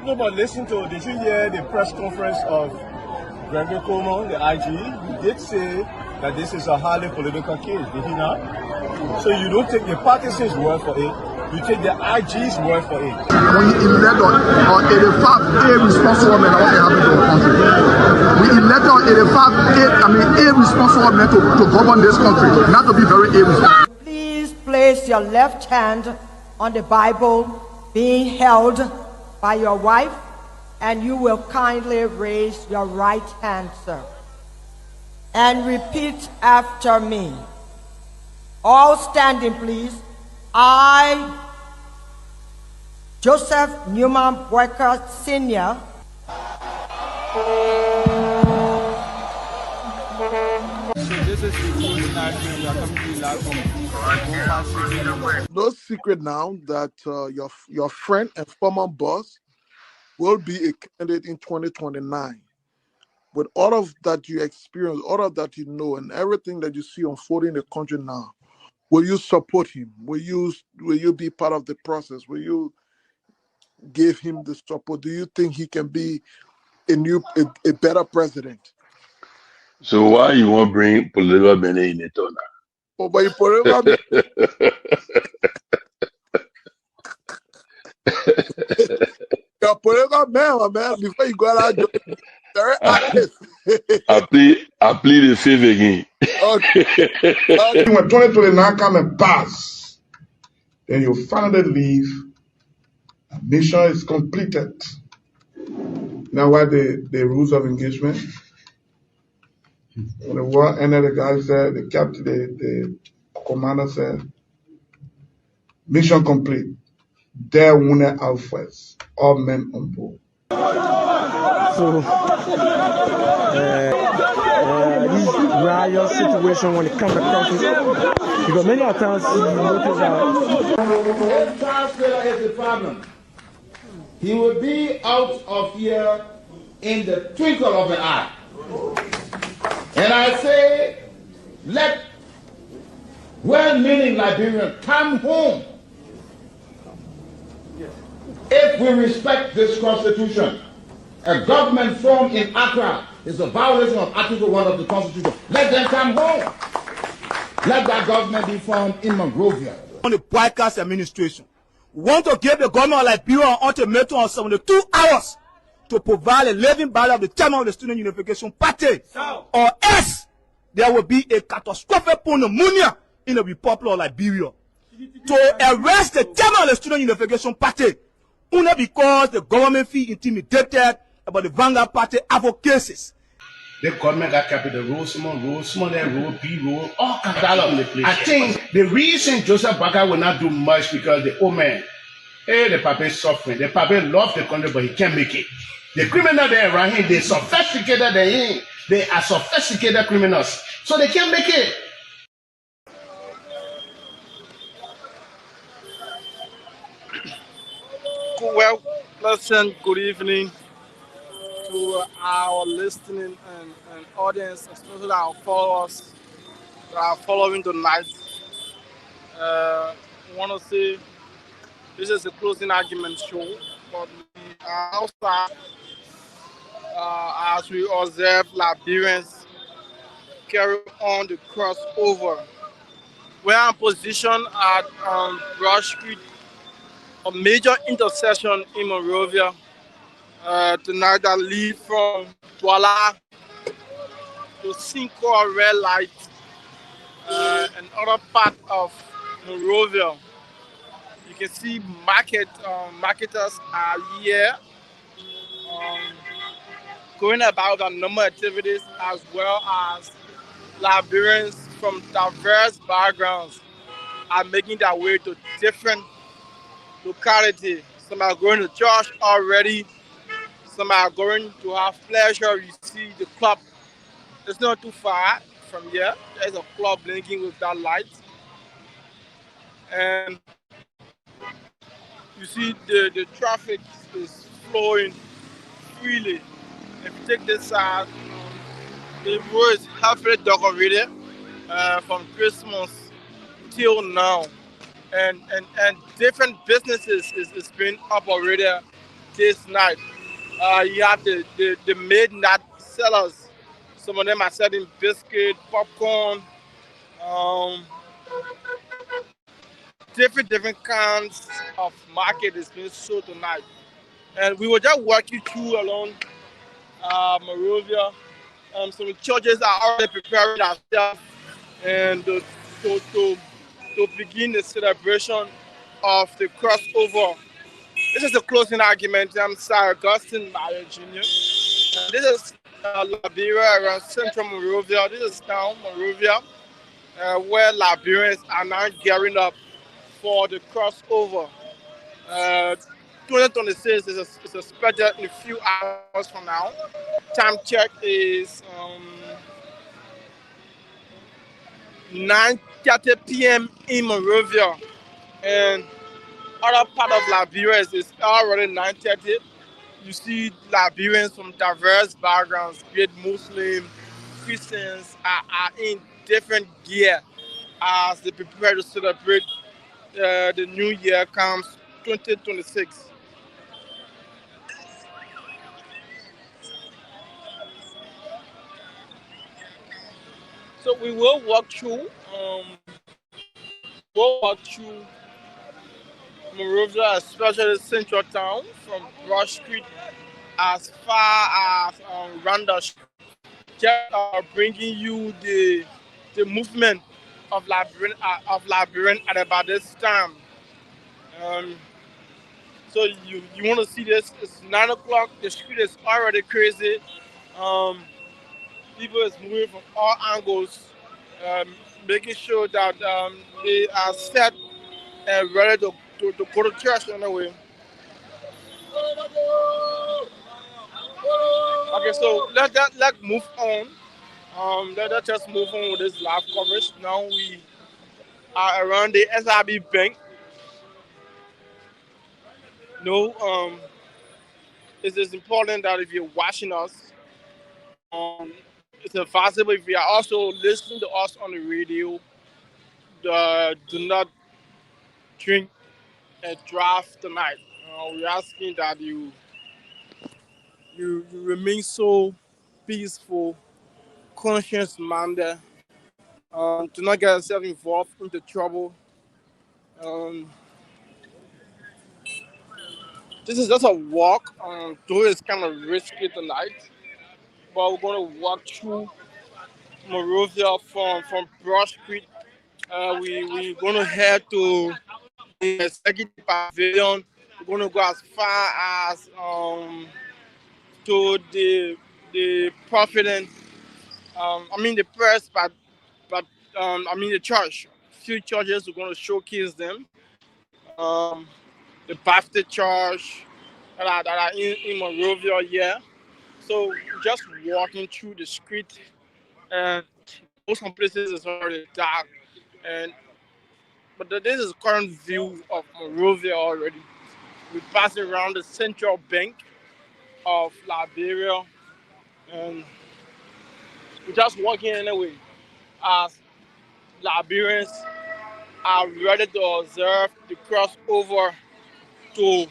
No, but listen to, did you hear the press conference of Seleke Kromah, the IG? He did say that this is a highly political case, did he not? So you don't take the partisan's word for it, you take the IG's word for it. We elect on 85 irresponsible men what happened to our country. We elect on 85 irresponsible men to govern this country, not to be very irresponsible. Please place your left hand on the Bible being held by your wife, and you will kindly raise your right hand, sir, and repeat after me. All standing, please. I, Joseph Newman Boyka Sr., no secret now that your friend and former boss will be a candidate in 2029. With all of that you experience, all of that you know, and everything that you see unfolding in the country now, will you support him? Will you be part of the process? Will you give him the support? Do you think he can be a better president? So why you want to bring political men in it now? Oh, but you political you're a political man, before you go out, very active. I plead the fifth again. Okay. When 2029 come and pass, then you finally leave. Mission is completed. Now, what the rules of engagement? When the war ended, the guy said, the captain, the commander said, mission complete. There wounded out first. All men on board. So, this riot situation when it comes to countries, because many times you notice that if Charles Taylor is the problem, he will be out of here in the twinkle of an eye. And I say, let well-meaning Liberians come home. If we respect this constitution, a government formed in Accra is a violation of Article 1 of the Constitution. Let them come home. Let that government be formed in Monrovia. On the broadcast administration, we want to give the government of Liberia an ultimatum of 72 hours to provide a living ballot of the chairman of the Student Unification Party, or else there will be a catastrophic pneumonia in the Republic of Liberia. To arrest the chairman of the Student Unification Party, only because the government feel intimidated about the Vanguard Party advocacies. The government got capital road, small road, B road, all kinds of the place. I think the reason Joseph Baka will not do much because the old man, the papa is suffering. The papa loves the country, but he can't make it. The criminal there around him, they sophisticated than him. They are sophisticated criminals, so they can't make it. Well, pleasant good evening to our listening and audience, especially our followers that are following tonight. I want to say this is a closing argument show, but we are outside as we observe Liberians carry on the crossover. We are in position at Broad Street, a major intersection in Monrovia tonight that lead from Douala to Cinco Red Light and other part of Monrovia. You can see marketers are here going about a number of activities, as well as Liberians from diverse backgrounds are making their way to different localities. Some are going to church already. Some are going to have pleasure. You see the club. It's not too far from here. There's a club blinking with that light. And you see the traffic is flowing freely. If you take this side, the road is heavily decorated from Christmas till now. And different businesses is being operated this night. You have the midnight sellers. Some of them are selling biscuit, popcorn, um, different kinds of market is being sold tonight. And we will just walk you through along Monrovia. Some churches are already preparing themselves and to begin the celebration of the crossover. This is the closing argument. I'm Sir Augustine Mario Jr. This is Liberia around central Monrovia. This is town Monrovia, where Liberians are now gearing up for the crossover. Uh, 2026 is expected in a few hours from now. Time check is 9:30 p.m. in Monrovia, and other part of Liberia is already 9:30. You see Liberians from diverse backgrounds, be it Muslim, Christians, are in different gear as they prepare to celebrate the new year comes 2026. So we will walk through, we'll walk through Monrovia, especially Central Town, from Brush Street as far as Randa Street. Just bringing you the movement of Liberian at about this time. Um, so you want to see this? It's 9 o'clock. The street is already crazy. Um, People is moving from all angles, um, making sure that they are set and ready to go to church anyway. Okay, so let's move on. Let's just move on with this live coverage. Now we are around the SIB Bank. No, it is important that if you're watching us, it's advisable if you are also listening to us on the radio, do not drink and drive tonight. We're asking that you remain so peaceful, conscious minded, to not get yourself involved into trouble. Um, this is just a walk, though it's kind of risky tonight, but we're going to walk through Monrovia from Broad Street. We're going to head to the executive pavilion. We're going to go as far as to the Providence. The press, but the church. Few churches we're going to showcase them. Um, the Baptist church that are in Monrovia, yeah. So just walking through the street, and some places is already dark, and this is current view of Monrovia already. We're passing around the central bank of Liberia, and we're just walking anyway as Liberians are ready to observe the crossover to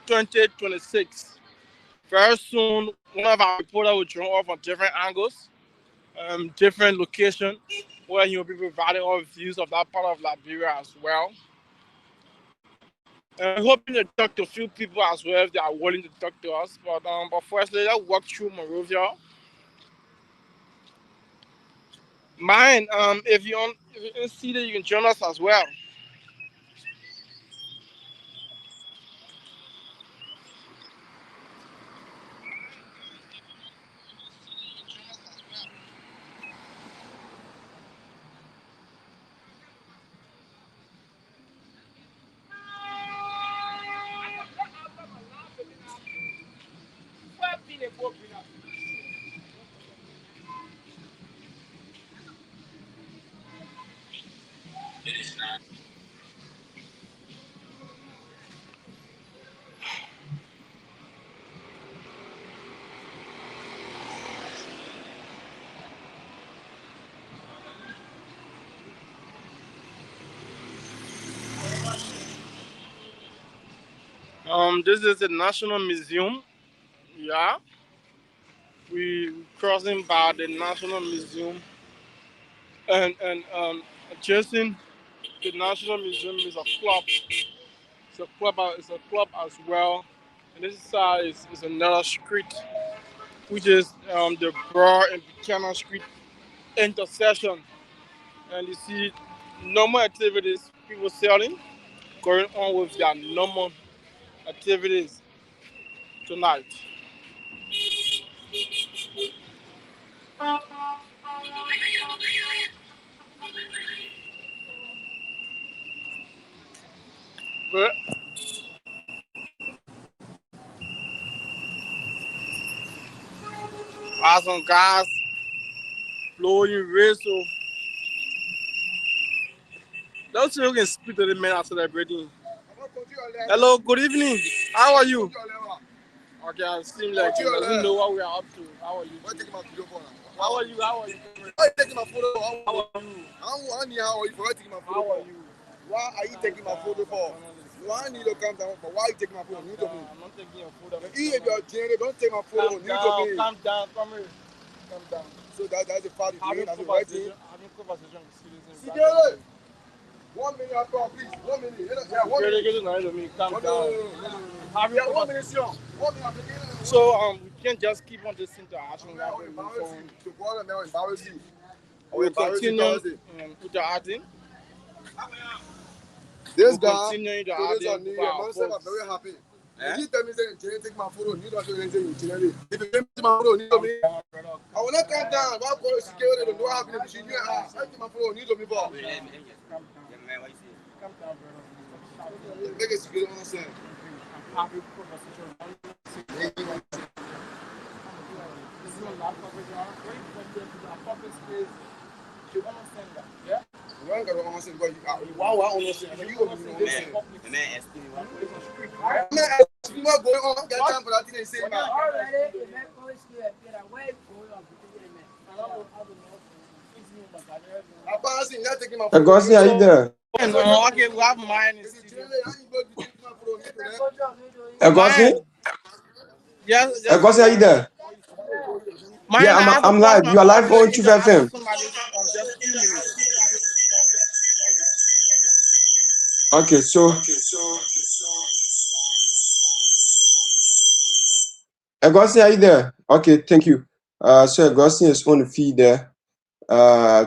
2026. Very soon, one of our reporters will join us from different angles, different locations, where he will be providing all views of that part of Liberia as well. And hoping to talk to a few people as well if they are willing to talk to us. But firstly, let's walk through Monrovia. Mine, if you're in Cedar, you can join us as well. This is the National Museum. Yeah, we crossing by the National Museum, and adjacent the National Museum is a club. It's a club as well. And this side is another street, which is the Broad and Buchanan Street intersection. And you see normal activities, people selling, going on with their normal activities tonight. But I some guys blowing whistle. Let's see who can speak to the men after celebrating. Hello, good evening. How are you? Okay, I seem like he doesn't know what we are up to. How are you? How are you? How are you? Why are you taking my photo? How are you? How are you? For taking my photo? How are you? Why are you taking my photo for? Why need to calm down? But why are you taking my photo? Need to me. I'm not taking your photo. If you're jaded, don't take my photo. Need to me. Calm down, come here. Calm down. So that's the party. Having That's the right thing. conversation with citizens. Sikele! 1 minute after, please. 1 minute. Yeah, 1 minute. Calm down. Yeah, 1 minute, sir. 1 minute after. So we can't just keep on listening to action. We continue with the acting. This guy, continuing the today's on acting. New Year. Man said I'm very happy. If you tell me that you take my photo, you don't say you take if you take my photo, you don't me. I will not come down. Why call security? Don't know what happened to you. I take my photo, you don't me for. Calm down, brother. Make it security understand. Happy conversation. This is a lot of public space. You understand that, yeah? You ain't got to understand, but you understand. You don't understand. I'm not going on. Get time for that thing and say, man. Garguah, are you there? Okay, we have mine. Garguah? Yes. Garguah, are you there? Mine, Yeah, I'm live. You are live on Truth FM. Okay, so Garguah, are you there? Okay, thank you. So Garguah is on the feed there,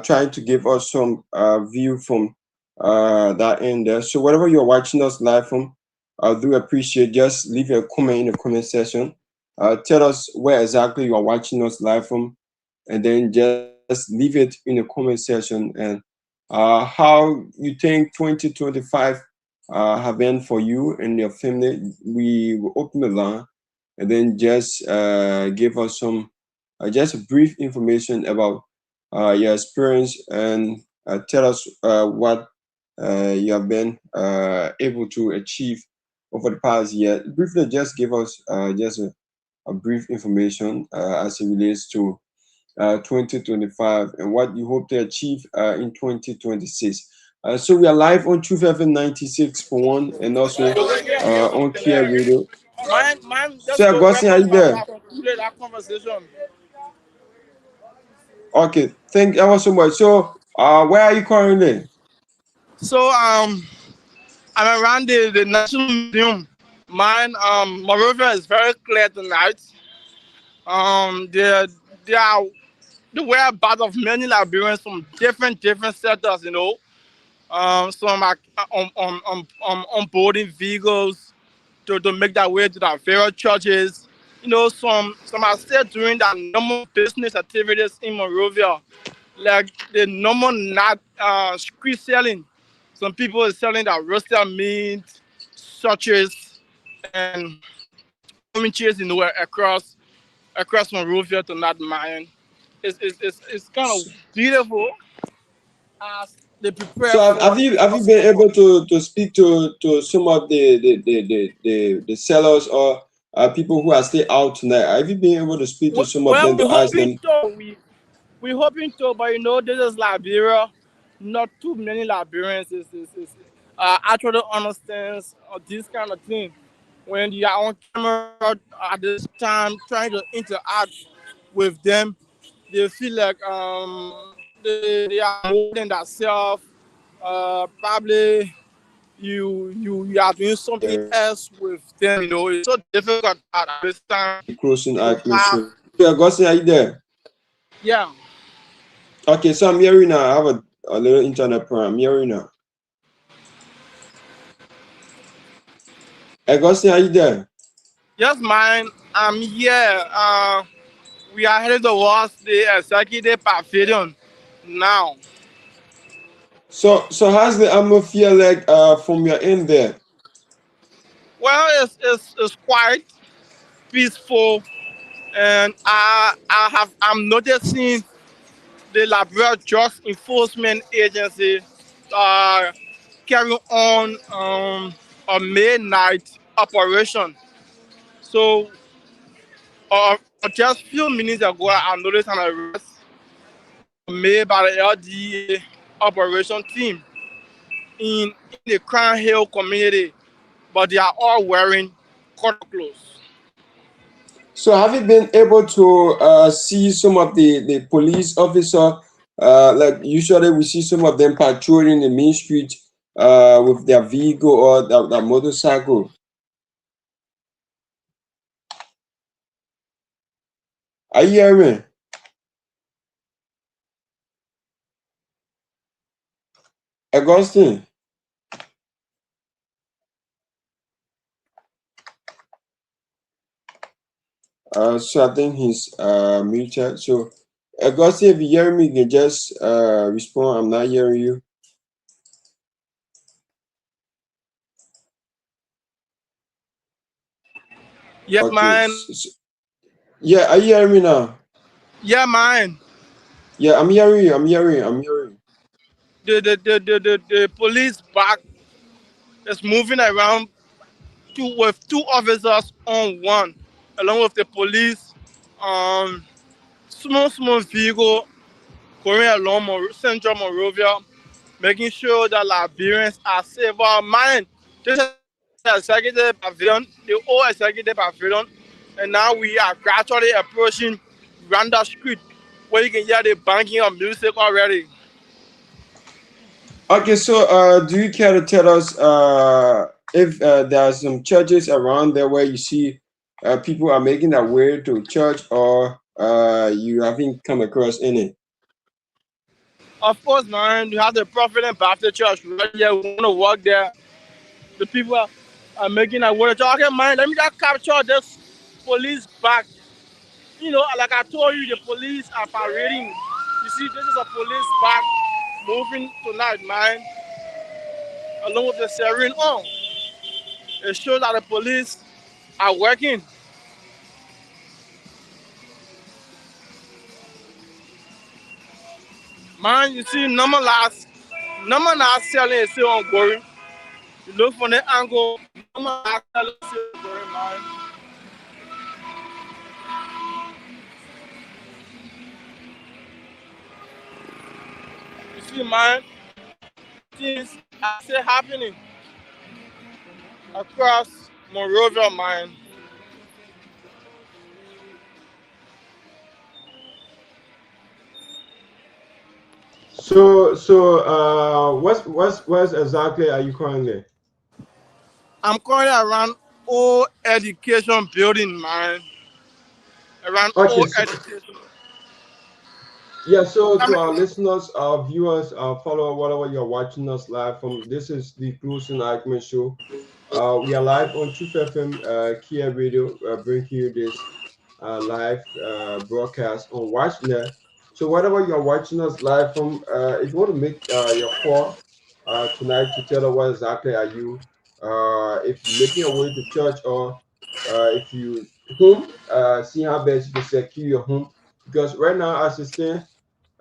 trying to give us some view from that end there. So whatever you're watching us live from, I do appreciate. Just leave a comment in the comment section. Tell us where exactly you are watching us live from, and then just leave it in the comment section and how you think 2025 have been for you and your family. We will open the line and then just give us some just a brief information about your experience and tell us what you have been able to achieve over the past year. Briefly, just give us just a brief information as it relates to 2025 and what you hope to achieve in 2026. So we are live on Truth FM 96.1 and also on Kia Radio. Mine, So Garguah, are you there? That conversation. Okay, thank you so much. So where are you currently? So I'm around the National Museum. Mine, Moreover, is very clear tonight. There are the whereabouts of many Liberians from different sectors. Some are on boarding vehicles to make their way to their various churches. Some are still doing their normal business activities in Monrovia, like the normal not street selling. Some people are selling their roasted meat, sausages, and communities, across Monrovia to not Myean. It's kind of beautiful as they prepare So for. have you been able to speak to some of the sellers or people who are still out tonight? Have you been able to speak to some of them to ask them? We're hoping to, but this is Liberia. Not too many Liberians actually understands this kind of thing. when you are on camera at this time trying to interact with them, they feel like they are more than themselves. Probably you are doing something else with them. It's so difficult at this time Closing to have. accuracy. Yeah, Augustine, are you there? Yeah. Okay, so I'm hearing now. I have a little internet problem. I'm hearing now. Augustine, are you there? Yes, man. I'm here. We are heading towards the executive pavilion now. So how's the atmosphere like from your end there? Well, it's quite peaceful, and I'm noticing the Liberia Drugs Enforcement Agency carrying on a midnight operation. So just a few minutes ago, I noticed an arrest made by the LDA operation team in the Crown Hill community, but they are all wearing color clothes. So have you been able to see some of the police officer? Like usually we see some of them patrolling the main street with their vehicle or their motorcycle. Are you hearing me? Augustine? So I think he's muted. So Augustine, if you hear me, you can just respond. I'm not hearing you. Yes, Okay. man. Yeah, are you hearing me now? Yeah, man. Yeah, I'm hearing you. I'm hearing you. The police back is moving around with two officers on one, along with the police. Small vehicle going along Central Monrovia, making sure that Liberians are safe. Man, this is the executive pavilion, the old executive pavilion, and now we are gradually approaching Randa Street, where you can hear the banging of music already. Okay, so do you care to tell us if there are some churches around there where you see people are making their way to church, or you haven't come across any? Of course, man, you have the Prophet and Baptist Church right here. We want to walk there. The people are making a word. Okay, man, let me just capture this police back. Like I told you, the police are parading. You see, this is a police back moving tonight, man, along with the siren on. It shows that the police are working. Man, you see, number last selling is still ongoing. You look from the angle, number last selling is still ongoing, man. You see, man, things are still happening across Monrovia, man. So what's exactly are you currently? I'm currently around old education building, man. Around Okay, old so education. yeah, so I to mean, our listeners, our viewers, our followers, whatever you're watching us live from, this is the Cruising Argument Show. We are live on Truth FM, Kia Radio, bring you this live broadcast on WatchNet. So whatever you're watching us live from, if you want to make your call tonight to tell us what exactly are you, if you're making your way to church, or if you home, see how best you can secure your home. Because right now, as it stands,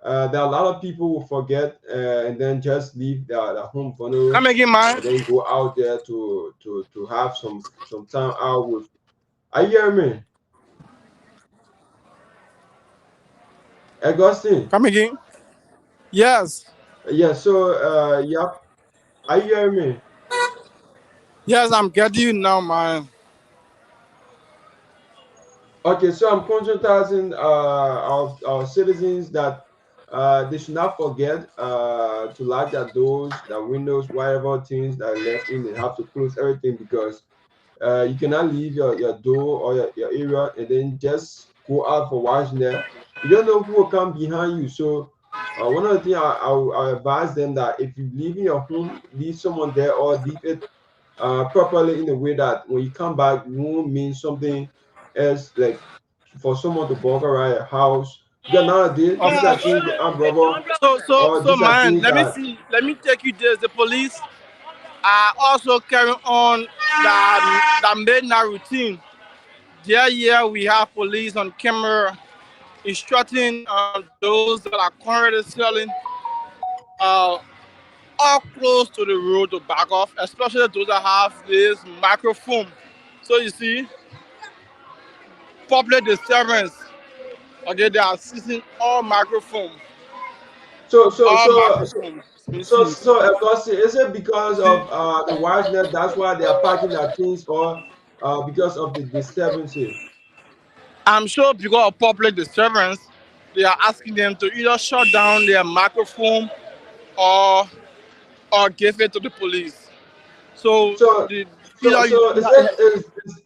there are a lot of people who forget and then just leave their home come vulnerable again, man. and then go out there to have some time out with. Are you hearing me? Augustine? Come again. Yes. Yeah, so yeah, are you hearing me? Yes, I'm getting you now, man. Okay, so I'm conscientizing our citizens that they should not forget to lock their doors, their windows, whatever things that are left in. They have to close everything because you cannot leave your door or your area and then just go out for watching there. You don't know who will come behind you. So one of the things I advise them that if you leave in your home, leave someone there or leave it properly in a way that when you come back, you won't mean something else like for someone to walk around your house. Because nowadays, Of these are course. things the armed robber or So these are man, things let me that. see. Let me take you this. The police are also carrying on the midnight routine. Yeah, we have police on camera instructing those that are currently selling uh, all close to the road to back off, especially those that have this microphone. So you see, public disturbance. Okay, they are seizing all microphone. So so All so microphones being So, seized. so Augustine, is it because of the wildness? That's why they are packing their things, or because of the disturbances? I'm sure because of public disturbance, they are asking them to either shut down their microphone or give it to the police. So So, the so, either you, so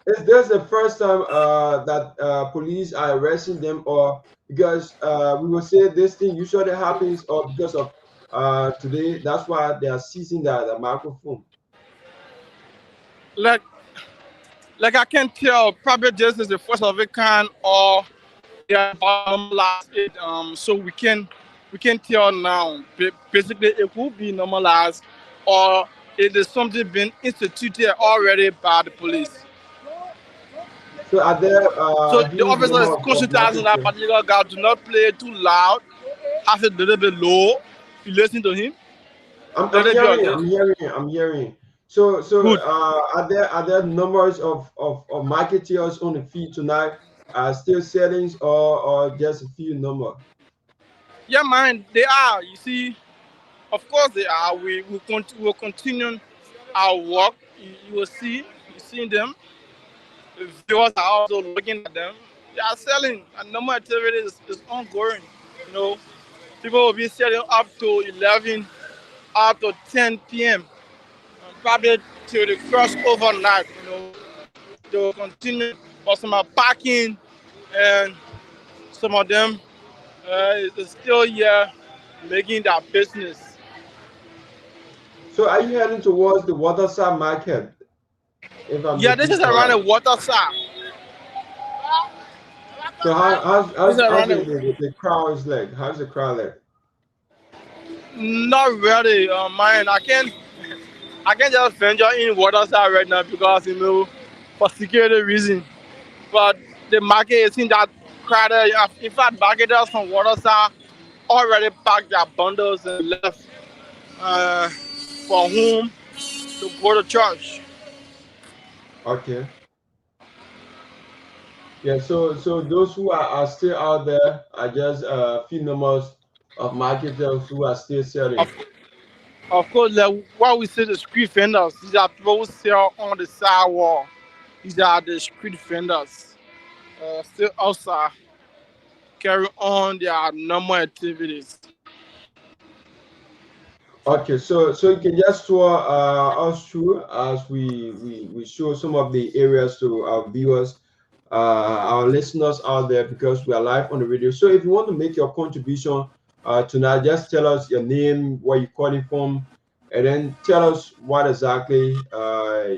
is this the first time that police are arresting them, or because we will say this thing usually happens, or because of today? That's why they are seizing the microphone. like I can tell probably this is the first of it kind or they are about to normalize it. So we can tell now. Basically, it will be normalized or it is something being instituted already by the police. So, are there So the huge officer number is of consulting that marketers? particular guy. Do not play it too loud. Have it a little bit low. You listen to him. Let I'm it be on hearing, this. I'm hearing, I'm hearing. So Good. are there numbers of marketeers on the feed tonight? Still settings or just a few number? Yeah, man, they are. You see, of course they are. We will continue our work. You will see. You see them. The viewers are also looking at them. They are selling. And normal activity is ongoing. You know, people will be selling up to 11, up to 10 p.m. Probably till the first overnight. They will continue. But some are parking, and some of them is still here making their business. So are you heading towards the waterside market? If I'm Yeah, this looking is around the correct. water side. So how how's This is how's, how's around the, the. the crowd is like? How's the crowd like? Not really, man. I can't just venture in water side right now because for security reason. But the market isn't that crowded. In fact, marketers from water side already packed their bundles and left uh, for home to go to church. Okay. Yeah, so those who are still out there are just a few numbers of marketers who are still selling. Of, of course, like what we say, the street vendors. These are people who sell on the sidewalk. These are the street vendors. Still outside, carry on their normal activities. Okay, so you can just tour us through as we show some of the areas to our viewers, our listeners out there because we are live on the radio. So if you want to make your contribution tonight, just tell us your name, where you're calling from, and then tell us what exactly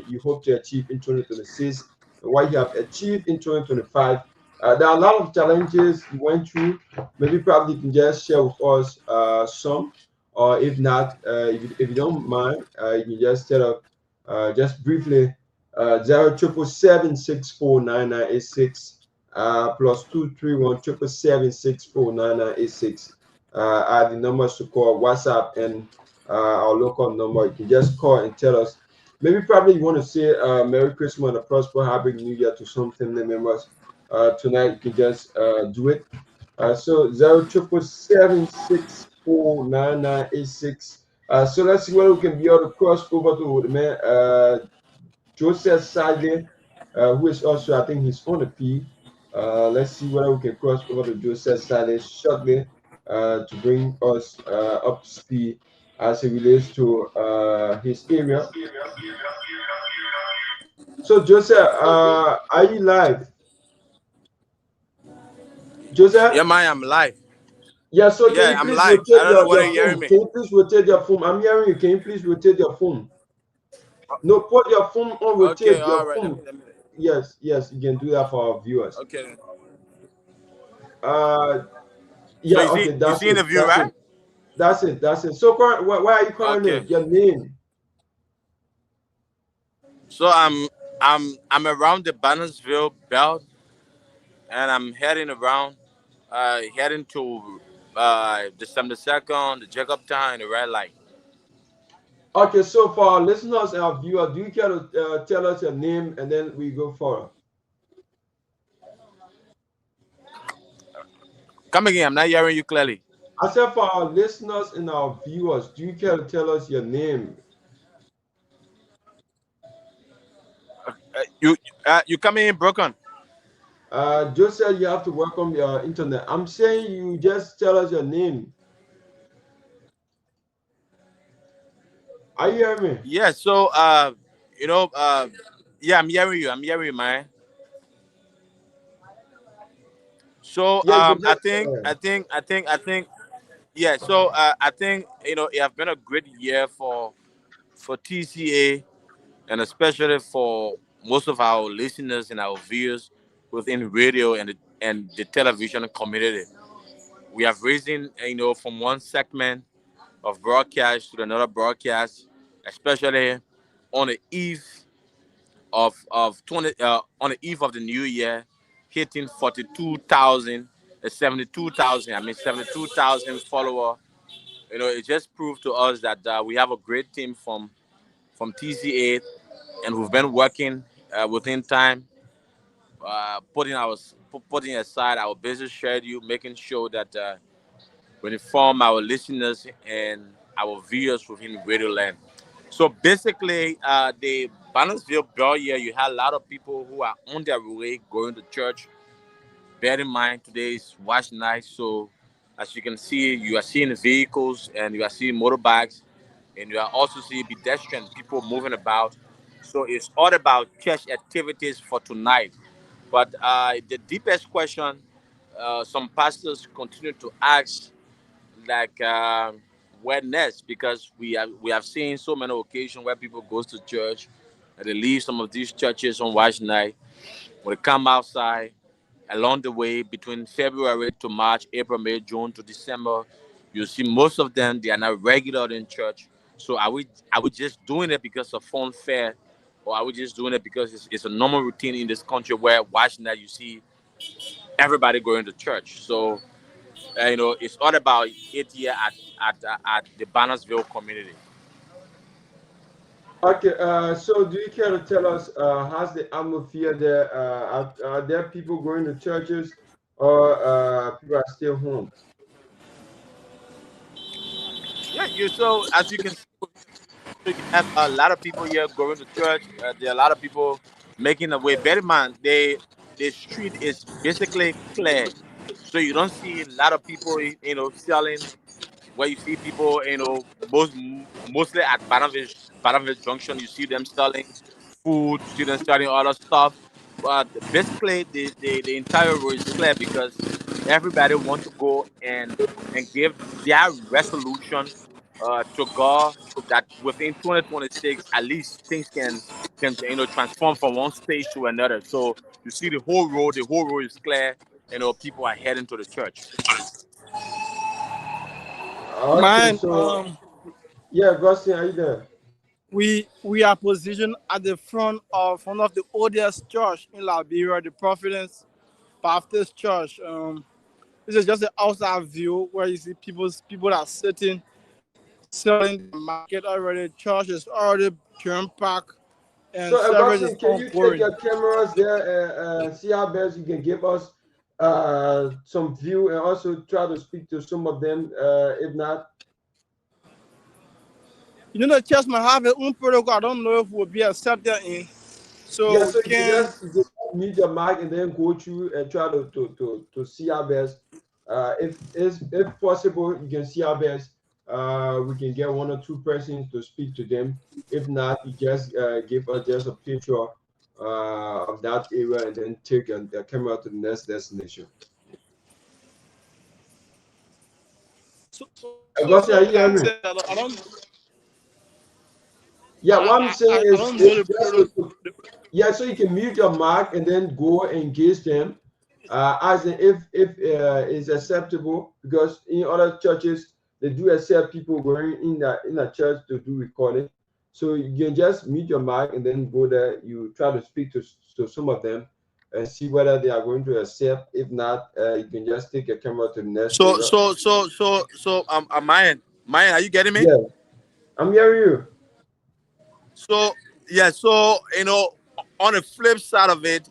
you hope to achieve in 2026 and what you have achieved in 2025. There are a lot of challenges you went through. Maybe probably you can just share with us some, or if not, if you don't mind, you can just set up just briefly 07776499986 +2317776499986 are the numbers to call. WhatsApp and our local number. You can just call and tell us. Maybe probably you want to say Merry Christmas and a prosper Happy New Year to some family members. Tonight you can just do it. So 07776499986. So let's see whether we can be able to cross over to the man Joseph Sadie, who is also, I think he's on the feed. Let's see whether we can cross over to Joseph's side shortly to bring us up to speed as it relates to his area. So Joseph, are you live? Joseph? Yeah, man, I'm live. Yeah, so can Yeah, you I'm please live. rotate I don't know whether your you're hearing phone? me. Can you please rotate your phone? I'm hearing you. Can you please rotate your phone? No, put your phone on Okay, rotate your all right. phone. Yes, yes, you can do that for our viewers. Okay. Uh, So yeah, okay, you that's see in it. the view, That's right? it. That's it. So, where are you Okay. currently? Your name? So I'm around the Bannersville belt, and I'm heading around, heading to December 2nd, the Jacob Town, and the red light. Okay, so for our listeners and our viewers, do you care to tell us your name and then we go forward? Come again. I'm not hearing you clearly. I said for our listeners and our viewers, do you care to tell us your name? You coming in broken. Joseph, you have to work on your internet. I'm saying you just tell us your name. Are you hearing me? Yeah. So yeah, I'm hearing you. I'm hearing you, man. So Yeah, I Joseph. think yeah. So I think it has been a great year for TCA, and especially for most of our listeners and our viewers within radio and the television community. We have risen, from one segment of broadcast to another broadcast, especially on the eve of 20 on the eve of the new year, hitting 42,000, 72,000. I mean 72,000 follower. It just proved to us that we have a great team from TCA, and we've been working within time, putting aside our busy schedule, making sure that we inform our listeners and our viewers within Radio Land. So basically, the Bannersville Bell year, you had a lot of people who are on their way going to church. Bear in mind, today is wash night, so as you can see, you are seeing vehicles and you are seeing motorbikes, and you are also seeing pedestrian people moving about. So it's all about church activities for tonight. But the deepest question some pastors continue to ask, like, where next? Because we have seen so many occasions where people goes to church and they leave some of these churches on wash night. When they come outside along the way between February to March, April, May, June to December, you see most of them they are not regular in church. So are we just doing it because of fun fair, or are we just doing it because it's a normal routine in this country where watching that you see everybody going to church? So it's all about it here at the Bannersville community. Okay, so do you care to tell us how's the atmosphere there? Are there people going to churches or people are still home? Yeah, so as you can see, you have a lot of people here going to church. There are a lot of people making the way. Bear in mind, the street is basically clear, so you don't see a lot of people, selling. Where you see people, mostly at Barnaville Junction, you see them selling food, you see them selling other stuff. But basically, the entire road is clear because everybody want to go and give their resolution to God that within 2026, at least things can transform from one stage to another. So you see the whole road is clear. People are heading to the church. Okay, Man, so yeah, Gustin, are you there? we are positioned at the front of one of the oldest church in Liberia, the Providence Baptist Church. This is just an outside view where you see people are sitting, selling the market already. Church is already jam packed, and So, service is Augustine, can you take ongoing. your cameras there and see how best you can give us some view and also try to speak to some of them, if not? The church might have its own protocol. I don't know if we'll be accepted in. Yeah, So so you can can just mute your mic and then go through and try to see our best. If possible, you can see our best. We can get 1 or 2 persons to speak to them. If not, you just give us just a picture of that area and then take the camera to the next destination. Augustine, are you hearing me? Yeah, what I'm saying is, yeah, so you can mute your mic and then go and engage them, as in if it's acceptable, because in other churches they do accept people going in the church to do recording. So you can just mute your mic and then go there. You try to speak to some of them and see whether they are going to accept. If not, you can just take a camera to the next. Myean, are you getting me? Yeah, I'm hearing you. So on the flip side of it,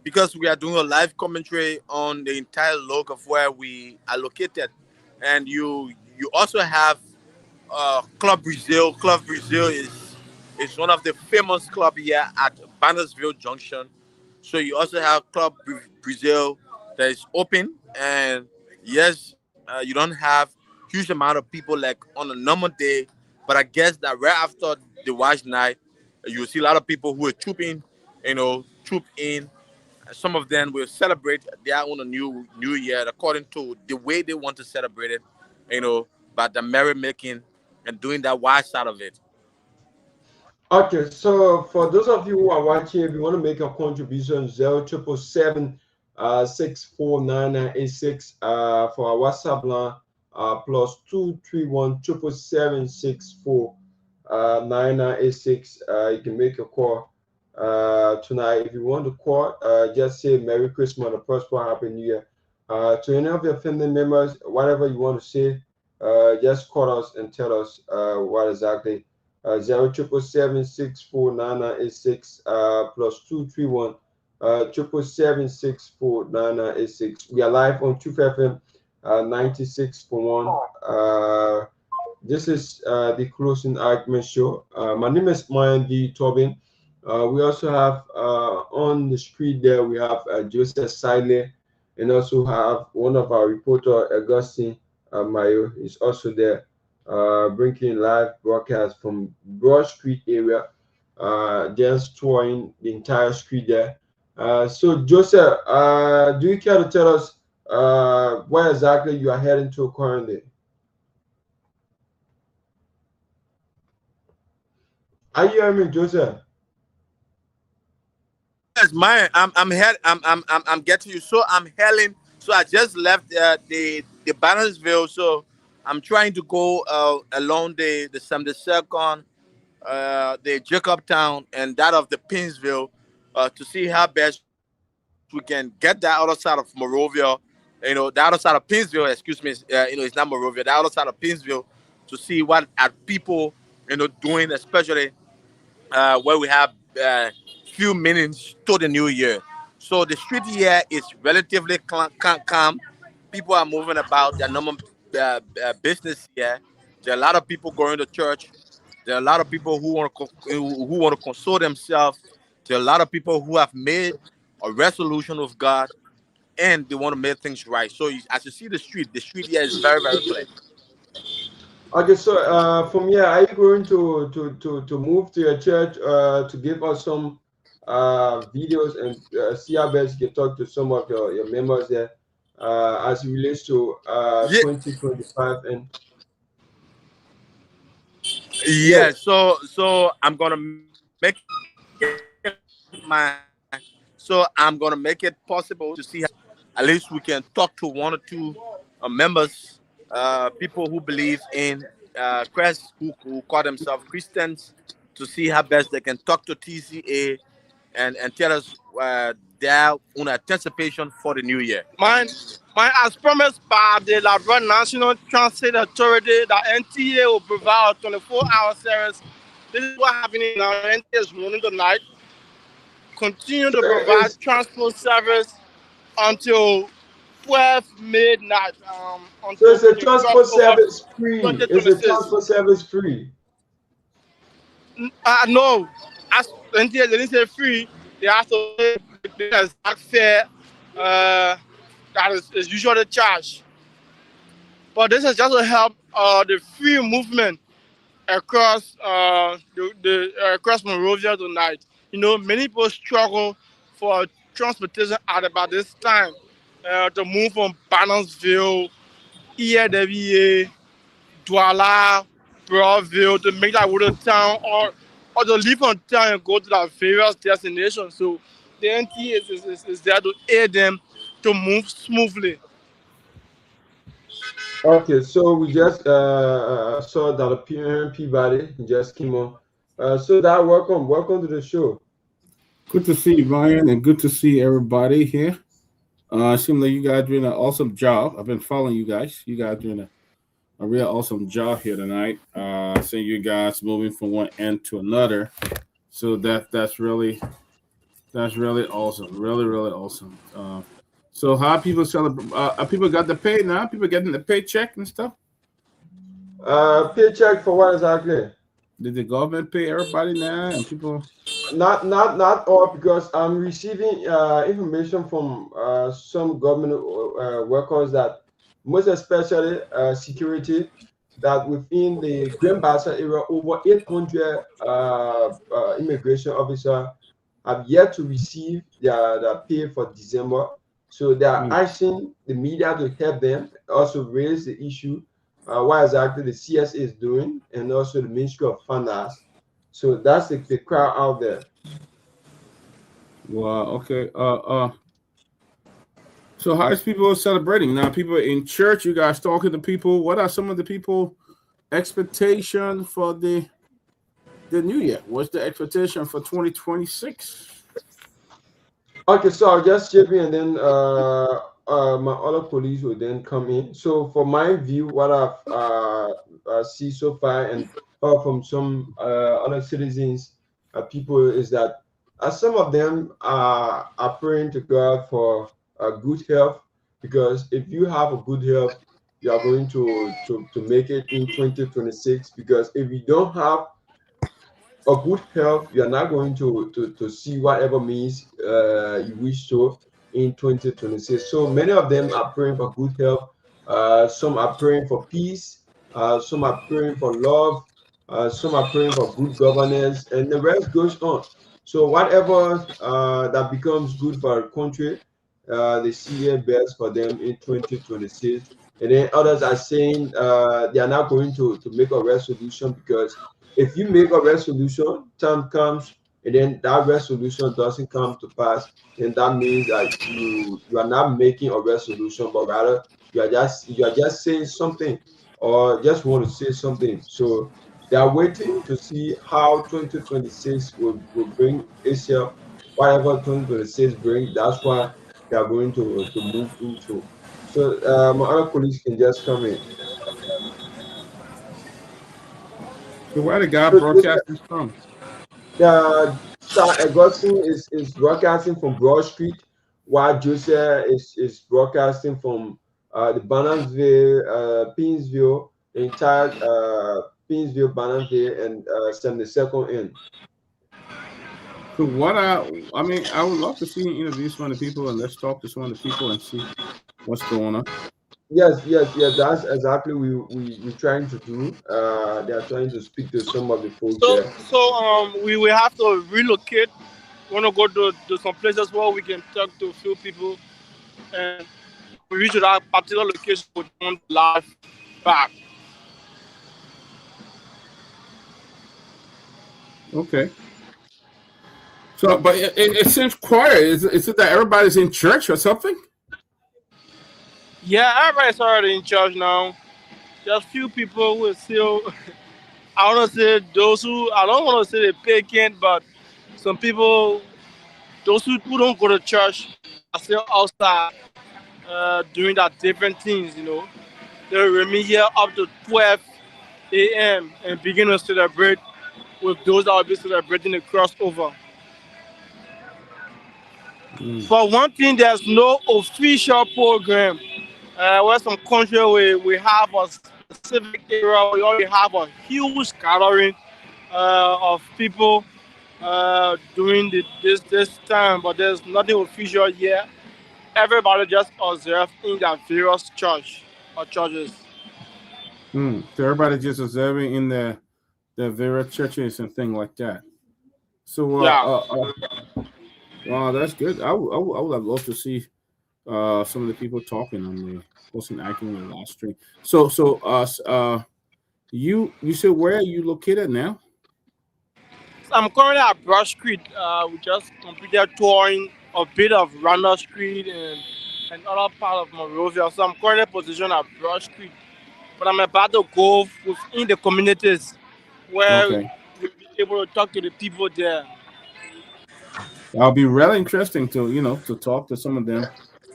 because we are doing a live commentary on the entire log of where we are located, and you also have Club Brazil. Club Brazil is one of the famous clubs here at Bannersville Junction. So you also have Club Brazil that is open, and yes, you don't have huge amount of people like on a normal day, but I guess that right after the watch night, you see a lot of people who are troop in. Some of them will celebrate their own new year according to the way they want to celebrate it, by the merrymaking and doing that wide side of it. Okay, so for those of you who are watching, if you want to make a contribution, 0777 649986 for our WhatsApp line, plus 231 777 9986. You can make a call tonight. If you want to call, just say Merry Christmas and a prosper Happy New Year to any of your family members. Whatever you want to say, just call us and tell us what exactly. 0777 649986 plus 231 777 649986. We are live on Truth FM 96.1. This is the Closing Argument Show. My name is Myean the Torgbean. We also have on the street there, we have Joseph Siley, and also have one of our reporter, Augustine Mayo, is also there, bringing live broadcast from Broad Street area, just touring the entire street there. So Joseph, do you care to tell us where exactly you are heading to currently? Are you hearing me, Joseph? Yes, Myean, I'm getting you. So I'm hailing. So I just left the Bannersville. So I'm trying to go along the 72nd, the Jacobtown, and that of the Pinsville, to see how best we can get that other side of Morovia. The other side of Pinsville. Excuse me. It's not Morovia. The other side of Pinsville, to see what are people doing, especially where we have few minutes to the new year. So the street here is relatively calm. People are moving about their normal business here. There are a lot of people going to church. There are a lot of people who want to console themselves. There are a lot of people who have made a resolution with God, and they want to make things right. So as you see the street here is very, very clear. Okay, so from here, are you going to move to your church to give us some videos and see how best you can talk to some of your members there as it relates to 2025 and yeah. So I'm gonna make I'm gonna make it possible to see how at least we can talk to 1 or 2 members, people who believe in Christ, who call themselves Christians, to see how best they can talk to TCA and tell us their own anticipation for the new year. Mine, as promised by the Liberia National Transit Authority, the NTA will provide a 24-hour service. This is what happening now. NTA is running tonight. Continue to provide transport service until 12 midnight. So is the transport service free? Is the transport service free? No, as NTA they didn't say free. They have to pay the exact fare that is usually charged. But this is just to help the free movement across across Monrovia tonight. You know, many people struggle for transportation at about this time to move from Bannersville, ELWA, Douala, Broadville to make that way to town or to leave from town and go to the various destinations. So the NT is there to aid them to move smoothly. Okay, so we just saw that Peabody just came on. So that welcome to the show. Good to see you, Myean, and good to see everybody here. Seems like you guys doing an awesome job. I've been following you guys. You guys doing a real awesome job here tonight. Seeing you guys moving from one end to another. So that's really awesome. Really awesome. So how people celebrate? People got the pay now? People getting the paycheck and stuff? Paycheck for what exactly? Did the government pay everybody now? And people? Not all, because I'm receiving information from some government workers that most especially security, that within the Grand Bassa area over 800 immigration officers have yet to receive their pay for December. So they are asking the media to help them also raise the issue, what exactly the CSA is doing, and also the Ministry of Finance. So that's the crowd out there. Wow. Okay. So how is people celebrating now? People in church, you guys talking to people. What are some of the people expectation for the new year? What's the expectation for 2026? Okay, so I'll just chip in, and then my other colleagues will then come in. So for my view, what I've see so far and heard from some other citizens, people, is that some of them are praying to God for good health, because if you have a good health, you are going to make it in 2026. Because if you don't have a good health, you are not going to see whatever means you wish to in 2026. So many of them are praying for good health. Some are praying for peace. Some are praying for love. Some are praying for good governance, and the rest goes on. So whatever that becomes good for a country, they see it best for them in 2026. And then others are saying they are not going to make a resolution, because if you make a resolution, time comes, and then that resolution doesn't come to pass, then that means that you are not making a resolution, but rather you are just saying something, or just want to say something. So they are waiting to see how 2026 will bring itself. Whatever 2026 brings, that's why they are going to move into. So my other colleagues can just come in. So where the guy So broadcasting from? Sir Augustine is broadcasting from Broad Street, while Joseph is broadcasting from the Bannersville, Pinsville, the entire Pinsville, Bannersville, and 72nd End. So what I mean, I would love to see you interview some of the people, and let's talk to some of the people and see what's going on. Yes. That's exactly we're trying to do. They are trying to speak to some of the folks there. So we will have to relocate. We want to go to some places where we can talk to a few people, and we reach to that particular location, we want live back. Okay. So, but it seems quiet. Is it that everybody's in church or something? Yeah, everybody's already in church now. Just few people who are still, I want to say those who, I don't want to say they pagan, but some people, those who don't go to church are still outside doing that different things, you know. They remain here up to 12 a.m. and begin to celebrate with those that will be celebrating the crossover. But one thing, there's no official program. Where some country we have a specific area, we already have a huge gathering of people during this time, but there's nothing official yet. Everybody just observe in their various church or churches. So everybody just observing in the various churches and things like that. So, Yeah. wow, that's good. I would have loved to see some of the people talking on the posting acting in the last stream. You said where are you located now? So I'm currently at Brush Street. We just completed touring a bit of Randall Street and other part of Monrovia. So I'm currently positioned at Brush Street. But I'm about to go within the communities where Okay, we'll be able to talk to the people there. that'll be really interesting to to talk to some of them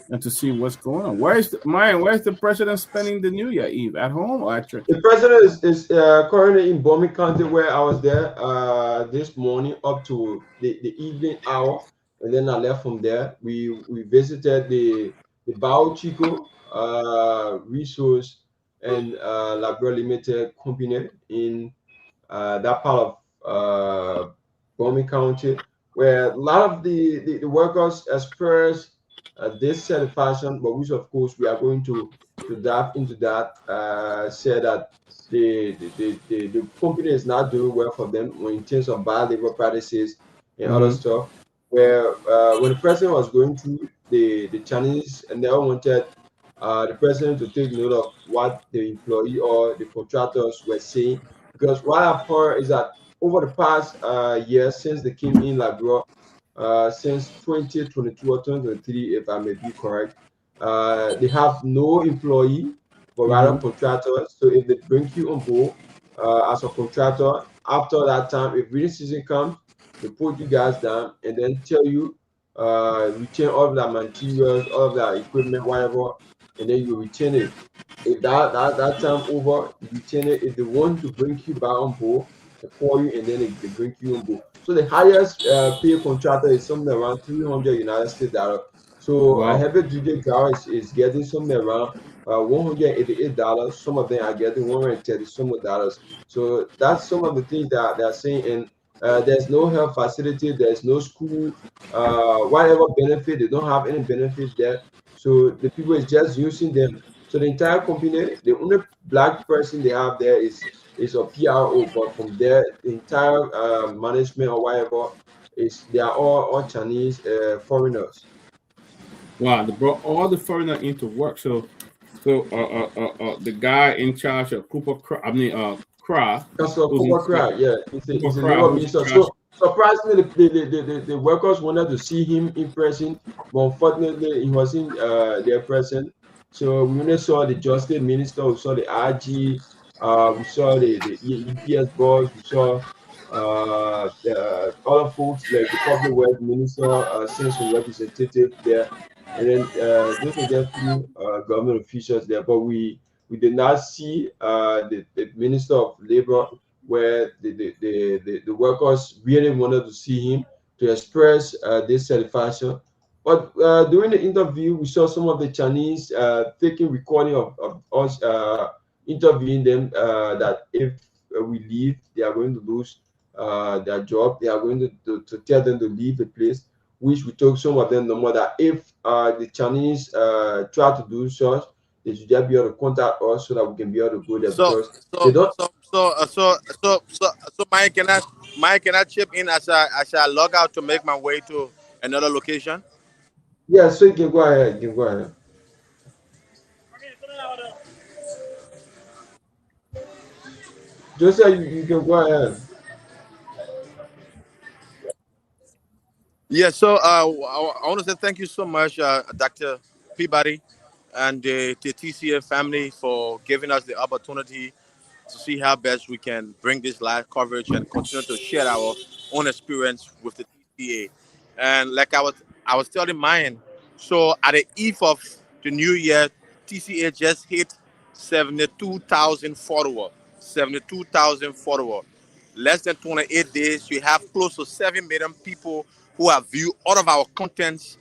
and to see what's going on. Where's the president spending the New Year Eve? At home or at church? The president is currently in Bomi County, where I was there this morning up to the evening hour, and then I left from there. We visited the Bao Chico Resource and Labrador Limited Company in that part of Bomi County, where a lot of the workers express dissatisfaction, but which of course we are going to dive into that, say that the company is not doing well for them in terms of bad labor practices and other Mm-hmm. stuff. Where when the president was going through the Chinese, and they all wanted the president to take note of what the employee or the contractors were saying, because what I've heard is that over the past year since they came in Labrador, since 2022 or 2023, if I may be correct, they have no employee, but rather Mm-hmm. contractors. So if they bring you on board as a contractor, after that time, if rainy season comes, they put you guys down and then tell you return all of that materials, all of that equipment, whatever, and then you return it. If that time over, you return it. If they want to bring you back on board, they call you and then they bring you on board. So the highest pay contractor is somewhere around 300 United States dollar. So a Wow. heavy duty car is getting somewhere around $188. Some of them are getting 130 some dollars. So that's some of the things that they're saying. And there's no health facility, there's no school, whatever benefit, they don't have any benefit there. So the people is just using them. So the entire company, the only black person they have there is a PRO, but from there, the entire management or whatever is they are all Chinese foreigners. Wow, they brought all the foreigner into work. So the guy in charge of Cooper Cra, Because of who's in Cooper Cry, yeah, he's Cooper a Cra, labor who's in minister. charge. So surprisingly, the workers wanted to see him in person, but unfortunately, he wasn't there present. So we only saw the justice minister, we saw the RG, we saw the EPS boss, we saw the other folks like the public works minister, sent some representative there, and then those are just few government officials there. But we did not see the Minister of Labor, where the workers really wanted to see him to express dissatisfaction. But during the interview, we saw some of the Chinese taking recording of us interviewing them that if we leave, they are going to lose their job. They are going to tell them to leave the place, which we told some of them no more that if the Chinese try to do so, they should just be able to contact us so that we can be able to go there, So because they so don't. so so Mike, can I chip in as I log out to make my way to another location? Yeah, so you can go ahead. You can go ahead. Joseph, you can go ahead. Yeah, so I want to say thank you so much, Dr. Peabody and the TCA family for giving us the opportunity to see how best we can bring this live coverage and continue to share our own experience with the TCA. And like I was telling mine, so at the eve of the new year, TCA just hit 72,000 followers. 72,000 followers. Less than 28 days, we have close to 7 million people who have viewed all of our contents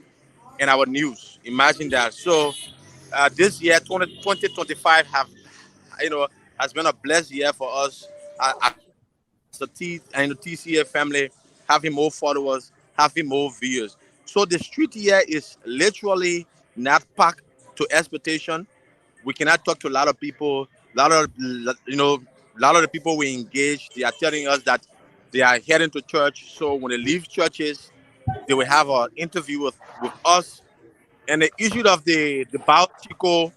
and our news. Imagine that. So this year, 2025, you know, has been a blessed year for us as a T and the TCA family. having more followers, having more views. So the street here is literally not packed to expectation. We cannot talk to a lot of people. A lot of the people we engage, they are telling us that they are heading to church. So when they leave churches, they will have an interview with us. And the issue of the Bao Chico,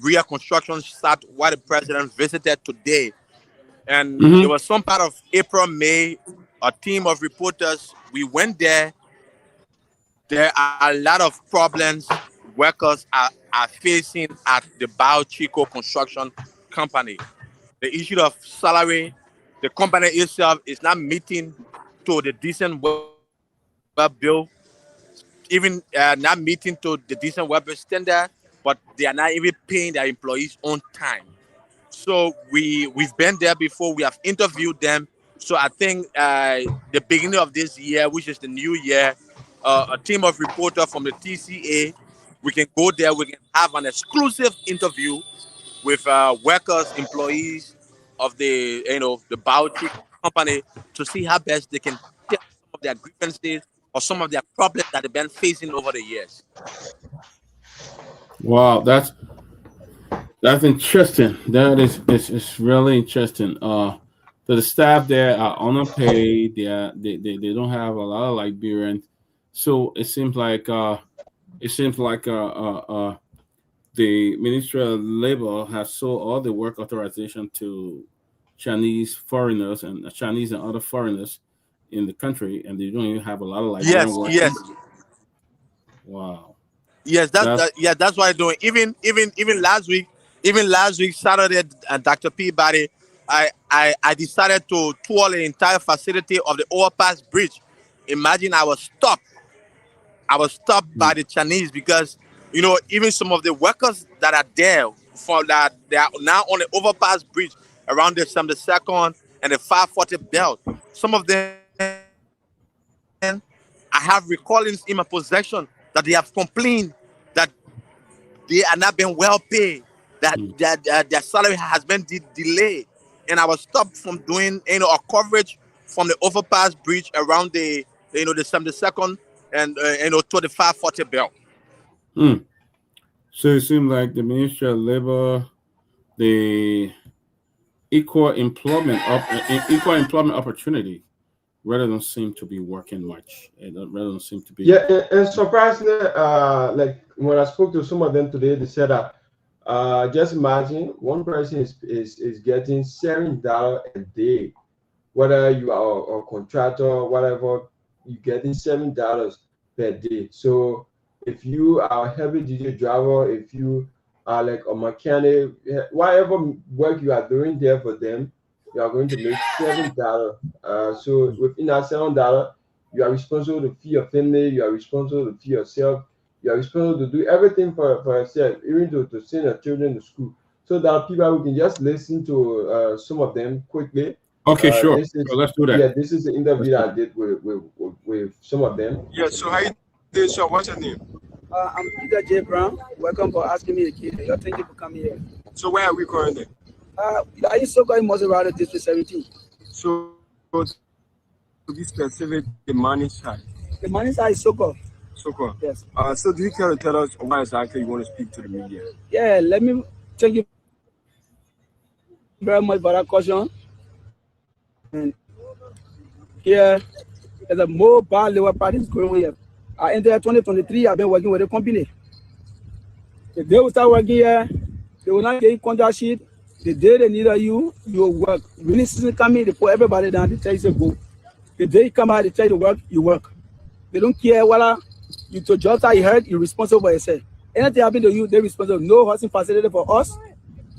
reconstruction start while the president visited today. And it was some part of April, May, a team of reporters. We went there. There are a lot of problems workers are facing at the Bao Chico construction company. The issue of salary, the company itself is not meeting to the decent web bill, even not meeting to the decent web standard, but they are not even paying their employees on time. So we've been there before. We have interviewed them. So I think the beginning of this year, which is the new year, a team of reporters from the TCA, we can go there. We can have an exclusive interview with workers, employees of the Bao Chico company to see how best they can tell some of their grievances or some of their problems that they've been facing over the years. Wow, that's interesting. That is really interesting. So the staff there are underpaid. They don't have a lot of Liberians. So it seems like the Ministry of Labor has sold all the work authorization to Chinese foreigners and Chinese and other foreigners in the country, and they don't even have a lot of Liberian workers. Yes. Wow. Yes, that's what I'm doing. Even last week, Saturday, Dr. Peabody, I decided to tour the entire facility of the overpass bridge. Imagine I was stopped by the Chinese because even some of the workers that are there for that, they are now on the overpass bridge around the 72nd and the 540 belt. Some of them, I have recordings in my possession that they have complained that they are not being well paid, that their salary has been delayed, and I was stopped from doing a coverage from the overpass bridge around the 72nd and to the 540 belt. So it seems like the Ministry of Labor, the equal employment opportunity, rather don't seem to be working much. It rather don't seem to be. Yeah, and surprisingly, like when I spoke to some of them today, they said that just imagine one person is getting $7 a day, whether you are a contractor, whatever, you're getting $7 per day. So if you are a heavy duty driver, if you are like a mechanic, whatever work you are doing there for them, you are going to make $7. So within that $7, you are responsible to feed your family, you are responsible to feed yourself, you are responsible to do everything for yourself, even to send your children to school. So that people who can just listen to some of them quickly. Okay, sure. So let's do that. Yeah, this is the interview that I did with some of them. Yeah, so how you doing, sir? What's your name? I'm Peter J. Brown. Welcome for asking me again. Thank you for coming here. So where are we currently? I used to go in Maserati District 17. So to be specific, the money side. The money side is Soko. Soko. Yes. So do you care to tell us why exactly you want to speak to the media? Yeah, let me thank you very much for that question. And here is a mobile labor practice going here. I entered 2023. I've been working with a company. If they will start working here, they will not get contract sheet. The day they need you, you will work. When the season coming, they put everybody down. They tell you to go. The day you come out, they tell you to work, you work. They don't care whether you to jobs that you heard, you're responsible for yourself. Anything happen to you, they're responsible. No housing facility for us,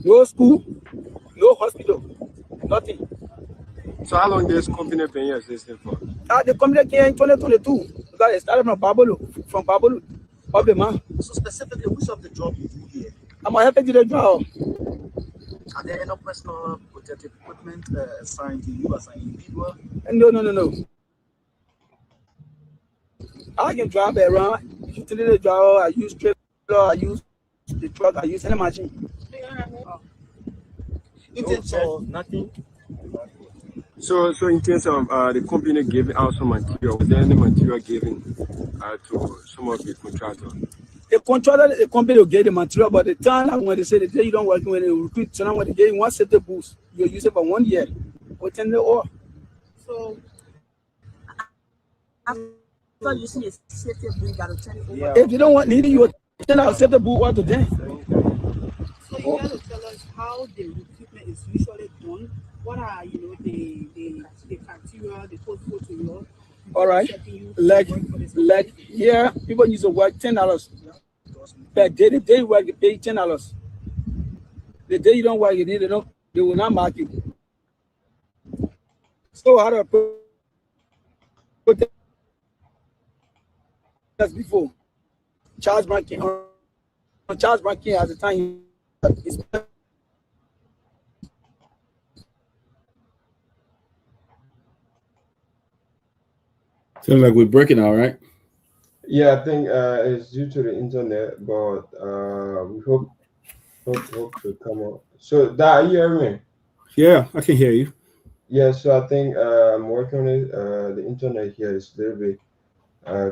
no school, no hospital, nothing. So how long this company been here existing for? The company came in 2022 because it started from Babolo, of the man. So specifically, which of the job you do here? I'm a helping to the job. Are there any personal protective equipment assigned to you as an individual? No. I can drive around, utility driver, I use trailer, I use the truck, I use any machine. So nothing. So in terms of the company giving out some material, was there any material given to some of the contractors? The contractor, the company will get the material, but the time when they say the day you don't work, when they recruit, so now when they get one set of boost, you use it for 1 year or 10 days or. So after using a safety boot, you gotta turn it over. If you don't want needing you then I'll set the boot what to them. So you gotta tell us how the recruitment is usually done. What are the criteria, the code for to you? All right, like here, people use to work $10 per day. The day you work, they pay $10. The day you don't work, they will not mark you. So how do I put that before? Charge banking on charge banking at the time is. Seems like we're breaking out, right? Yeah, I think it's due to the internet, but we hope to come up. So, that you hear me? Yeah, I can hear you. Yeah, so I think I'm working on it. The internet here is a little bit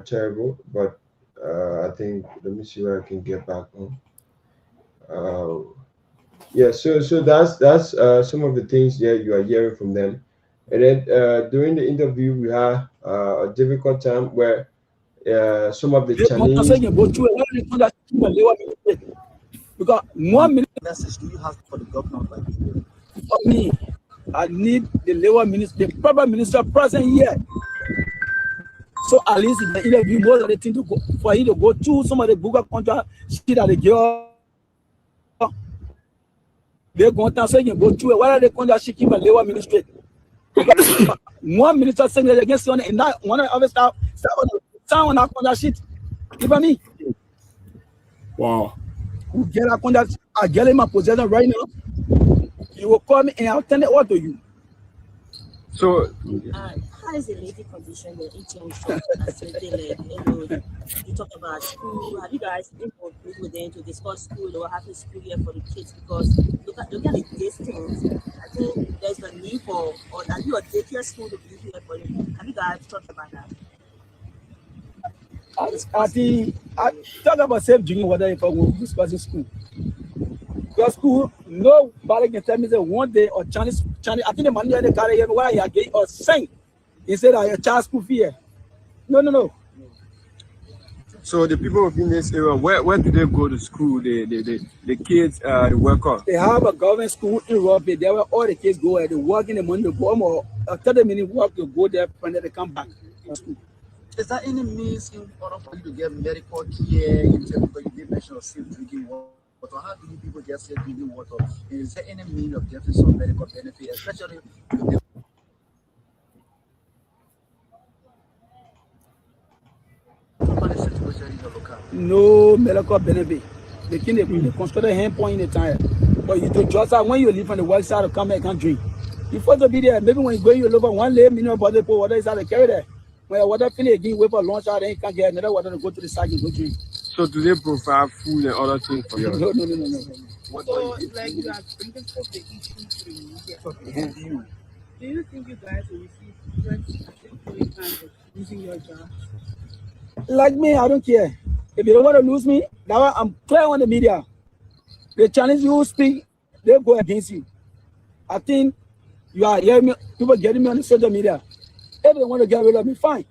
terrible, but I think let me see where I can get back on. Yeah, so that's some of the things that you are hearing from them. And then during the interview, we had a difficult time where some of the Chinese. Because 1 minute message do you have for the governor? Like for me, I need the labor minister, the proper minister present here. So at least in the interview, most of the thing to go for you to go through some of the Google contract shit that they give. They're going to say you go through it. What are they going to shit keep a labor ministry? One minister saying that against one and that one other stuff sound on that shit. Even me. Wow. Who get a contract? I get in my possession right now. You will call me and I'll turn it over to you. So, how is the lady condition in ATM shop? You talk about school. Have you guys been with them to discuss school or having school here for the kids? Because look at the distance. I think there's a need for, or are you a daycare school to be here for them? Have you guys talked about that? I think I talk about safe drinking water if I will discuss in school. Because school, nobody can tell me that one day or Chinese. I think the money they carry here, why you get or sing instead of your child school fee. No. So the people in this area, where do they go to school? The kids, the workers. They have a government school in Robbie. There where all the kids go and they work in the morning to go or 30-minute walk to go there and then they come back to school. Is there any means in order for you to get medical care in terms of you did mention of safe drinking water? How do you people get safe drinking water? Is there any means of getting some medical benefit, especially no medical benefit. They can construct a hand point in the time. But you do just when you leave from the west side to come back and drink. You supposed to be there. Maybe when you go, you live on 1 lane, minimum body pour water inside the carry there. When your water finish again, wait for a long shot, then you can't get another water to go to the side and go drink. So do they provide food and other things for you? No. So, like you are bringing up the issue to you. Do you think you guys will receive threats for losing your job? Like me, I don't care. If you don't want to lose me, now I'm clear on the media. The Chinese you speak, they go against you. I think you are hearing me, people getting me on the social media. If they want to get rid of me, fine.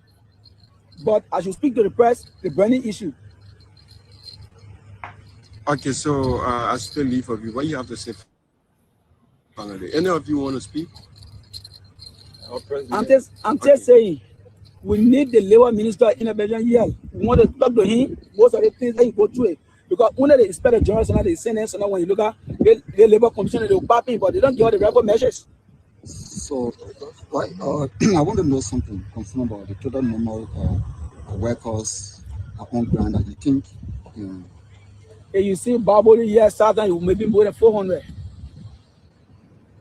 But I should speak to the press, the burning issue. Okay, so as the leave of you, what you have to say? Any of you want to speak? I'm just saying, we need the labor minister intervention here. We want to talk to him. Most of the things that he go through it. Because when they expect the general and they send us, and when you look at the labor commission, they will pop in, but they don't give all the regular measures. So, I want to know something concerned about the total number of workers on ground that you think. If you see Peabody here, Southern, you maybe more than 400.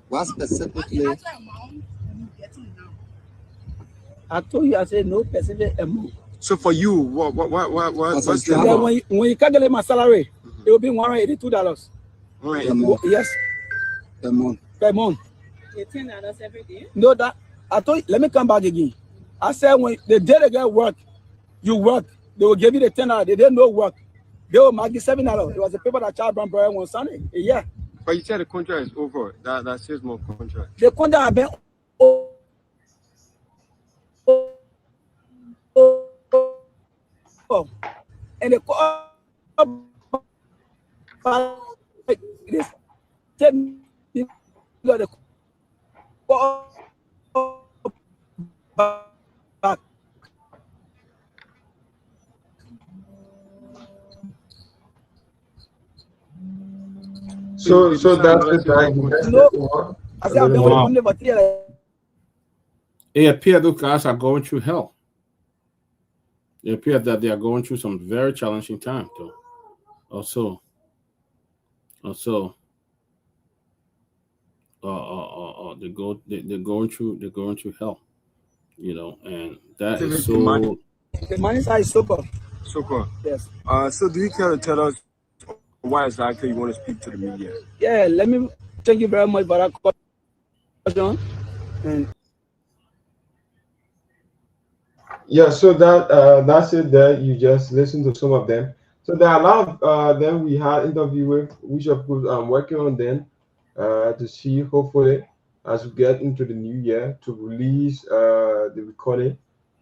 What specifically? I told you, I said no specific amount. So for you, what's the when you calculate my salary, it will be $182. Right. Per month. Yes. Per month. Per month. $10 every day? No, that I told you, let me come back again. I said when the day they get work, you work. They will give you the $10. They didn't know work. They will mark the $7. It was the paper that Charles Brown brought on Sunday. Yeah. But you said the contract is over. That 6 month contract. The contract have been and the back. So that's it, right? No, I said I've been with the company for 3 years. It appears those guys are going through hell. It appears that they are going through some very challenging time, though. Also, they're going through hell, you know, and that is so. The money side is super. Yes. So do you care to tell us why exactly you want to speak to the media? Yeah, let me thank you very much for that question. And yeah, so that's it there. You just listen to some of them. So there are a lot of them we had interview with, which of course I'm working on them to see hopefully as we get into the new year to release the recording.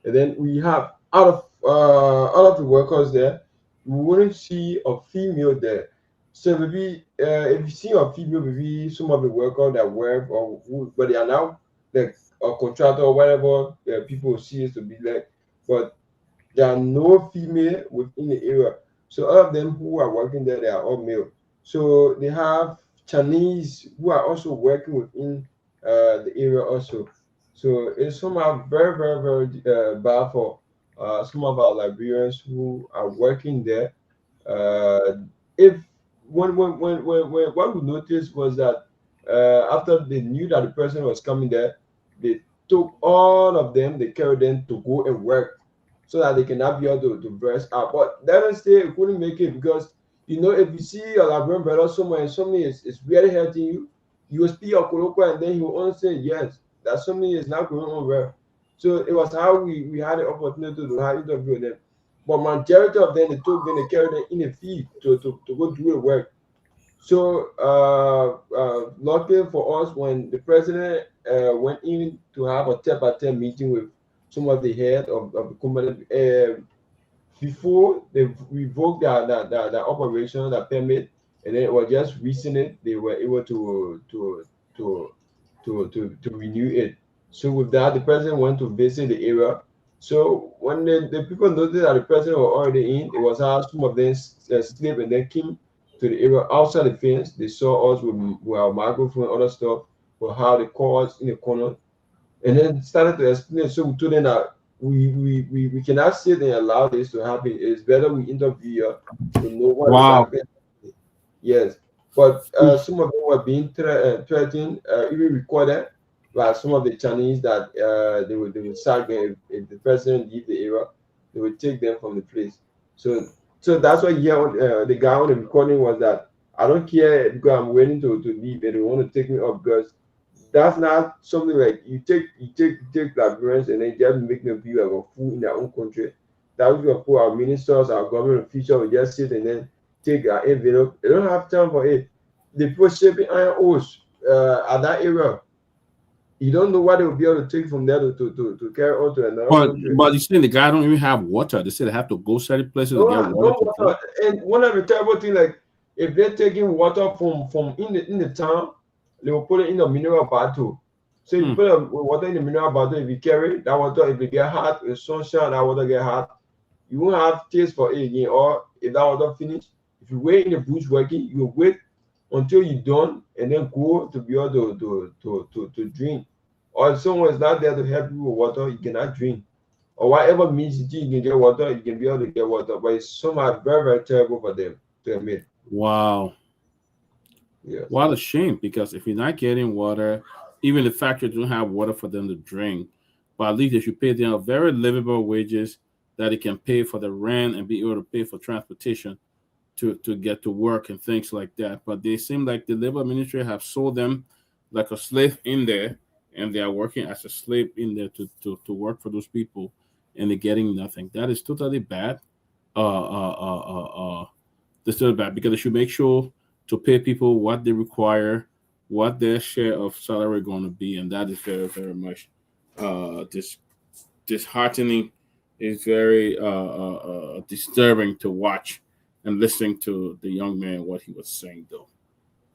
And then we have out of the workers there, we wouldn't see a female there. So maybe if you see a female, maybe some of the workers that work or who, but they are now like a contractor or whatever people see it to be like, but there are no female within the area. So all of them who are working there, they are all male. So they have Chinese who are also working within the area also. So it's somehow very, very, very bad for some of our Liberians who are working there. If when what we noticed was that after they knew that the person was coming there, they took all of them, they carried them to go and work so that they cannot be able to burst out. But they don't say it couldn't make it because you know if you see your Liberian brother somewhere and something is really hurting you, you will speak your colloquial and then he will only say yes, that something is not going on well. So it was how we had the opportunity to have interview with them. But majority of them, they carried them in the field to go do the work. So luckily for us, when the president went in to have a tete-a-tete meeting with some of the head of the company, before they revoked their operation, their permit, and then it was just recently they were able to renew it. So with that, the president went to visit the area. So when the people noticed that the president was already in, it was how some of them slept and then came to the area outside the fence. They saw us with our microphone and other stuff, for how they called us in the corner, and then started to explain. So we told them that we cannot sit and allow this to happen. It's better we interview you to know what exactly. Yes, but some of them were being threatened, even recorded by some of the Chinese that they would sack them if the president leave the area. They would take them from the place. So that's why here the guy on the recording was that I don't care because I'm waiting to leave and they want to take me up because that's not something like you take Liberians and then just make them feel like a fool in their own country. That would be for our ministers, our government officials will just sit and then take our envelope. They don't have time for it. The people shaping iron ores at that area. You don't know what they will be able to take from there to carry on to another country. But you see, the guy don't even have water. They say they have to go certain places to get water. And one of the terrible things, like if they're taking water from in the town, they will put it in a mineral bottle. So you put water in the mineral bottle. If you carry that water, if it get hot, if sunshine, that water get hot, you won't have taste for it again. Or if that water finish, if you wait in the bush working, you wait until you're done and then go to be able to drink. Or if someone is not there to help you with water, you cannot drink. Or whatever means you can get water, you can be able to get water. But it's somehow very, very terrible for them to admit. Wow. Yeah. What a shame, because if you're not getting water, even the factory don't have water for them to drink, but at least they should pay them very livable wages that they can pay for the rent and be able to pay for transportation to get to work and things like that. But they seem like the labor ministry have sold them like a slave in there, and they are working as a slave in there to work for those people, and they're getting nothing. That is totally bad. That's totally bad because they should make sure to pay people what they require, what their share of salary going to be, and that is very, very much this disheartening. Is very disturbing to watch and listening to the young man what he was saying though.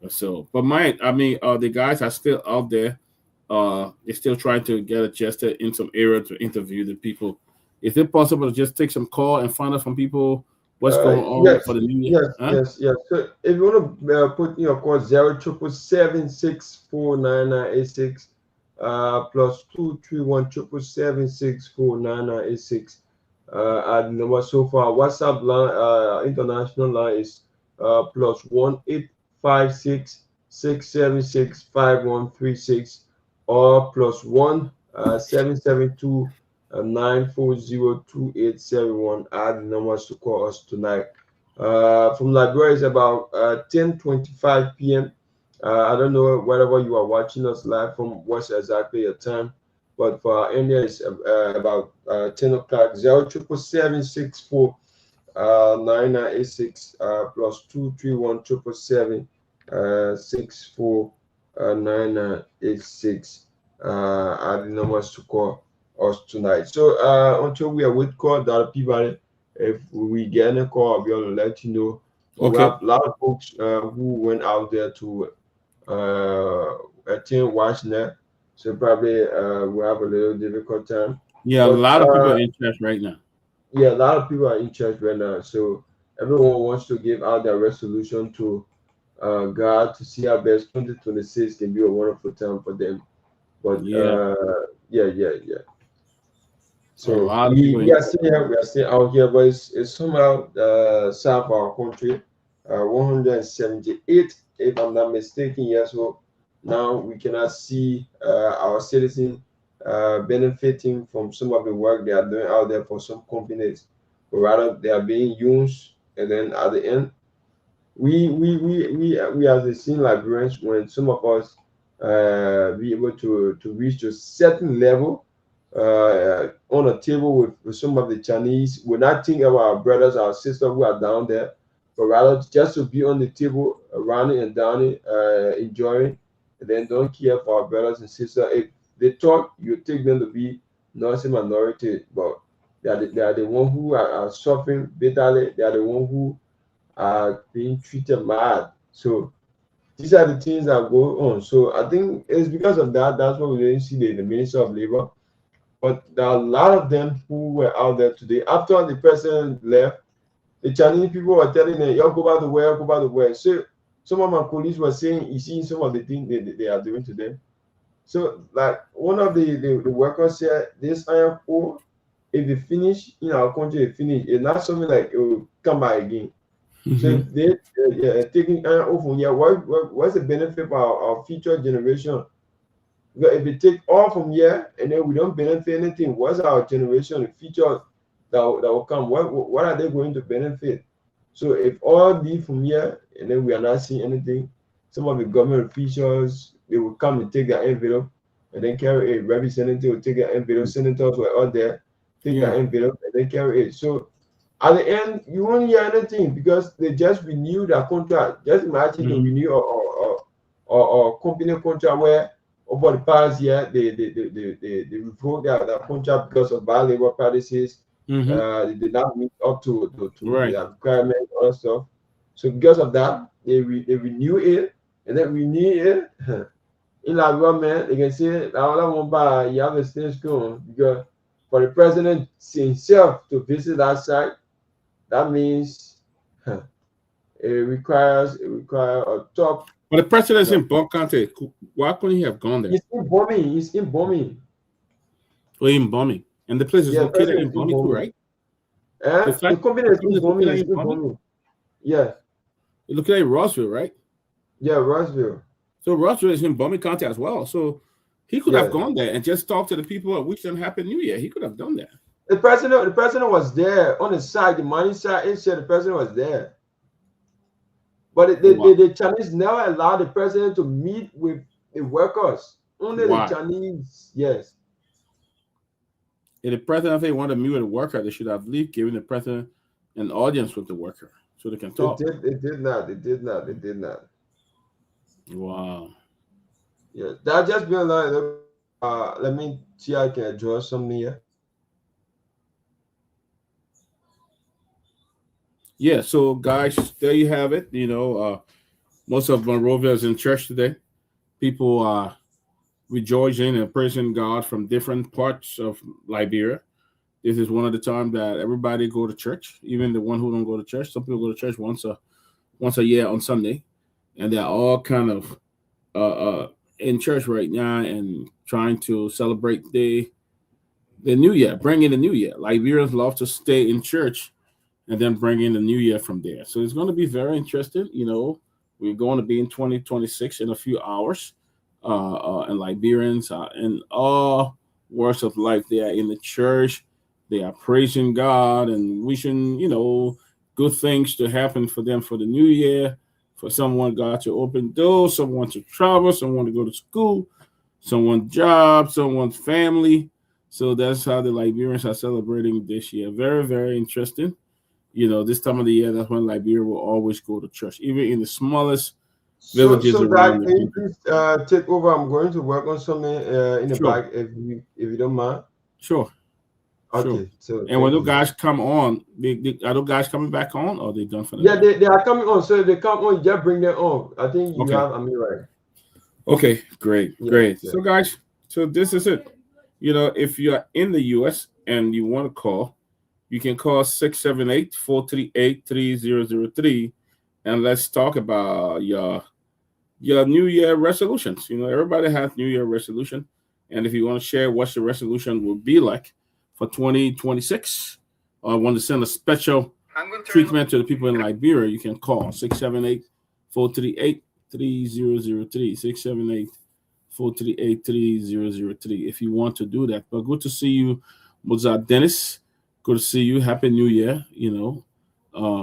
So, but the guys are still out there. They're still trying to get adjusted in some area to interview the people. Is it possible to just take some call and find out from people what's going on Yes, for the new year? yes, Huh? yes, yes. So if you want to put in your call 07776499986 plus 2317776499986 at the number so far. WhatsApp line international line is plus 1-856-676-5136 or plus 1-772-940-2871 are the numbers to call us tonight. From Liberia, it's about 10:25 p.m. I don't know wherever you are watching us live from, what's exactly your time, but for India, it's about 10 o'clock. 07776 9986 plus 231-777-649986 are the numbers to call us tonight. So until we are with call that Peabody, if we get a call, I'll be able to let you know. Okay. We have a lot of folks who went out there to attend WatchNet, so probably we have a little difficult time. Yeah, but, a lot of people are in church right now. Yeah, a lot of people are in church right now. So everyone wants to give out their resolution to God to see how best 2026 can be a wonderful time for them. But yeah. So we are still out here, but it's somehow south of our country, 178, if I'm not mistaken. Yes, so now we cannot see our citizens benefiting from some of the work they are doing out there for some companies, but rather they are being used, and then at the end, we as a senior Liberians, when some of us be able to reach a certain level on a table with some of the Chinese, we're not thinking about our brothers, our sisters who are down there, but rather just to be on the table, around it and down it, enjoying, and then don't care for our brothers and sisters. If they talk, you take them to be not a minority, but they are the one who are suffering bitterly. They are the one who are being treated bad. So these are the things that go on. So I think it's because of that. That's why we didn't see the Minister of Labor. But there are a lot of them who were out there today. After the president left, the Chinese people were telling them, "Y'all go back to where, go back to where." So some of my colleagues were saying, "You see some of the things they are doing to them." So like one of the workers said, "This iron ore, if it finish in our country, it finish. It's not something like it will come back again." Mm-hmm. So if they taking iron ore from here, what's the benefit for our future generation? Because if we take all from here and then we don't benefit anything, what's our generation, the future that will come? What are they going to benefit? So if all leave from here and then we are not seeing anything, some of the government officials, they will come and take their envelope and then carry it. Representative will take their envelope. Senators were out there, take their envelope and then carry it. So at the end, you won't hear anything because they just renew their contract. Just imagine to renew or company contract where over the past year, they revoked their contract because of bad labor practices. They did not meet up to the requirements, all that stuff. So because of that, they renew it, and then renew it. In la government, they can say, you have a stage school because for the president himself to visit that site, that means it requires a top. But the president's in Bon County. Why couldn't he have gone there? He's in bombing. He's in bombing. Oh, in bombing. And the place is located in bombing too, right? The company is in bombing. Yeah. It looks like Rossville, right? Yeah, Rossville. So Rossville is in Bombing County as well. So he could have gone there and just talked to the people and wish them Happy New Year. He could have done that. The president was there on the side, the money side. It said the president was there. But the Chinese never allowed the president to meet with the workers Only Why? the Chinese, yes. If the president, if they want to meet with the worker, they should have leave giving the president an audience with the worker so they can talk. It did not. Wow. Yeah, that just been like, let me see, I can draw some here. Yeah, so guys, there you have it. Most of Monrovia is in church today. People are rejoicing and praising God from different parts of Liberia. This is one of the times that everybody go to church, even the one who don't go to church. Some people go to church once a year on Sunday, and they're all kind of in church right now and trying to celebrate the new year, bring in the new year. Liberians love to stay in church and then bring in the new year from there. So it's going to be very interesting. We're going to be in 2026 in a few hours. And Liberians are in all works of life. They are in the church. They are praising God and wishing, good things to happen for them for the new year. For someone, God to open doors, someone to travel, someone to go to school, someone's job, someone's family. So that's how the Liberians are celebrating this year. Very, very interesting. This time of the year, that's when Liberia will always go to church, even in the smallest villages so around God, the can you country. please take over? I'm going to work on something in the Sure. back if you don't mind. Sure. Okay. So and when those guys come on, are those guys coming back on, or are they done for the yeah, night? they are coming on. So they come on, just bring them on. I think you Okay. have right. Okay, great. Yeah. So guys, so this is it. If you're in the US and you want to call, you can call 678-438-3003, and let's talk about your New Year resolutions. Everybody has New Year resolution, and if you want to share what your resolution will be like for 2026, or want to send a special treatment to the people in Liberia, you can call 678-438-3003, 678-438-3003 if you want to do that. But good to see you, Mozart Dennis. Good to see you. Happy New Year.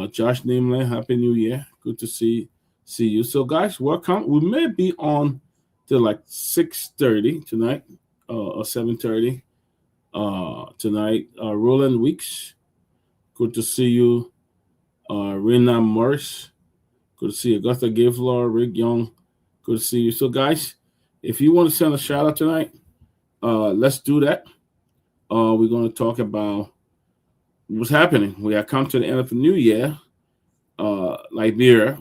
Josh Nameland, Happy New Year. Good to see you. So guys, welcome. We may be on till like 6:30 tonight, or 7:30 tonight. Roland Weeks, good to see you. Rena Morris, good to see you. Augusta Gavlar, Rick Young, good to see you. So guys, if you want to send a shout out tonight, let's do that. We're going to talk about what's happening. We have come to the end of the new year. Liberia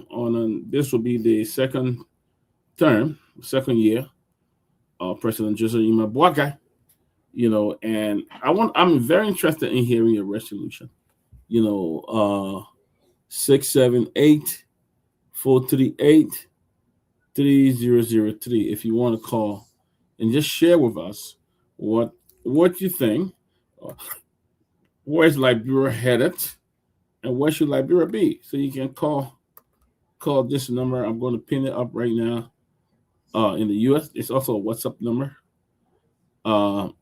this will be the second year of President Joseph Imabwaka. And I'm very interested in hearing your resolution. 678-438-3003 if you want to call and just share with us what you think. Where's Liberia headed? And where should Liberia be? So you can call this number. I'm going to pin it up right now. In the U.S., it's also a WhatsApp number. You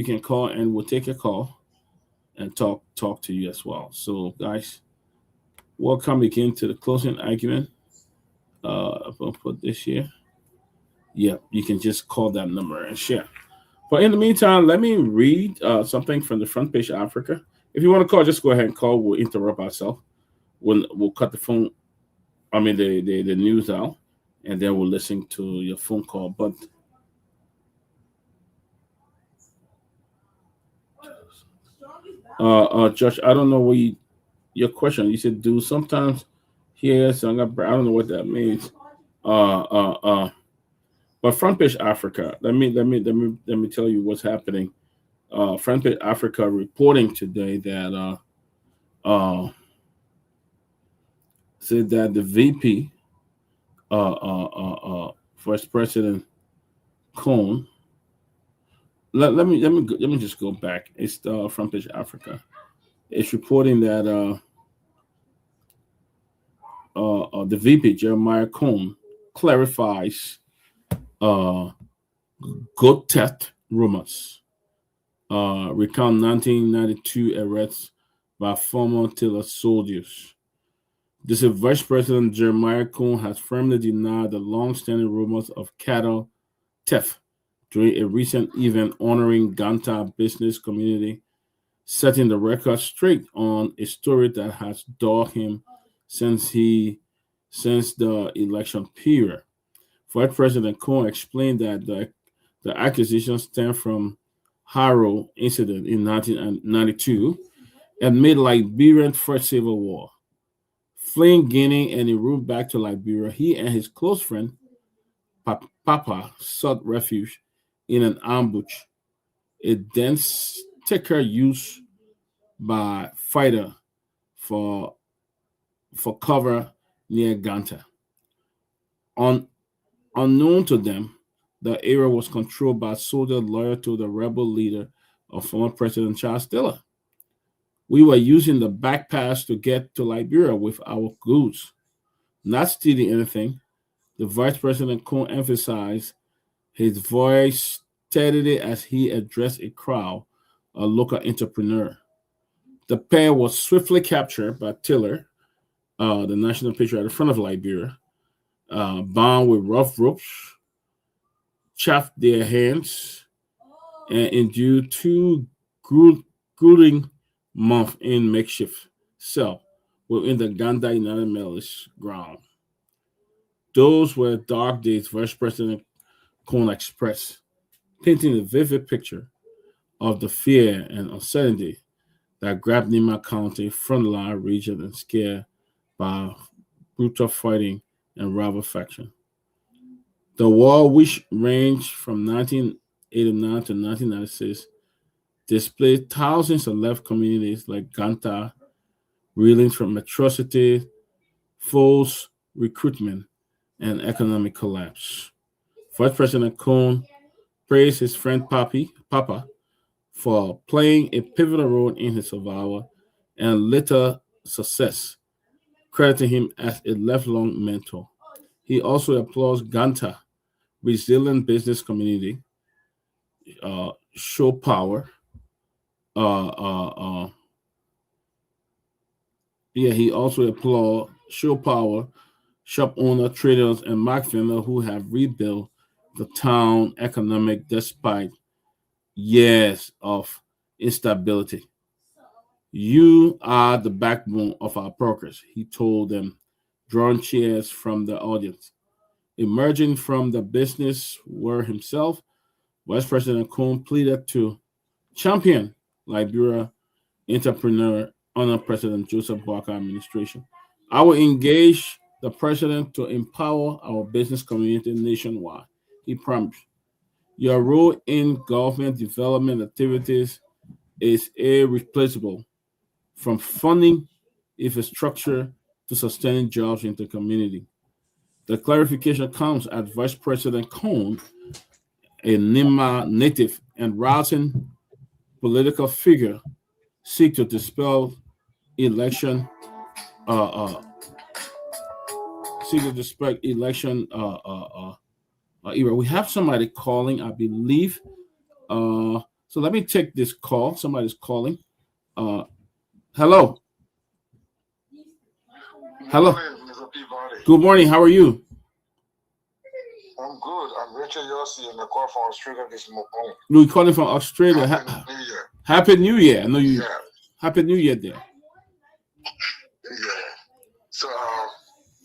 can call and we'll take a call and talk to you as well. So guys, welcome again to the closing argument for this year. Yeah, you can just call that number and share. But in the meantime, let me read something from the front page of Africa. If you want to call, just go ahead and call. We'll interrupt ourselves. We'll cut the phone. The news out, and then we'll listen to your phone call. But Josh, I don't know what your question. You said do sometimes here, so I don't know what that means. But front page Africa. Let me tell you what's happening. Front page Africa reporting today that said that the VP, Vice President Cohn. Let me just go back. It's the front page Africa. It's reporting that the VP Jeremiah Cohn clarifies goat theft rumors. Recount 1992 arrests by former Taylor soldiers. This is Vice President Jeremiah Cohn has firmly denied the long-standing rumors of cattle theft during a recent event honoring Ganta business community, setting the record straight on a story that has dogged him since the election period. Vice President Cohen explained that the accusation stemmed from Haro incident in 1992 and made Liberia's first civil war. Fleeing Guinea and en route back to Liberia, he and his close friend Papa sought refuge in an ambush, a dense sticker used by fighter for cover near Ganta. Unknown to them, the area was controlled by soldiers loyal to the rebel leader of former President Charles Taylor. We were using the back pass to get to Liberia with our goods, not stealing anything. The Vice President Cohn emphasized, his voice steadily as he addressed a crowd, a local entrepreneur. The pair was swiftly captured by Taylor, the national patriot, at the front of Liberia, bound with rough ropes, chaffed their hands, and endured 2 grueling months in makeshift cell within the Ganda United Methodist ground. Those were dark days, Vice President Cohn expressed, painting a vivid picture of the fear and uncertainty that grabbed Nima County frontline region and scared by brutal fighting and rival faction. The war, which ranged from 1989 to 1996, displayed thousands of left communities like Ganta reeling from atrocity, false recruitment, and economic collapse. Vice President Cohn praised his friend Papa for playing a pivotal role in his survival and later success, crediting him as a lifelong mentor. He also applauds Ganta, resilient business community, show power. He also applauds show power, shop owner, traders, and market vendors who have rebuilt the town economic despite years of instability. You are the backbone of our progress, he told them, drawing cheers from the audience. Emerging from the business world himself, Vice President Cohn pleaded to champion Liberia entrepreneur under President Joseph Barker administration. I will engage the president to empower our business community nationwide, he promised. Your role in government development activities is irreplaceable, from funding infrastructure to sustaining jobs in the community. The clarification comes as Vice President Cohn, a Nima native and rising political figure, seek to dispel election era. We have somebody calling, I believe. So let me take this call. Somebody's calling. Hello. Hello. Morning, Mr. Peabody. Good morning. How are you? I'm good. I'm Richard Yossi in the call from Australia this morning. You're calling from Australia. Happy New Year. Happy New Year. I know you. Yeah. Happy New Year there. Yeah. So,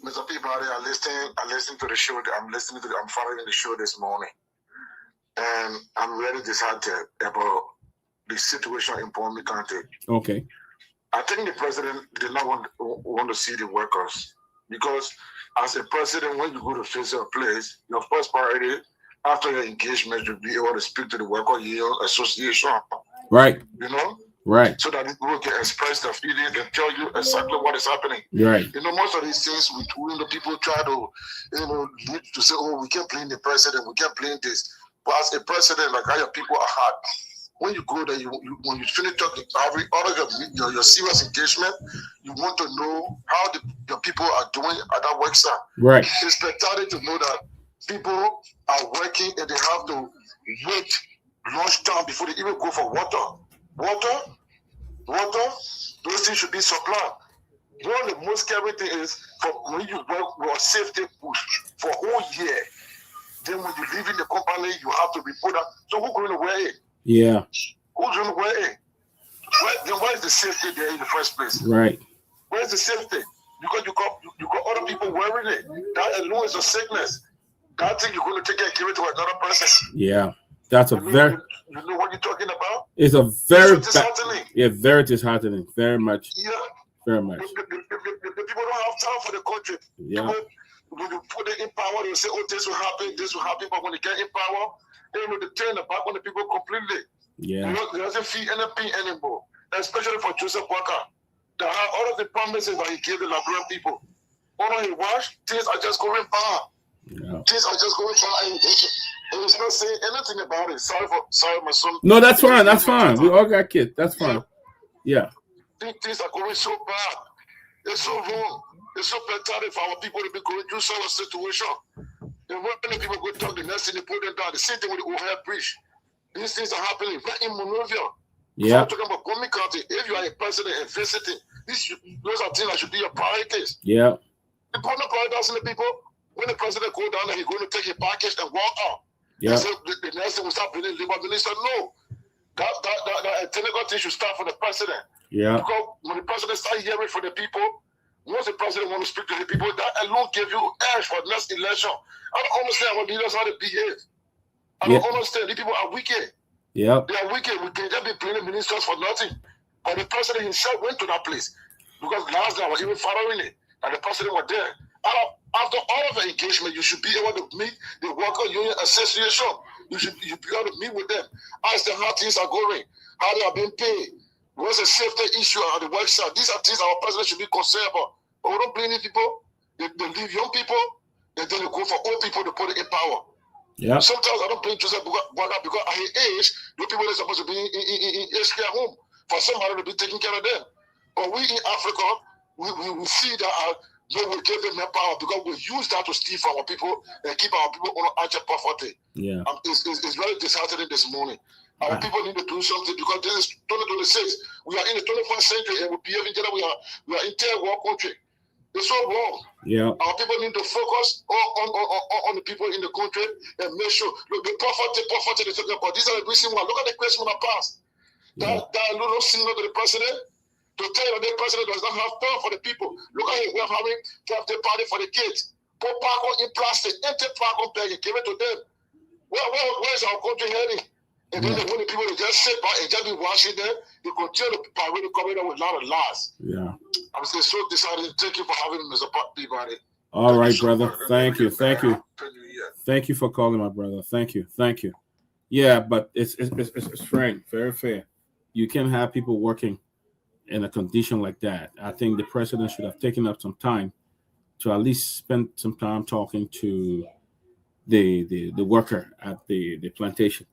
Mr. Peabody, I listened to the show. I'm following the show this morning, and I'm really disheartened about the situation in Palmy County. Okay. I think the president did not want to see the workers, because as a president, when you go to face a place, your first priority after your engagement should be able to speak to the worker union association. Right. You know? Right. So that people can express their feelings and tell you exactly what is happening. Right. You know, most of these things, when the people try to, lead to say, oh, we can't blame the president, we can't blame this. But as a president, like how your people are hard. When you go there, when you finish talking, your serious engagement, you want to know how your people are doing at that work site. Right. It's spectacular to know that people are working and they have to wait lunchtime before they even go for water. Water, those things should be supplied. One of the most scary things is for when you work with a safety push for a whole year. Then when you leave in the company, you have to report that. So who's going to wear it? Yeah. Who's going to wear it? Then where's the safety there in the first place? Right. Where's the safety? Because you got other people wearing it. That alone is a sickness. That thing you're going to take and give it to another person. Yeah. That's a very. You know what you're talking about? It's a very disheartening. Yeah, very disheartening. Very much. Yeah. Very much. The people don't have time for the country. Yeah. People, when you put it in power, they say, "Oh, this will happen, this will happen." But when they get in power, they turn the back on the people completely. Yeah. It doesn't feel anything anymore. Especially for Joseph Boakai, that had all of the promises that he gave the Liberian people. When he watched, things are just going bad. Yeah. Things are just going bad, and he's not saying anything about it. Sorry, my son. No, that's fine. That's fine. We all got kids. That's fine. Yeah. Things are going so bad. It's so wrong. It's so pathetic for our people to be going through such a situation. And when the people go talk, the next thing they put them down. The same thing with the Ohio Bridge. These things are happening right in Monrovia. Yeah. I'm talking about Gombe County. If you are a president and visiting, those are things that should be your priorities. Yeah. The partner prioritizing the people. When the president go down there, he's going to take a package and walk out. Yeah. So the next thing will start bringing labor minister. No. That technical thing should start from the president. Yeah. Because when the president starts hearing from the people, once the president wants to speak to the people, that alone give you edge for the next election. I don't understand what leaders how to behave. I don't understand. These people are wicked. Yeah. They are wicked. We can just be blaming ministers for nothing. But the president himself went to that place. Because last night I was even following it. And the president was there. After all of the engagement, you should be able to meet the Worker Union Association. You should be able to meet with them. Ask them how things are going, how they are being paid. What's the safety issue on the website? These are things our president should be concerned about. But we don't blame these people. They leave young people, and then they go for old people to put it in power. Yeah. Sometimes I don't blame Joseph Boakai because at his age, the people are supposed to be in aged care home for somebody to be taking care of them. But we in Africa, we see that we give them that power because we use that to steal from our people and keep our people on our poverty. Yeah. It's very disheartening this morning. Our people need to do something because this is 2026. We are in the 21st century and we behave in general. We are in third world country. It's so wrong. Yeah. Our people need to focus on the people in the country and make sure. Look, the poverty they're talking about. These are the reasons why. Look at the question on the past. That little signal to the president to tell you that the president does not have time for the people. Look at him. We are having birthday party for the kids. Put park in plastic, empty park on bag and give it to them. Where is our country heading? And then when the people just sit back and just be watching them, they continue to parade coming up with a lot of lies. Yeah. I'm so disheartened. Thank you for having me, Mr. Peabody. All right, brother. Thank you. Thank you for calling, my brother. Thank you. Yeah, but it's frank, very fair. You can't have people working in a condition like that. I think the president should have taken up some time to at least spend some time talking to the worker at the plantation.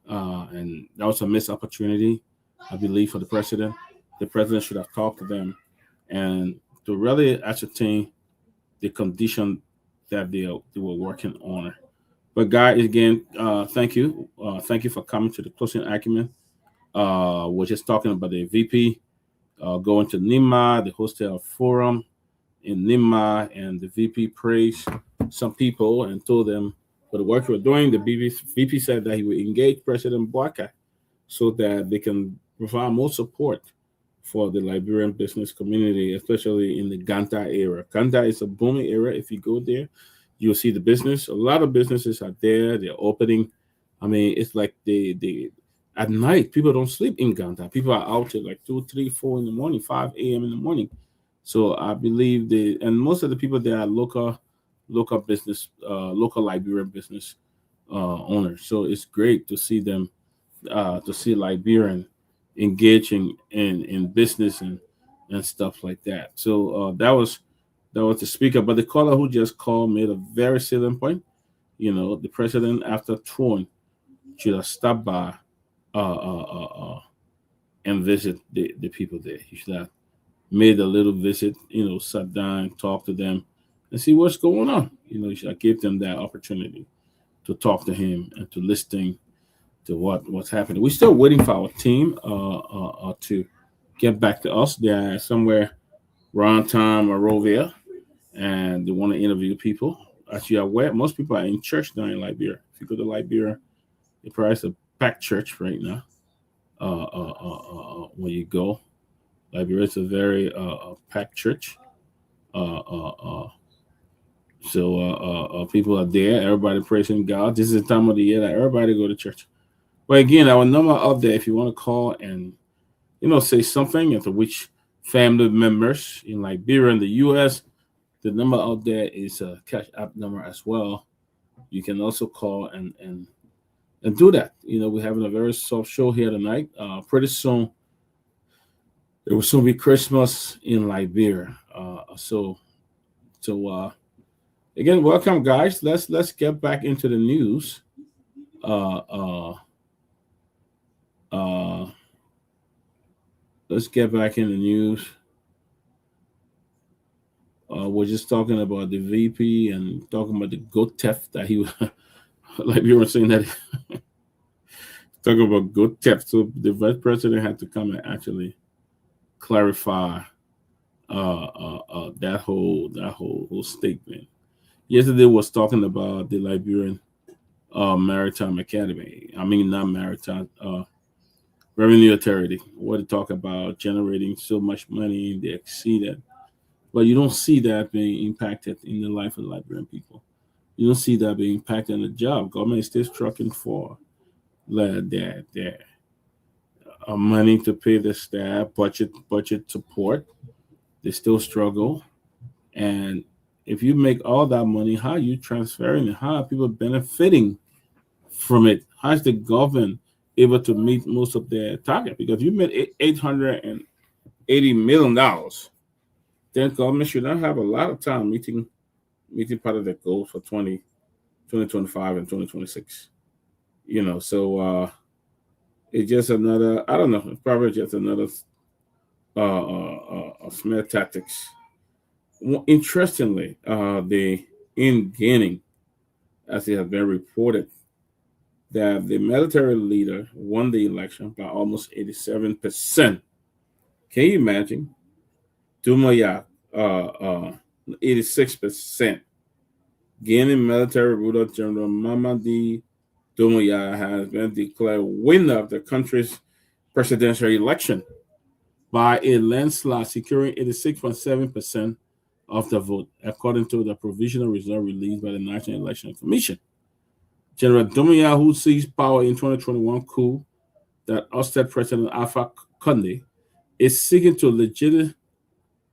And that was a missed opportunity, I believe, for the president. The president should have talked to them and to really ascertain the condition that they were working on. But guys, again, thank you. Thank you for coming to the closing argument. We're just talking about the VP going to Nima, the hostel forum in Nima, and the VP praised some people and told them for the work we're doing. The VP said that he would engage President Boakai so that they can provide more support for the Liberian business community, especially in the Ganta area. Ganta is a booming area. If you go there, you'll see the business. A lot of businesses are there. They're opening. I mean, it's like they at night, people don't sleep in Ganta. People are out till like 2, 3, 4 in the morning, 5 a.m. in the morning. So I believe and most of the people there are local business, local Liberian business owners. So it's great to see them, to see Liberian engaging in business and stuff like that. So that was the speaker. But the caller who just called made a very salient point. You know, the president, after touring, should have stopped by and visit the people there. He should have made a little visit, you know, sat down, talked to them, and see what's going on. You know, you should give them that opportunity to talk to him and to listen to what's happening. We're still waiting for our team to get back to us. They're somewhere around time Monrovia, and they want to interview people. as you are aware, most people are in church now in Liberia. If you go to Liberia, the price of packed church right now. When you go, Liberia is a very packed church. So people are there. Everybody praising God. This is the time of the year that everybody go to church. But again, our number up there, if you want to call and say something, and to which family members in Liberia and the U.S., the number out there is a cash app number as well. You can also call and do that. We're having a very soft show here tonight. Pretty soon, it will soon be Christmas in Liberia. So again, welcome, guys. Let's get back into the news. Let's get back in the news. We're just talking about the VP and talking about the goat theft that he was, like you were saying that, talking about goat theft. So the vice president had to come and actually clarify that whole statement. Yesterday was talking about the Liberian Maritime Academy. I mean, not maritime, Revenue Authority. What to talk about generating so much money, they exceeded. But you don't see that being impacted in the life of Liberian people. You don't see that being impacted on the job. Government is still struggling for their money to pay the staff, budget support. They still struggle. And if you make all that money, how are you transferring it? How are people benefiting from it? How is the government able to meet most of their target? Because you made $880 million. Then government should not have a lot of time meeting part of their goals for 2025 and 2026. So it's just another, I don't know, it's probably just another smear tactics. Interestingly, in Guinea, as it has been reported, that the military leader won the election by almost 87%. Can you imagine? Doumbouya, 86%. Guinea military ruler General Mamadi Doumbouya has been declared winner of the country's presidential election by a landslide, securing 86.7% of the vote, according to the provisional result released by the National Election Commission. General Doumbouya, who seized power in 2021 coup that ousted President Alpha Conde, is seeking to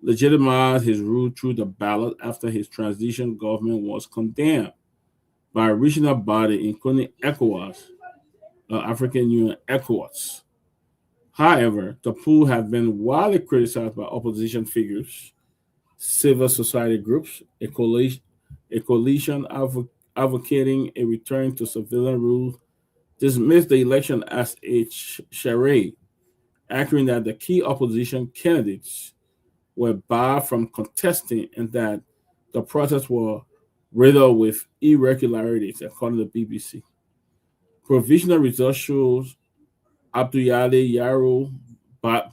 legitimize his rule through the ballot after his transition government was condemned by a regional body, including ECOWAS, African Union ECOWAS. However, the coup has been widely criticized by opposition figures, civil society groups, a coalition advocating a return to civilian rule dismissed the election as a charade, arguing that the key opposition candidates were barred from contesting and that the process was riddled with irregularities, according to the BBC. Provisional results shows Abdoulaye Yaro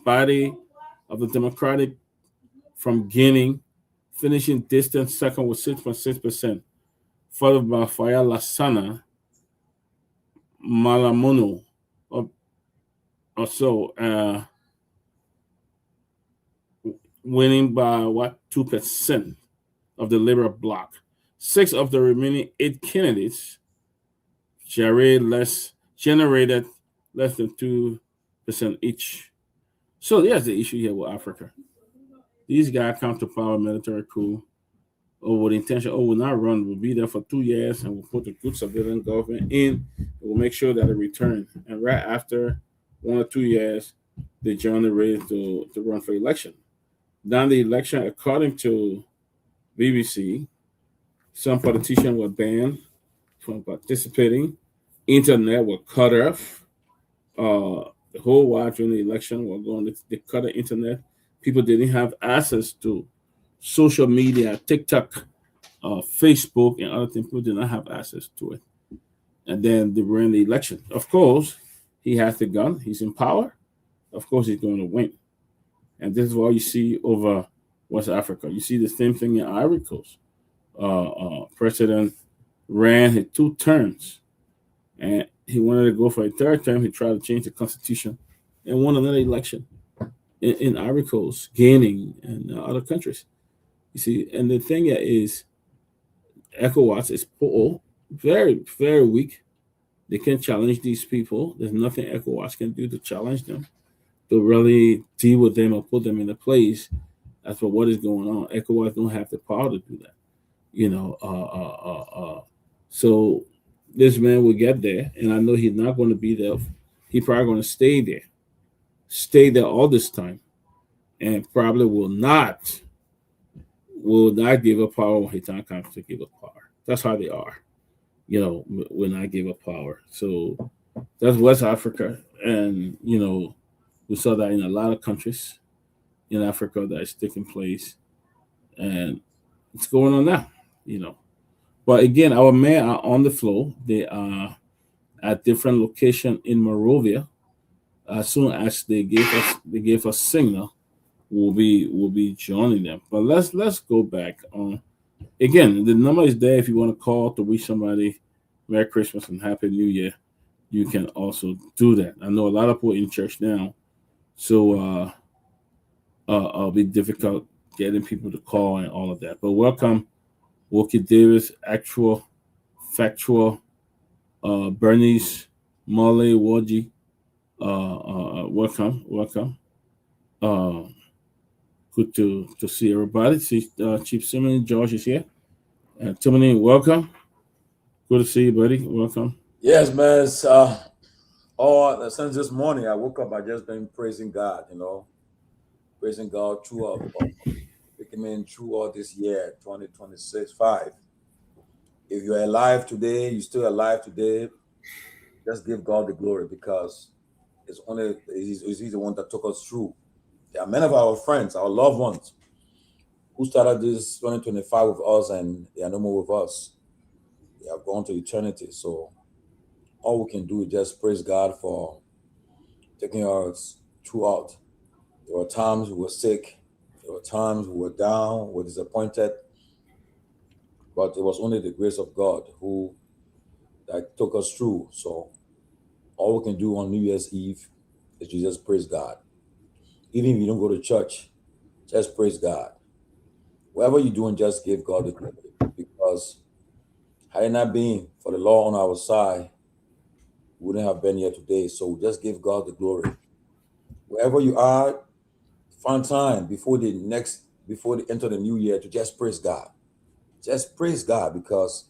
Bade of the Democratic from Guinea finishing distant second with 6.6%, followed by Faya Lassana Malamono winning by 2% of the Labour bloc. 6 of the remaining 8 candidates generated less than 2% each. So there's the issue here with Africa. These guys come to power, military coup, with the intention, we'll not run, we'll be there for 2 years and we'll put a good civilian government in, we'll make sure that it returns. And right after 1 or 2 years, they join the race to run for election. Down the election, according to BBC, some politicians were banned from participating. Internet were cut off. The whole while during the election, they cut the internet. People didn't have access to social media, TikTok, Facebook, and other things. People did not have access to it. And then they ran the election. Of course, he has the gun. He's in power. Of course, he's going to win. And this is what you see over West Africa. You see the same thing in Ivory Coast. president ran his 2 terms, and he wanted to go for a 3rd term. He tried to change the constitution and won another election in Ivory Coast, gaining in other countries. You see, and the thing is, ECOWAS is very, very weak. They can't challenge these people. There's nothing ECOWAS can do to challenge them, to really deal with them or put them in a place as for what is going on. ECOWAS don't have the power to do that. So this man will get there, and I know he's not going to be there. He's probably going to stay there all this time, and probably will not give up power when his time comes to give up power. That's how they are. Will not give up power. So that's West Africa, and we saw that in a lot of countries in Africa that is taking place, and it's going on now. But again, our men are on the floor. They are at different locations in Monrovia. As soon as they gave us signal, we'll be joining them. But let's go back on. Again, the number is there if you want to call to wish somebody Merry Christmas and Happy New Year. You can also do that. I know a lot of people in church now, so it'll be difficult getting people to call and all of that. But welcome, Wilkie Davis, Actual, Factual, Bernice, Molly, Waji. Welcome. Good to see everybody. See, Chief Simon George is here. Tomalin, welcome. Good to see you, buddy. Welcome. Yes, man. Since this morning, I woke up. I just been praising God. Praising God throughout, taking me through all this year, 2026, 5. If you're alive today, you're still alive today. Just give God the glory, because He's the one that took us through. There are many of our friends, our loved ones, who started this 2025 with us, and they are no more with us. They have gone to eternity. So all we can do is just praise God for taking us throughout. There were times we were sick. There were times we were down, we were disappointed. But it was only the grace of God that took us through. So all we can do on New Year's Eve is to just praise God. Even if you don't go to church, just praise God. Whatever you're doing, just give God the glory. Because had it not been for the Lord on our side, we wouldn't have been here today. So just give God the glory. Wherever you are, find time before they enter the new year to just praise God. Just praise God, because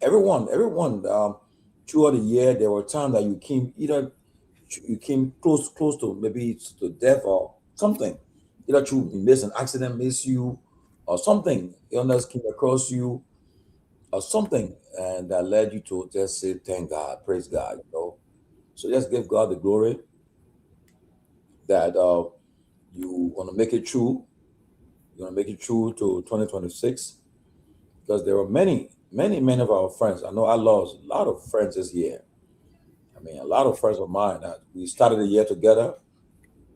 everyone throughout the year, there were times that you came close to maybe to death or something. Either you missed an accident, miss you, or something, illness came across you, or something, and that led you to just say, thank God, praise God, So just give God the glory that you want to make it through. You're going to make it through to 2026, because there were many of our friends. I know I lost a lot of friends this year. A lot of friends of mine that we started the year together,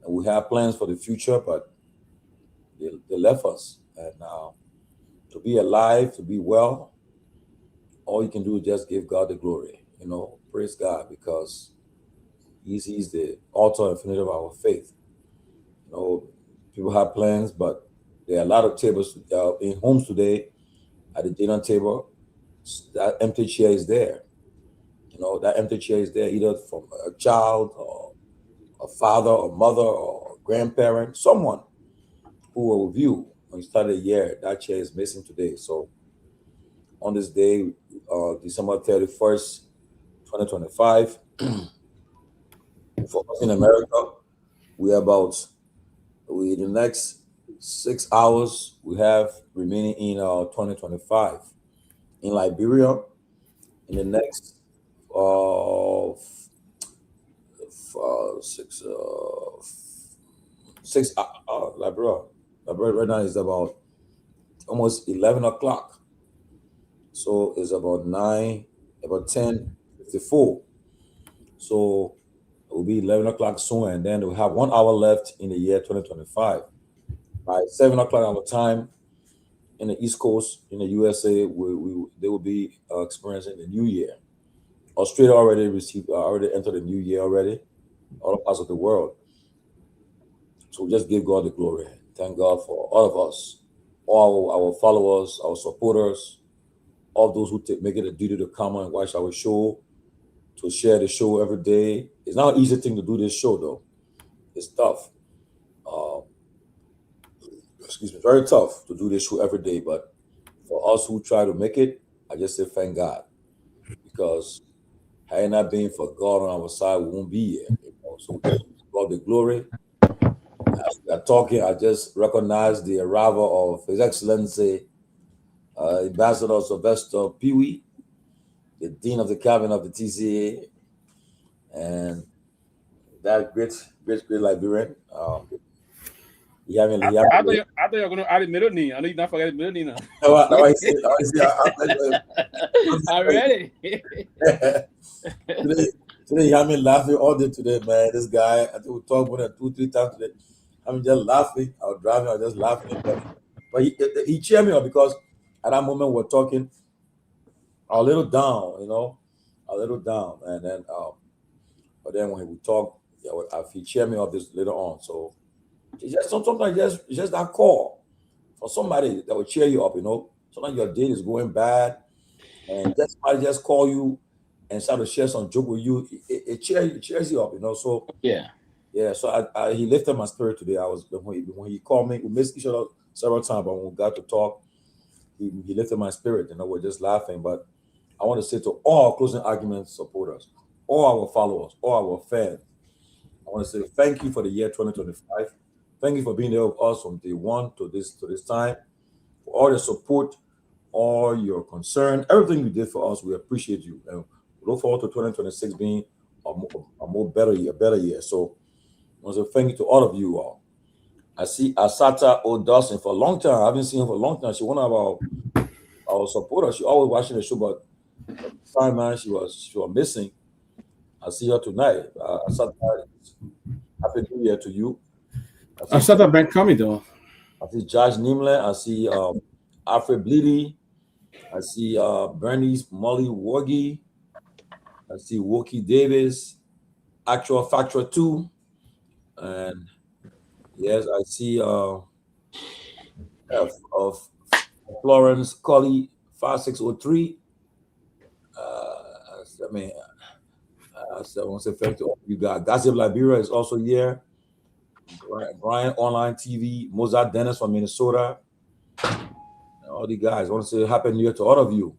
and we have plans for the future, but they left us. And to be alive, to be well, all you can do is just give God the glory. Praise God, because He's the author and finisher of our faith. People have plans, but there are a lot of tables in homes today. At the dinner table, that empty chair is there. That empty chair is there either from a child or a father or mother or grandparent, someone who were with you when you started the year. That chair is missing today. So on this day, December 31st, 2025, for us in America, the next 6 hours we have remaining in 2025. In Liberia, in the next 6 Liberia right now is about almost 11 o'clock. So it's about 10:54. So it will be 11 o'clock soon, and then we'll have 1 hour left in the year 2025. By 7 o'clock our time, in the East Coast, in the USA, they will be experiencing the New Year. Australia already entered the New Year already, all parts of the world. So we just give God the glory. Thank God for all of us, all our followers, our supporters, all those who make it a duty to come and watch our show, to share the show every day. It's not an easy thing to do this show, though. It's tough. Excuse me, very tough to do this show every day. But for us who try to make it, I just say thank God, because had it not been for God on our side, we won't be here. So we just give God the glory. As we are talking, I just recognize the arrival of His Excellency Ambassador Sylvester Pewee, the Dean of the Cabinet of the TCA, and that great Liberian. I thought you were going to add a middle name. I know you're not forgetting middle name now. I'm ready. Today, he had me laughing all day today, man. This guy, I think we talked more than 2-3 times today. I'm just laughing. I was driving, I was just laughing. But he cheered me up, because at that moment we're talking a little down, a little down. And then, but then when we talk, he cheered me up this later on. So it's just sometimes just that call for somebody that will cheer you up, Sometimes your day is going bad, and somebody just call you and start to share some joke with you. It cheers you up, So yeah. So he lifted my spirit today. When he called me, we missed each other several times, but when we got to talk, he lifted my spirit. We're just laughing. But I want to say to all our Closing Argument supporters, all our followers, all our fans, I want to say thank you for the year 2025. Thank you for being there with us from day one to this time. For all the support, all your concern, everything you did for us, we appreciate you. And we look forward to 2026 being a better year. So I want to say thank you to all of you all. I see Asata O'Dawson for a long time. I haven't seen her for a long time. She's one of our supporters. She always watching the show, but time, man, she was missing. I see her tonight. Asata, happy New Year to you. Asata Ben coming though. I see Josh Nimler. I see Alfred Bleedy. I see Bernice Molly Wargi. I see Wookie Davis, Actual Factor 2. And yes, I see of Florence Colley 5603. I want to say thank you. You got Gossip Liberia is also here. Brian Online TV, Mozart Dennis from Minnesota. And all the guys. I want to say happy New Year to all of you.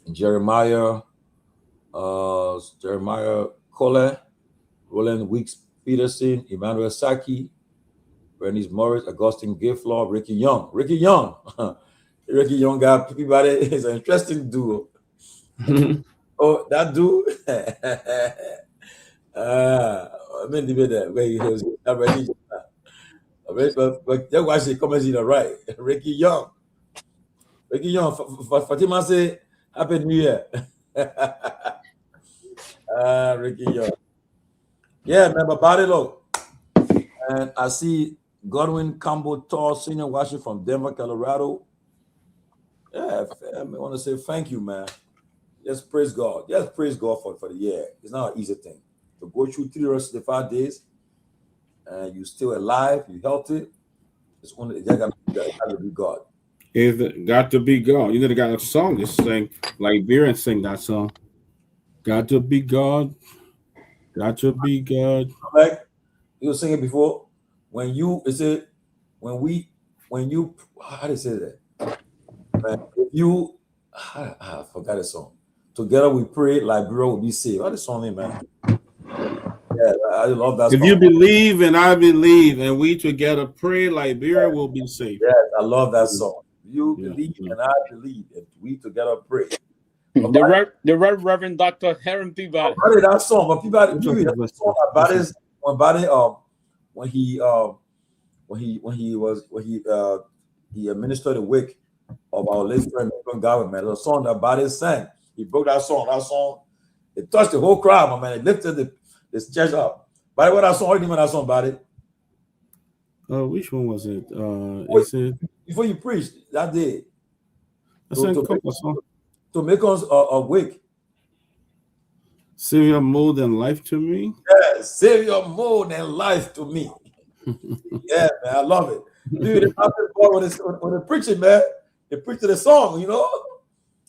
And Jeremiah Cole, Roland Weeks Peterson, Emmanuel Saki, Bernice Morris, Augustine Gayflaw, Ricky Young. Ricky Young got Peabody. It's an interesting duo. Oh, that dude. I mean, that way he was already. But that's why she comments in the right. Ricky Young, Fatima say Happy New Year. Ricky Young. Yeah, remember body look. And I see Godwin Campbell Tall, Senior watching from Denver, Colorado. Yeah, I want to say thank you, man. Just praise God. Just praise God for the year. It's not an easy thing. To go through 365 days and you're still alive, you're healthy, it's only got to be God. It's got to be God. They got a song that sing, Liberian sing that song. Got to be God. Got to be God. Like you were singing before, how do you say that? I forgot the song. Together we pray, Liberia will be saved. What is the song name, man? Yeah, I love that song. If you believe and I believe, and we together pray, Liberia will be saved. Yes, I love that song. You believe and I believe, and we together pray. The Reverend Dr. Heron Peabody. That song, but Peabody, that song about his he administered the wake of our late friend Garguah, man. The song that Body sang. He broke that song. That song, it touched the whole crowd, my man. It lifted this church up. What that song? What do you mean that song, Body? Which one was it? before you preached that day. To make us awake. Savior more than life to me. Yeah, Savior more than life to me. Yeah, man, I love it. Dude, when they're preaching, man, they preach the song, you know.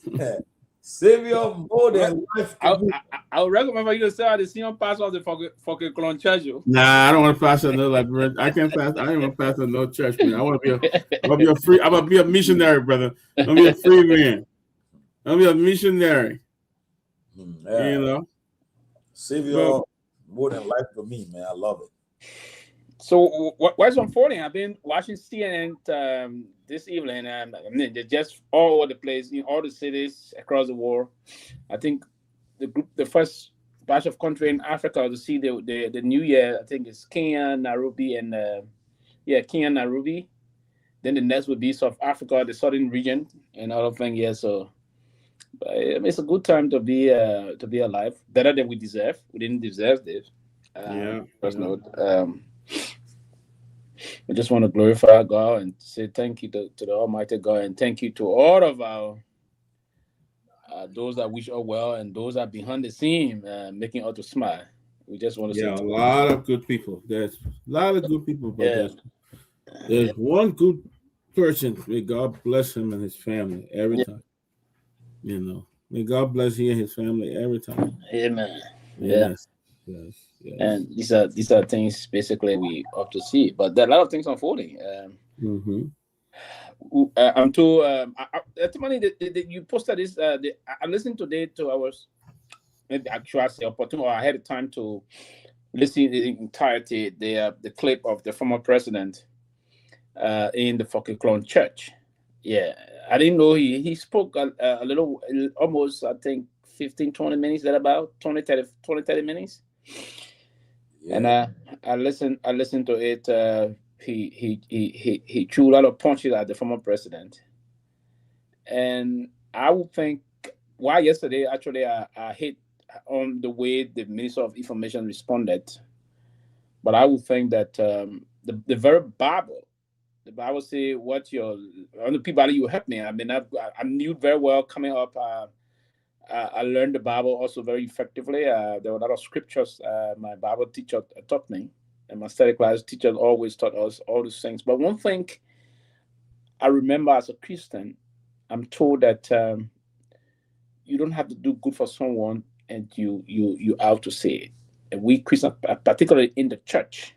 Yeah. Savior more than life to me. I would recommend for you to say the senior pastor of the fucking clone church. Nah, I don't want to pastor no like I can't pass. I ain't want to pastor no church, man. I want to be I'm gonna be a missionary, brother. I'm gonna be a free man. I'm gonna be a missionary. Yeah. You know. Savior more than life to me, man. I love it. So what's unfolding? I've been watching CNN this evening, and I mean, they're just all over the place in all the cities across the world. I think the first batch of country in Africa to see the new year, I think it's Kenya, Nairobi, and Kenya, Nairobi. Then the next would be South Africa, the southern region, and all of them. Yeah, so it's a good time to be alive. Better than we deserve. We didn't deserve this. First note. I just want to glorify God and say thank you to the Almighty God, and thank you to all of our those that wish us well and those that are behind the scene making us to smile. We just want to say a lot of good people. There's a lot of good people, but there's one good person. May God bless him and his family every time. You know, may God bless he and his family every time. Amen. Yes. And these are things basically we ought to see, but there are a lot of things unfolding. I'm too. Timothy, you posted this. I listened today to ours. Maybe actually I say opportunity. Or I had time to listen to the entirety the clip of the former president in the fucking clone church. Yeah, I didn't know he spoke a little, almost I think 15-20 minutes. That about 20-30 minutes. Yeah. And I listened to it. He threw a lot of punches at the former president, and I would think why yesterday actually I hit on the way the Minister of Information responded, but I would think that the very Bible, the Bible say what your on the Peabody you help me. I mean I knew very well coming up. I learned the Bible also very effectively. There were a lot of scriptures my Bible teacher taught me, and my study class teachers always taught us all these things. But one thing I remember as a Christian, I'm told that you don't have to do good for someone, and you have to say it. And we Christians, particularly in the church,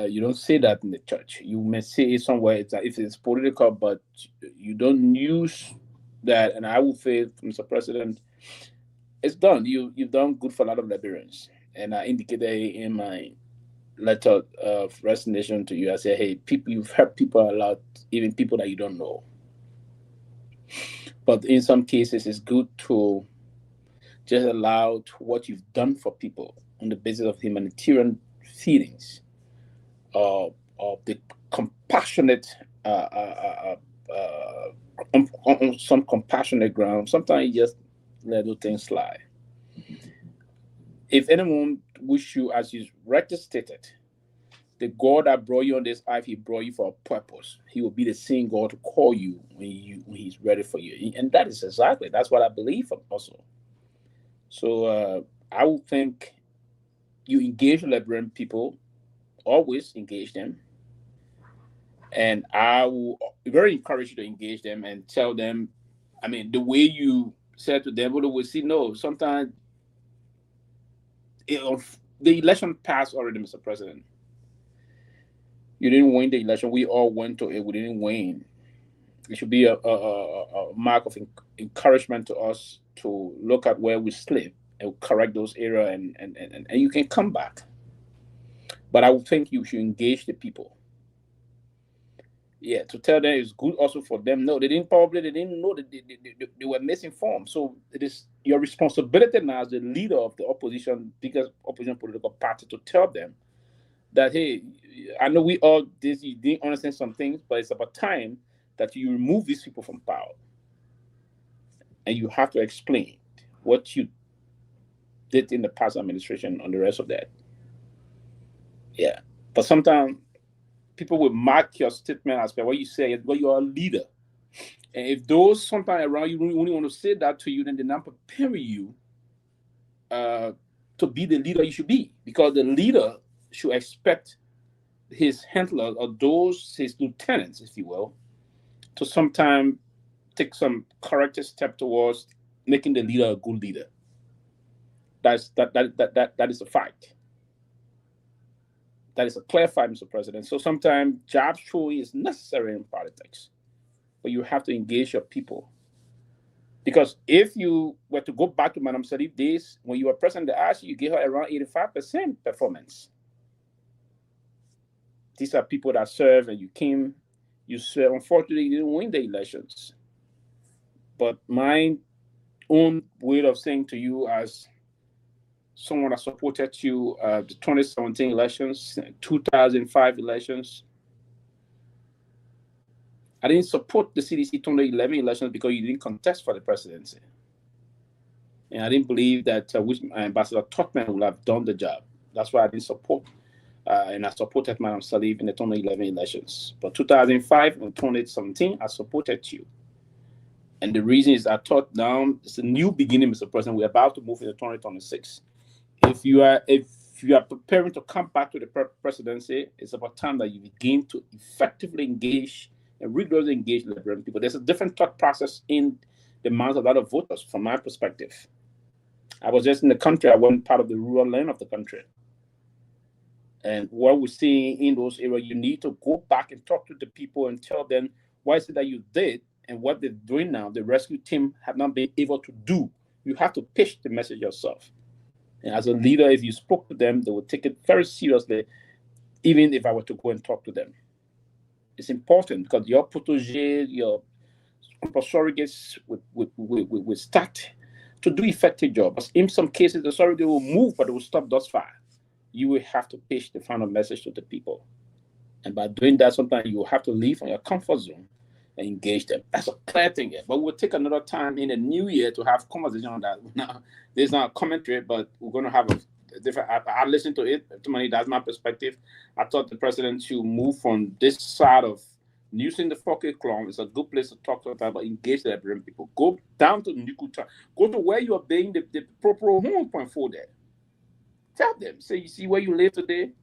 you don't say that in the church. You may say it somewhere if it's political, but you don't use that. And I would say, Mr. President, it's done. You've done good for a lot of Liberians. And I indicated in my letter of resignation to you, I said, hey, you've helped people a lot, even people that you don't know. But in some cases, it's good to just allow what you've done for people on the basis of humanitarian feelings, of the compassionate on some compassionate ground. Sometimes you just let those things slide. If anyone wish you, as you rightly stated, the God that brought you on this earth, he brought you for a purpose. He will be the same God to call you when he's ready for you. And that's what I believe also. So I would think you engage Liberian people, always engage them. And I will very encourage you to engage them and tell them, I mean, the way you said to them, we see, no, sometimes the election passed already, Mr. President. You didn't win the election. We all went to it. We didn't win. It should be a mark of encouragement to us to look at where we slip and correct those errors, and you can come back. But I would think you should engage the people. Yeah, to tell them it's good also for them. No, they didn't know that they were misinformed. So it is your responsibility now as the leader of the biggest opposition political party, to tell them that, hey, I know you didn't understand some things, but it's about time that you remove these people from power. And you have to explain what you did in the past administration on the rest of that. Yeah. But sometimes people will mark your statement as per what you say, well, you're a leader. And if those sometimes around you only want to say that to you, then they're not preparing you to be the leader you should be. Because the leader should expect his handlers or those, his lieutenants, if you will, to sometimes take some corrective step towards making the leader a good leader. That is a fact. That is a clear fact, Mr. President. So sometimes job showing is necessary in politics, but you have to engage your people. Because if you were to go back to Madam Salif days, when you were president, they asked you gave her around 85% performance. These are people that serve, and you serve. Unfortunately, you didn't win the elections. But my own way of saying to you, as someone that supported you the 2017 elections, 2005 elections, I didn't support the CDC 2011 elections because you didn't contest for the presidency. And I didn't believe that Ambassador Torgbean would have done the job. That's why I didn't support. And I supported Madam Salif in the 2011 elections. But 2005 and 2017, I supported you. And the reason is I thought now it's a new beginning, Mr. President. We're about to move into 2026. If you are preparing to come back to the presidency, it's about time that you begin to effectively engage and rigorously engage Liberian people. There's a different thought process in the minds of a lot of voters, from my perspective. I was just in the country. I wasn't part of the rural land of the country. And what we're seeing in those areas, you need to go back and talk to the people and tell them what is it that you did and what they're doing now. The rescue team have not been able to do. You have to pitch the message yourself. And as a leader, if you spoke to them, they would take it very seriously, even if I were to go and talk to them. It's important because your protégé, your group of surrogates will start to do effective job. But in some cases, the surrogate will move, but it will stop thus far. You will have to pitch the final message to the people. And by doing that, sometimes you will have to leave from your comfort zone and engage them. That's a clear thing. But we'll take another time in the new year to have conversation on that. Now, there's not a commentary, but we're going to have a different. I listened to it. That's my perspective. I thought the president should move from this side of using the Seleke Kromah. It's a good place to talk to them, but engage the Liberian people. Go down to Nukuta. Go to where you are being the proper home point for there. Tell them, say, you see where you live today?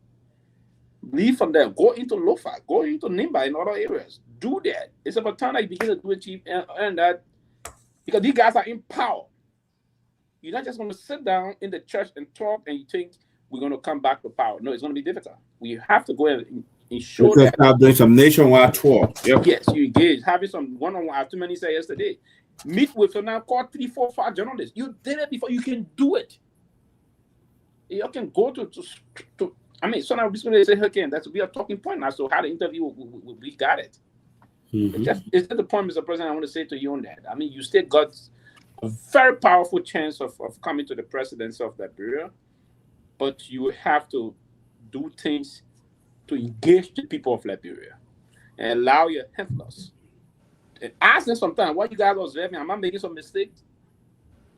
Leave from there. Go into Lofa. Go into Nimba and other areas. Do that. It's about time that you begin to do it, Chief, and that, because these guys are in power. You're not just going to sit down in the church and talk and you think we're going to come back to power. No, it's going to be difficult. We have to go and ensure that. Start doing some nationwide tour. Yep. Yes, you engage. Having some one-on-one, as too many said yesterday. Meet with, so now call 3, 4, 5 journalists. You did it before. You can do it. You can go to I mean, so now we're say, okay, that's we are talking point now. So how the interview, we got it. Mm-hmm. It's just the point, Mr. President, I want to say to you on that. I mean, you still got a very powerful chance of coming to the presidency of Liberia, but you have to do things to engage the people of Liberia and allow your handlers. And ask them sometimes, why you guys are observing? Am I making some mistakes?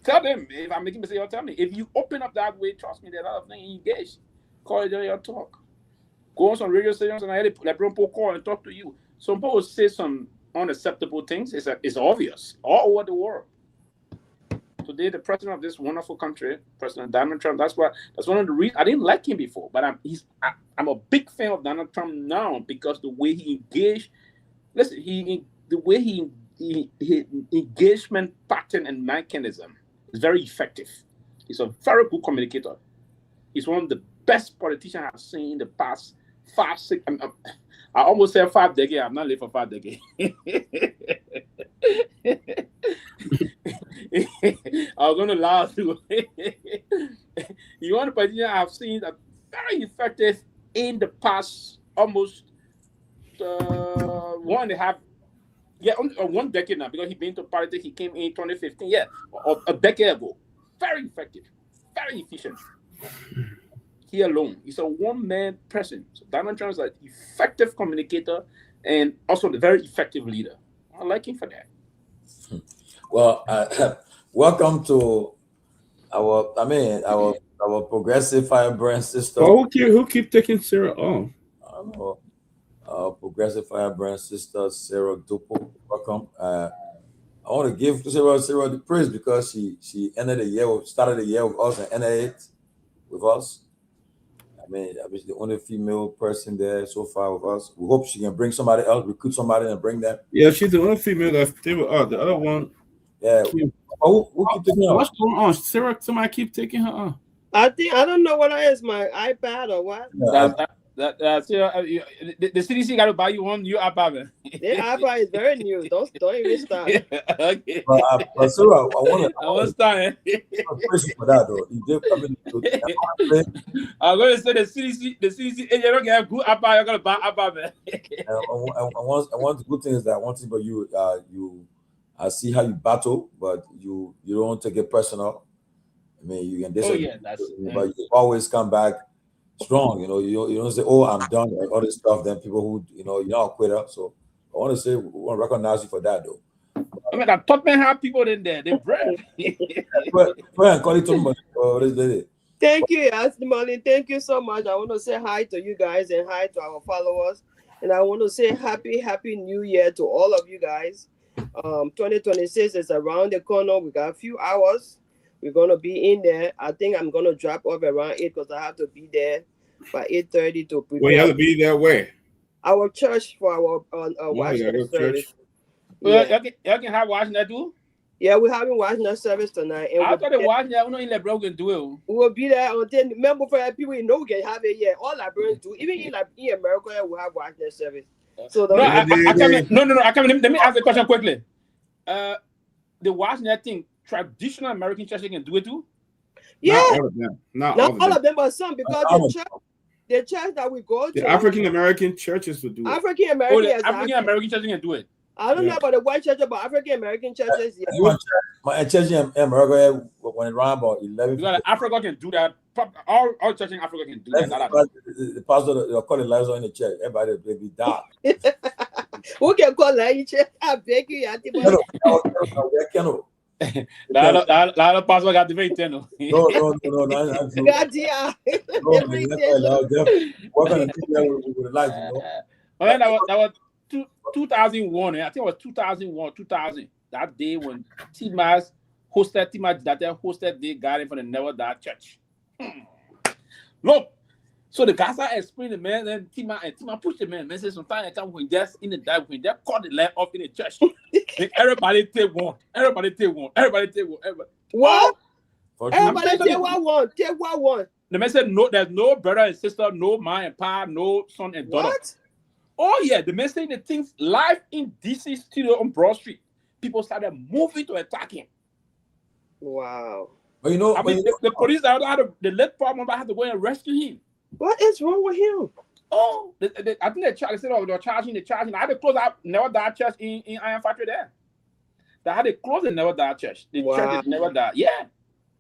Tell them. If I'm making mistakes, tell me. If you open up that way, trust me, there are a lot of things engaged. Call it your talk. Go on some radio stations and I let people call and talk to you. Some people say some unacceptable things. It's obvious all over the world. Today, the president of this wonderful country, President Donald Trump, that's one of the reasons I didn't like him before, but I'm a big fan of Donald Trump now because the way he engaged. Listen, the way he engagement pattern and mechanism is very effective. He's a very good communicator. He's one of the best politicians I've seen in the past 5, 6. I almost said 5 decades. I'm not living for 5 decades. I was going to laugh too. You want a politician I've seen that very effective in the past almost 1.5. Yeah, 1 decade now, because he been to politics. He came in 2015. Yeah, or a decade ago. Very effective, very efficient. He alone, he's a one-man person. So Donald Trump is an effective communicator and also a very effective leader. I like him for that. Well, welcome to our progressive firebrand system. Oh, who keep taking Sarah on? I don't know. Progressive Firebrand sister Sarah Dopoh. Welcome. I want to give Sarah the praise because she started the year with us and ended it with us. I mean, she's the only female person there so far with us. We hope she can bring somebody else, recruit somebody, and bring them. Yeah, she's the only female that's still with us. The other one. Yeah. Who keep taking her? What's going on? Sarah, somebody keep taking her on. I don't know what it is, my iPad or what. The CDC got to buy you one new iPad. The iPad is very new. Don't even start. Okay. But Sarah, I want to start. For that though. I'm going to say the CDC, if you don't get a good iPad, you're going to buy iPad, man. One of the good things that one thing about you, I see how you battle, but you don't take it personal. I mean, you can disagree, but you always come back strong. You don't say, "Oh, I'm done," and all this stuff. Then people who you're not a quitter. So I want to say, we want to recognize you for that, though. I mean, that Tottenham have people in there. They brave. Thank you, Tomalin. Thank you so much. I want to say hi to you guys and hi to our followers, and I want to say happy New Year to all of you guys. 2026 is around the corner. We got a few hours. We're gonna be in there. I think I'm gonna drop off around 8 because I have to be there by 8:30 to prepare. Well, you have to be there where? Our church for our Washington service. Well, you can have Washington too? Yeah, we're having Washington service tonight. And I thought the Washington in Liberia can do it. We will be there until remember for people we know we can have it here. All Liberians do, even in America, we have Washington service. So I come in. Let me ask the question quickly. The Washington thing. Traditional American churches can do it too? Yeah. Not all of them. Not all of them, but some, because the church that we go to. The African American churches will do it. African American churches can do it. I don't know about the white church, but African American churches. My church in America, when it ran about 11. Africa can do that. All churches in Africa can do that. The pastor, they'll call the lights on in the church. Everybody will be dark. Who can call the church? I beg you. La pastor got the very tenor. No. That was 2001. I think it was 2000. That day when Timas hosted the garden for the Never Die Church. Look, so the guys are explaining the man, and Tima pushed the man. Man said sometimes I come when just in the dive when they cut the leg off in the church. Everybody take one. What? Everybody take one. The man said no. There's no brother and sister, no mom and pa, no son and daughter. What? Oh yeah, the man saying the things live in DC studio on Broad Street. People started moving to attack him. Wow. But the police the late problem had to go and rescue him. What is wrong with him? Oh, I think they said, they're charging. I had to close out Never Die Church in Iron Factory there. They had to close the Never Die Church. The church is Never Die. Yeah.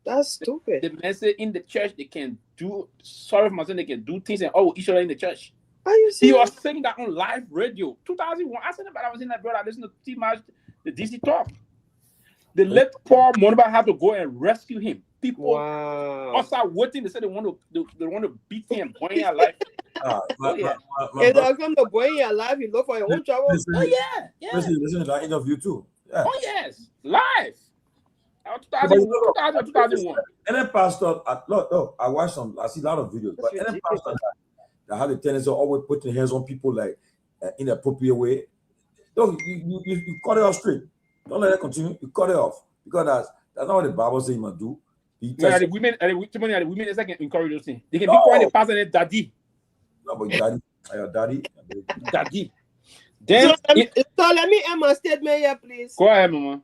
That's stupid. The message in the church, they can do, they can do things and each other in the church. Are you serious? He was saying that on live radio. 2001. I said that, but I was in that brother. I listened to T-Match, the DC talk. The late Paul Monaba had to go and rescue him. People also waiting. They said they want to beat him, boy in life. If they come to boy in life, you look for your own trouble. Listen to that interview too. Yeah. Oh yes, live. 2001. And then pastor, I watched some. I see a lot of videos, but and then pastor that had the tendency of always putting hands on people like inappropriate way. Don't you cut it off straight. Don't let it continue. You cut it off because that's not what the Bible says you must do. The women is like encourage those things. They can be calling the pastor and daddy. No, but daddy. Then so let me end my statement here, please. Go ahead, Mama.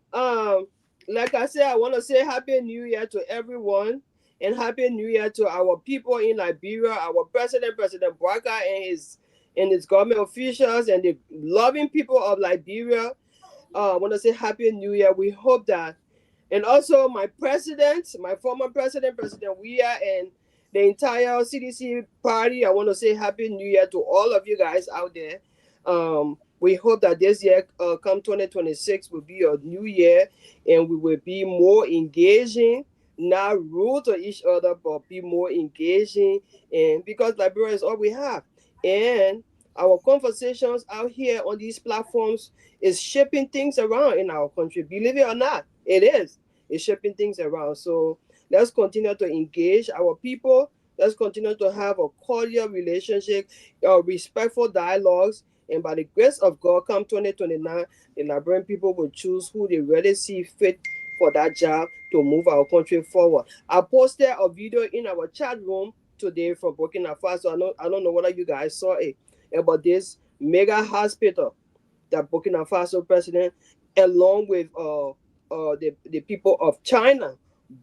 Like I said, I want to say Happy New Year to everyone, and Happy New Year to our people in Liberia, our President Bwaka, and his government officials and the loving people of Liberia. I want to say Happy New Year. We hope that. And also my former president, President Myean, and the entire CDC party, I want to say Happy New Year to all of you guys out there. We hope that this year, come 2026, will be a new year, and we will be more engaging, not rude to each other, but be more engaging, and because Liberia is all we have. And Our conversations out here on these platforms is shaping things around in our country. Believe it or not, it is. It's shaping things around. So let's continue to engage our people. Let's continue to have a cordial relationship, respectful dialogues. And by the grace of God, come 2029, the Liberian people will choose who they really see fit for that job to move our country forward. I posted a video in our chat room today from Burkina Faso. I don't know whether you guys saw it, about this mega hospital that Burkina Faso president, along with the people of China,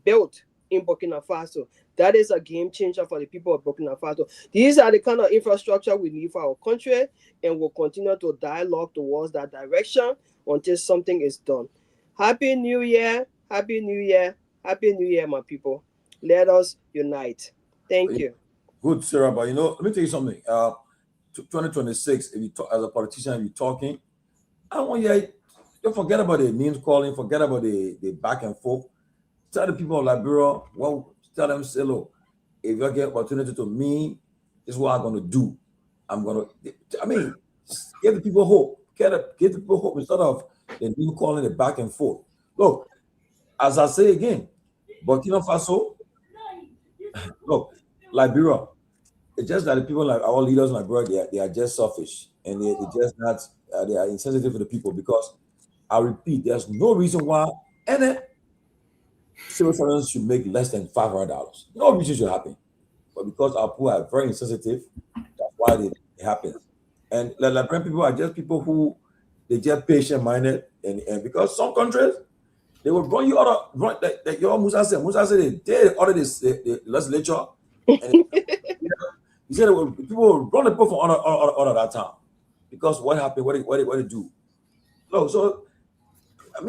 built in Burkina Faso. That is a game changer for the people of Burkina Faso. These are the kind of infrastructure we need for our country, and we'll continue to dialogue towards that direction until something is done. Happy New Year, Happy New Year, Happy New Year, my people. Let us unite. Thank you. Good, Sarah, but let me tell you something. 2026, if you talk, as a politician, if you're talking, I don't want you to forget about the names calling, forget about the back and forth. Tell the people of Liberia, tell them, say, look, if you get opportunity to me, this is what I'm going to do. Give the people hope. Give the people hope instead of the name calling the back and forth. Look, as I say again, Burkina Faso, look, Liberia, it's just that the people, like our leaders in Liberia, they are just selfish, and they just not, they are insensitive to the people, because I repeat, there's no reason why any civil servants should make less than $500. No reason should happen. But because our people are very insensitive, that's why it happens. And the Liberian people are just people who, they just patient-minded, and because some countries, they will run you out of, like your Musa said they ordered the legislature, and he said people will run the people from out of that town. Because what happened, what they do? So, I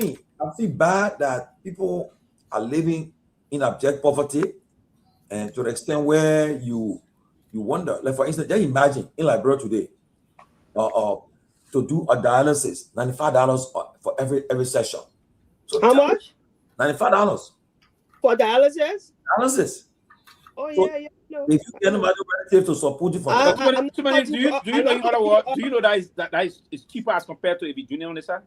feel bad that people are living in abject poverty, and to the extent where you wonder, like for instance, just imagine in Liberia today, to do a dialysis, $95 for every session. So how much? $95 for dialysis. Dialysis. Oh So yeah. No. if you get anybody relative to support you for But too many, do you know in other words, do you know that is cheaper as compared to if you do on the side?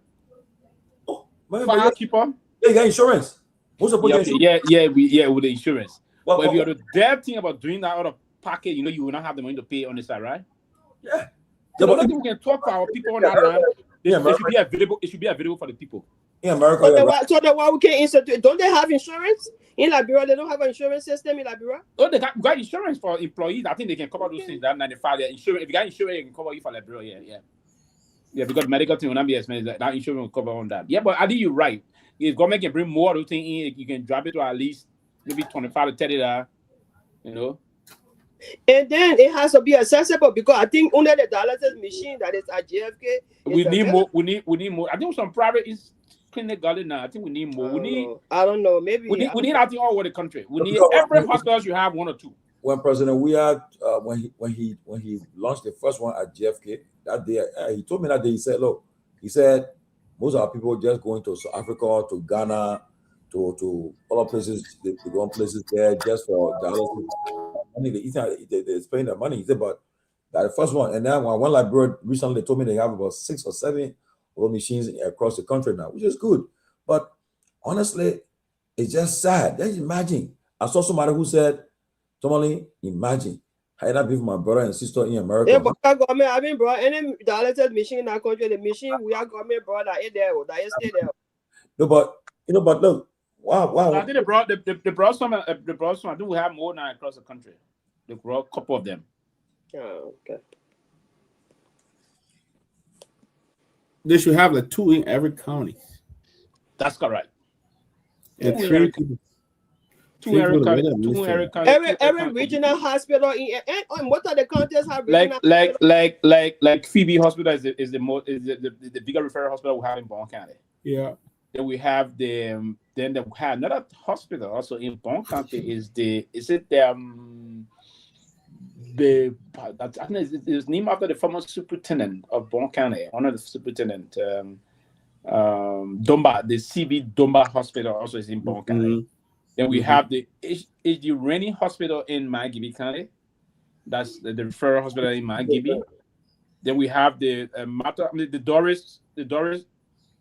Far cheaper. Yeah, you got insurance. Most of with the insurance. But if you're the damn thing about doing that out of pocket, you will not have the money to pay on the side, right? Yeah. So but we can talk for our people on that land. It should be available. It should be available for the people. In America, so why we can't institute? Don't they have insurance in Liberia? They don't have an insurance system in Liberia. Oh, they got insurance for employees. I think they can cover those things. That 95, insurance. If you got insurance, it can cover you for Liberia. Yeah. Because medical thing will not be expensive. That insurance will cover on that. Yeah, but I think you're right. If government can bring more of those things in, you can drop it to at least maybe 25 to $30. And then it has to be accessible, because I think under the dialysis machine that is at JFK, we need more. We need more. I think some private is clinic garden now. I think we need more. I don't know. Maybe we need. I think all over the country. We need every hospital should have one or two. When President Weah, when he launched the first one at JFK that day, he told me that day. He said, "Look, most of our people just going to South Africa, to Ghana, to other places. They go on places there just for dialysis. They spend their money." He said, "But that the first one, and now one Liberia recently told me they have about 6 or 7 machines across the country now, which is good. But honestly, it's just sad. Just imagine. I saw somebody who said, Tomalin, imagine had that been for my brother and sister in America." Yeah, but government, bro, any dialysis machine in that country, the machine we are government, bro, that is there, that is stay there. No, but look, wow. I think they brought some. I think we have more now across the country. They brought a couple of them. Oh, okay. They should have like 2 in every county. That's correct. And every regional hospital and what are the counties have regional like Phoebe Hospital is the bigger referral hospital we have in Bon County. Yeah. Then we have we have another hospital also in Bon County. I think it's named after the former superintendent of Bon County, one of the superintendent, Domba, the CV Domba Hospital also is in Bon County. Then we have the Rennie Hospital in Nagbe County. That's the referral hospital in Nagbe. Then we have the the Doris.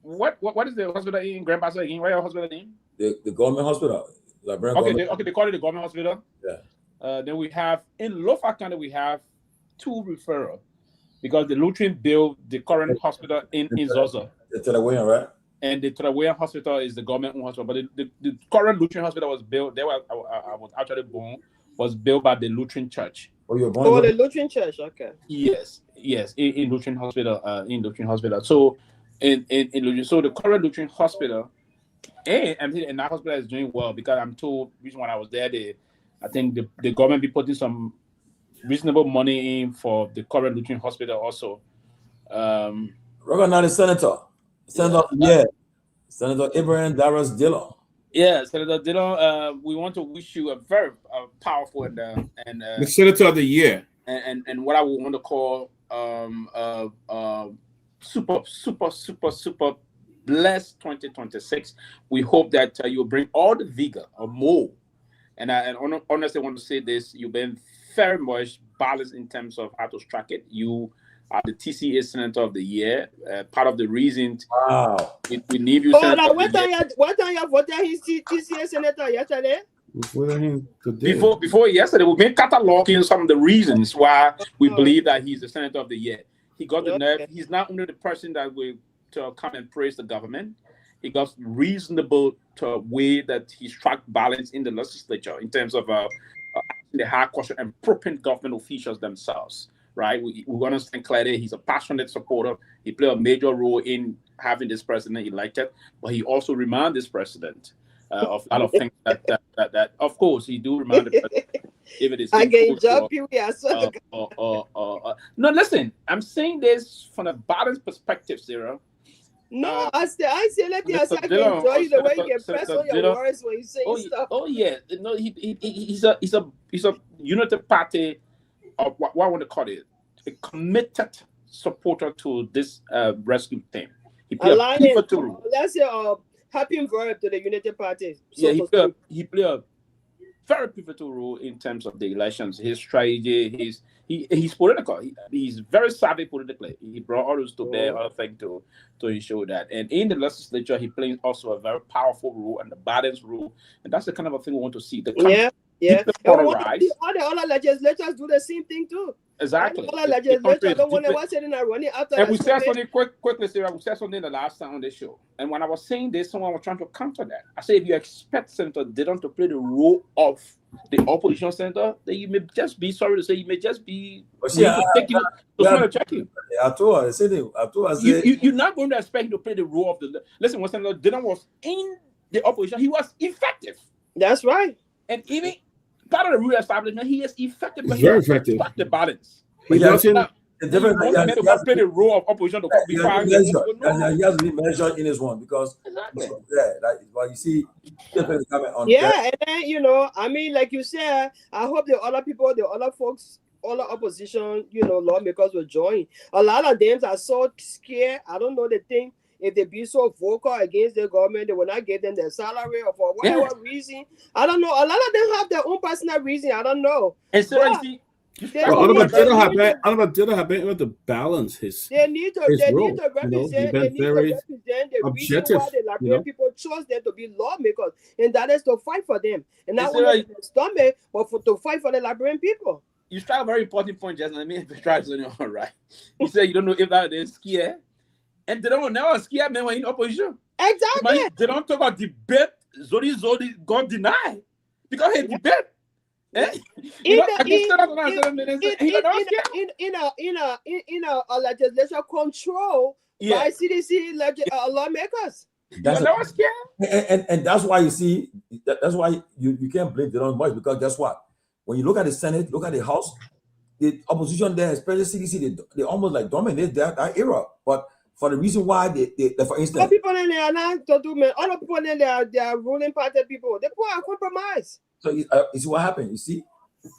What is the hospital in Grand Pastor again? What is the hospital name? The government hospital. They call it the government hospital. Yeah. Then we have in Lofa County, we have 2 referrals because the Lutheran built the current hospital in Zozo. The Telewean, right? And the Torgbean hospital is the government-owned hospital, but the current Lutheran hospital was built. There was I was actually born. Was built by the Lutheran Church. Oh, you're born. Oh, the Lutheran Church. Okay. Yes, in Lutheran hospital. In Lutheran hospital. So in Lutheran, so the current Lutheran hospital, and that hospital is doing well because I'm told. Reason when I was there, I think the government be putting some reasonable money in for the current Lutheran hospital also. Recognize the senator. Senator Abraham Darius Dillon. Yeah, Senator Dillon, we want to wish you a very powerful and the Senator of the Year, and what I would want to call super blessed 2026. We hope that you'll bring all the vigor or more. And I honestly want to say this: you've been very much balanced in terms of how to strike it. You are the TCA Senator of the Year. Part of the reason we need you. Oh, what time you voted his TCA Senator yesterday? Before yesterday, we've been cataloging some of the reasons why we believe that he's the Senator of the Year. He got the nerve. He's not only the person that will to come and praise the government. He got reasonable to way that he struck balance in the legislature in terms of the hard question and propping government officials themselves. Right, we understand clearly he's a passionate supporter. He played a major role in having this president elected, but he also reminded this president of a lot of things that of course he do remind the president. If it is no, listen, I'm saying this from a balanced perspective, Sarah. No, I say let me enjoy the way you press on your words when you say stuff. Oh yeah, no, he's a unity party. What I want to call it, a committed supporter to this rescue team. He played a pivotal role. That's a happy verb to the Unity Party. So he played a very pivotal role in terms of the elections. His strategy, he's political. He's very savvy politically. He brought all those to bear, other things to ensure that. And in the legislature, he plays also a very powerful role and the balance role. And that's the kind of a thing we want to see. Yeah. All the other legislators do the same thing too. Exactly. All the legislators don't want to sit in and running after. And we said something quickly, Sarah. We said something the last time on this show. And when I was saying this, someone was trying to counter that. I said, if you expect Senator Dillon to play the role of the opposition senator, then you may just be sorry to say you may just be taking to check you. I told her, I said you're not going to expect him to play the role of the. Listen, when Senator Dillon was in the opposition, he was effective. That's right. And even part of the rule establishment, he is effective. He's very effective. The balance. But the difference he has to play the role of opposition to he has to be measured in his one because but you see different coming on. And then I mean, like you said, I hope the other people, the other folks, all the opposition, lawmakers will join. A lot of them are so scared. I don't know the thing. If they be so vocal against the government, they will not give them their salary or for whatever reason. I don't know. A lot of them have their own personal reason. I don't know. And so Oliver Dillon have been able to balance his They need to represent. They need to represent the objective, reason why the Liberian people chose them to be lawmakers, and that is to fight for them, and not only to stomach, but to fight for the Liberian people. You strike a very important point, Jasmine. Let me try to all right. You say you don't know if that is scared. And they don't know scared men when in opposition. Exactly. They don't talk about debate. Zodi got denied because he debate. In a legislation control by CDC lawmakers. And that's why you see that's why you can't blame Dillon much because guess what? When you look at the Senate, look at the House, the opposition there, especially CDC, they almost like dominate that era. But for the reason why they for instance, all people in there are not to do, man. All the people in there, they are ruling party people. They put a compromise. So you see what happened. You see.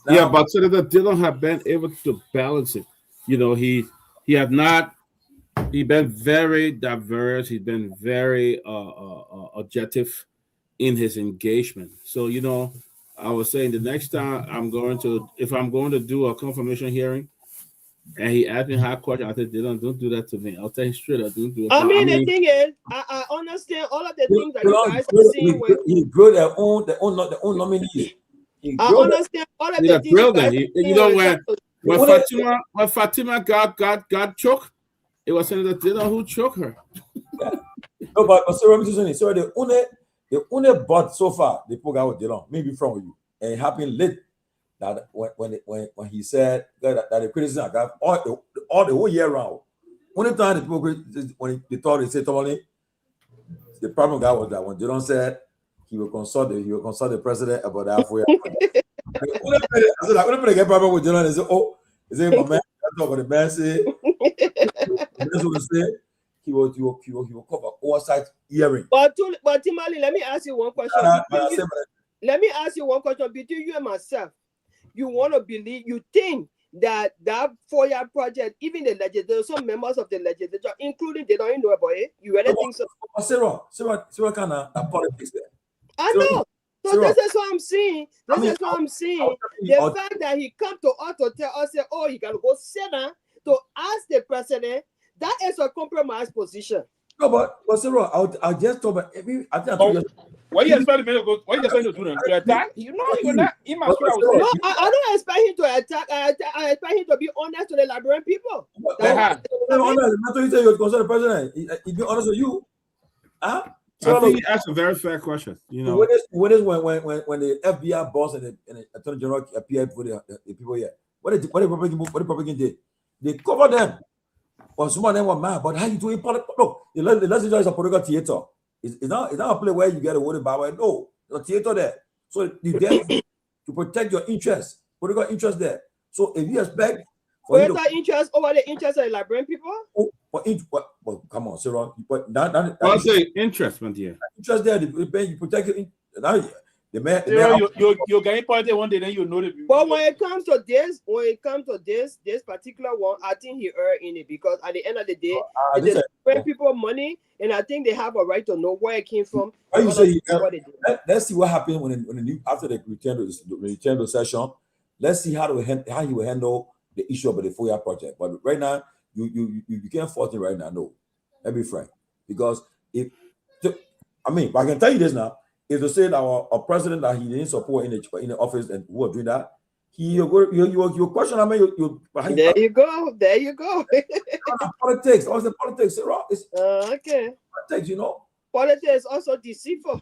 Now, but Senator Dillon have been able to balance it. He have not. He been very diverse. He's been very objective in his engagement. So I was saying the next time if I'm going to do a confirmation hearing, And he asked me hard question. I said, don't do that to me. I'll tell you straight up, don't do it. I mean, the thing is, I understand all of the things that you guys are saying. He grew their own nominees. I understand all of the things you guys are saying. You know, when Fatima got choked, it was Senator Dillon who choked her. Yeah. No, but sorry, the only but so far the program with Dillon, maybe from you, and it happened late. That when he said that the criticism I got all the whole year round. Only time the people when they thought they said Tomalin, the problem guy was that when Dillon said he will consult the president about that for I said, I'm gonna get problem with Dillon and say, oh, is it my man? I talk about the man say that's what he said. He will cover oversight hearing. But Tomalin, let me ask you one question. Let me ask you one question between you and myself. You want to believe, you think that 4-year project, even the legislature, some members of the legislature, including they don't even know about it. You really think so? Sarah kind of politics there. I know. So this is what I'm saying. This is what I'm saying. The fact that he come to us to tell us, oh, he got to go sit down to ask the president, that is a compromised position. No, but Sarah, I'll just talk about every. What you expect him to go? What you expect him to do? To attack? You know, you're not. He must. No, I don't expect him to attack. I expect him to be honest to the Liberian people. Honest. You say you're concerned the president. He be honest with you. I think he asked a very fair question. You know, when the FBI boss and the Attorney General appeared for the people here, what did Republican did? They covered them. Well, some of them were mad, but how you doing politics? Look, the legislature is a political theater. It's not a place where you get a word about it. No, there's a theater there. So you there to protect your interests, political interest there. So if you expect political interest over the interest of the Liberian people, well, come on, Sarah. But I'll say interest, my dear. Interest there, you protect your interest. You're getting politics one day, then you know the. But when it comes to this particular one, I think he erred in it because at the end of the day, it's paying people money, and I think they have a right to know where it came from. Let's see what happened when after they return to session. Let's see how he will handle the issue of the 4-year project. But right now, you can't fault him right now. No, let me be frank, because I can tell you this now. If they said our president that he didn't support in the office and who are doing that, you question. I mean, there you go. Politics. What's the politics? Okay. Politics, you know. Politics is also deceitful.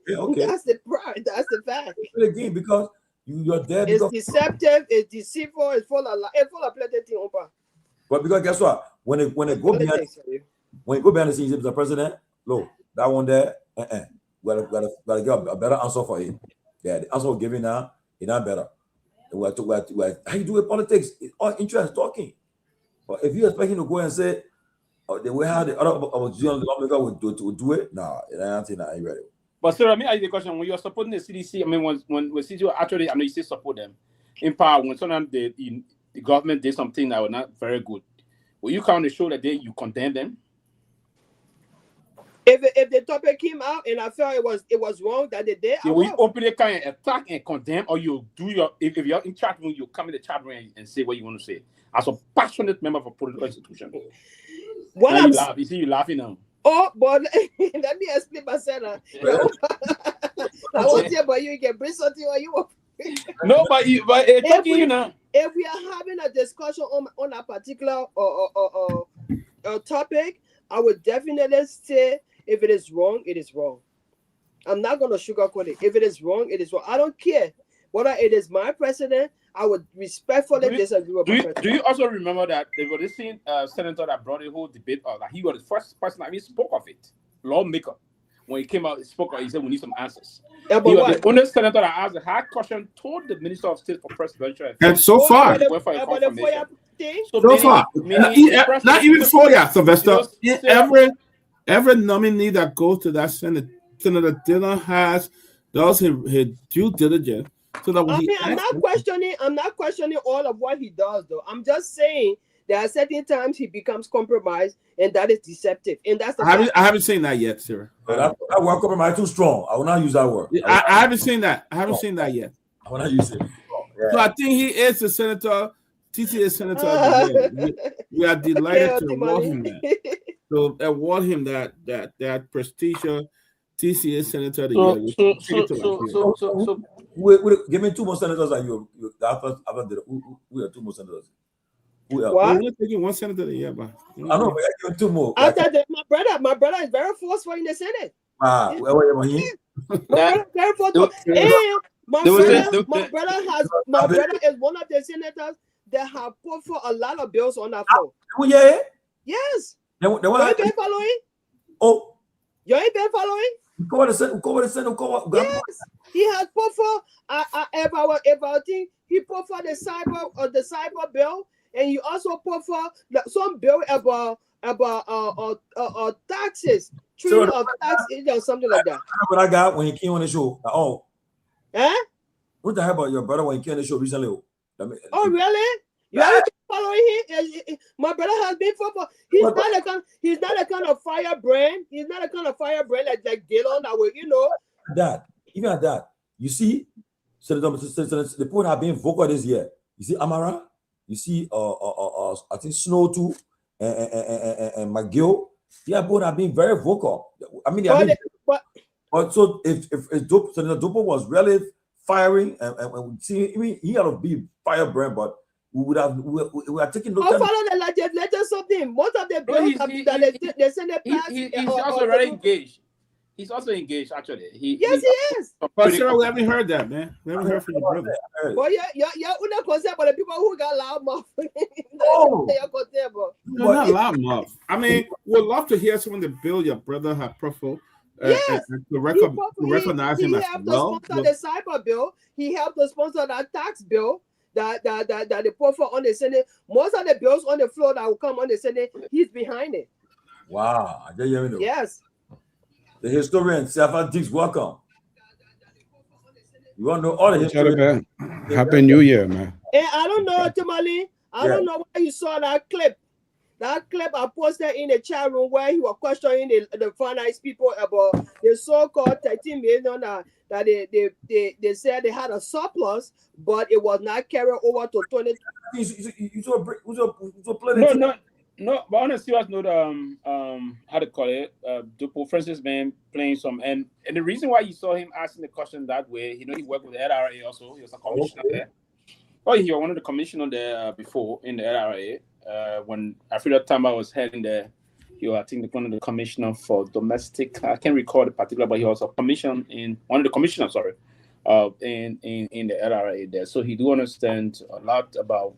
Yeah, okay. That's the pride. That's the fact. Again, because you're there. It's deceptive. It's deceitful. It's full of plenty of things. But because guess what? When it go behind the scenes, Mr. President, look, that one there, gotta get a better answer for him. Yeah, the answer we're giving now is not better. How you do with politics? It's all interest talking. But if you expect him to go and say, the way how the other lawmaker would do it, nah, I think I ain't ready. But sir, let me ask you the question: when you're supporting the CDC, I mean, when CDC actually, I know you say support them in power. When sometimes the government did something that was not very good, will you come on the show that you condemn them? If the topic came out and I felt it was wrong that they did, will you openly kind of attack and condemn, or you do if you're in chat room, you come in the chat room and say what you want to say as a passionate member of a political institution? You see, you laughing now. Oh, but let me explain myself. I won't say about you can bring something or you. No, but talking you now. If we are having a discussion on a particular topic, I would definitely say if it is wrong, it is wrong. I'm not going to sugarcoat it. If it is wrong, it is wrong. I don't care whether it is my president. I would respectfully disagree with my president. Do you also remember that there was this senator that brought a whole debate of that? He was the first person that even spoke of it, lawmaker. When he came out, he spoke. He said we need some answers. Yeah, he was the only senator that asked a hard question, told the Minister of State for presidential affairs. And so far, not even 4 years, Sylvester. Every nominee that goes to that Senator Dillon does his due diligence. So that I'm not questioning all of what he does, though. I'm just saying there are certain times he becomes compromised, and that is deceptive. And that's I haven't seen that yet, sir. That word compromise too strong. I will not use that word. I haven't seen that. I haven't seen that yet. I will not use it. Yeah. So I think he is the senator TCA Senator of the Year. We are delighted to award him that. So award him that prestigious TCA Senator of the Year. Wait, give me 2 more senators that you after who are 2 more senators? Who else? We're not taking 1 senator of the year, but I know, but I give 2 more. After my brother is very forceful in the Senate. Where Very forceful. And my brother is one of the senators that have put for a lot of bills on that floor. Oh yeah. Yes. You ain't been following? Oh. You ain't been following? Yes. He has put for he put for the cyber bill, and he also put for some bill about taxes, treaty of taxes or something like that. What I got when he came on the show. Oh. Eh? What the hell about your brother when he came on the show recently? Oh really? You haven't been following him? My brother has been for. He's not a kind of firebrand. He's not a kind of firebrand like Galen that way, That even at that, you see, so the people have been vocal this year. You see Kamara, you see I think Snow too, and McGill. Yeah, both have been very vocal. I mean, but so if Dopoh was really firing and see, I mean, he had to be firebrand, but we are taking look. I'll follow the legislature something. Most of the bills they send it past. He's also very engaged. He's also engaged, actually. Yes, he is. But Sarah, we haven't heard that, man. We haven't heard from your brother. Well, you're not concerned about the people who got loud mouth. No, not loud mouth. I mean, we'd love to hear some of the bill your brother had profiled. Yes, to recognize him as well. He helped to sponsor the cyber bill. He helped to sponsor that tax bill that they put for on the Senate. Most of the bills on the floor that will come on the Senate, he's behind it. Wow, I hear you. Yes. The historian, Sylvester Dix, welcome. You want to know all the history? Happy New Year, man. And I don't know, Tomalin. I don't know why you saw that clip. That clip I posted in the chat room where he was questioning the finance people about the so-called 13 million that they said they had a surplus, but it was not carried over to 20. No, but on a serious note, how to call it, Dopoh, Francis Man playing some, and the reason why you saw him asking the question that way, he worked with the LRA also. He was a commissioner there. Oh, he was one of the commissioners there before in the LRA. When Alfredo Tamba was heading there, he was, I think, one of the commissioner for domestic. I can't recall the particular, but he was a commission in one of the commissioners. Sorry, in the LRA there. So he do understand a lot about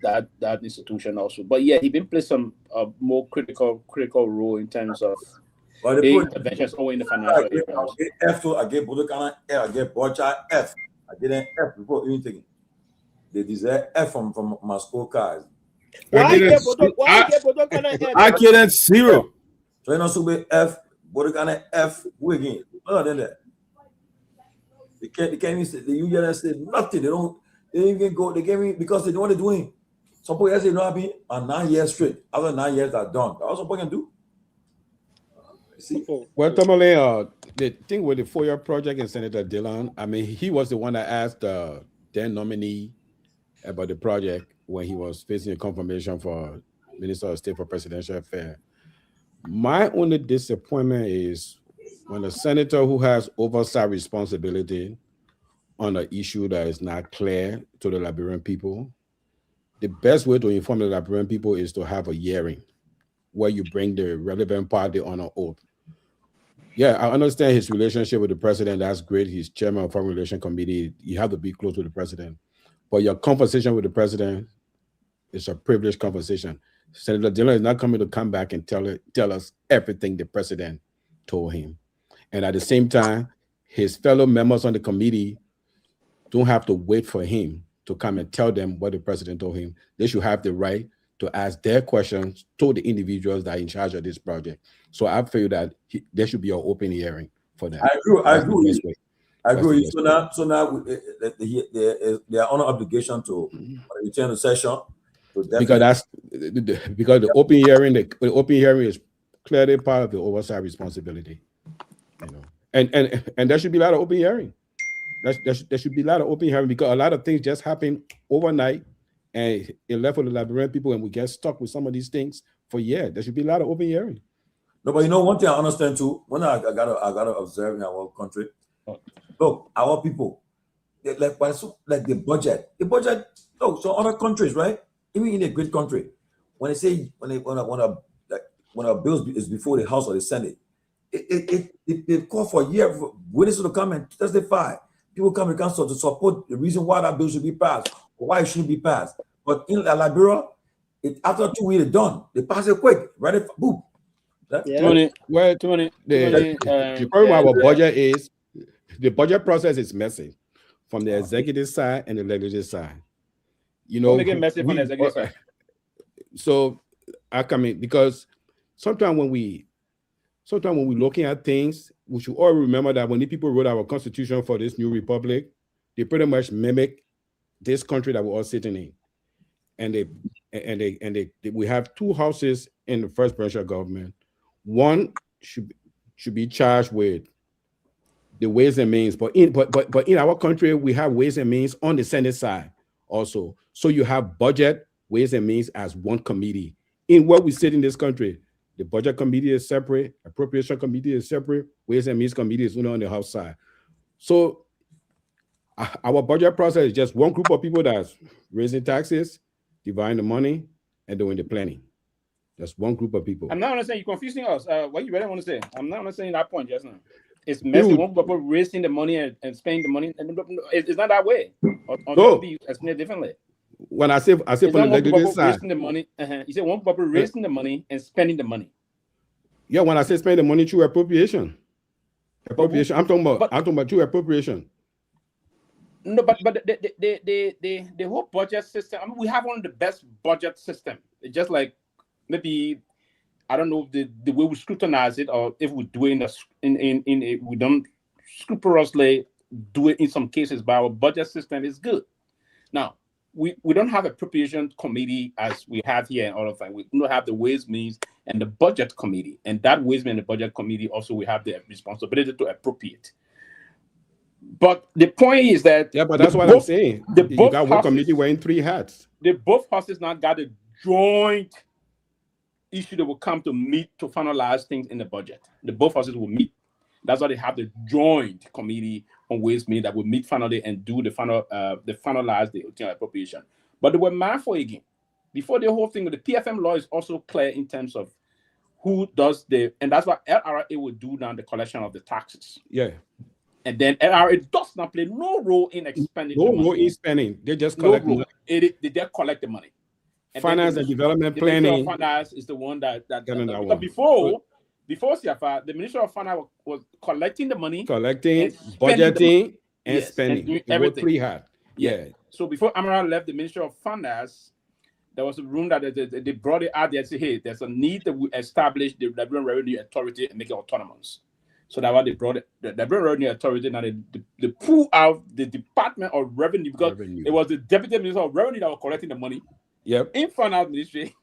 that institution also. But yeah, he been playing some more critical role in terms of interventions or in the financial area. I get Budokana F, I get Bocha F. I get an F before anything. They deserve F from my scorecards. I get a 0. So you know, so F, Budokana F, who again? Other than that, they can't even say the union said nothing. They didn't even go. They gave me because they know what they're doing. Some people say no, I mean, 9 years straight. After 9 years are done. That's what people can do. See? Well, Tomalin, the thing with the 4-year project and Senator Dillon, I mean, he was the one that asked the then nominee about the project when he was facing a confirmation for Minister of State for Presidential Affairs. My only disappointment is when a senator who has oversight responsibility on an issue that is not clear to the Liberian people, the best way to inform the Liberian people is to have a hearing where you bring the relevant party on an oath. Yeah, I understand his relationship with the president. That's great. He's chairman of Foreign Relations Committee. You have to be close with the president. But your conversation with the president is a privileged conversation. Senator Dillon is not coming to come back and tell us everything the president told him. And at the same time, his fellow members on the committee don't have to wait for him to come and tell them what the president told him. They should have the right to ask their questions to the individuals that are in charge of this project. So I feel that there should be an open hearing for that. I agree. So now they are on an obligation to return the session. Because the open hearing, the open hearing is clearly part of the oversight responsibility. You know, and there should be a lot of open hearing. There should be a lot of open hearing, because a lot of things just happen overnight, and it left for the Liberian people, and we get stuck with some of these things for years. There should be a lot of open hearing. No, but you know, one thing I understand too, when I gotta observe in our country, look, our people, like the budget. Look, so other countries, right? Even in a great country, when a bill is before the House or the Senate, they call for a year for witnesses to come and testify. People come to council to support the reason why that bill should be passed or why it shouldn't be passed. But in Liberia, after 2 weeks, it's done. They pass it quick, right? Boom. The problem with our budget is the budget process is messy from the executive side and the legislative side. You know, make it messy from the executive side. So I come in because sometimes when we're looking at things, we should all remember that when the people wrote our constitution for this new republic, they pretty much mimic this country that we're all sitting in. And we have two houses in the first provincial government. One should be charged with the ways and means, but in our country we have ways and means on the Senate side also. So you have budget, ways and means as one committee. In where we sit in this country, the budget committee is separate, appropriation committee is separate, ways and means committee is only on the House side. So our budget process is just one group of people that's raising taxes, dividing the money, and doing the planning. That's one group of people. I'm not understanding. You're confusing us. What you really want to say? I'm not understanding that point just now. It's messy. One group of people raising the money and spending the money. It's not that way. Or be explained differently. When I say from the legislative side, raising the money. You say one group of people raising the money and spending the money. Yeah, when I say spend the money through appropriation. I'm talking about through appropriation. No, but the whole budget system. I mean, we have one of the best budget system. It's just like maybe I don't know the way we scrutinize it, or if we do it we don't scrupulously do it in some cases. But our budget system is good. Now we don't have appropriation committee as we have here in all of that. We don't have the ways, means, and the budget committee, and that ways, means, and the budget committee also we have the responsibility to appropriate. But the point is that but that's what I'm saying. You got one committee wearing three hats. The both houses now got a joint issue that will come to meet to finalize things in the budget. The both houses will meet. That's why they have the joint committee on ways, means that will meet finally and do the finalize the appropriation. But they were mindful again. Before the whole thing, the PFM law is also clear in terms of who does and that's what LRA will do now, the collection of the taxes. Yeah. And then LRA does not play no role in expending. No role in spending. They just collect money. They just collect the money. And finance and development planning. Finance is the one that before CFA, the Ministry of Finance was collecting the money, budgeting, and spending. And everything. Three hats. Yeah. So before Kamara left the Ministry of Finance, there was a room that they brought it out there and said, hey, there's a need that we establish the Liberian Revenue Authority and make it autonomous. So that's why they brought it. The Liberian Revenue Authority, now they pull out the Department of Revenue, because it was the Deputy Minister of Revenue that was collecting the money. Yep. In finance ministry,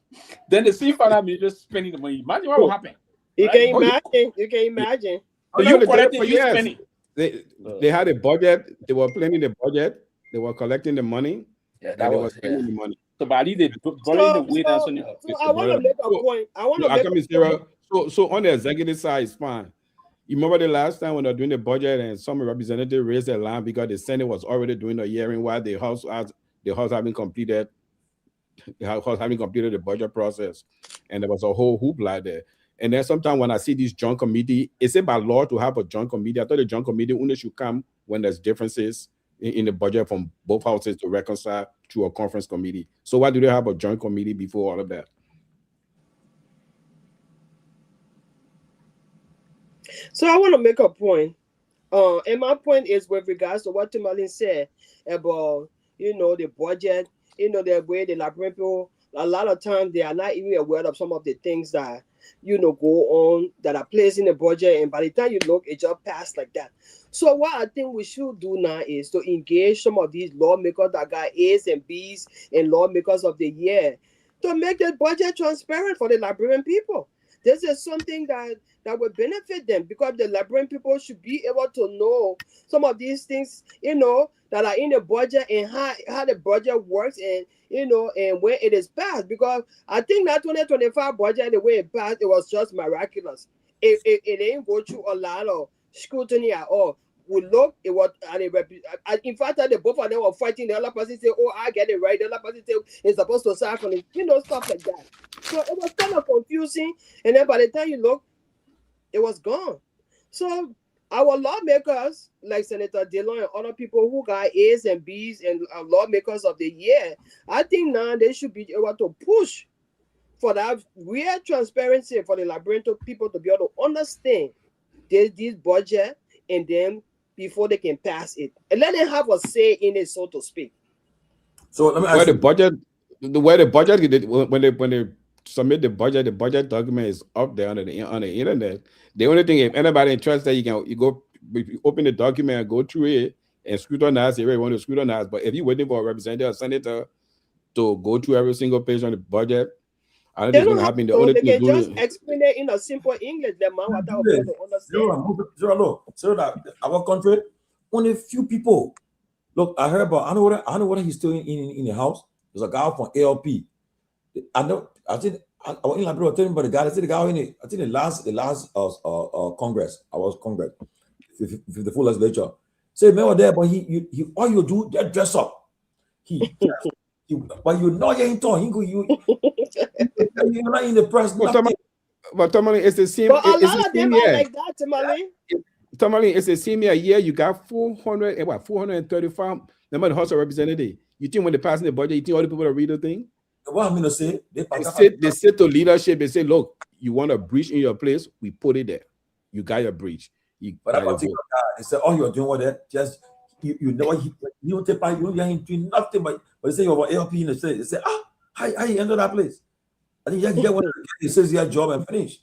then the same finance ministry spending the money. Imagine what will happen. You can imagine. You can imagine. You collecting, you spending. They had a budget. They were planning the budget. They were collecting the money. Yeah, that was spending the money. So, but they brought the way down. So I want to make a point. So on the executive side, it's fine. You remember the last time when they were doing the budget and some representatives raised their line because the Senate was already doing the hearing while the House having completed the budget process, and there was a whole hoopla there. And then sometimes when I see this joint committee, it's by law to have a joint committee. I thought the joint committee only should come when there's differences in the budget from both houses to reconcile through a conference committee. So why do they have a joint committee before all of that? So I want to make a point. And my point is with regards to what Tomalin said about, the budget, the way the Liberian people, a lot of times they are not even aware of some of the things that, go on that are placed in the budget. And by the time you look, it just passed like that. So what I think we should do now is to engage some of these lawmakers that got A's and B's and lawmakers of the year to make the budget transparent for the Liberian people. This is something that that will benefit them, because the Liberian people should be able to know some of these things, that are in the budget, and how the budget works, and and when it is passed. Because I think that 2025 budget, the way it passed, it was just miraculous. It didn't go through a lot of scrutiny at all. We look, it was, in fact, the both of them were fighting. The other person say, "Oh, I get it right." The other person say, "It's supposed to sign from it," stuff like that. So it was kind of confusing. And then by the time you look, it was gone. So our lawmakers, like Senator Dillon and other people who got A's and B's and lawmakers of the year, I think now they should be able to push for that real transparency for the Liberian people to be able to understand this budget, and then before they can pass it, and let them have a say in it, so to speak. So let me ask the way the budget when they submit the budget document is up there on the internet. The only thing, if anybody interested, you open the document and go through it and scrutinize it. You want to scrutinize, but if you're waiting for a representative or senator to go through every single page on the budget, I don't think it's going to happen. The only they thing can just explain it in a simple English. The man without being able to understand. So our country, only few people. Look, I heard about. I know what he's doing in the house. There's a guy from ALP. I know. I think I was in Liberia telling about the guy. I said the guy in it. I think the last Congress. I was Congress, the full legislature. Say, man, was there, but he all you do, just dress up. But you know you ain't talking. You're not in the press. But Tomalin, it's the same. But a lot of them are like that, Tomalin. Tomalin, it's the same year. You got 435 member of the House of Representatives. You think when they pass in the budget, you think all the people that read the thing? What I'm gonna say, they sit to leadership. They say, "Look, you want a breach in your place? We put it there. You got your breach." But that particular guy, they say, "Oh, you're doing what that? Just you know what? You don't take part. You ain't doing nothing." But they say you're ALP in the state. They say, how you enter that place? I think you have to get one. It says your job and finish.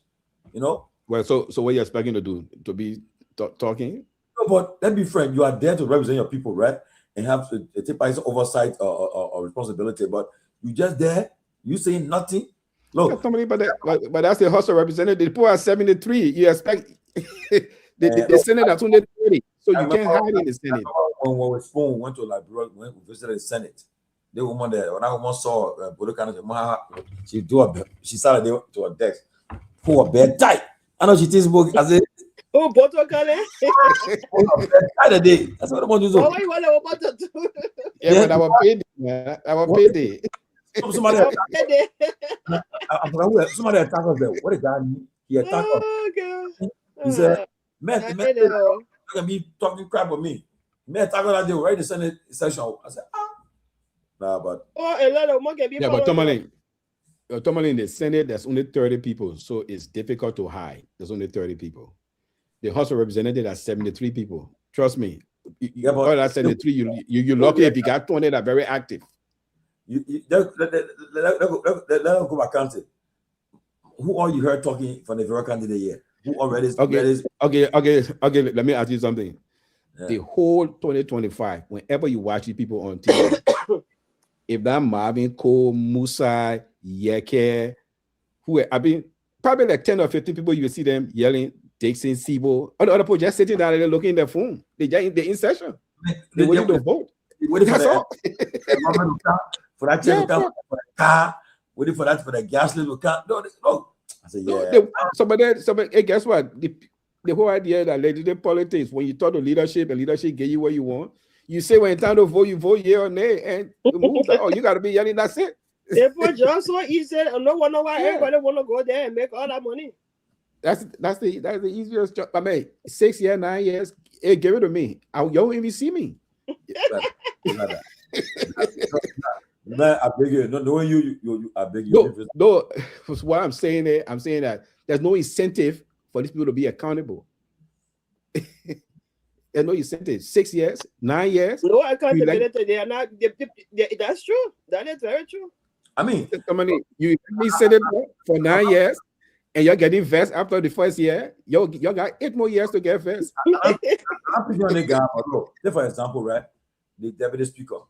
Well, so what you're expecting to do? To be talking? No, but let's be frank. You are there to represent your people, right? And have to take part in oversight or responsibility. But you just there. You saying nothing. Look, but that's the House of Representatives. The people are 73. You expect the Senate at 230. So you can't hide in the Senate. When Spoon went to Liberia, when we visited the Senate, the woman there, when I woman saw she started to her desk, pull her bed tight. I know she takes book as a bottle color. That's what I want to do. Why you want to do? Yeah, but I was paid. I was paid. Somebody attacked us there. What a guy! He attacked us. Oh God! He said, "Man, gonna be talking crap with me." Man, attack us there right in the Senate session. I said, nah, but a lot of money can be. Yeah, but Tomalin, in the Senate, there's only 30 people, so it's difficult to hide. There's only 30 people. The House of Representatives has 73 people. Trust me. But that's 73. You're lucky if you got 20 that are very active. Let go back and say, who are you heard talking from the very candidate here? Who already is? Okay. Let me ask you something. Yeah. The whole 2025, whenever you watch the people on TV, if that Marvin Cole, Musa, Yeke, probably like 10 or 15 people, you will see them yelling, Dixon, Sibo, other people just sitting down and looking at their phone. They're in session. They're waiting to vote. That's all. For that for the car, waiting for that for the gas little car. No. I said, yeah. Hey, guess what? The whole idea that legislative politics, when you talk to leadership and leadership get you what you want, you say when it's time to vote, you vote yeah or nay, and you got to be yelling. That's it. Therefore, Johnson, he said, no one know why everybody want to go there and make all that money. That's the easiest job. I mean, 6 years, 9 years, hey, give it to me. You don't even see me. Man, I beg you. No, knowing you, I beg you. No, what I'm saying that there's no incentive for these people to be accountable. There's no incentive. 6 years, 9 years. No accountability. They are not. That's true. That is very true. I mean, you be sitting for 9 years, and you're getting vest after the first year. You got 8 more years to get vest. I'm picking on the guy. For example, right? The deputy speaker.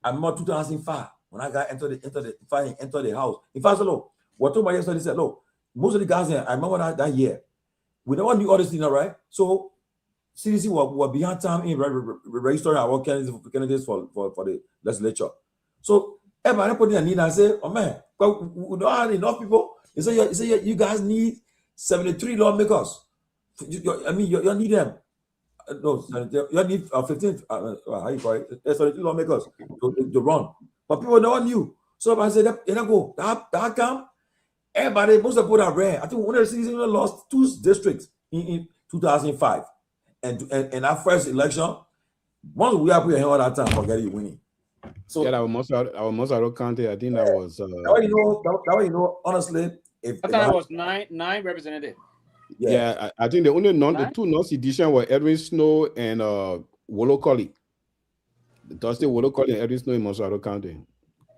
I remember 2005 when I got entered the house. In fact, look, what told my yesterday said, look, most of the guys there, I remember that year, we never knew all this thing, right? So CDC were behind time in registering our candidates for the legislature. So everybody put in a need and say, oh man, we don't have enough people. He said, you guys need 73 lawmakers. I mean, you need them. No, you need 15, how you call it? 73 lawmakers to run. But people never knew. So I said, go. That come. Everybody, most of the people are rare. I think one of the cities lost 2 districts in 2005. And our first election, once we have put your hand all that time, forget you winning. So yeah, our most out of county, I think that was that way you know, honestly, if that was nine representatives. Yeah, I think the 2 non-sedition were Edwin Snow and Wolo Colley. The Thursday Wolo Colley and Edwin Snow in Monsanto County.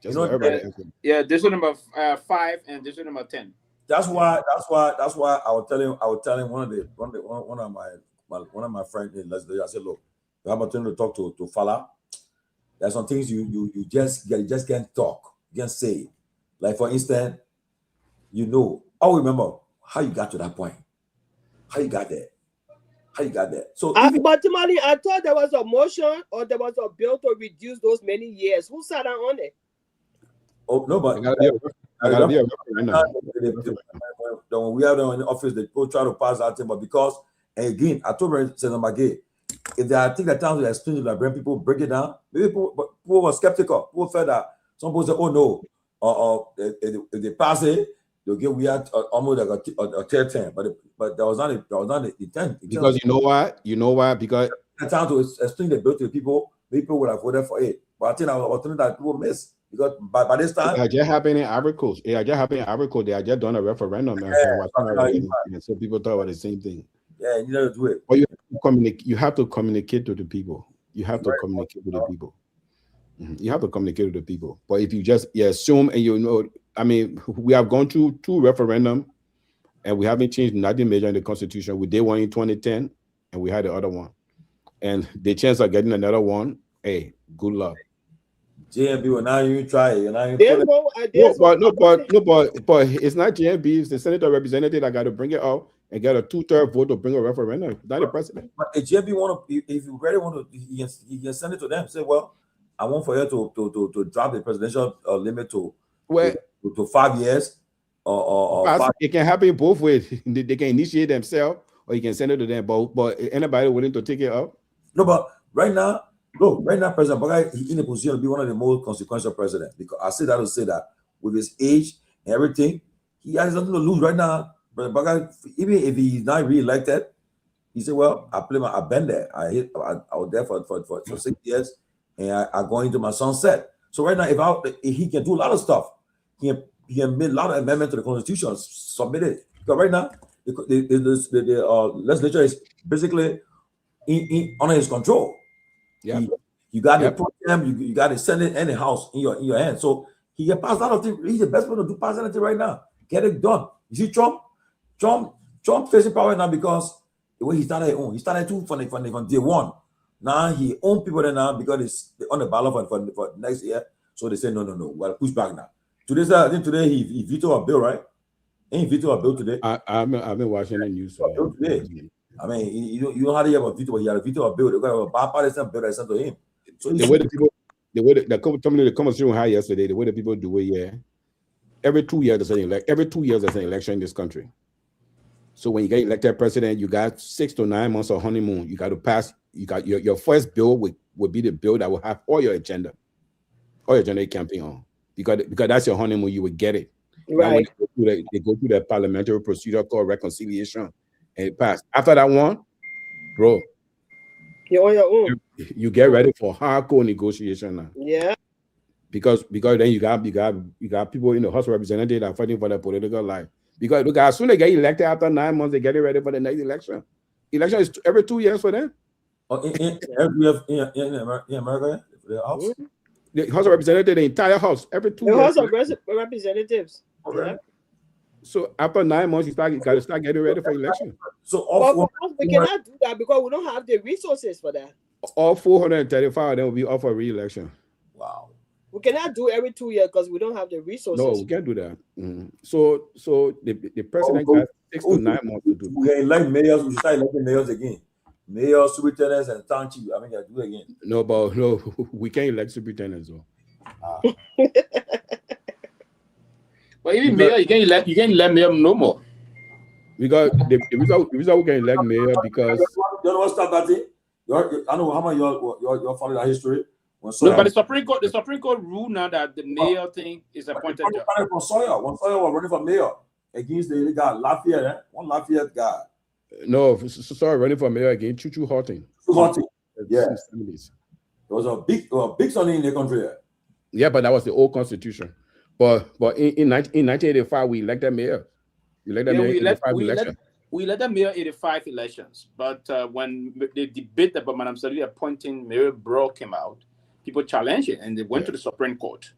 Just everybody. Yeah, district number 5 and district number 10. That's why I was telling one of my friends in legislature. I said, look, you have an opportunity to talk to Fala. There's some things you just can't talk, you can't say. Like for instance, I remember how you got to that point. How you got there. So but Tomalin, I thought there was a motion or there was a bill to reduce those many years. Who sat on it? Oh no, but when we are in the office, they go try to pass that thing, but because again, I told Senator Nagbe, if they take the time to explain to the people break it down, maybe people were skeptical. People felt that some people say, oh no, if they pass it, they'll get weird almost like a tier 10, but that was not the intent. Because you know why? Because the time to explain the bill to the people would have voted for it. But I think that people miss. Because by this time, it just happened in Ivory Coast. They are just done a referendum, and so people thought about the same thing. Yeah, you know to do it. But you have to communicate to the people. You have to communicate with the people. You have to communicate with the people. But if you just assume and I mean, we have gone through 2 referendums, and we haven't changed nothing major in the Constitution. We did one in 2010, and we had the other one. And the chance of getting another one, hey, good luck. JMB will now you try it. But it's not JMB, it's the senator representative that got to bring it out and get a 2/3 vote to bring a referendum. Not the president. But if JMB if you really want to, you can send it to them. Say, well, I want for you to drop the presidential limit to 5 years. It can happen both ways. They can initiate themselves, or you can send it to them. But anybody willing to take it up? No, but right now, President Baga is in a position to be one of the most consequential presidents. Because I say that to say that with his age and everything, he has nothing to lose right now. But Baga, even if he's not re-elected, he said, "Well, I've been there. I was there for 6 years, and I go into my sunset. So right now, if he can do a lot of stuff, he can make a lot of amendments to the Constitution, submit it. Because right now, the legislature is basically under his control. Yeah, you got the program, you got the Senate and the House in your hands. So he can pass a lot of things. He's the best person to pass anything right now. Get it done. You see, Trump facing power now because the way he started he started too from day one. Now he owns people there now because they're on the ballot for next year. So they say no. Well, push back now. I think today he vetoed a bill, right? Ain't he vetoed a bill today? I've been watching the news today. I mean, you don't have to have a veto, but he had a veto a bill. They got a bipartisan bill that sent to him. So the way the conversation we had yesterday, the way the people do it, every 2 years there's an election in this country. So when you get elected president, you got 6 to 9 months of honeymoon. You got to pass. You got your first bill would be the bill that will have all your agenda you campaign on, because that's your honeymoon. You would get it. Right. When they go through the parliamentary procedure called reconciliation. And it passed. After that one, bro, you're on your own. You get ready for hardcore negotiation now. Yeah. Because then you got people in the House of Representatives that are fighting for their political life. Because look, as soon as they get elected after 9 months, they get ready for the next election. Election is every 2 years for them. In America, the House? The House of Representatives, the entire House, every 2 years. The House of Representatives. Okay. Yeah. So after 9 months, you got to start getting ready for election. So we cannot do that because we don't have the resources for that. All 435 of them will be up for re-election. Wow. We cannot do every 2 years because we don't have the resources. No, we can't do that. So the president got 6 to 9 months to do. We can elect mayors. We should start electing mayors again. Mayors, superintendents, and township. I mean, do it again. No, but no, we can't elect superintendents though. But even mayor, you can't elect mayor no more. Because the reason we can elect mayor because you know what start that thing? I know how much you follow that history. No, but the Supreme Court ruled now that the mayor thing is appointed. When Sawyer was running for mayor against the guy Lafayette, one Lafayette guy. No, sorry, running for mayor again, Chuchu Horton. Yeah. There was a big son in the country. Yeah, but that was the old constitution. But in 1985 we elected mayor. We elected mayor in 85 elections. We elected mayor 85 elections. But when the debate about Madam Seleke appointing Mayor Bro came out, people challenged it and they went to the Supreme Court.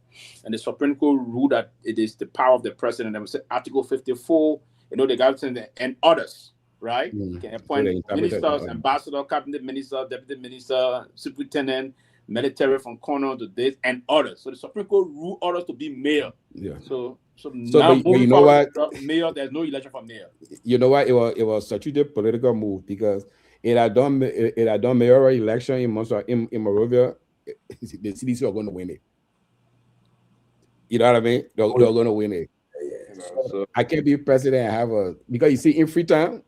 And the Supreme Court ruled that it is the power of the president. And Article 54, the government and others, right? Can appoint ministers, ambassador, cabinet minister, deputy minister, superintendent, military from corner to this, and others. So the Supreme Court ruled others to be mayor. Yeah. So now you know what? Mayor, there's no election for mayor. You know what? It was such a political move because it had done mayoral election in Monrovia. The CDC are going to win it. You know what I mean? They're going to win it. So I can't be president and have because you see in Freetown,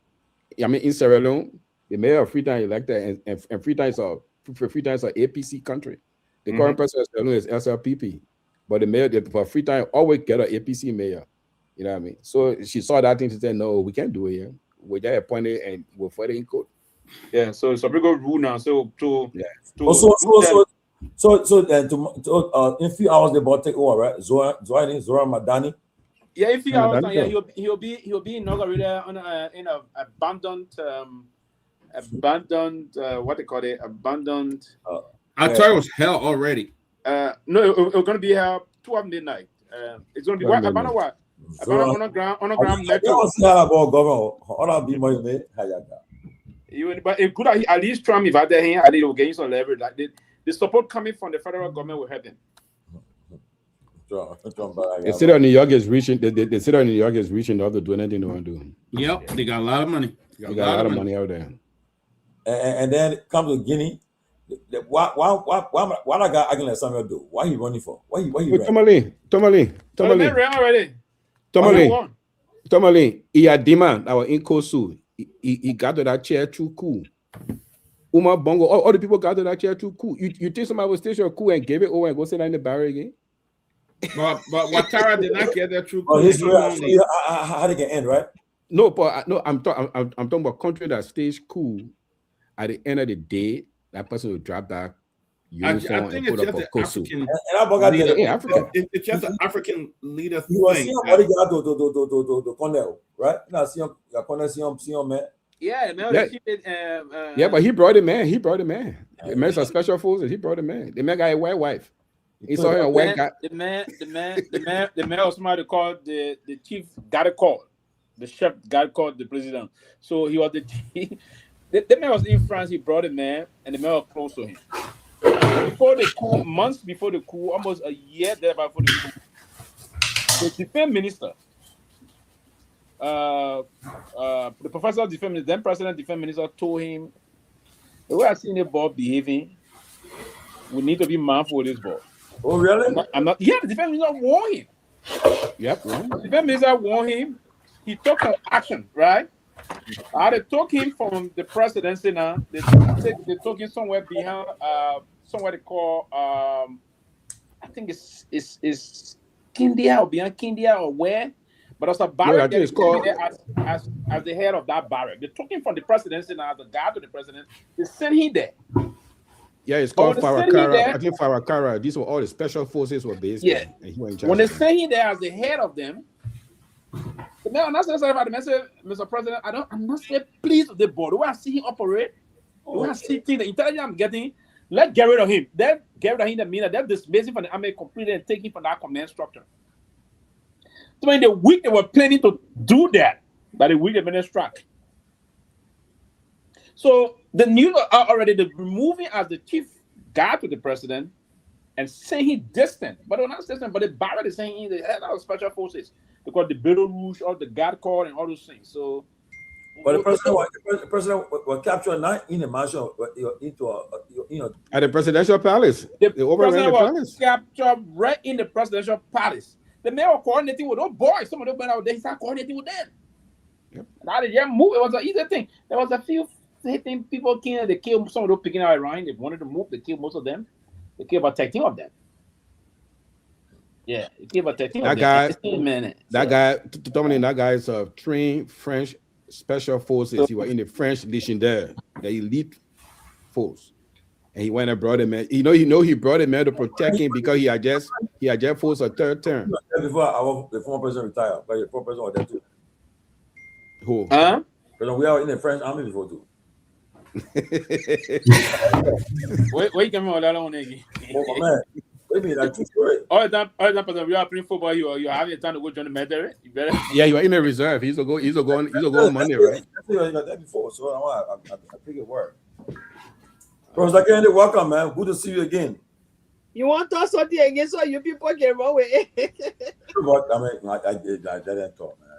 in Sierra Leone, the mayor of Freetown elected, and Freetown is an APC country. The current president of Sierra Leone is SLPP, but the mayor for Freetown always get an APC mayor. You know what I mean? So she saw that thing. She said, "No, we can't do it here. We just appointed and we're further in court." Yeah. So Supreme Court rule now. So in a few hours they about take over, right? Zora Madani. Yeah, in a few hours, he'll be inaugurated on in an abandoned what they call it, abandoned. I thought it was hell already. No, it's going to be 12 midnight. It's going to be what? About what? About on the ground metro. But it could at least Trump if I did him, I did gain some leverage. Like the support coming from the federal government will help him. The city of New York is reaching. The city of New York is reaching out to do anything they want to do. Yep, they got a lot of money. They got a lot of money out there. And then it comes to Guinea. Why that guy acting like Samuel do? Why he running for? Why he Tomalin. He had demand our in Kosu. He got to that chair too cool. Uma Bongo, all the people got to that chair too cool. You think somebody was station cool and gave it over and go sit down in the barrel again? But Ouattara did not get that true cool. How they can end, right? No, but I'm talking about country that stays cool. At the end of the day, that person will drop back. I think it's just an African. It's just an African leader thing. You will see him to Cornell, right? Now see him, man. Yeah, man. Yeah, but he brought him man. The man's a special forces. He brought him man. The man got a white wife. He saw him a white guy. The man was somebody called the chief got a call. The chef got called the president. So he was the chief. The man was in France. He brought a man, and the man was close to him. Before the coup, months before the coup, almost a year there before the coup, the defense minister, the professor of defense minister, then president defense minister, told him, the way I seen the ball behaving, we need to be mindful of this ball. Oh, really? I'm not. Yeah, the defense minister warned him. Yep. The defense minister warned him. He took some action, right? They took him from the presidency now. They took him somewhere behind, somewhere they call, I think it's Kindia or beyond Kindia or where. But it's a barrack that is called as the head of that barrack. They took him from the presidency now, the guard to the president. They sent him there. Yeah, it's called Farakara. I think Farakara. These were all the special forces were based. Yeah. And he went in charge. When they sent him there as the head of them, the man, I'm not saying about the message, Mr. President. I'm not saying pleased with the board. The way I see him operate, the way I see things, the intelligence I'm getting, let's get rid of him. Then get rid of him. That means that they're dismissing from the army completely and taking from that command structure. So in the week they were planning to do that, but the week they been struck. So the news are already removing as the chief guard to the president and saying he's distant, but they're not distant. But the barrack is saying he's the head of special forces. because the Battle Rouge, all the guard call, and all those things. So, but the president was captured not in a mansion, but at the presidential palace. The they overran president the was palace. captured right in the presidential palace. The man was coordinating with those boys. Some of them went out there. He started coordinating with them. Yep. Now they just move. It was an easy thing. There was a few people came. They killed some of those picking out around. They wanted to move. They killed most of them. They killed about 13 of them. Yeah, they killed about 13 of them. That guy, Tomalin, that guy is a trained French special forces. He was in the French Legion there, the elite force. And he went and brought him in. He brought him in to protect him because he had just forced a third term. Before the former president retired, but the former president was there too. Who? Huh? Because we are in the French army before too. Where you coming on that one, Niggy? Oh man, wait a minute, that's true story. All the time, we are playing football. You having time to go join the military? You better. Yeah, you are in the reserve. He's going on Monday, right? I got that before, so I think it worked. Professor Kennedy, welcome, man. Good to see you again. You want to talk something again so you people can run with it? I didn't talk, man.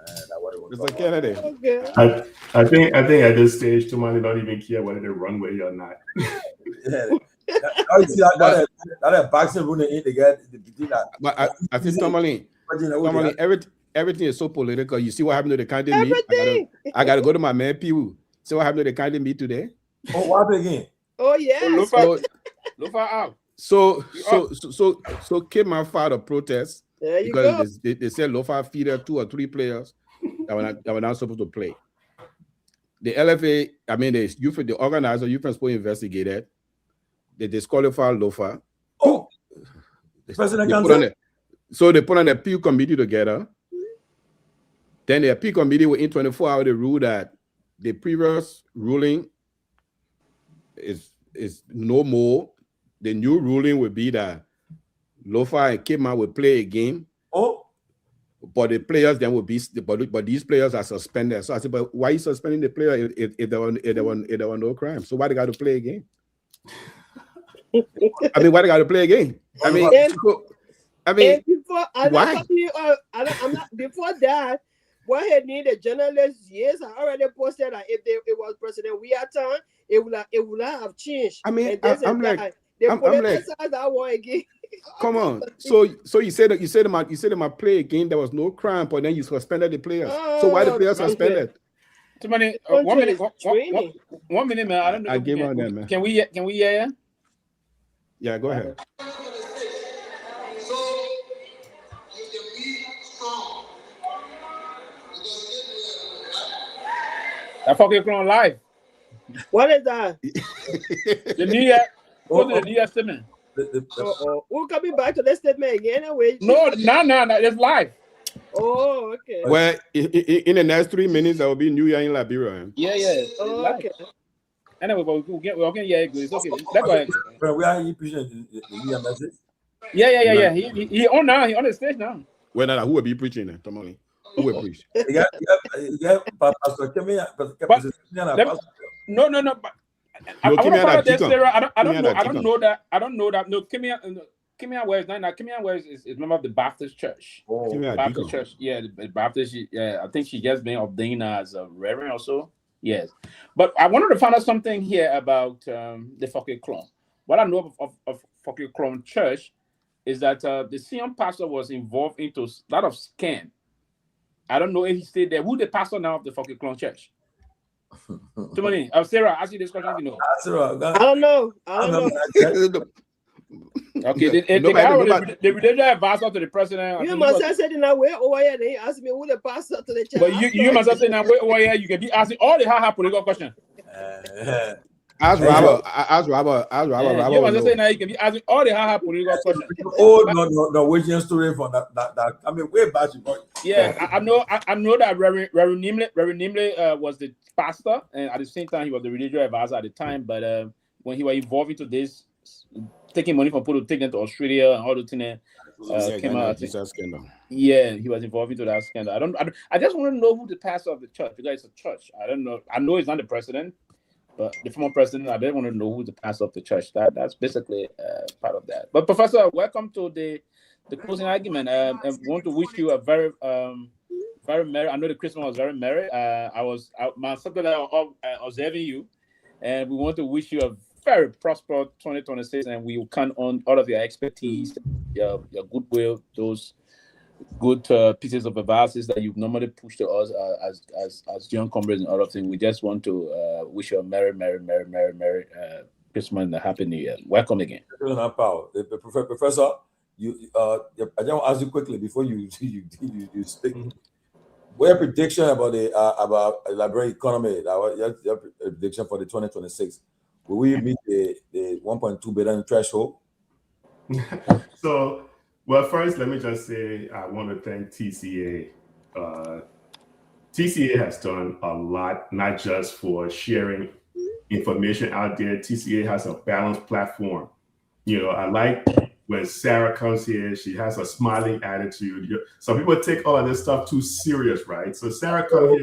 Mr. Kennedy. Okay. I think at this stage, Tomalin don't even care whether they run away or not. Yeah. I see that boxing room in the guy. But I think Tomalin, everything is so political. You see what happened to the candidate meet? I gotta go to my man Pewee. See what happened to the candidate meet today? Oh, what happened again? Oh yeah. Look out. So Kamara filed a protest because they said Lofa feeded 2 or 3 players that were not supposed to play. The LFA, the organizer, youth and sport investigated. They disqualified Lofa. Oh, so they put an appeal committee together. Then the appeal committee within 24 hours they ruled that the previous ruling is no more. The new ruling would be that Lofa and Kamara will play a game. Oh, but the players then will be. But these players are suspended. So I said, but why are you suspending the player if there were no crime? So why they got to play a game? Why they got to play a game? Before that, what had needed journalists years, I already posted that if it was President Myean, it would have changed. I'm like, that one again. Come on. So you said that my play a game there was no crime, but then you suspended the players. So why the players suspended? Too many. 1 minute. 1 minute, man. I don't know. I gave on that, man. Can we hear? Yeah, go ahead. That fucking Clone live. What is that? The New Year. Go to the New Year statement. We're coming back to this statement again. Anyway. No, it's live. Oh, okay. Well, in the next 3 minutes, there will be New Year in Liberia. Yeah. Oh, okay. Anyway, but we're okay. Yeah, it's okay. Let's go ahead. We are preaching the New Year message. Yeah. He on now. He on the stage now. Well, who will be preaching then? Tomalin? Who will preach? Yeah, Pastor Kemi. No. But I want to find out that Sarah. I don't know that. No, Myean West. Myean West is member of the Baptist Church. Oh, Baptist Church. Yeah, the Baptist. Yeah, I think she just been ordained as a reverend or so. Yes, but I wanted to find out something here about the Seleke Kromah. What I know of Seleke Kromah Church is that the senior pastor was involved into a lot of scam. I don't know if he stayed there. Who the pastor now of the Seleke Kromah Church? Too many. Sarah, ask you this question. You know. I don't know. Okay, the religious advisor to the president. You must have said in that way over here. They asked me who the pastor to the church. But you must have said in that way over here. You can be asking all the hard political questions. Ask Robert. You must have said now you can be asking all the hard political questions. Oh no, waiting story for that. I mean, way back. Yeah, I know that Reverend Nimble was the pastor, and at the same time he was the religious advisor at the time. But when he was involved into this, taking money from people to take them to Australia and all the things, came out. Yeah, he was involved into that scandal. I just want to know who the pastor of the church, because it's a church. I don't know. I know he's not the president, but the former president. I just want to know who the pastor of the church. That's basically part of that. But Professor, welcome to the closing argument. I want to wish you a very Very merry. I know the Christmas was very merry. I was observing you, and we want to wish you a very prosperous 2026, and we will count on all of your expertise, your goodwill, those good pieces of advice that you've normally pushed to us as young comrades and other things. We just want to wish you a merry Christmas and a happy New Year. Welcome again. Professor, I just want to ask you quickly before you speak. What your prediction about the Liberian economy? Your prediction for the 2026? Will we meet the 1.2 billion threshold? So, well, first, let me just say I want to thank TCA. TCA has done a lot, not just for sharing information out there. TCA has a balanced platform. You know, I like when Sarah comes here, she has a smiling attitude. Some people take all of this stuff too serious, right? So Sarah comes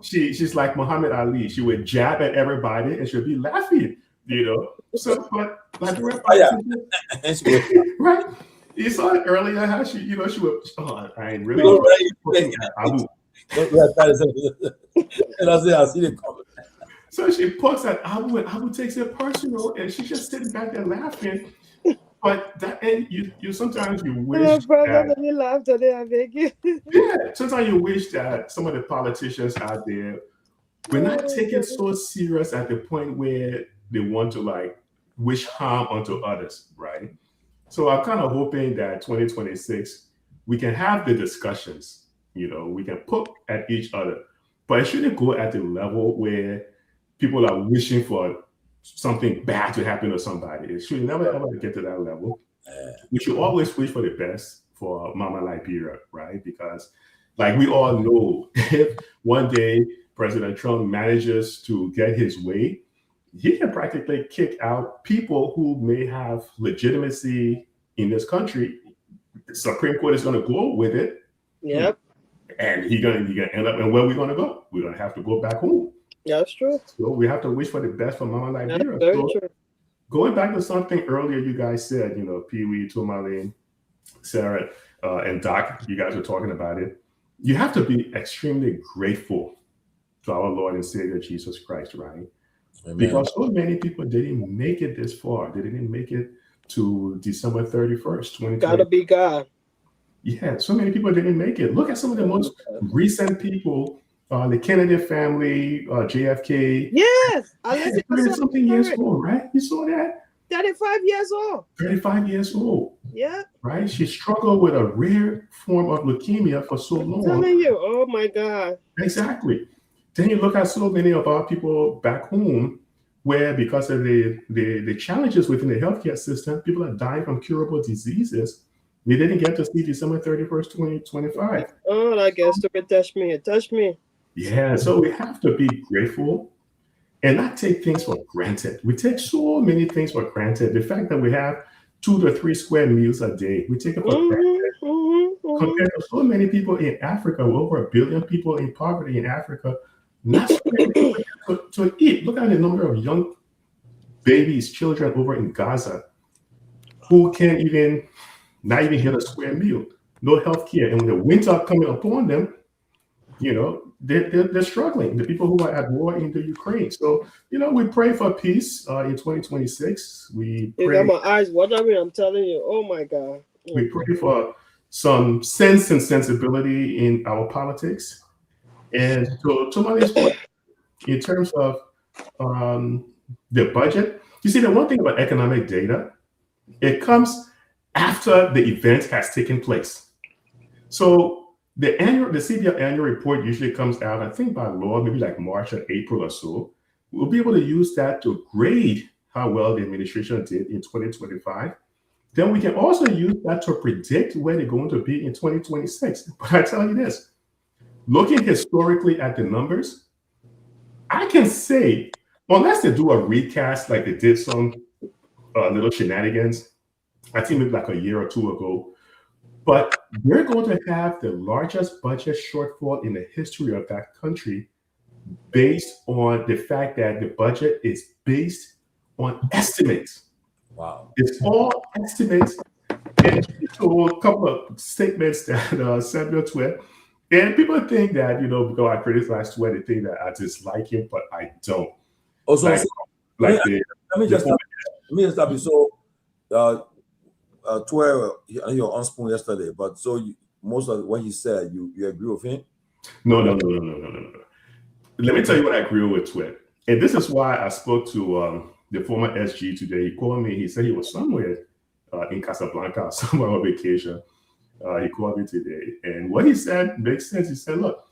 here, she's like Muhammad Ali. She would jab at everybody and she'll be laughing, you know. So, but like, right? You saw it earlier how she, you know, she would. Oh, I ain't really. So she pokes at Abu, and Abu takes it personal, and she's just sitting back there laughing. But that, and you sometimes you wish. Let me laugh today. I beg you. Yeah, sometimes you wish that some of the politicians out there we're not taking so serious at the point where they want to like wish harm onto others, right? So I'm kind of hoping that 2026 we can have the discussions. You know, we can poke at each other, but it shouldn't go at the level where people are wishing for something bad to happen to somebody. It should never ever get to that level. We should always wish for the best for Mama Liberia, right? Because like we all know, if one day President Trump manages to get his way, he can practically kick out people who may have legitimacy in this country. The Supreme Court is going to go with it. Yep. And he's gonna end up, and where we're gonna go? We're gonna have to go back home. Yeah, that's true. So we have to wish for the best for Mama Liberia. That's very true. Going back to something earlier you guys said, you know, Pewee, Tomalin, Sarah, and Doc, you guys were talking about it. You have to be extremely grateful to our Lord and Savior Jesus Christ, right? Amen. Because so many people didn't make it this far. They didn't make it to December 31st, 2020. Gotta be God. Yeah, so many people didn't make it. Look at some of the most recent people, the Kennedy family, JFK. Yes, 30-something years old, right? You saw that? 35 years old. 35 years old. Yeah. Right? She struggled with a rare form of leukemia for so long. I'm telling you, oh my God. Exactly. Then you look at so many of our people back home where because of the challenges within the healthcare system, people are dying from curable diseases. We didn't get to see December 31st, 2025. Oh, I guess it touched me. It touched me. Yeah, so we have to be grateful and not take things for granted. We take so many things for granted. The fact that we have 2 to 3 square meals a day, we take it for granted. Compared to so many people in Africa, over 1 billion people in poverty in Africa, not so many people to eat. Look at the number of young babies, children over in Gaza who can't not even get a square meal, no health care. And when the winter coming upon them, you know, they're struggling. The people who are at war in the Ukraine. So, you know, we pray for peace in 2026. We pray. You got my eyes watering. I'm telling you. Oh my God. We pray for some sense and sensibility in our politics. And to my point, in terms of the budget, you see, the one thing about economic data, it comes after the event has taken place. So the CBO annual report usually comes out, I think by law, maybe like March or April or so. We'll be able to use that to grade how well the administration did in 2025. Then we can also use that to predict where they're going to be in 2026. But I tell you this, looking historically at the numbers, I can say, unless they do a recast like they did some little shenanigans, I think maybe like a year or 2 ago, but we're going to have the largest budget shortfall in the history of that country based on the fact that the budget is based on estimates. Wow. It's all estimates. And so a couple of statements that Samuel Tweed, And people think that, because I criticize Twitter, they think that I dislike him, but I don't. Also, let me just stop you. So, Twitter, you're on spoon yesterday, but so most of what he said, you agree with him? No. Let me tell you what I agree with Twitter. And this is why I spoke to the former SG today. He called me. He said he was somewhere in Casablanca, somewhere on vacation. He called me today. And what he said makes sense. He said, look,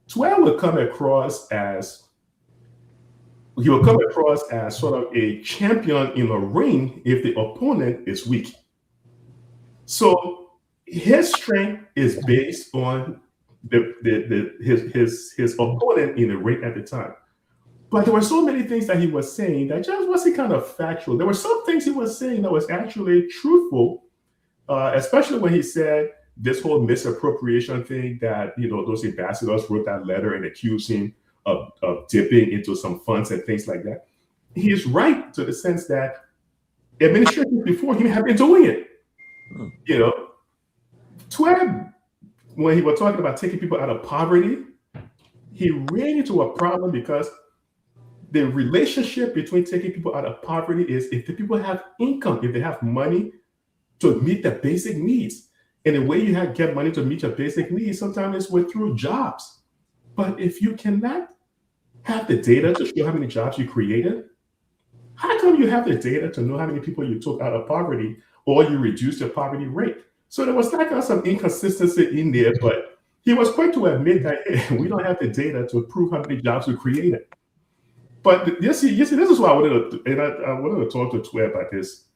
Twitter will come across as sort of a champion in a ring if the opponent is weak. So his strength is based on his opponent in the ring at the time. But there were so many things that he was saying that just wasn't kind of factual. There were some things he was saying that was actually truthful, especially when he said this whole misappropriation thing that, those ambassadors wrote that letter and accused him of dipping into some funds and things like that. He is right to the sense that administrations before him have been doing it. Twitter, when he was talking about taking people out of poverty, he ran into a problem because the relationship between taking people out of poverty is if the people have income, if they have money to meet their basic needs. And the way you get money to meet your basic needs, sometimes it's through jobs. But if you cannot have the data to show how many jobs you created, how come you have the data to know how many people you took out of poverty or you reduced your poverty rate? So there was some inconsistency in there, but he was quick to admit that, hey, we don't have the data to prove how many jobs we created. But you see, this is why I wanted to talk to Twitter about this.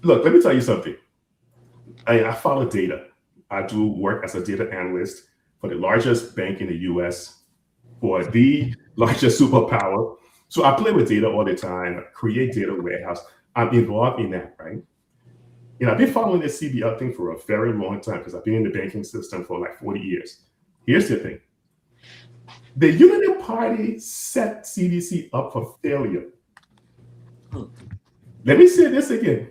Look, let me tell you something. I follow data. I do work as a data analyst for the largest bank in the US, for the largest superpower. So I play with data all the time, create data warehouse. I'm involved in that, right? And I've been following this CBL thing for a very long time because I've been in the banking system for like 40 years. Here's the thing. The Unity Party set CDC up for failure. Let me say this again.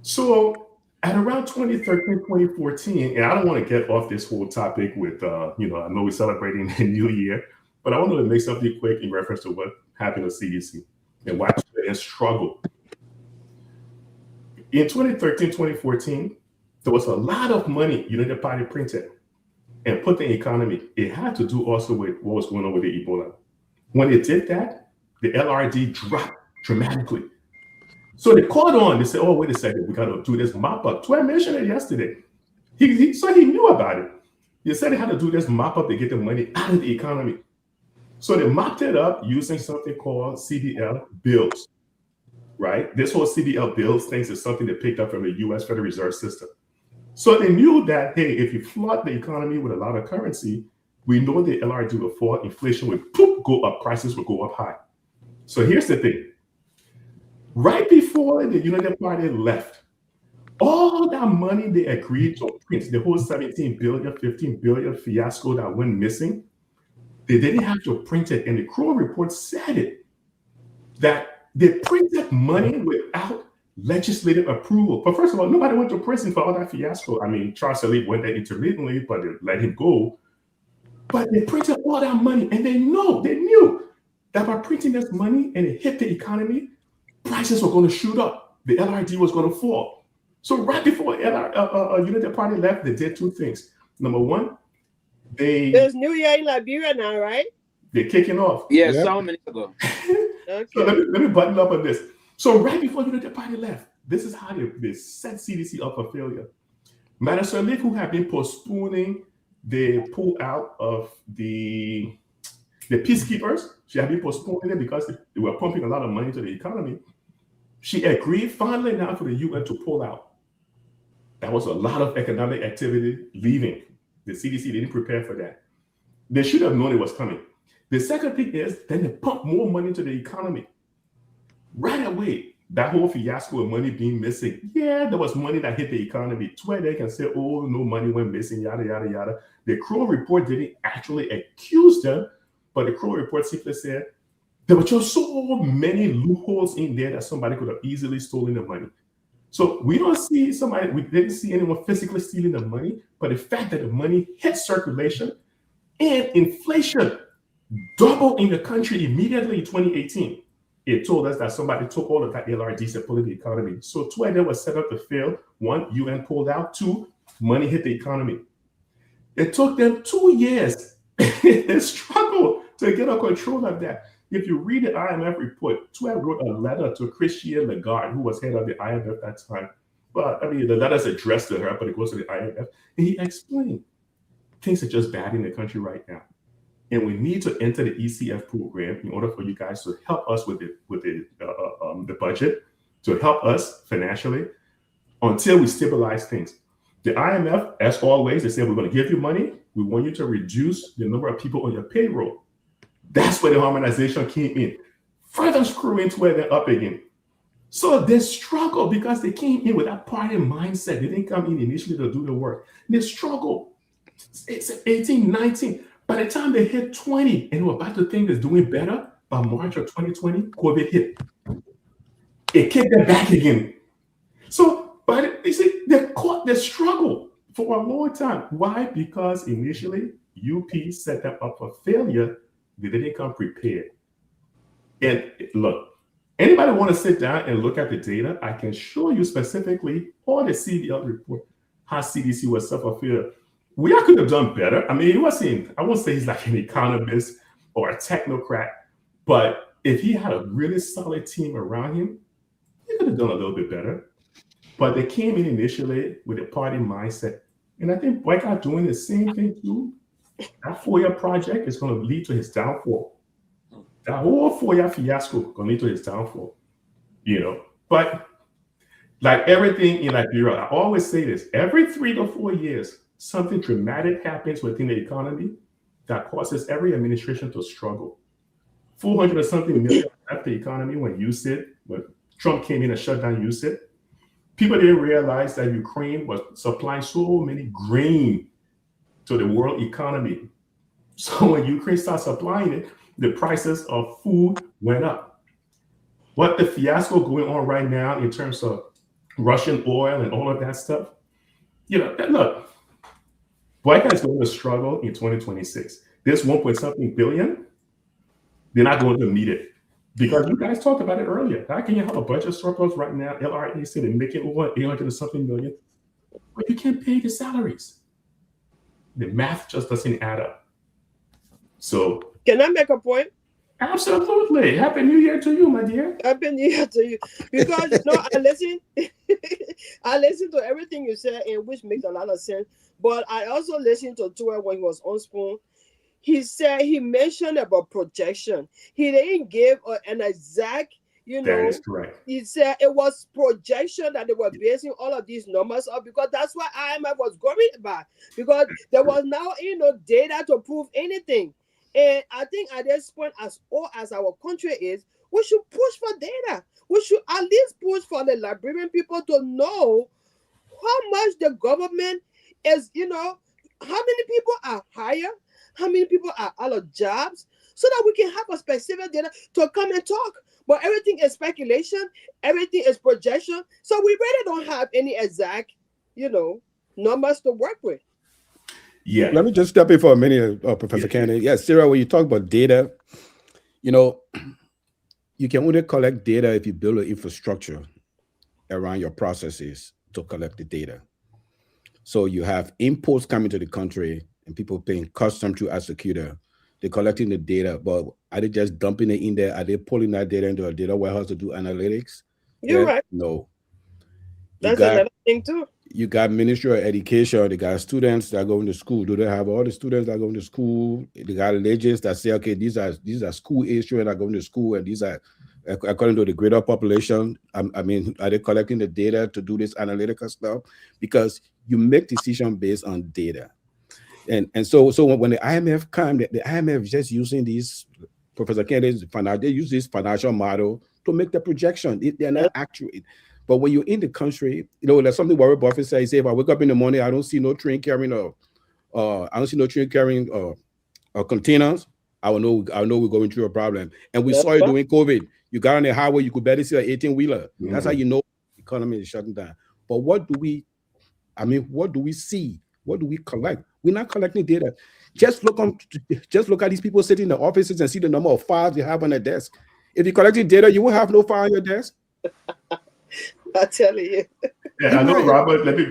So at around 2013, 2014, and I don't want to get off this whole topic with, I know we're celebrating the new year, but I want to make something quick in reference to what happened to CDC and why it struggled. In 2013, 2014, there was a lot of money Unity Party printed and put in the economy. It had to do also with what was going on with the Ebola. When it did that, the LRD dropped dramatically. So they called on, they said, oh, wait a second, we got to do this mop up. Twain mentioned it yesterday. So he knew about it. They said they had to do this mop up to get the money out of the economy. So they mopped it up using something called CDL bills, right? This whole CDL bills thing is something they picked up from the US Federal Reserve System. So they knew that, hey, if you flood the economy with a lot of currency, we know the LRD will fall, inflation will go up, prices will go up high. So here's the thing. Right before the Unity Party left, all that money they agreed to print, the whole 17 billion, 15 billion fiasco that went missing, they didn't have to print it. And the Kromah report said it, that they printed money without legislative approval. But first of all, nobody went to prison for all that fiasco. I mean, Charles Seleke went there intermittently, but they let him go. But they printed all that money, and they knew that by printing this money and it hit the economy, prices were going to shoot up. The LRD was going to fall. So right before Unity Party left, they did two things. Number one, there's New Year in Liberia now, right? They're kicking off. Yes, some minutes ago. Okay. So let me button up on this. So right before Unity Party left, this is how they set CDC up for failure. Madam Seleke, who had been postponing the pull out of the peacekeepers, she had been postponing it because they were pumping a lot of money into the economy. She agreed finally now for the UN to pull out. That was a lot of economic activity leaving. The CDC didn't prepare for that. They should have known it was coming. The second thing is then they pump more money into the economy. Right away, that whole fiasco of money being missing. Yeah, there was money that hit the economy. To where they can say, oh, no money went missing, yada, yada, yada. The Kromah report didn't actually accuse them, but the Kromah report simply said there were just so many loopholes in there that somebody could have easily stolen the money. So we don't see somebody, we didn't see anyone physically stealing the money, but the fact that the money hit circulation and inflation doubled in the country immediately in 2018. It told us that somebody took all of that LRDs and pulled the economy. So two of them were set up to fail. One, UN pulled out. Two, money hit the economy. It took them 2 years. They struggled to get a control of that. If you read the IMF report, Tuet wrote a letter to Christine Lagarde, who was head of the IMF at that time. Well, I mean, the letter's addressed to her, but it goes to the IMF. And he explained things are just bad in the country right now. And we need to enter the ECF program in order for you guys to help us with the budget, to help us financially until we stabilize things. The IMF, as always, they say, we're going to give you money. We want you to reduce the number of people on your payroll. That's where the harmonization came in. Further screwing to where they're up again. So they struggle because they came in with that party mindset. They didn't come in initially to do the work. They struggle. It's 18, 19. By the time they hit 20 and we're about to think it's doing better, by March of 2020, COVID hit. It kicked them back again. So, but you see, they caught the struggle for a long time. Why? Because initially, UP set them up for failure. They didn't come prepared. And look, anybody want to sit down and look at the data? I can show you specifically all the CDL report, how CDC was suffer failure. We could have done better. I mean, he wasn't, I won't say he's like an economist or a technocrat, but if he had a really solid team around him, he could have done a little bit better. But they came in initially with a party mindset. And I think Boycott doing the same thing too. That 4-year project is going to lead to his downfall. That whole 4-year fiasco is going to lead to his downfall. You know, but like everything in Liberia, I always say this, every 3 to 4 years, something dramatic happens within the economy that causes every administration to struggle. 400 or something million left the economy when Trump came in and shut down USIP. People didn't realize that Ukraine was supplying so many grain to the world economy. So when Ukraine started supplying it, the prices of food went up. What the fiasco going on right now in terms of Russian oil and all of that stuff, you know, look, Boycott is going to struggle in 2026. This 1.something billion, they're not going to meet it. Because you guys talked about it earlier. How can you have a budget surplus right now? LRA said they're making over 800 and something million, but you can't pay the salaries. The math just doesn't add up. So, can I make a point? Absolutely. Happy New Year to you, my dear. Happy New Year to you. Because I listen to everything you said, and which makes a lot of sense. But I also listened to Tua when he was on Spoon. He mentioned about projection. He didn't give an exact, That is correct. He said it was projection that they were basing all of these numbers on, because that's what IMF was worried about, because there was now data to prove anything. And I think at this point, as old as our country is, we should push for data. We should at least push for the Liberian people to know how much the government is, how many people are hired, how many people are out of jobs, so that we can have a specific data to come and talk. But everything is speculation, everything is projection. So we really don't have any exact, numbers to work with. Yeah. Let me just step in for a minute, Professor Kennedy. Yes, Sarah, when you talk about data, you can only collect data if you build an infrastructure around your processes to collect the data. So you have imports coming to the country and people paying custom to executor. They're collecting the data, but are they just dumping it in there? Are they pulling that data into a data warehouse to do analytics? You're right. No. That's another thing too. You got Ministry of Education. They got students that are going to school. Do they have all the students that are going to school? They got religions that say, okay, these are school age children that are going to school, and these are according to the greater population. I mean, are they collecting the data to do this analytical stuff? Because you make decisions based on data. And so when the IMF came, the IMF is just using these, Professor Kennedy's they use this financial model to make the projection. They're not accurate. But when you're in the country, there's something Warren Buffett says. He says, if I wake up in the morning, I don't see no train carrying containers, I know we're going through a problem. And we saw it during COVID. You got on the highway, you could barely see an 18-wheeler. That's how you know economy is shutting down. But what do we see? What do we collect? We're not collecting data. Just look at these people sitting in the offices and see the number of files you have on their desk. If you're collecting data, you won't have no file on your desk. I tell you. Yeah, I know, Robert. Let me,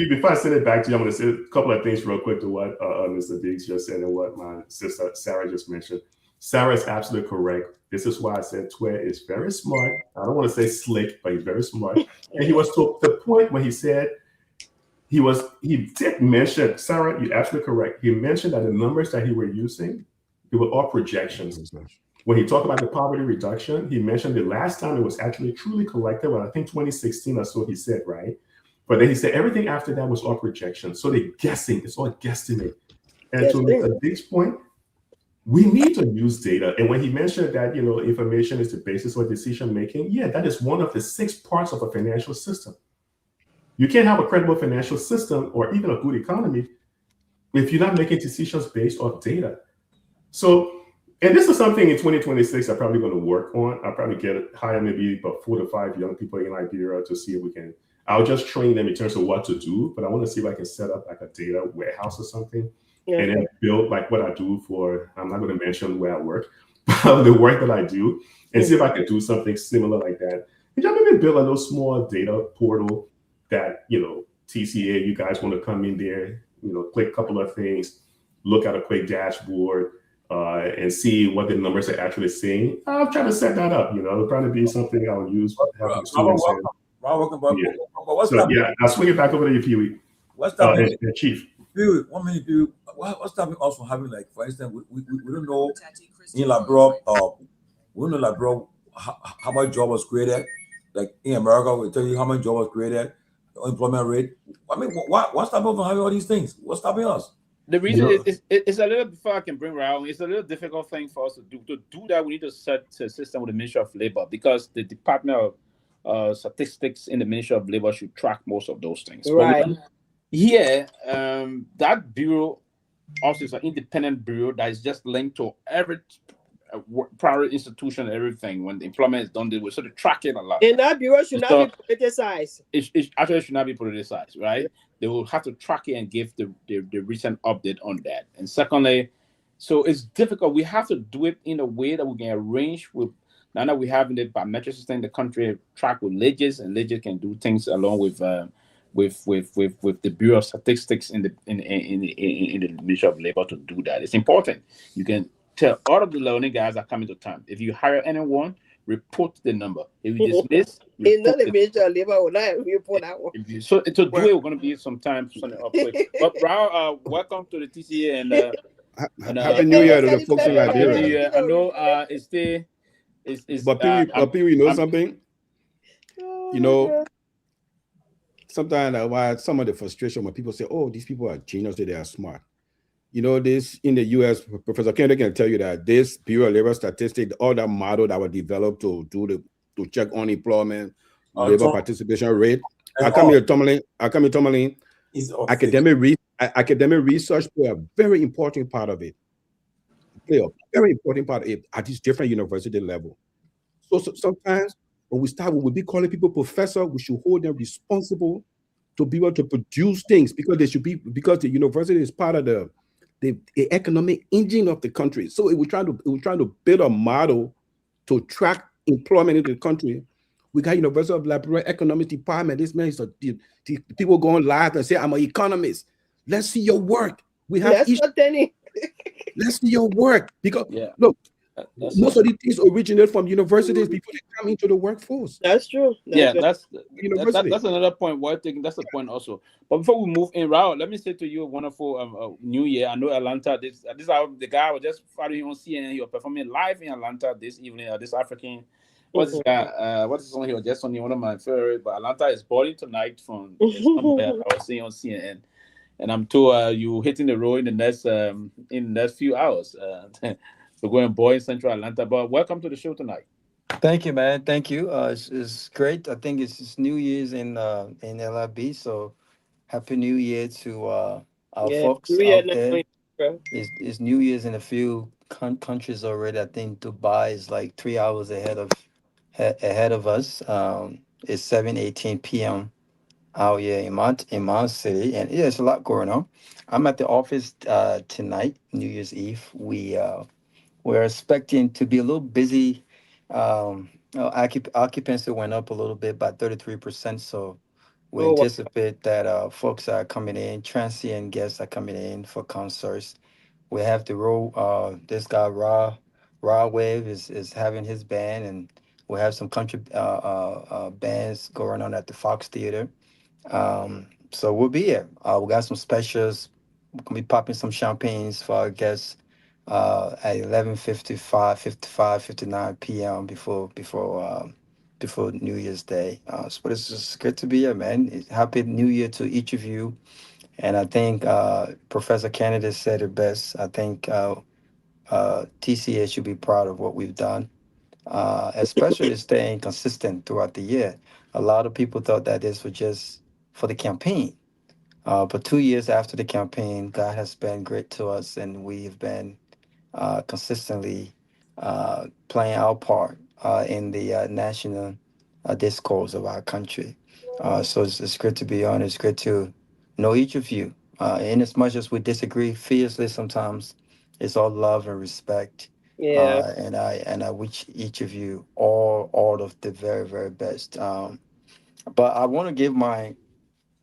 before I send it back to you, I'm going to say a couple of things real quick to what Mr. Diggs just said and what my sister Sarah just mentioned. Sarah is absolutely correct. This is why I said Twe is very smart. I don't want to say slick, but he's very smart. And he was to the point when he said he did mention, Sarah, you're absolutely correct. He mentioned that the numbers that he were using, they were all projections. When he talked about the poverty reduction, he mentioned the last time it was actually truly collected, well, I think 2016 or so, he said, right? But then he said everything after that was all projections. So they're guessing, it's all guesstimate. And to Mr. Dick's point, we need to use data. And when he mentioned that, information is the basis for decision making, yeah, that is one of the 6 parts of a financial system. You can't have a credible financial system or even a good economy if you're not making decisions based off data. So, and this is something in 2026 I'm probably going to work on. I'll probably hire maybe about 4 to 5 young people in Liberia to see if we can. I'll just train them in terms of what to do, but I want to see if I can set up like a data warehouse or something, and then build like what I do for. I'm not going to mention where I work, but the work that I do, and see if I can do something similar like that. And just maybe build a little small data portal that TCA, you guys want to come in there, click a couple of things, look at a quick dashboard. And see what the numbers are actually saying. I'm trying to set that up, it'll probably be something I'll use. I'll swing it back over to you, Pewee. What's happening, Chief? Pewee, 1 minute, Pewee. What's stopping us from having, like, for instance, we don't know in Liberia, we don't know Liberia how much job was created. Like in America, we tell you how much job was created, unemployment rate. I mean, what's stopping us from having all these things? What's stopping us? The reason it's a little, before I can bring around, it's a little difficult thing for us to do. To do that, we need to set a system with the Ministry of Labor, because the Department of Statistics in the Ministry of Labor should track most of those things. Right. That bureau also is an independent bureau that is just linked to every private institution and everything when the employment is done. They will sort of track it a lot. And that bureau should not be politicized. It actually should not be politicized, right? They will have to track it and give the recent update on that. And secondly, so it's difficult. We have to do it in a way that we can arrange with, now that we have the biometric system in the country, track with Legis, and Legis can do things along with the Bureau of Statistics in the Ministry of Labor to do that. It's important. You can tell all of the learning guys are coming to town. If you hire anyone, report the number. If you dismiss, not the Ministry of Labor will not report that one. So to do it, we're going to be some time up quick. But Raul, welcome to the TCA and Happy New Year to the folks in Liberia. I know but Pewee, know something? Sometimes why some of the frustration when people say, "Oh, these people are genius, they are smart." This in the U.S., Professor Kennedy can tell you that this Bureau of Labor Statistics, all that model that was developed to check unemployment, labor participation rate. I come here, Tomalin. Academic research play a very important part of it. At this different university level. So sometimes when we be calling people professor, we should hold them responsible to be able to produce things, because the university is part of the economic engine of the country. So we're trying to build a model to track employment in the country. We got University of Liberia Economics Department. This man is people going live and say, "I'm an economist." Let's see your work. We have let's see your work, because look, most of these things originate from universities before they come into the workforce. That's true. That's another point. That's the point also. But before we move in, Raul, let me say to you a wonderful New Year. I know Atlanta. This the guy was just following on CNN. He was performing live in Atlanta this evening. This African. What's this guy? What is the song he was just on? One of my favorite. But Atlanta is boarding tonight from somewhere I was seeing on CNN. And I'm told you hitting the road in the next few hours. We're going boy in Central Atlanta. But welcome to the show tonight. Thank you, man. Thank you. It's great. I think it's New Year's in LIB, so Happy New Year to our folks out there. It's New Year's in a few countries already. I think Dubai is like 3 hours ahead of us. It's 7:18 p.m. out here in Mount City, and yeah, there's a lot going on. I'm at the office tonight, New Year's Eve. We're expecting to be a little busy. Occupancy went up a little bit by 33%, so we Oh, wow. anticipate that folks are coming in, transient guests are coming in for concerts. We have the road. This guy Raw Wave is having his band, and we have some country bands going on at the Fox Theater. So we'll be here. We got some specials. We're gonna be popping some champagnes for our guests at 11:55, 55, 59 p.m. before New Year's Day. But it's just good to be here, man. Happy New Year to each of you. And I think Professor Kennedy said it best. I think TCA should be proud of what we've done, especially staying consistent throughout the year. A lot of people thought that this was just for the campaign. But 2 years after the campaign, God has been great to us, and we've been consistently playing our part in the national discourse of our country. So it's good to be on. It's good to know each of you. In as much as we disagree fiercely sometimes, it's all love and respect. Yeah. And I wish each of you all of the very very best. But I want to give my.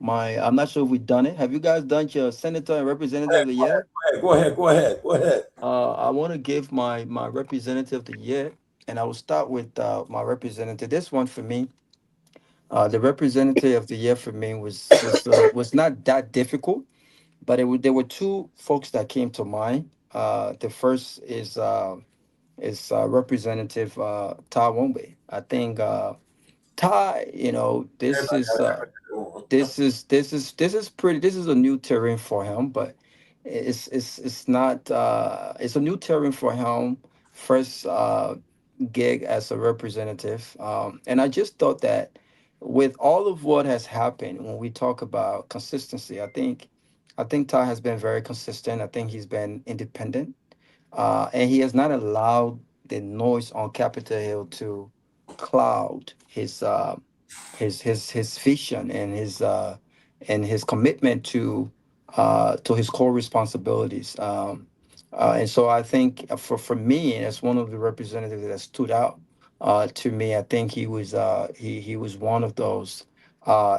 I'm not sure if we've done it. Have you guys done your senator and representative of the year? Go ahead. I want to give my representative of the year, and I will start with my representative. This one for me, the representative of the year for me was not that difficult, but there were two folks that came to mind. The first is Representative Tai Wombe. I think Tai, this is a new terrain for him, but it's not it's a new terrain for him. First gig as a representative, and I just thought that with all of what has happened, when we talk about consistency, I think Ty has been very consistent. I think he's been independent, and he has not allowed the noise on Capitol Hill to cloud his vision and his commitment to his core responsibilities. And so I think for me, as one of the representatives that stood out to me, I think he was one of those.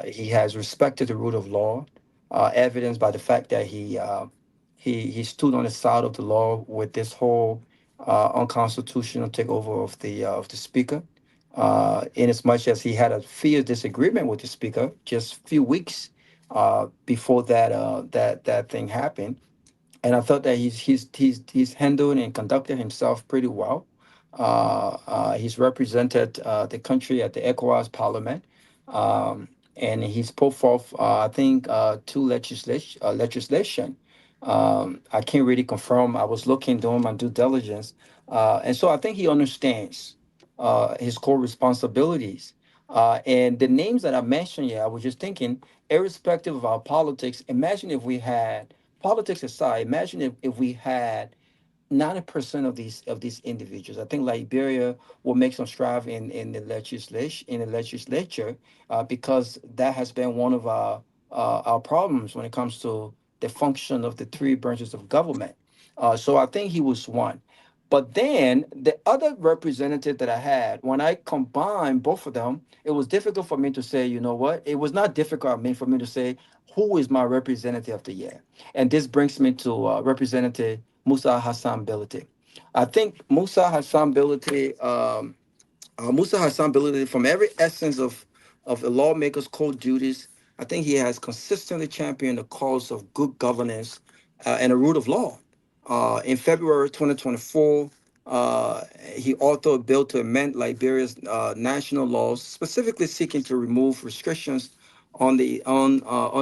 He has respected the rule of law, evidenced by the fact that he stood on the side of the law with this whole unconstitutional takeover of the speaker. In as much as he had a fierce disagreement with the speaker just a few weeks before that thing happened, and I thought that he's handled and conducted himself pretty well. He's represented the country at the ECOWAS Parliament, and he's put forth, I think, two legislation. I can't really confirm. I was looking doing my due diligence, and so I think he understands his core responsibilities. And the names that I mentioned here, I was just thinking, irrespective of our politics, imagine if we had politics aside, imagine if we had 90% of these individuals. I think Liberia will make some strive in the legislature because that has been one of our problems when it comes to the function of the three branches of government. So I think he was one. But then the other representative that I had, when I combined both of them, it was difficult for me to say, you know what? It was not difficult for me to say who is my representative of the year. And this brings me to Representative Musa Hassan Bility. I think Musa Hassan Bility, from every essence of a lawmaker's core duties, I think he has consistently championed the cause of good governance and a rule of law. In February 2024, he authored a bill to amend Liberia's national laws, specifically seeking to remove restrictions on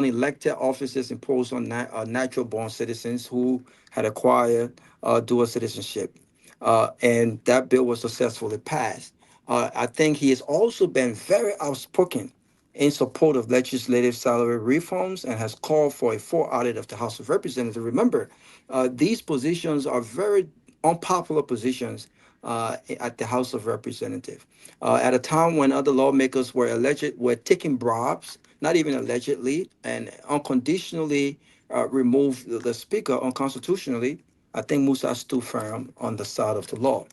elected offices imposed on natural-born citizens who had acquired dual citizenship. And that bill was successfully passed. I think he has also been very outspoken in support of legislative salary reforms and has called for a full audit of the House of Representatives. Remember, these positions are very unpopular positions at the House of Representatives. At a time when other lawmakers were taking bribes, not even allegedly, and unconditionally removed the speaker unconstitutionally, I think Musa stood firm on the side of the law.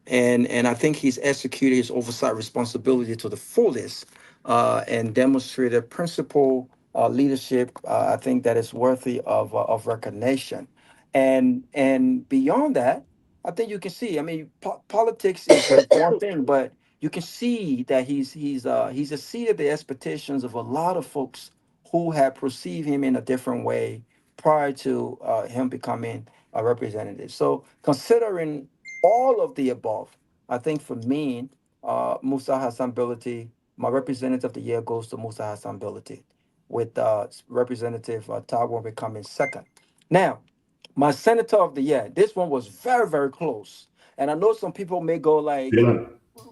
And I think he's executed his oversight responsibility to the fullest, and demonstrated principle leadership. I think that is worthy of recognition, and beyond that, I think you can see. I mean, politics is one thing, but you can see that he's exceeded the expectations of a lot of folks who had perceived him in a different way prior to him becoming a representative. So considering all of the above, I think for me, Musa Hassan Ability, my representative of the year goes to Musa Hassan Ability, with Representative Tagwan becoming second. Now, my senator of the year, this one was very, very close. And I know some people Dylan.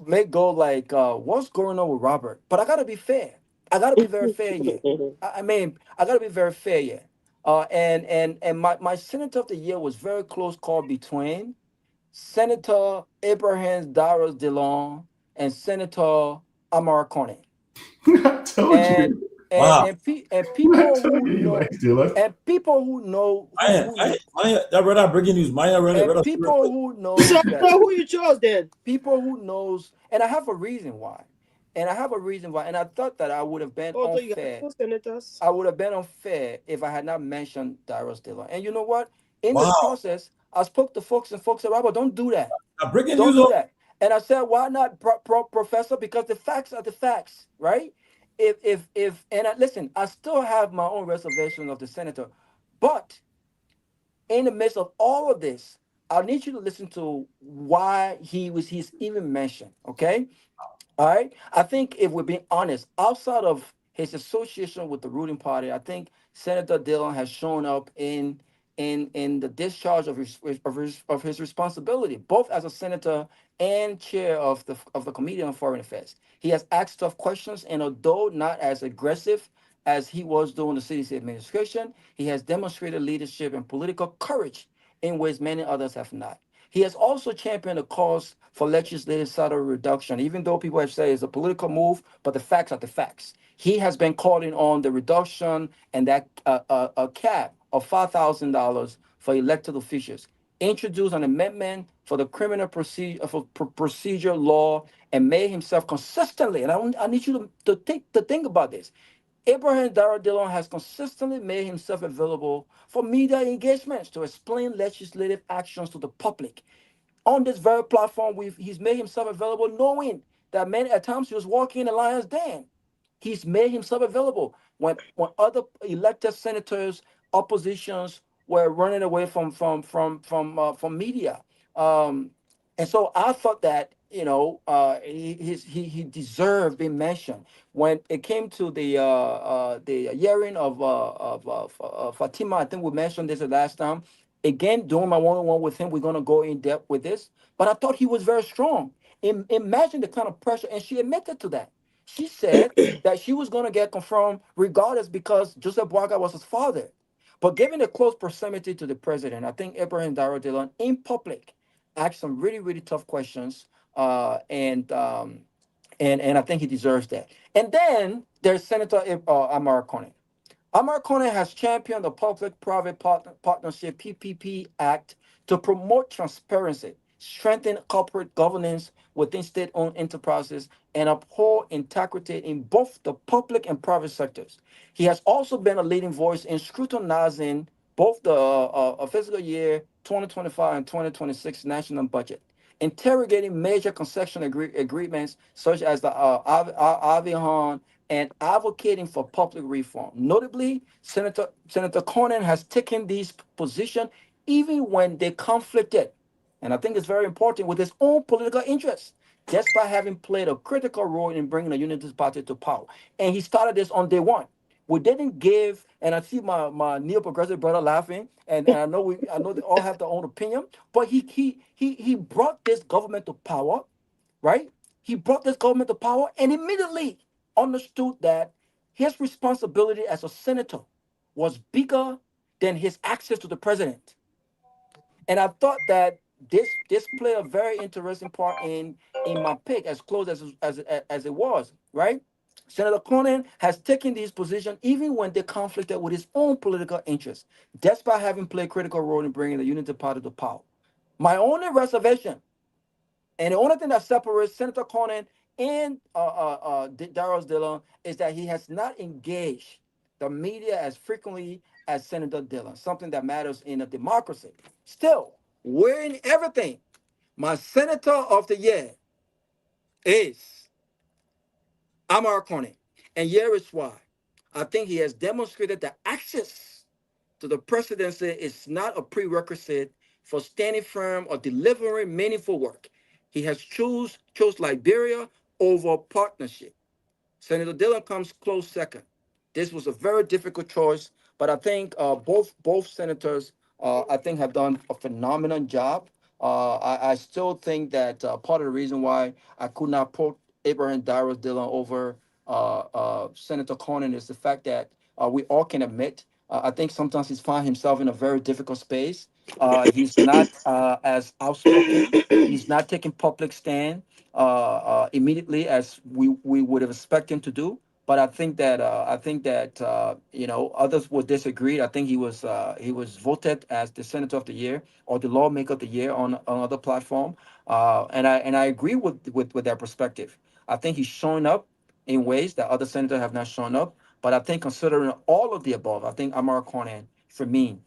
may go like, what's going on with Robert? But I gotta be fair. I gotta be very fair here. I mean, I gotta be very fair here. And my senator of the year was very close call between Senator Abraham Darius DeLong and Senator Amara Coney. I told And you. Wow. and I people told who you know, like Dylan. and people who know Maya, that brother breaking news. Maya, and read people who So knows that, who you chose then? people who knows, and I have a reason why. And I have a reason why. And I thought that I would have been Oh, so you got unfair. two senators. I would have been unfair if I had not mentioned Darius Dillon. And you know what? In the Wow. process, I spoke to folks, and folks said, Robert, don't do that. Now breaking Don't news. do that. And I said, why not, Professor? Because the facts are the facts, right? Listen, I still have my own reservation of the senator, but in the midst of all of this, I need you to listen to why he's even mentioned. Okay, all right. I think if we're being honest, outside of his association with the ruling party, I think Senator Dillon has shown up in the discharge of his responsibility, both as a senator and chair of the Committee on Foreign Affairs. He has asked tough questions, and although not as aggressive as he was during the CDC administration, he has demonstrated leadership and political courage in ways many others have not. He has also championed a cause for legislative salary reduction, even though people have said it's a political move, but the facts are the facts. He has been calling on the reduction and that a cap of $5,000 for elected officials, introduced an amendment for the criminal procedure law, and made himself consistently. And I need you to think about this. Abraham Darrell Dillon has consistently made himself available for media engagements to explain legislative actions to the public. On this very platform, he's made himself available, knowing that many at times he was walking in the lion's den. He's made himself available when other elected senators, oppositions were running away from media. Um, and so I thought that he deserved being mentioned when it came to the hearing of Fatima. I think we mentioned this the last time. Again, during my one-on-one with him, we're gonna go in depth with this. But I thought he was very strong. Imagine the kind of pressure, and she admitted to that. She said that she was gonna get confirmed regardless because Joseph Boaga was his father. But given the close proximity to the president, I think Abraham Darrell Dillon in public asked some really, really tough questions, and I think he deserves that. And then there's Senator Amara Coney. Amar Kone has championed the Public-Private Partnership (PPP) Act to promote transparency, strengthen corporate governance within state-owned enterprises, and uphold integrity in both the public and private sectors. He has also been a leading voice in scrutinizing both the fiscal year 2025 and 2026 national budget, interrogating major concession agreements such as the Avihan, and advocating for public reform. Notably, Senator Cornyn has taken these positions even when they conflicted, and I think it's very important, with his own political interests, despite having played a critical role in bringing the Unity Party to power. And he started this on day one. We didn't give, and I see my neo-progressive brother laughing, and I know they all have their own opinion, but he brought this government to power, right? He brought this government to power and immediately understood that his responsibility as a senator was bigger than his access to the president. And I thought that this play a very interesting part in my pick, as close as it was, right? Senator Cornyn has taken these positions even when they conflicted with his own political interests, despite having played a critical role in bringing the Unity Party to power. My only reservation, and the only thing that separates Senator Cornyn and Darrell Dillon, is that he has not engaged the media as frequently as Senator Dillon, something that matters in a democracy. Still, we're in everything. My Senator of the Year is Amar Cornyn. And here is why. I think he has demonstrated that access to the presidency is not a prerequisite for standing firm or delivering meaningful work. He has chose Liberia over partnership. Senator Dillon comes close second. This was a very difficult choice, but I think both senators, I think, have done a phenomenal job. I still think that part of the reason why I could not put Abraham Darius Dillon over Senator Cornyn is the fact that we all can admit. I think sometimes he's found himself in a very difficult space. He's not as outspoken. He's not taking public stand immediately as we would have expected him to do. But I think that others would disagree. I think he was voted as the Senator of the Year or the Lawmaker of the Year on other platform, and I agree with that perspective. I think he's showing up in ways that other senators have not shown up. But I think considering all of the above, I think Amar Conan for me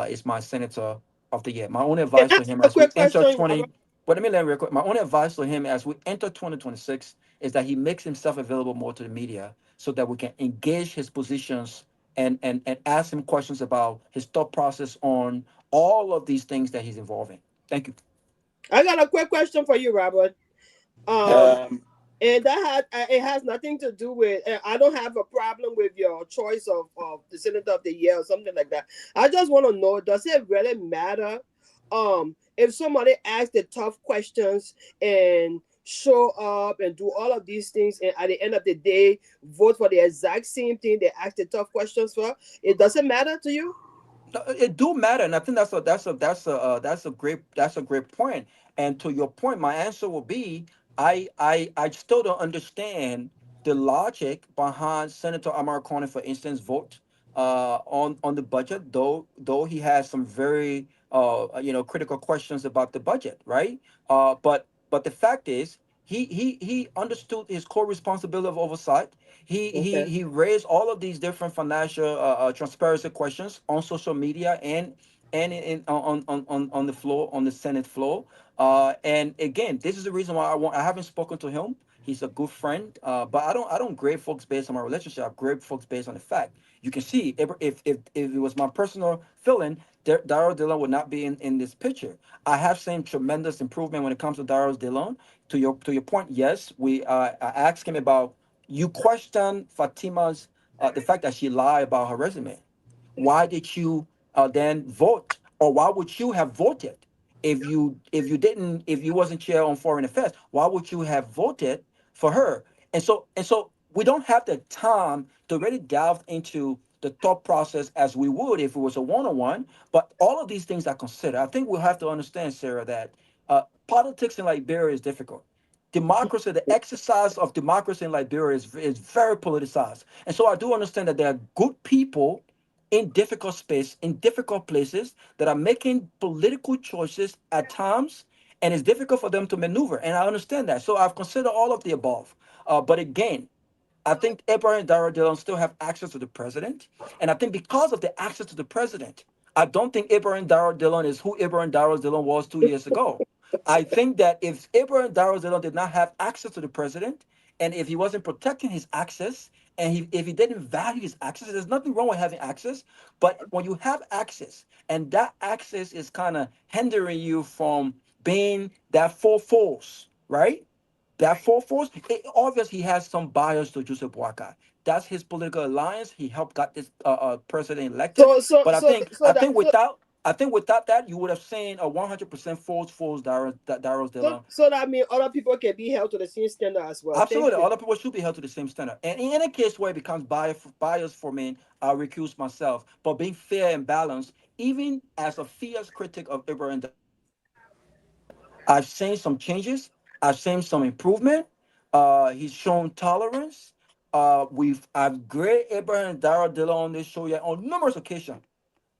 is my Senator of the Year. My only Can advice I to ask him you a as we quick enter question? 20. But let me real quick. My only advice to him as we enter 2026 is that he makes himself available more to the media so that we can engage his positions and ask him questions about his thought process on all of these things that he's involved in. Thank you. I got a quick question for you, Robert. Um, and it has nothing to do with. I don't have a problem with your choice of the Senator of the Year or something like that. I just want to know: does it really matter? If somebody asks the tough questions and show up and do all of these things, and at the end of the day, vote for the exact same thing they ask the tough questions for, it doesn't matter to you? No, it do matter, and I think that's a great point. And to your point, my answer will be I still don't understand the logic behind Senator Amar Conan, for instance, vote on the budget, though he has some very critical questions about the budget, right? But the fact is he understood his core responsibility of oversight. Okay. He raised all of these different financial transparency questions on social media and on the floor, on the Senate floor. And again, this is the reason why I haven't spoken to him. He's a good friend, but I don't grade folks based on my relationship. I grade folks based on the fact. You can see if it was my personal feeling, Darrell Dillon would not be in this picture. I have seen tremendous improvement when it comes to Darrell Dillon. To your point, yes, I asked him about, you question Fatima's the fact that she lied about her resume. Why did you then vote, or why would you have voted if you wasn't chair on foreign affairs? Why would you have voted for her? And so we don't have the time to really delve into the thought process as we would if it was a one-on-one. But all of these things are considered. I think we'll have to understand, Sarah, that politics in Liberia is difficult. Democracy, the exercise of democracy in Liberia is very politicized. And so I do understand that there are good people in difficult space, in difficult places, that are making political choices at times, and it's difficult for them to maneuver. And I understand that. So I've considered all of the above. But again, I think Abraham and Darrell Dillon still have access to the president. And I think because of the access to the president, I don't think Abraham Darrell Dillon is who Abraham Darrell Dillon was 2 years ago. I think that if Abraham Darrell Dillon did not have access to the president, and if he wasn't protecting his access, and if he didn't value his access, there's nothing wrong with having access. But when you have access, and that access is kind of hindering you from being that full force, right? That full force, obviously he has some bias to Joseph Boakai. That's his political alliance. He helped got this president elected. So so But I so think so I that think so without I think without that, you would have seen a 100% false Darrell so Dillon. so that means other people can be held to the same standard as well. Thank Absolutely, you. other people should be held to the same standard. And in any case where it becomes bias for me, I'll recuse myself. But being fair and balanced, even as a fierce critic of Abraham. I've seen some changes. I've seen some improvement. He's shown tolerance. I've graded Abraham Darrell Dillon on this show yet on numerous occasions.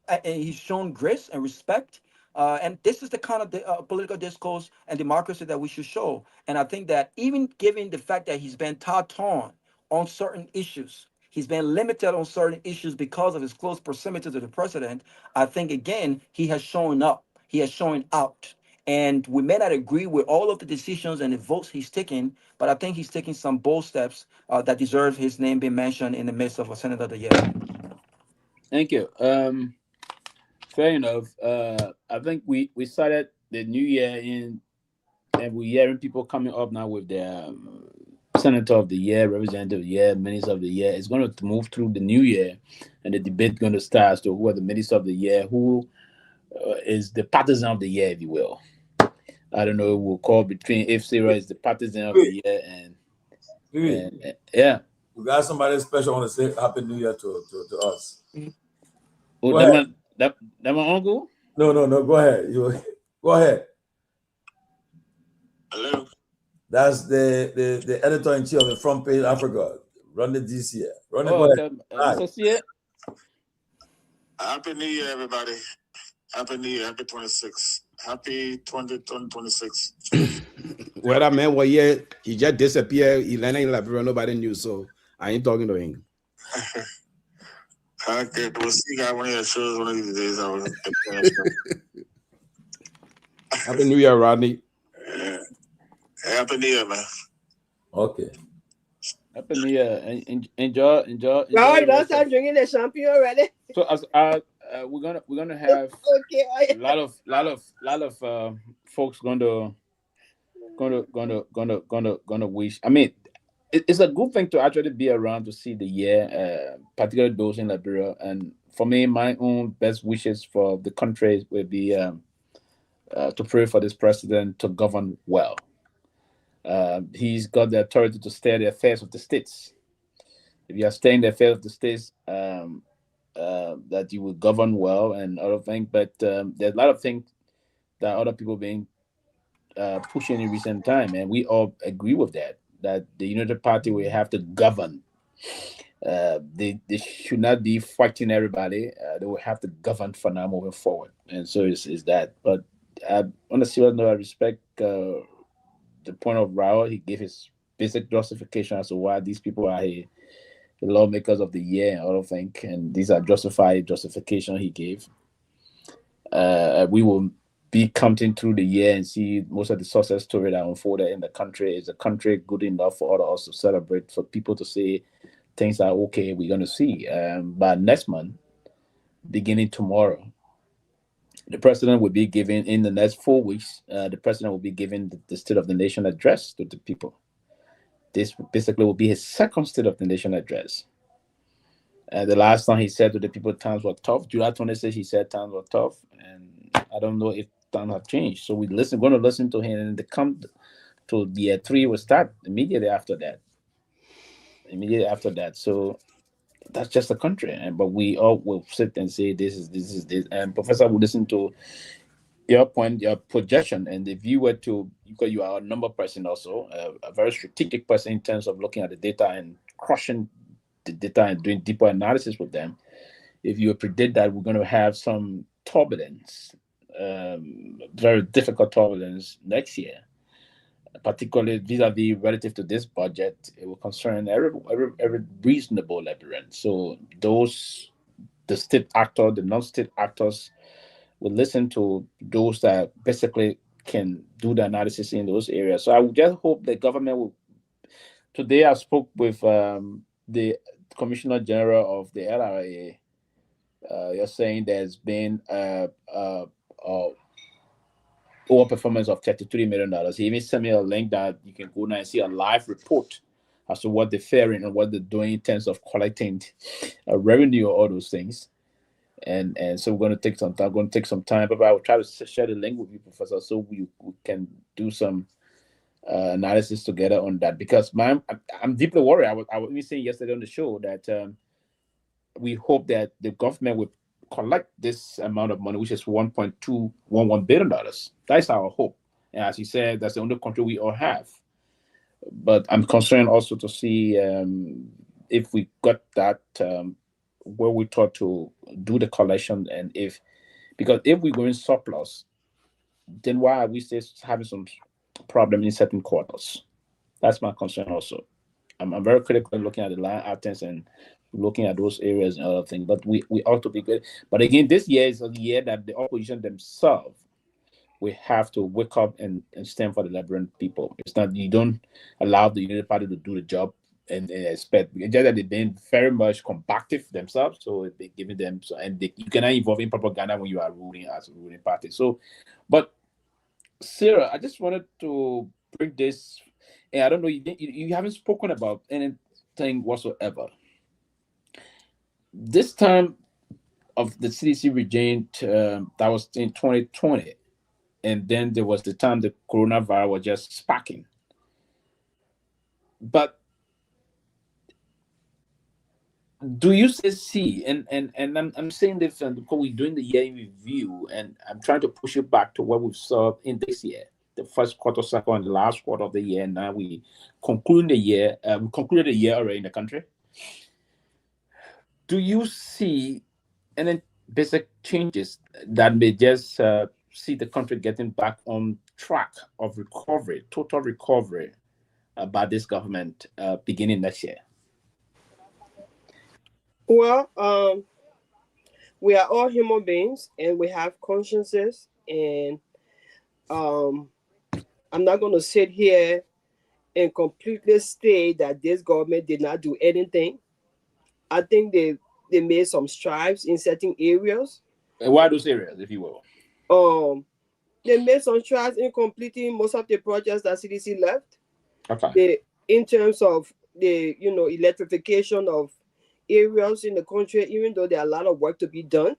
And he's shown grace and respect. And this is the kind of political discourse and democracy that we should show. And I think that even given the fact that he's been torn on certain issues, he's been limited on certain issues because of his close proximity to the president, I think, again, he has shown up. He has shown out. And we may not agree with all of the decisions and the votes he's taking, but I think he's taking some bold steps that deserve his name being mentioned in the midst of a Senator of the Year. Thank you. Fair enough. I think we started the new year in, and we're hearing people coming up now with their Senator of the Year, Representative of the Year, Minister of the Year. It's going to move through the new year, and the debate going to start as to who are the Minister of the Year, who is the partisan of the year, if you will. I don't know. We'll call between if Sarah is the partisan of the year and yeah. We got somebody special want to say Happy New Year to us. Oh, that my uncle? No. Go ahead. Go ahead. Hello. That's the editor-in-chief of the Front Page Africa. Run it this year. Run it. Okay. Happy New Year, everybody. Happy New Year. Happy 26. Happy 2026. Well, that man was here. He just disappeared. He landed in Liberia. Nobody knew, so I ain't talking to him. Okay, we'll see you guys one of your shows one of these days. Happy New Year, Rodney. Happy New Year, man. Okay. Happy New Year. Enjoy. No, you don't start drinking the champagne already. So as we're gonna have a lot of folks gonna wish. I mean, it's a good thing to actually be around to see the year, particularly those in Liberia. And for me, my own best wishes for the country will be to pray for this president to govern well. He's got the authority to steer the affairs of the states. If you are steering the affairs of the states, that you will govern well and other things. But there's a lot of things that other people being pushing in recent time, and we all agree with that the United Party will have to govern. They should not be fighting everybody. They will have to govern for now moving forward. And so is that. But on a serious note, I respect the point of Raul. He gave his basic justification as to why these people are here, the lawmakers of the year and other things. And these are justified justification he gave. We will be counting through the year and see most of the success story that unfolded in the country. Is the country good enough for all of us to celebrate, for people to say things are okay, we're going to see. But next month, beginning tomorrow, the president will be giving, in the next 4 weeks, the president will be giving the State of the Nation address to the people. This basically will be his second State of the Nation address. The last time he said to the people, times were tough. July 26, he said times were tough. And I don't know if times have changed. So we're going to listen to him, and come to year 3 will start immediately after that. So that's just the country. But we all will sit and say this is this. And Professor will listen to your point, your projection. And if you were to, because you are a number person also, a very strategic person in terms of looking at the data and crushing the data and doing deeper analysis with them, if you predict that we're going to have some turbulence, very difficult turbulence next year, particularly vis-a-vis relative to this budget, it will concern every reasonable Liberian. So the state actor, the non-state actors, will listen to those that basically can do the analysis in those areas. So I would just hope the government will. Today I spoke with the Commissioner General of the LRA. You're saying there's been overperformance of $33 million. He even sent me a link that you can go now and see a live report as to what they're faring and what they're doing in terms of collecting revenue or all those things. And so we're going to take some time. I'm going to take some time, but I will try to share the link with you, Professor, so we can do some analysis together on that. Because I'm deeply worried. I was even saying yesterday on the show that we hope that the government will collect this amount of money, which is $1.211 billion. That's our hope. And as you said, that's the only country we all have. But I'm concerned also to see if we got that where we thought to do the collection, and because if we go in surplus, then why are we still having some problem in certain quarters? That's my concern also. I'm very critical looking at the line items and looking at those areas and other things. But we ought to be good. But again, this year is a year that the opposition themselves, we have to wake up and stand for the Liberian people. It's not, you don't allow the Unity Party to do the job and expect. It's just that they've been very much combative themselves, so they're giving them you cannot involve in propaganda when you are ruling as a ruling party. So, but Sarah, I just wanted to bring this, and I don't know, you haven't spoken about anything whatsoever. This time of the CDC regime, that was in 2020, and then there was the time the coronavirus was just sparking. But do you still see, and I'm saying this because we're doing the year review, and I'm trying to push it back to what we saw in this year, the first quarter, second, and the last quarter of the year. And now we conclude the year. We concluded the year already in the country. Do you see any basic changes that may just see the country getting back on track of recovery, total recovery, by this government beginning next year? Well, we are all human beings and we have consciences, and I'm not going to sit here and completely state that this government did not do anything. I think they made some strides in certain areas. And why those areas, if you will? They made some strides in completing most of the projects that CDC left. Okay. In terms of the electrification of areas in the country, even though there are a lot of work to be done.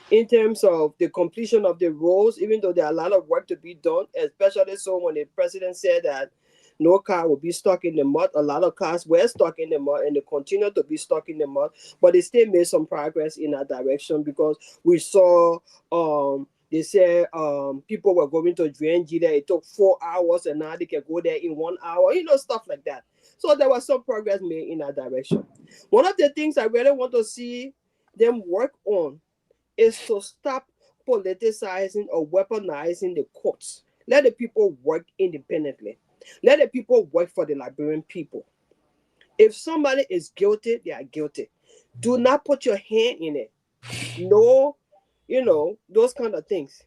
In terms of the completion of the roads, even though there are a lot of work to be done, especially so when the president said that no car will be stuck in the mud. A lot of cars were stuck in the mud and they continue to be stuck in the mud, but they still made some progress in that direction, because we saw they said people were going to drain Gila. It took 4 hours and now they can go there in 1 hour, stuff like that. So there was some progress made in that direction. One of the things I really want to see them work on is to stop politicizing or weaponizing the courts. Let the people work independently. Let the people work for the Liberian people. If somebody is guilty, they are guilty. Do not put your hand in it. No, those kind of things.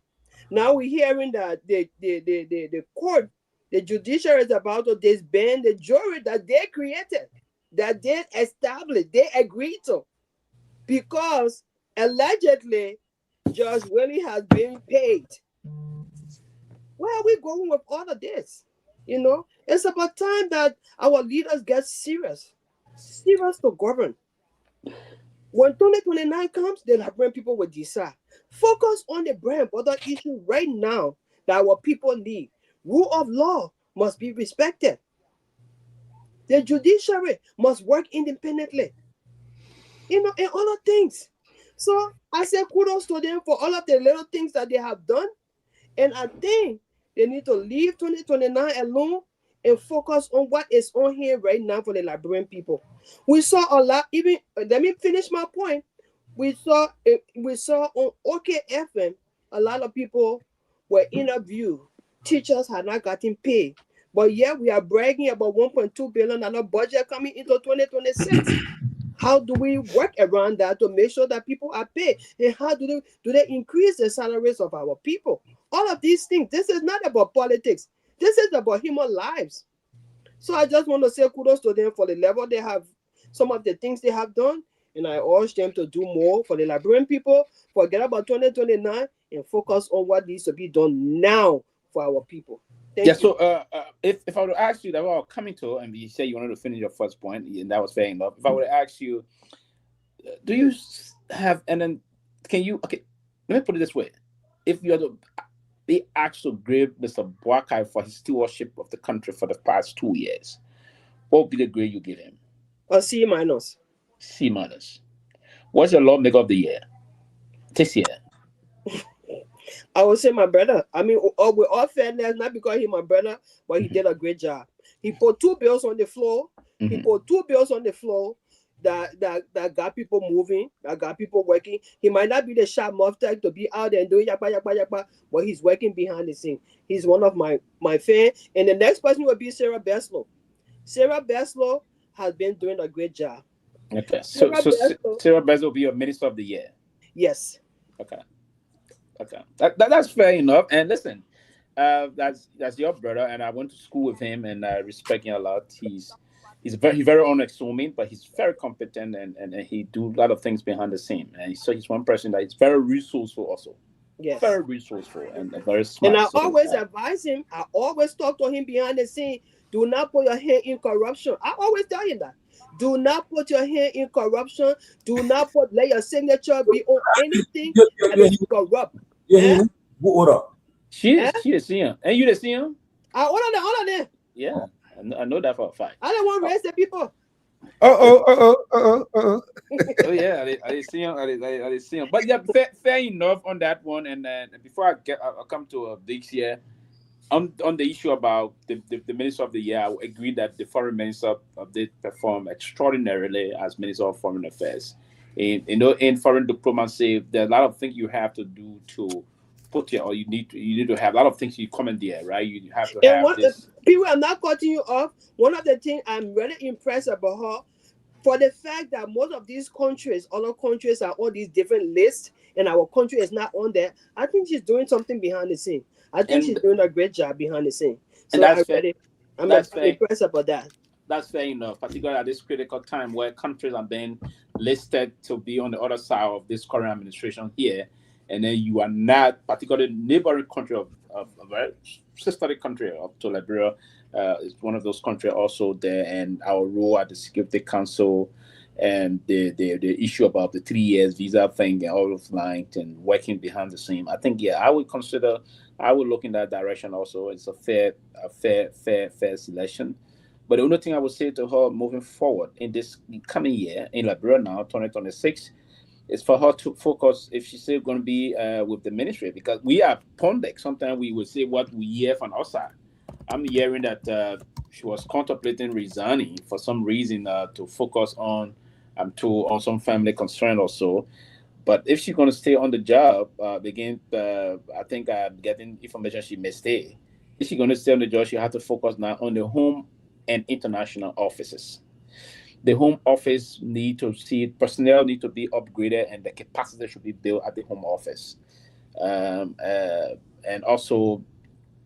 Now we're hearing that the court, the judiciary is about to disband the jury that they created, that they established, they agreed to, because allegedly Judge Willie has been paid. Where are we going with all of this? It's about time that our leaders get serious to govern. When 2029 comes, the Liberian people will decide. Focus on the bread and butter issue right now that our people need. Rule of law must be respected. The judiciary must work independently. And all of things. So I say kudos to them for all of the little things that they have done. And I think they need to leave 2029 alone and focus on what is on here right now for the Liberian people. We saw a lot, even, let me finish my point. We saw on OKFM, a lot of people were interviewed. Teachers had not gotten paid. But yet we are bragging about $1.2 billion budget coming into 2026. How do we work around that to make sure that people are paid? And how do they increase the salaries of our people? All of these things. This is not about politics. This is about human lives. So I just want to say kudos to them for the level they have, some of the things they have done. And I urge them to do more for the Liberian people. Forget about 2029 and focus on what needs to be done now for our people. Thank you. So if I were to ask you that, well, coming to, and you say you wanted to finish your first point, and that was fair enough. If I were to ask you, do you have, and then can you, okay, let me put it this way. If you are to be asked to grade Mr. Boakai for his stewardship of the country for the past 2 years, what would be the grade you give him? A C minus. C minus. What's your lawmaker of the year this year? I would say my brother. I mean, with all fairness, not because he's my brother, but he did a great job. He put 2 bills on the floor. He put 2 bills on the floor that got people moving, that got people working. He might not be the sharp mouth to be out there and doing yakba, but he's working behind the scene. He's one of my fans. And the next person will be Sarah Beslow. Sarah Beslow has been doing a great job. Okay, so Sarah Beslow will be your Minister of the Year. Yes. Okay. That's fair enough. And listen, that's your brother, and I went to school with him, and I respect him a lot. He's very unassuming, but he's very competent, and he do a lot of things behind the scene. And so he's one person that is very resourceful also. Yes. Very resourceful and very smart. And I always advise him. I always talk to him behind the scene. Do not put your hand in corruption. I always tell him that. Do not put your hand in corruption. Do not let your signature be on anything that is corrupt. Yeah. What up? She the senior. And you the senior? Hold on there. Yeah, I know that for a fact. I don't want to raise the people. Oh yeah, I see him. But yeah, fair enough on that one. And then before I come to this year, on the issue about the Minister of the Year, I agree that the Foreign Minister did perform extraordinarily as Minister of Foreign Affairs. In foreign diplomacy, there are a lot of things you have to do to put here, or you need to have a lot of things you commandeer, right? You have to have this. People, I'm not cutting you off. One of the things I'm really impressed about her, for the fact that most of these countries, other countries are on these different lists, and our country is not on there. I think she's doing something behind the scene. I think she's doing a great job behind the scene. So I'm impressed about that. That's fair enough, particularly at this critical time where countries are being listed to be on the other side of this current administration here, and then you are not, particularly neighboring country of a very sister country to Liberia, is one of those countries also there, and our role at the Security Council, and the issue about the 3 years visa thing and all of lines and working behind the scene. I think I would look in that direction also. It's a fair selection. But the only thing I would say to her moving forward in this coming year, in Liberia now, 2026, is for her to focus, if she's still going to be with the ministry, because we are pundits. Sometimes we will say what we hear from outside. I'm hearing that she was contemplating resigning for some reason to focus on some family concern or so. But if she's going to stay on the job, again, I think I'm getting information she may stay. If she's going to stay on the job, she has to focus now on the home and international offices. The home office personnel need to be upgraded, and the capacity should be built at the home office. And also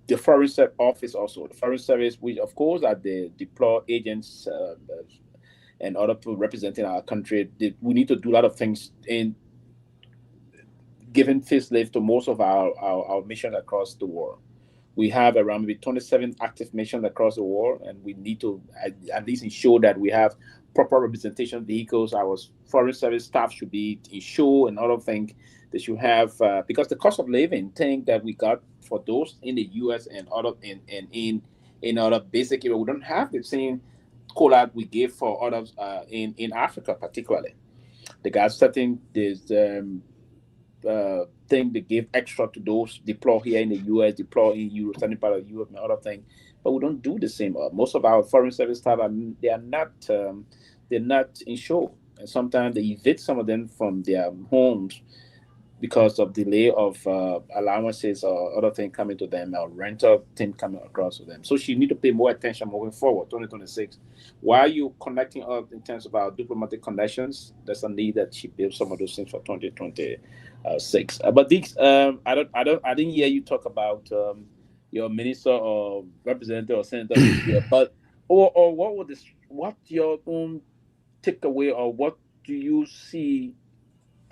the foreign office, also the foreign service, which of course are the deployed agents and other people representing our country. We need to do a lot of things in giving facelift to most of our missions across the world. We have around maybe 27 active missions across the world, and we need to at least ensure that we have proper representation vehicles. Our foreign service staff should be ensured, and other things they should have, because the cost of living thing that we got for those in the U.S. and other in other basic area, we don't have the same call-out we give for others in Africa, particularly. The guys setting this thing they give extra to those deployed here in the U.S., deployed in Europe, certain part of Europe, and other things. But we don't do the same. Most of our foreign service staff they're not insured, and sometimes they evict some of them from their homes because of delay of allowances or other things coming to them, or rental thing coming across to them. So she need to pay more attention moving forward, 2026. While you connecting up in terms of our diplomatic connections, there's a need that she builds some of those things for 2026. But these, I didn't hear you talk about your minister or representative or senator this year, but or what your own takeaway, or what do you see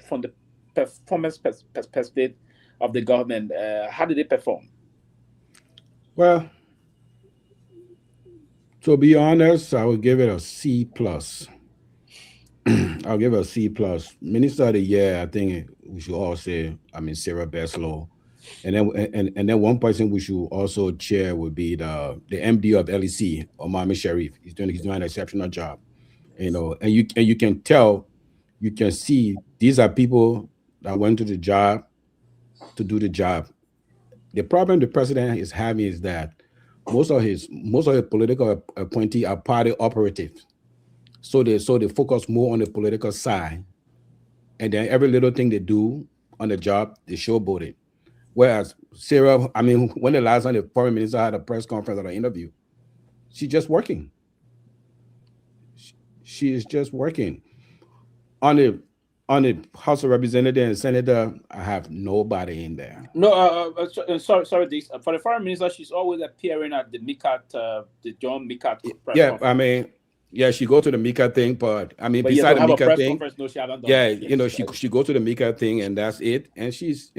from the performance perspective of the government? How did they perform? Well, to be honest, I would give it a C+. I'll give it a C+. Minister of the Year, I think we should all say, Sarah Beslow. And then one person we should also chair would be the MD of LEC, Omar Sharif. He's doing an exceptional job. And you can see these are people that went to the job to do the job. The problem the president is having is that most of his political appointees are party operatives. So they focus more on the political side. And then every little thing they do on the job, they showboat it. Whereas Sarah, I mean, when the last time the foreign minister had a press conference or an interview, she's just working. She is just working. On the House of Representatives and Senator, I have nobody in there. No, sorry, this for the foreign minister, she's always appearing at the MICAT, the John MICAT press conference. I mean, yeah, she go to the MICAT thing, but I mean, besides the MICAT thing, no, she haven't done yeah, that yet, you know, she go to the MICAT thing and that's it, and she's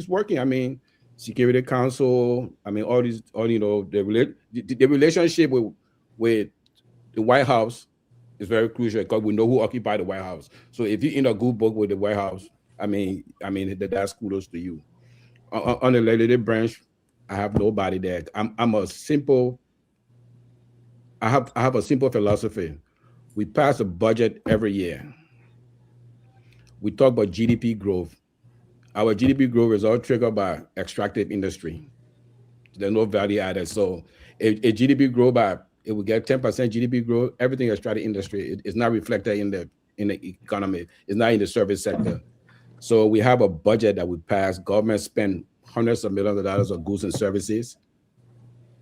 working. I mean, Security Council. I mean, all you know, the relationship with the White House is very crucial because we know who occupied the White House. So if you're in a good book with the White House, I mean, that's kudos to you. On the legislative branch, I have nobody there. I have a simple philosophy. We pass a budget every year. We talk about GDP growth. Our GDP growth is all triggered by extractive industry. There's no value added. So if GDP grow by, it will get 10% GDP growth. Everything extractive industry is not reflected in the economy. It's not in the service sector. So we have a budget that we pass. Government spend hundreds of millions of dollars on goods and services,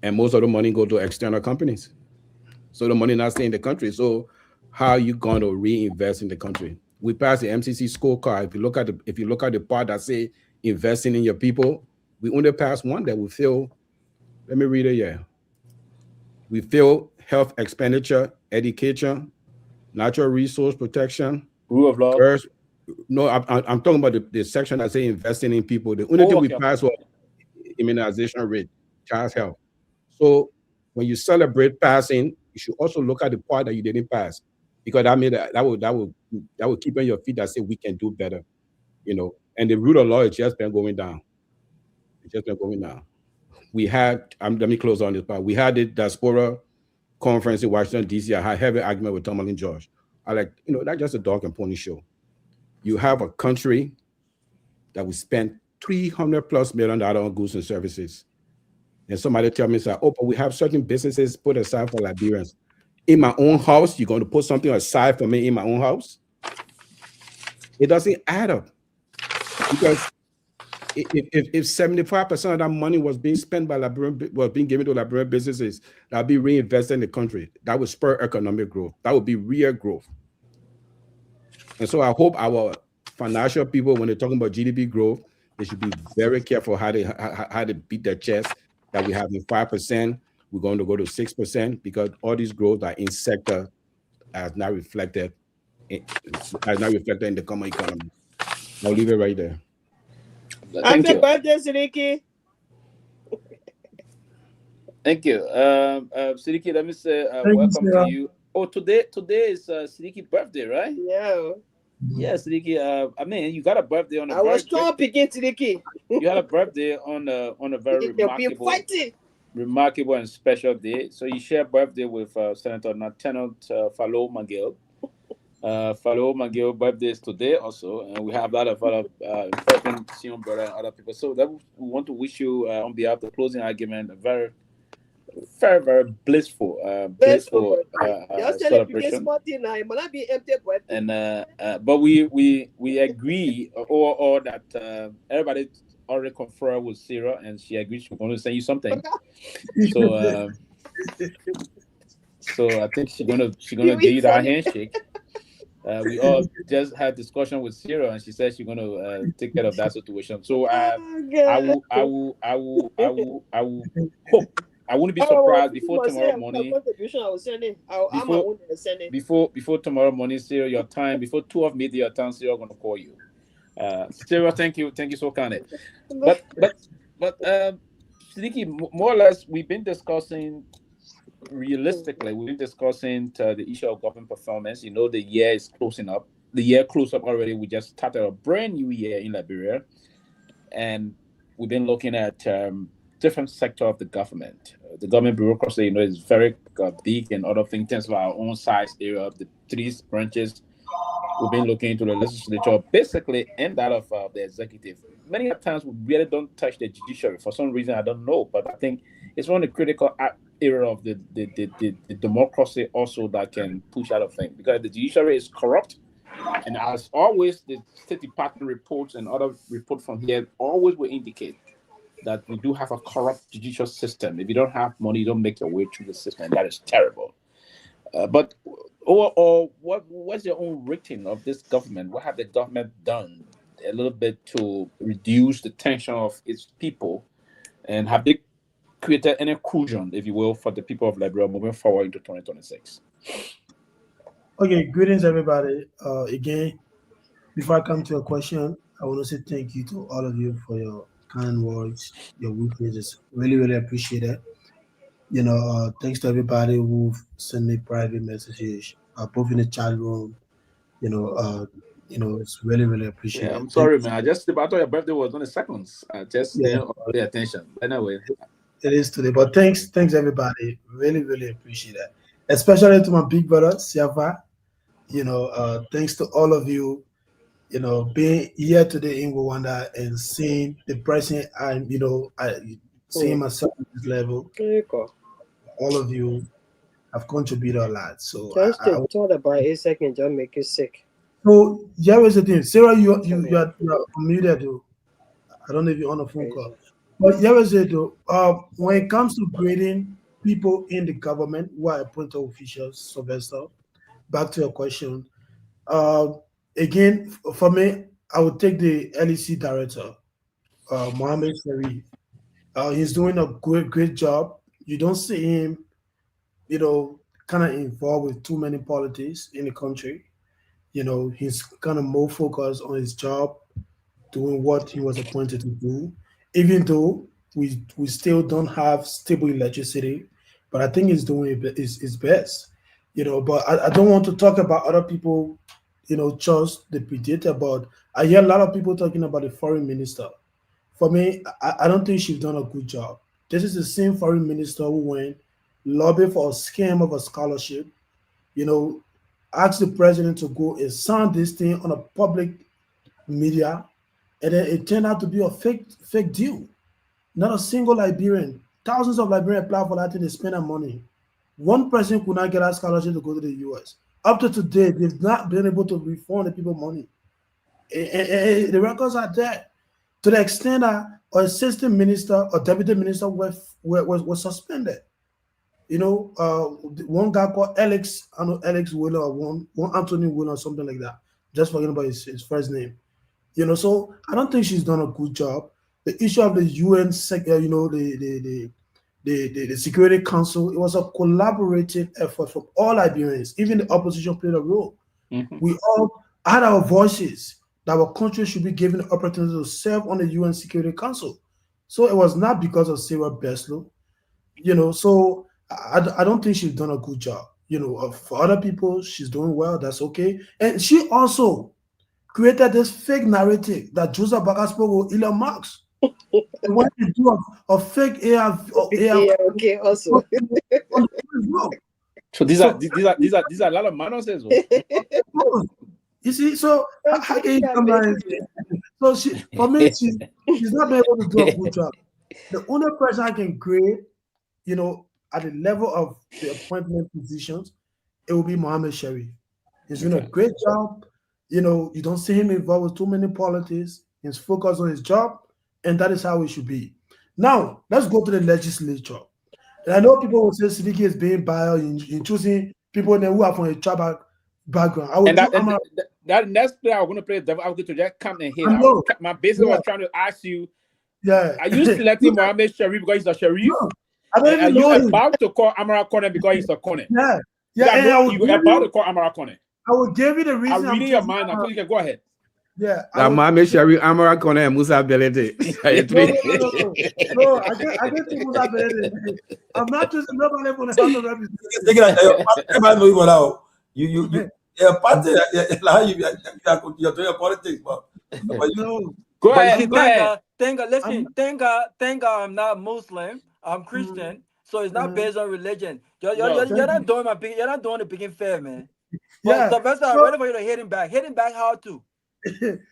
and most of the money go to external companies. So the money not staying in the country. So how are you going to reinvest in the country? We passed the MCC scorecard. If you look at the part that say investing in your people, we only passed one that we feel. Let me read it. Yeah, we feel health expenditure, education, natural resource protection, rule of law. No, I'm talking about the section that say investing in people. The only thing we passed was immunization rate, child's health. So when you celebrate passing, you should also look at the part that you didn't pass, because that means that would keep on your feet that say we can do better, you know. And the rule of law has just been going down. It's just been going down. We had, let me close on this part. We had the diaspora conference in Washington, D.C. I had a heavy argument with Tomalin George. That's just a dog and pony show. You have a country that we spent $300+ million on goods and services. And somebody tell me, but we have certain businesses put aside for Liberians. In my own house, you're going to put something aside for me in my own house? It doesn't add up. Because if 75% of that money was being spent by Liberian, was being given to Liberian businesses, that would be reinvested in the country. That would spur economic growth. That would be real growth. And so I hope our financial people, when they're talking about GDP growth, they should be very careful how they beat their chest that we have in 5%. We're going to go to 6% because all these growth are in sector as not reflected in the common economy. I'll leave it right there. Happy birthday, Seleke. Thank you. Seleke, let me say welcome to you. Oh, today is Seleke's birthday, right? Yeah. Yeah, Seleke. I mean, you got a birthday on a I was trying picking Seleke. You had a birthday on a very remarkable and special day. So you share birthday with Senator Lieutenant Falo Magil. Falo Magil birthday is today also, and we have a lot of other important senior brother and other people. So we want to wish you on behalf of the closing argument a very, very, very blissful celebration. And but we agree or that everybody already confirmed with Sarah, and she agreed she's going to send you something. So I think she's gonna give you that handshake. We all just had discussion with Sarah, and she said she's gonna take care of that situation. So I will hope. I wouldn't be surprised before tomorrow morning. Before tomorrow morning, Sarah, your time before 12 midday your time, Sarah gonna call you. Sarah, thank you so kindly. But Seleke, more or less, we've been discussing realistically. We've been discussing the issue of government performance. You know, the year is closing up. The year closed up already. We just started a brand new year in Liberia, and we've been looking at different sector of the government. The government bureaucracy, is very big and other things in terms of our own size area of the three branches we've been looking into the legislature, basically, and that of the executive. Many times we really don't touch the judiciary for some reason, I don't know, but I think it's one of the critical area of the democracy also that can push out of things, because the judiciary is corrupt, and as always, the State Department reports and other reports from here always will indicate that we do have a corrupt judicial system. If you don't have money, you don't make your way through the system, and that is terrible. But overall, what's your own rating of this government? What have the government done a little bit to reduce the tension of its people, and have they created an inclusion, if you will, for the people of Liberia moving forward into 2026? Okay, greetings everybody. Again, before I come to your question, I want to say thank you to all of you for your kind words, your witnesses. Really, really appreciate it. Thanks to everybody who've sent me private messages, both in the chat room. It's really, really appreciated. Yeah, I'm sorry, man. I thought your birthday was on the seconds. I just didn't pay attention. Anyway, it is today. But thanks everybody. Really, really appreciate it. Especially to my big brother, Siafa. Thanks to all of you. Being here today in Rwanda and seeing the person seeing myself at this level. All of you have contributed a lot. So just to talk about 8 seconds, just make you sick. So here is the thing, Sarah, you are muted though. I don't know if you're on a phone call. But here is it though. When it comes to grading people in the government who are appointed officials, Sylvester, back to your question. Again, for me, I would take the LEC director, Mohammed Sharif. He's doing a great job. You don't see him, kind of involved with too many politics in the country. He's kind of more focused on his job, doing what he was appointed to do, even though we still don't have stable electricity. But I think he's doing his best. But I don't want to talk about other people, just the predator. But I hear a lot of people talking about the foreign minister. For me, I don't think she's done a good job. This is the same foreign minister who went lobby for a scam of a scholarship, asked the president to go and sign this thing on a public media, and then it turned out to be a fake deal. Not a single Liberian, thousands of Liberians applied for that thing, they spend their money. One person could not get a scholarship to go to the US. Up to today, they've not been able to refund the people money. And the records are there. To the extent that an assistant minister or deputy minister was suspended. One guy called Alex Wheeler, or one Anthony Wheeler, or something like that. Just forgetting about his first name. So I don't think she's done a good job. The issue of the UN, the Security Council, it was a collaborative effort from all Liberians. Even the opposition played a role. Mm-hmm. We all had our voices that our country should be given the opportunity to serve on the UN Security Council. So it was not because of Sarah Beslow. So I don't think she's done a good job. For other people, she's doing well. That's okay. And she also created this fake narrative that Joseph Baga spoke with Elon Musk. And when you do a fake AR, okay, also. So these are a lot of nonsense. You see, so how can you come down? So for me, she's not been able to do a good job. The only person I can grade, at the level of the appointment positions, it will be Mohammed Sharif. He's doing a great job. You don't see him involved with too many politics. He's focused on his job, and that is how it should be. Now, let's go to the legislature. And I know people will say Seleke is being biased in choosing people who are from a tribal background. That next player I'm going to play the devil advocate to just come in here. My business was trying to ask you, are you selecting Mohammed Sharif because he's a Sharif? No, are you about to call Amara Kone because he's a Kone? You're about to call Amara Kone. I will give you the reason. I'm reading your mind now, so you can go ahead. Yeah. Mohammed Sharif, Amara Kone, and Musa Belete. No, I can't take Musa Belete. I'm not just nobody for the House of Representatives. You're doing politics, but no. Go ahead. Thank God I'm not Muslim. I'm Christian, so it's not based on religion. You're not doing the big fair, man. But Sylvester, I'm ready for you to hit him back. Hit him back hard too.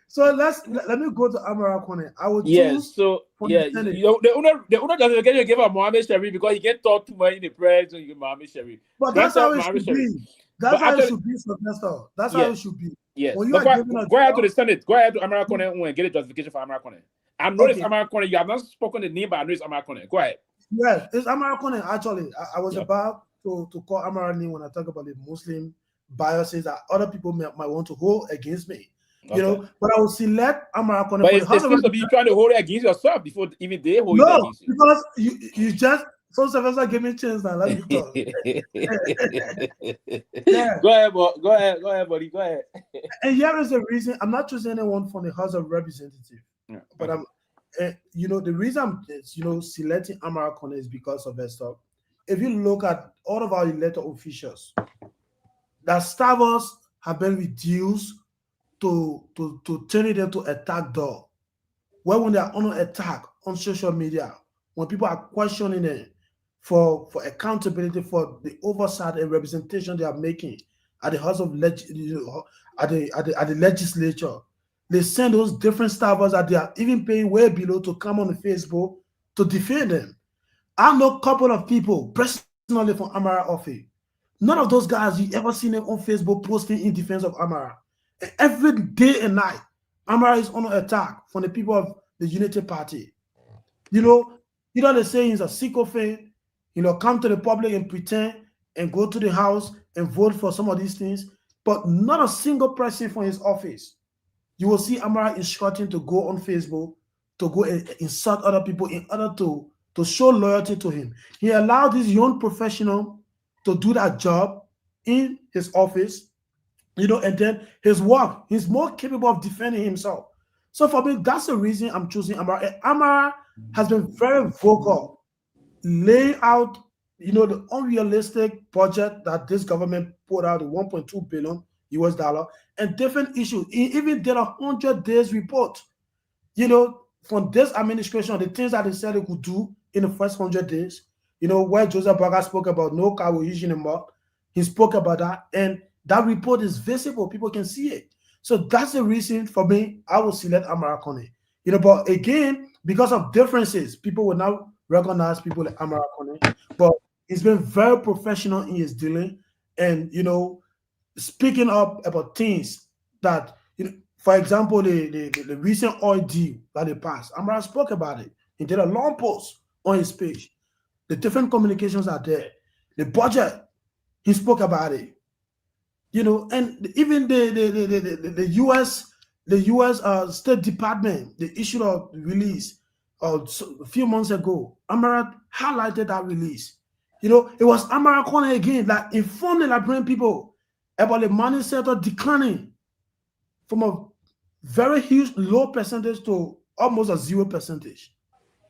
So let me go to Amara Kone. I would choose. So the owner doesn't get to give up Mohammed Sharif because he get talk too much in the press. So you get Mohammed Sharif. But that's how it should be. That's how it should be, Sylvester. That's how it should be. Yes. When you are giving go ahead to the Senate. Go ahead to Amara Kone and get a justification for Amara Kone. I know it's Amara Kone. You have not spoken the name, but I know it's Amara Kone. Go ahead. Yes, it's Amara Kone. Actually, I was about to call Amara name when I talk about the Muslim biases that other people might want to hold against me. You know, but I will select Amara Kone. But it seems to be trying to hold it against yourself before even they hold it against you. Because you just Sylvester give me a chance now. Let me talk. Go ahead, buddy. Go ahead. And here is the reason I'm not choosing anyone from the House of Representatives, but I'm. The reason I'm selecting Amara Kone is because of that stuff. If you look at all of our elected officials, that staffers have been reduced to turning them to attack dog. Well, when they are on attack on social media, when people are questioning them for accountability for the oversight and representation they are making at the House of at the legislature, they send those different staffers that they are even paying way below to come on the Facebook to defend them. I know a couple of people personally from Amara office. None of those guys you ever seen them on Facebook posting in defense of Amara. And every day and night, Amara is on attack from the people of the Unity Party. They say he's a sycophant, come to the public and pretend and go to the house and vote for some of these things, but not a single person from his office. You will see Amara instructing to go on Facebook, to go and insult other people in order to show loyalty to him. He allowed this young professional to do that job in his office, and then his work, he's more capable of defending himself. So for me, that's the reason I'm choosing Amara. And Amara has been very vocal, laying out, the unrealistic budget that this government put out, the $1.2 billion US, and different issues. He even did a 100 days report, from this administration, the things that they said they could do in the first 100 days, where Joseph Baga spoke about no car anymore. He spoke about that, and that report is visible. People can see it. So that's the reason for me, I will select Amara Kone. But again, because of differences, people will now recognize people like Amara Kone. But he's been very professional in his dealing and, speaking up about things that, for example, the recent oil deal that they passed, Amara spoke about it. He did a long post on his page. The different communications are there. The budget, he spoke about it. And even the U.S. State Department, the issue of release a few months ago, Amara highlighted that release. It was Amara Kone again that informed the Liberian people about the money sector declining from a very huge low percentage to almost a 0%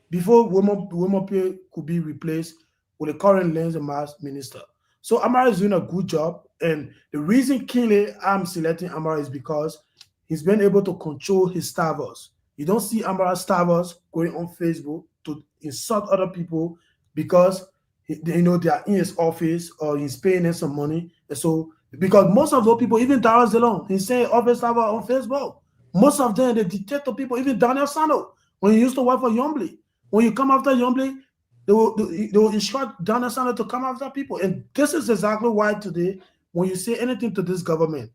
before Womope could be replaced with the current Lands and Mass Minister. So Amara is doing a good job, and the reason keenly I'm selecting Amara is because he's been able to control his staffers. You don't see Amara staffers going on Facebook to insult other people because they are in his office or he's paying them some money. And so because most of those people, even Darius Delon, he's saying office staffer on Facebook. Most of them they dictate to people, even Daniel Sano, when he used to work for Yombly. When you come after Yombly, they will instruct Daniel Sano to come after people. And this is exactly why today, when you say anything to this government,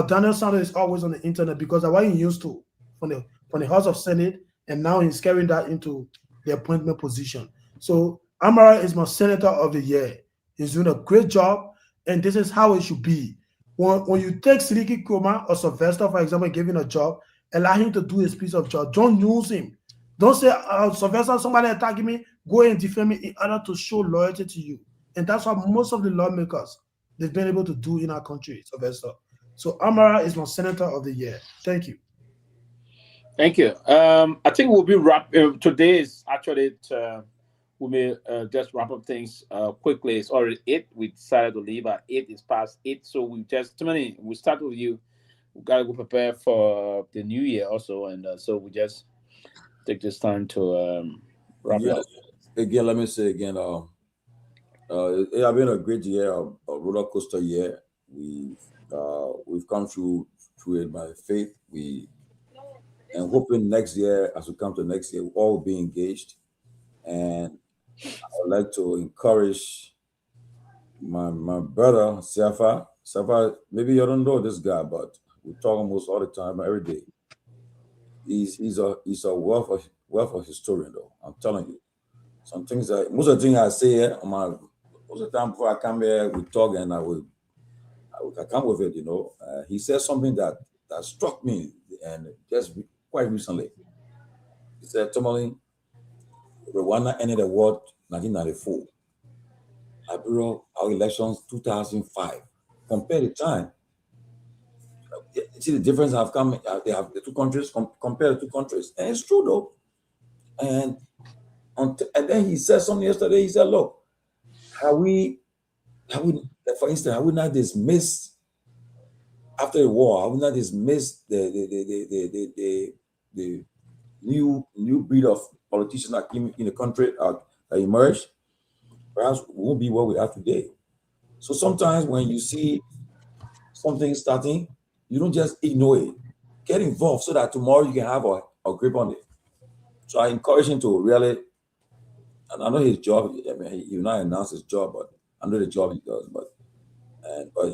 Daniel Sano is always on the internet because of what he used to from the House of Senate, and now he's carrying that into the appointment position. So Amara is my Senator of the Year. He's doing a great job, and this is how it should be. When you take Seleke Kromah or Sylvester, for example, give him a job, allow him to do his piece of job. Don't use him. Don't say, Sylvester, somebody attacking me, go and defend me in order to show loyalty to you. And that's what most of the lawmakers, they've been able to do in our country, Sylvester. So Amara is my Senator of the Year. Thank you. Thank you. I think we'll be today is actually we may just wrap up things quickly. It's already 8. We decided to leave at 8. It's past 8. So we start with you. We gotta go prepare for the new year also, and so we just take this time to wrap it up. Again, let me say again, it has been a great year, a roller coaster year. we've come through it by faith. And hoping next year, as we come to next year, we'll all be engaged. And I would like to encourage my brother, Safa. Maybe you don't know this guy, but we talk almost all the time, every day. He's a wealth of historian, though. I'm telling you. Some things most of the things I say here, most of the time before I come here, we talk and I come with it, he said something that struck me, and just quite recently. He said, Tomalin, Rwanda ended the war 1994. Liberia, our elections 2005. Compare the time. You see the difference have come. They have the two countries. Compare the two countries, and it's true though. And then he said something yesterday. He said, "Look, for instance, have we not dismissed after the war? Have we not dismissed the new breed of politicians that came in the country that emerged? Perhaps we won't be where we are today." So sometimes when you see something starting, you don't just ignore it. Get involved so that tomorrow you can have a grip on it. So I encourage him to really, and I know his job, I mean, he will not announce his job, but I know the job he does, but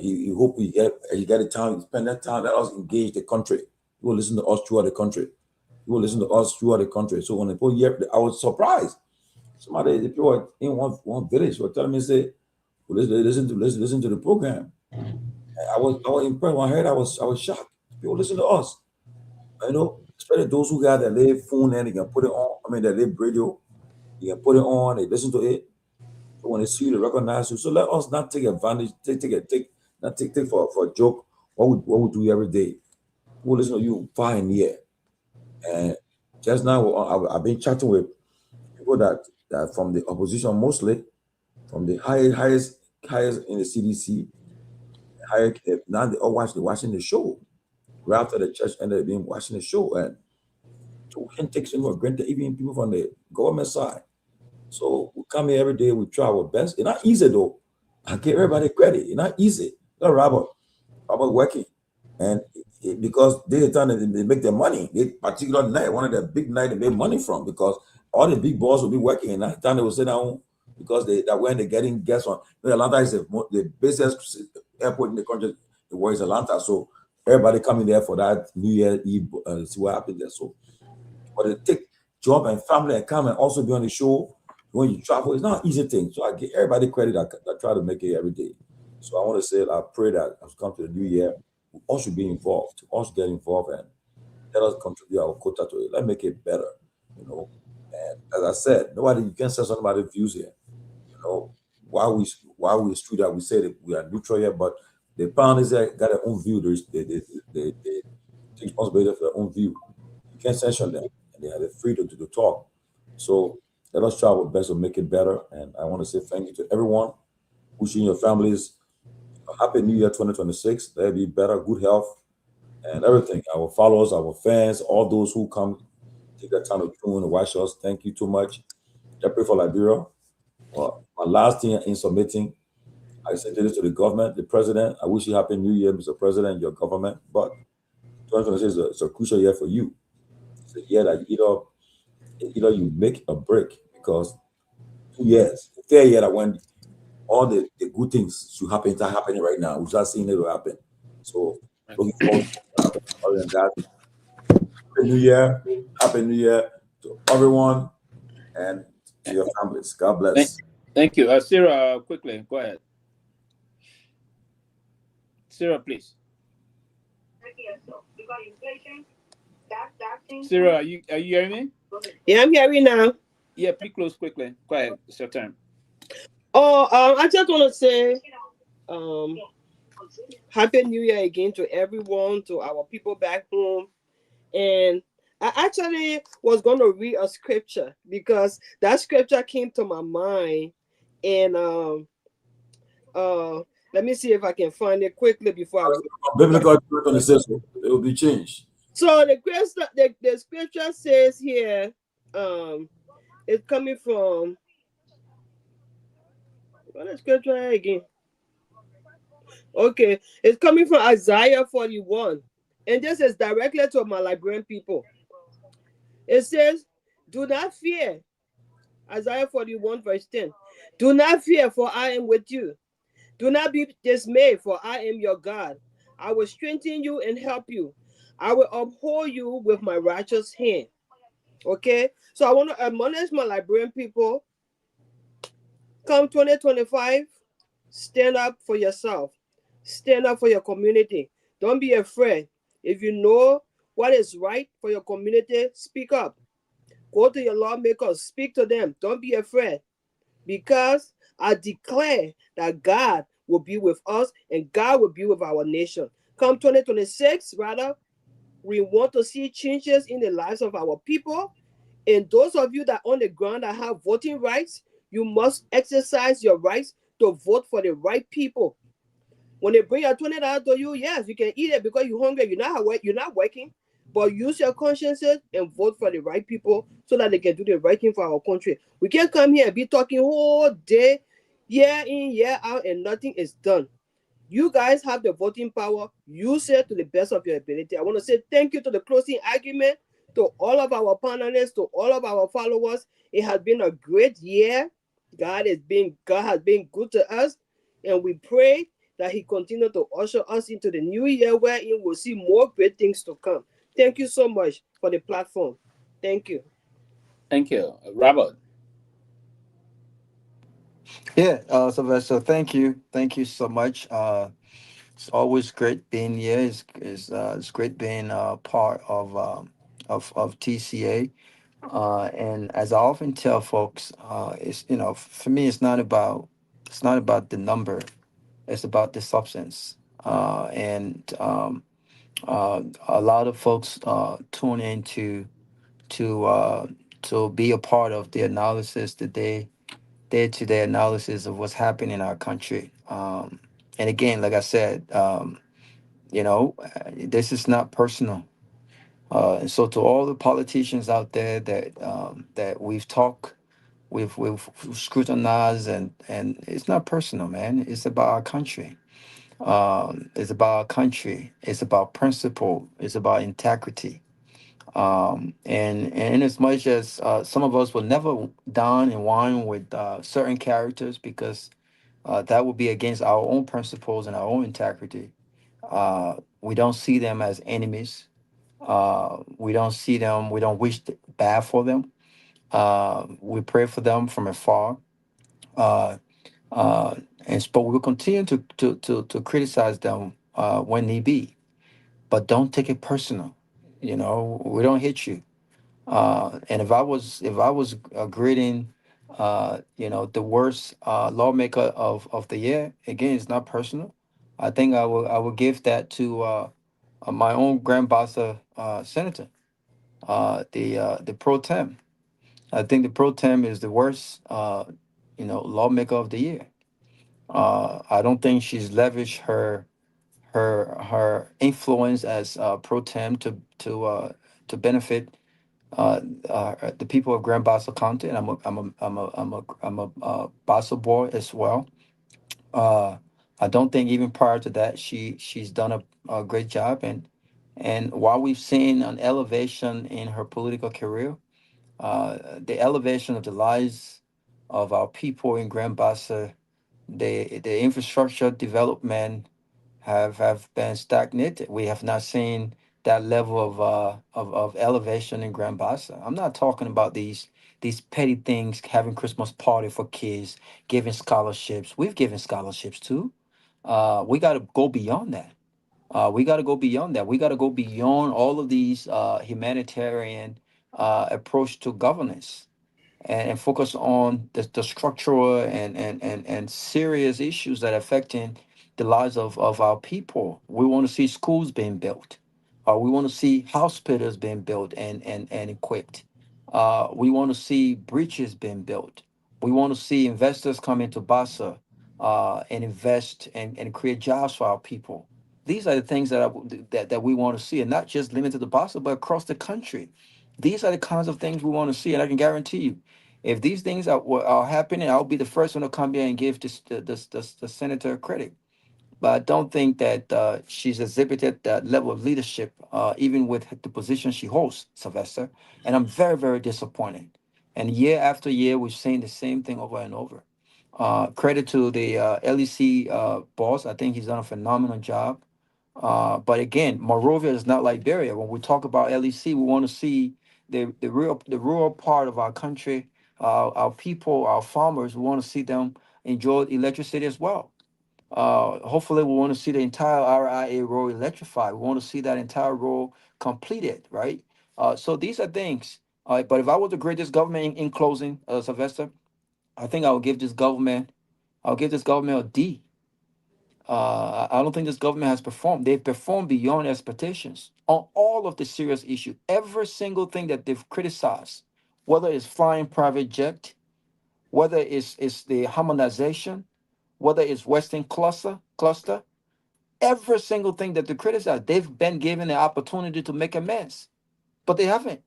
he hope he get the time, spend that time, let us engage the country. He will listen to us throughout the country. So when they put here, I was surprised. The people in one village were telling me, say, well, listen to the program. And I was impressed when I heard. I was shocked. People listen to us. Especially those who got their live phone and they can put it on. I mean, their live radio, they can put it on. They listen to it. So when they see you, they recognize you. So let us not take advantage. Take for a joke. What we do every day. People listen to you far and near. And just now, I've been chatting with people that from the opposition, mostly from the highest in the CDC. Now they all watching the show. Right after the church ended, they've been watching the show, and we can't take things for granted, even people from the government side. So we come here every day, we try our best. It's not easy though. I give everybody credit. It's not easy. Robert working, and because they time they make their money. They particular night, one of the big night they make money from, because all the big boss will be working, and that time they will sit down because that when they're getting guests on. Atlanta is the busiest airport in the country. The world is Atlanta, so everybody coming there for that New Year Eve, see what happens there. So, but it take job and family and come and also be on the show when you travel. It's not an easy thing. So I give everybody credit that try to make it every day. So I want to say, I pray that as we come to the new year, we all should be involved. We all should get involved and let us contribute our quota to it. Let's make it better, And as I said, you can't say somebody's views here. While we street that we say that we are neutral here, but the panelists got their own view. They take responsibility for their own view. You can't censure them, and they have the freedom to talk. So let us try our best to make it better. And I want to say thank you to everyone. Wishing your families a happy New Year 2026. Let it be better, good health, and everything. Our followers, our fans, all those who come take the time to tune and watch us. Thank you too much. I pray for Liberia. Well, my last thing in submitting, I sent this to the government, the president. I wish you happy New Year, Mr. President, your government. But 2026 is a crucial year for you. It's a year that either you make or break, because 2 years, the third year that when all the good things should happen, are happening right now. We're just seeing it will happen. So looking forward to that. Happy New Year to everyone and to your families. God bless. Thank you. Sarah, quickly, go ahead. Sarah, please. Sarah, are you hearing me? Yeah, I'm hearing now. Yeah, please close quickly. Go ahead. It's your turn. I just want to say Happy New Year again to everyone, to our people back home. And I actually was going to read a scripture because that scripture came to my mind. And let me see if I can find it quickly before I Biblical 26, it will be changed. So the scripture says here, it's coming from what is scripture again? Okay, it's coming from Isaiah 41. And this is directly to my Liberian people. It says, do not fear. Isaiah 41, verse 10. Do not fear, for I am with you. Do not be dismayed, for I am your God. I will strengthen you and help you. I will uphold you with my righteous hand. Okay? So I want to admonish my Liberian people. Come 2025, stand up for yourself. Stand up for your community. Don't be afraid. If you know what is right for your community, speak up. Go to your lawmakers, speak to them. Don't be afraid. Because I declare that God will be with us and God will be with our nation. Come 2026, rather, we want to see changes in the lives of our people. And those of you that on the ground that have voting rights, you must exercise your rights to vote for the right people. When they bring your $20 to you, yes, you can eat it because you're hungry. You're not working, but use your consciences and vote for the right people so that they can do the right thing for our country. We can't come here and be talking whole day, year in, year out, and nothing is done. You guys have the voting power. Use it to the best of your ability. I want to say thank you to the closing argument, to all of our panelists, to all of our followers. It has been a great year. God has been good to us, and we pray that He continue to usher us into the new year wherein we'll see more great things to come. Thank you so much for the platform. Thank you. Thank you. Robert. Yeah, Sylvester, thank you. Thank you so much. It's always great being here. It's great being part of TCA. And as I often tell folks, it's for me it's not about the number. It's about the substance. And a lot of folks tune in to be a part of the analysis, the day-to-day analysis of what's happening in our country. And again, like I said, this is not personal. And so to all the politicians out there that we've talked, we've scrutinized, and it's not personal, man. It's about our country. It's about our country. It's about principle. It's about integrity. And in as much as some of us will never dine and wine with certain characters because that would be against our own principles and our own integrity. We don't see them as enemies. We don't see them. We don't wish bad for them. We pray for them from afar. Uh, but we will continue to criticize them when need be. But don't take it personal. We don't hit you. And if I was grading, the worst lawmaker of the year, again, it's not personal. I think I will give that to my own grand bassa senator, the pro tem. I think the pro tem is the worst, lawmaker of the year. I don't think she's leveraged her influence as pro tem to benefit the people of Grand Bassa County, and I'm a Bassa boy as well. Uh, I don't think even prior to that she's done a great job, and while we've seen an elevation in her political career, the elevation of the lives of our people in Grand Bassa, the infrastructure development have been stagnated. We have not seen that level of elevation in Grand Bassa. I'm not talking about these petty things, having Christmas party for kids, giving scholarships. We've given scholarships too. We got to go beyond that. We got to go beyond that. We got to go beyond all of these humanitarian approach to governance and focus on the structural and serious issues that are affecting the lives of our people. We want to see schools being built. We want to see hospitals being built and equipped. We want to see bridges being built. We want to see investors come into Basa and invest and create jobs for our people. These are the things that we want to see, and not just limited to Basa, but across the country. These are the kinds of things we want to see, and I can guarantee you, if these things are happening, I'll be the first one to come here and give the senator credit but I don't think that she's exhibited that level of leadership, even with the position she holds, Sylvester. And I'm very, very disappointed. And year after year, we've seen the same thing over and over. Credit to the LEC boss. I think he's done a phenomenal job. But again, Monrovia is not Liberia. When we talk about LEC, we want to see the rural part of our country, our people, our farmers. We want to see them enjoy electricity as well. Hopefully, we want to see the entire RIA road electrified. We want to see that entire road completed, right? So these are things. But if I was to grade this government in closing, Sylvester, I think I'll give this government a D. I don't think this government has performed. They've performed beyond expectations on all of the serious issues. Every single thing that they've criticized, whether it's flying private jet, whether it's the harmonization, whether it's Western cluster, every single thing that they criticize, they've been given the opportunity to make amends, but they haven't.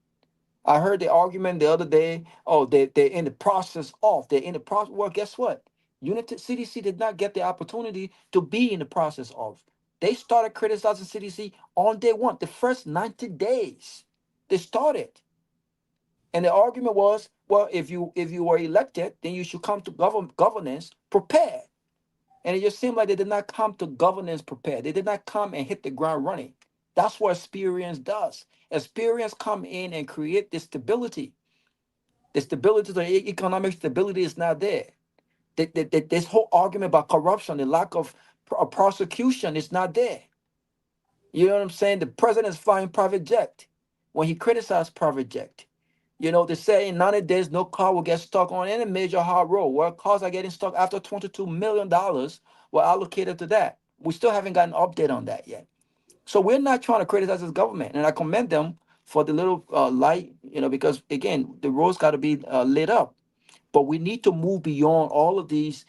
I heard the argument the other day, oh, they're in the process of, they're in the process. Well, guess what? CDC did not get the opportunity to be in the process of. They started criticizing CDC on day one, the first 90 days. They started. And the argument was, well, if you were elected, then you should come to governance prepared. And it just seemed like they did not come to governance prepared. They did not come and hit the ground running. That's what experience does. Experience come in and create the stability. The stability, the economic stability is not there. This whole argument about corruption, the lack of prosecution is not there. You know what I'm saying? The president is flying private jet when he criticized private jet. You know, they say in 90 days, no car will get stuck on any major hard road. Where cars are getting stuck after $22 million were allocated to that. We still haven't got an update on that yet. So we're not trying to criticize this government. And I commend them for the little light, you know, because, again, the roads got to be lit up. But we need to move beyond all of these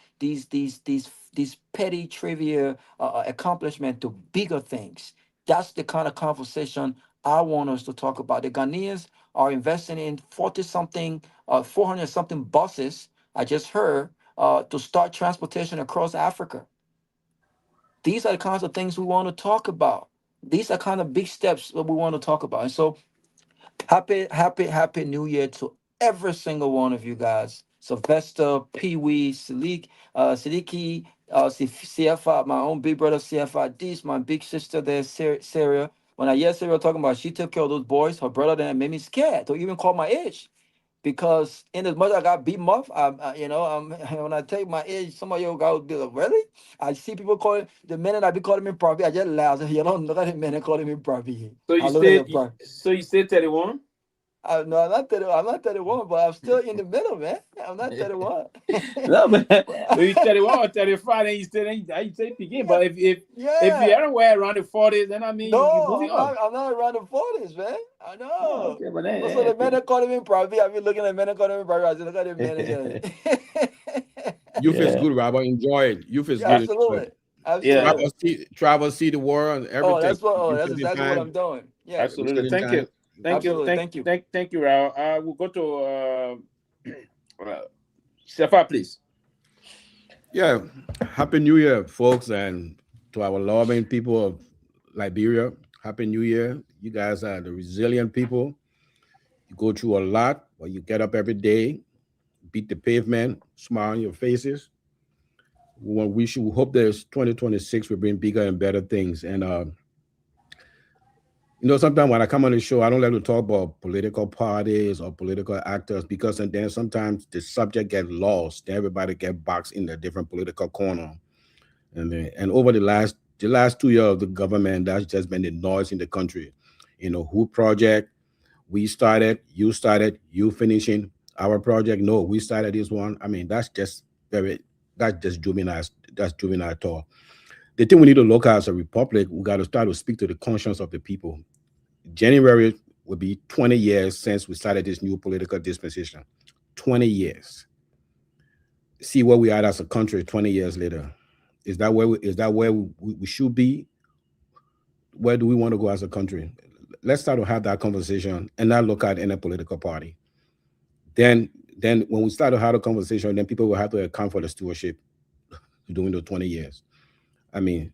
petty trivia accomplishment to bigger things. That's the kind of conversation I want us to talk about. The Ghanaians are investing in 400 something buses, I just heard, to start transportation across Africa. These are the kinds of things we want to talk about. These are kind of big steps that we want to talk about. And so happy New Year to every single one of you guys. Sylvester, Pewee, Seleke, CFI, my own big brother CFI, D's, my big sister there, Sarah. When I hear Sarah talking about she took care of those boys, her brother then made me scared to even call my age. Because in as much as I got beaten up, when I take my age, some of you guys be like, really? I see people calling, the minute I be calling me Pravi, I just laugh. You don't look at the minute calling me Pravi. So you say 31? No, I'm not 31, but I'm still in the middle, man. I'm not 31. No, but you 31 or 35, and you still ain't say begin. But if you're anywhere around the 40s, then I mean, you're moving on. I'm not around the 40s, man. I know. Oh, okay, but then, so the men are calling me Pravi. I've been looking at men calling me Pravi. I said, look at the men. Youth is good, Robert. Enjoy it. Youth is good. Absolutely. Absolutely. Travel, see the world, and everything. That's exactly what I'm doing. Yeah. Absolutely. Thank you. Thank you, Raul. We'll go to Sefa, please. Yeah, Happy New Year, folks, and to our loving people of Liberia. Happy New Year. You guys are the resilient people. You go through a lot, but you get up every day, beat the pavement, smile on your faces. We should hope that 2026 will bring bigger and better things. And sometimes when I come on the show, I don't like to talk about political parties or political actors because then sometimes the subject gets lost. Everybody gets boxed in a different political corner. And over the last 2 years of the government, that's just been the noise in the country. Who project, we started, you finishing our project. No, we started this one. I mean, that's just juvenile. That's juvenile talk. The thing we need to look at as a republic, we got to start to speak to the conscience of the people. January will be 20 years since we started this new political dispensation. 20 years. See where we are as a country 20 years later. Is that where we should be? Where do we want to go as a country? Let's start to have that conversation and not look at any political party. Then when we start to have a conversation, then people will have to account for the stewardship during the 20 years. I mean,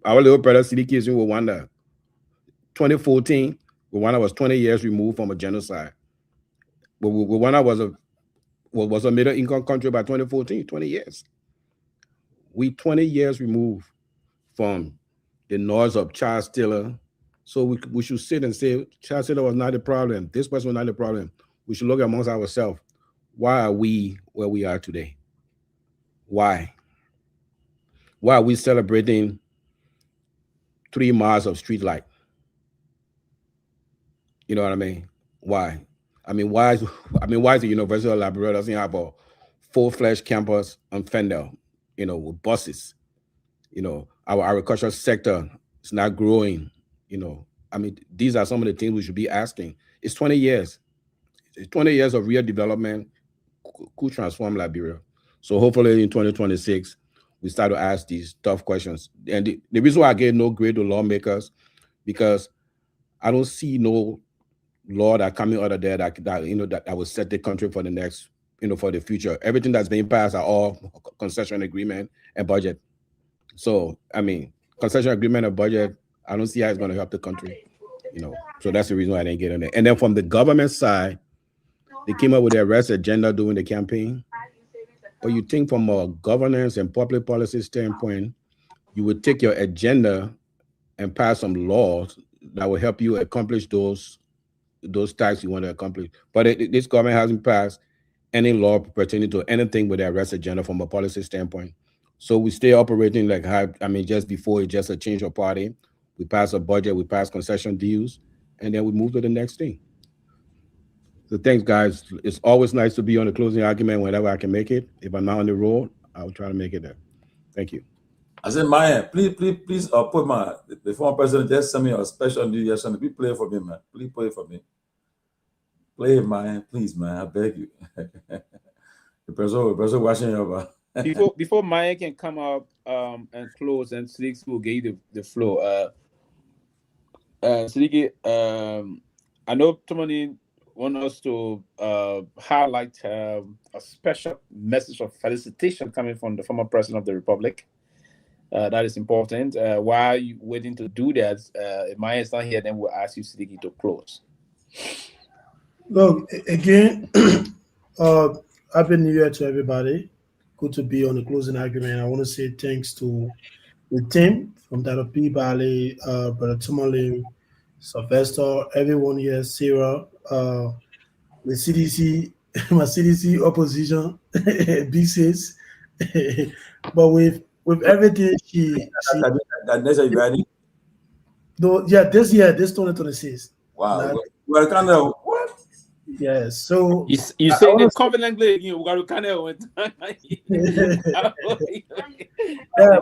our little brother Seleke is in Rwanda. 2014, Rwanda was 20 years removed from a genocide. But Rwanda was a middle income country by 2014, 20 years. We 20 years removed from the noise of child stealer. So we should sit and say, child stealer was not the problem. This person was not the problem. We should look amongst ourselves. Why are we where we are today? Why? Why are we celebrating 3 miles of street light? You know what I mean? Why? I mean, why is the University of Liberia doesn't have a full-fledged campus on Fendel, with buses? Our agricultural sector is not growing. I mean, these are some of the things we should be asking. It's 20 years. It's 20 years of real development could transform Liberia. So hopefully in 2026, we start to ask these tough questions. And the reason why I gave no grade to lawmakers, because I don't see no law that coming out of there that will set the country for the next, for the future. Everything that's being passed are all concession agreement and budget. So, I mean, concession agreement and budget, I don't see how it's going to help the country, So that's the reason why I didn't get in there. And then from the government side, they came up with their arrest agenda during the campaign. But you think from a governance and public policy standpoint, you would take your agenda and pass some laws that will help you accomplish those tasks you want to accomplish. But this government hasn't passed any law pertaining to anything with their arrest agenda from a policy standpoint. So we stay operating like just before it's just a change of party. We pass a budget, we pass concession deals, and then we move to the next thing. So thanks, guys. It's always nice to be on the closing argument whenever I can make it. If I'm not on the road, I'll try to make it there. Thank you. I said, Myean, please, put the former president just send me a special New Year song. Please play it for me, man. Please play it for me. Play it, Myean, please, man. I beg you. the person watching over. Before Myean can come up and close, and Seleke will give you the floor. Seleke, I know Tomalin want us to highlight a special message of felicitation coming from the former president of the Republic. That is important. While you're waiting to do that, if Myean is not here, then we'll ask you, Seleke, to close. Look, again, Happy New Year to everybody. Good to be on the closing argument. I want to say thanks to the team from that of Peabody, Brother Tomalin, Sylvester, everyone here, Sarah, the CDC, my CDC opposition, B6. But with everything that's a ready. This year, this 2026. Wow. Well, kind of what? Yes. So you say it confidently. You got to kind of. Yeah,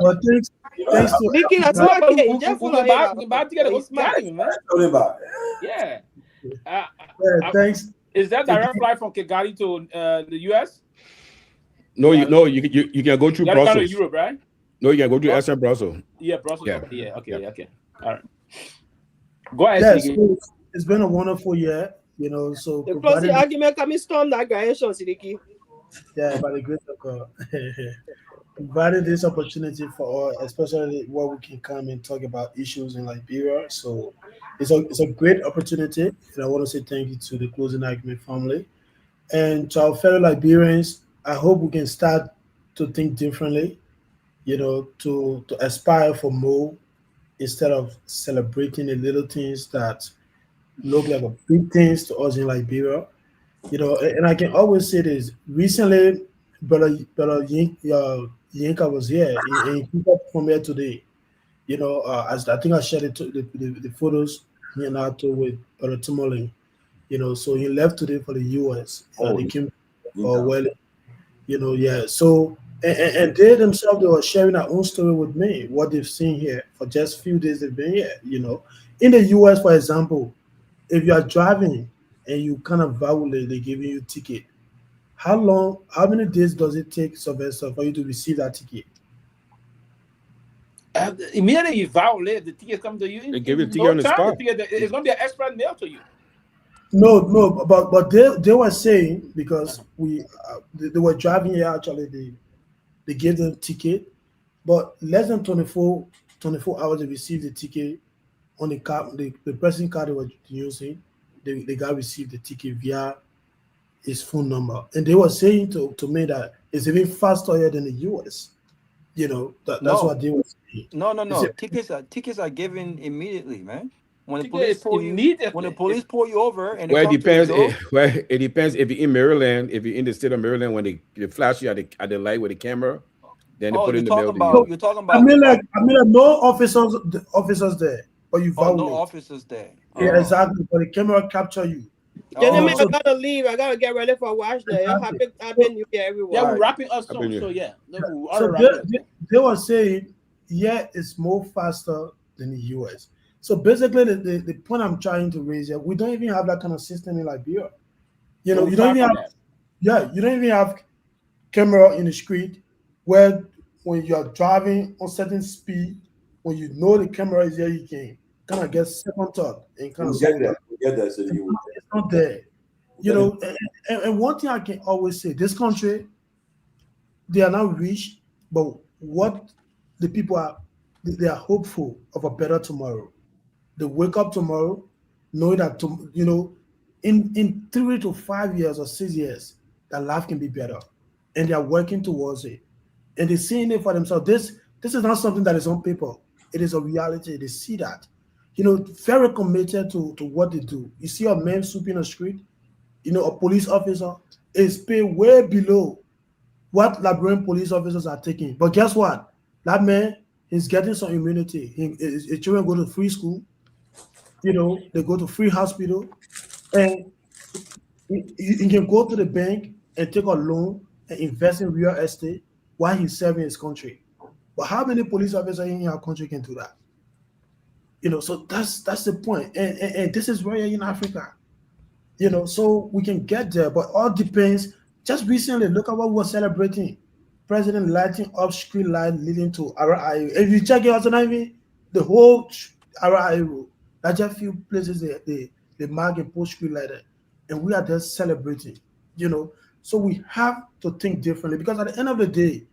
but thanks to Nikki, that's okay. Just follow about to get a smiling, man. Yeah. Thanks. Is that direct flight from Kigali to the US? No, you can go through Brussels. Go to Europe, right? No, you can go to SM Brussels. Yeah, Brussels. Yeah. Okay. All right. Go ahead. Yeah, so it's been a wonderful year, So the closing argument coming storm that guy, Seleke. Yeah, by the grace of God. Providing this opportunity for all, especially where we can come and talk about issues in Liberia. So it's a great opportunity, and I want to say thank you to the closing argument family. And to our fellow Liberians, I hope we can start to think differently, to aspire for more instead of celebrating the little things that look like big things to us in Liberia. And I can always say this. Recently, Brother Yinka was here, and he came up from here today. As I think I shared the photos and Nato with Brother Tomalin. So he left today for the US. They came So and they themselves, they were sharing their own story with me, what they've seen here for just a few days they've been here. In the US, for example, if you are driving and you kind of violate, they're giving you a ticket. How many days does it take, Sylvester, for you to receive that ticket? Immediately you violate, the ticket comes to you. They give you a ticket on the spot. It's going to be an express mail to you. No, but they were saying, because they were driving here, actually, they gave them a ticket, but less than 24 hours they received the ticket on the car, the person card they were using. The guy received the ticket via his phone number, and they were saying to me that it's even faster here than the US. That's what they were saying. No. Tickets are given immediately, man. When the Ticket police is pull you, when the immediately. police pull you over and they Well, it come to the depends. door. Well, it depends if you're in Maryland. If you're in the state of Maryland, when they flash you at the light with the camera, then they Oh, put it you're in the mail talking to you. about you're talking I about mean, the like, light. no officers there, but you Oh, no violate. officers there. Yeah, Oh. exactly. But the camera capture you. Gentlemen, I Oh. gotta leave. I gotta get ready for watch now. Exactly. Happy New Year, everyone. Yeah, All we're right. wrapping up soon. So yeah, we're So already wrapping up soon. they were saying, yeah, it's more faster than the US. So basically, the point I'm trying to raise here, we don't even have that kind of system in Liberia. You So know, you don't even have, you don't even have camera in the street where when you are driving on certain speed, when you know the camera is there, you can kind of get second thought and kind of We'll get slow there. down. We'll get there. So you It's not there. You know, and one thing I can always say, this country, they are not rich, but what the people are, they are hopeful of a better tomorrow. They wake up tomorrow knowing that, in 3 to 5 years or 6 years, that life can be better. And they are working towards it. And they're seeing it for themselves. This is not something that is on paper. It is a reality. They see that. Very committed to what they do. You see a man sweeping the street, a police officer is paid way below what Liberian police officers are taking. But guess what? That man is getting some immunity. His children go to free school. They go to free hospital, and he can go to the bank and take a loan and invest in real estate while he's serving his country. But how many police officers in our country can do that? So that's the point. And this is where in Africa. So we can get there, but all depends. Just recently, look at what we're celebrating. President lighting up street light leading to Ara. If you check it out tonight, the whole Ara road, that's just a few places they mark and post street light, and we are just celebrating. So we have to think differently, because at the end of the day,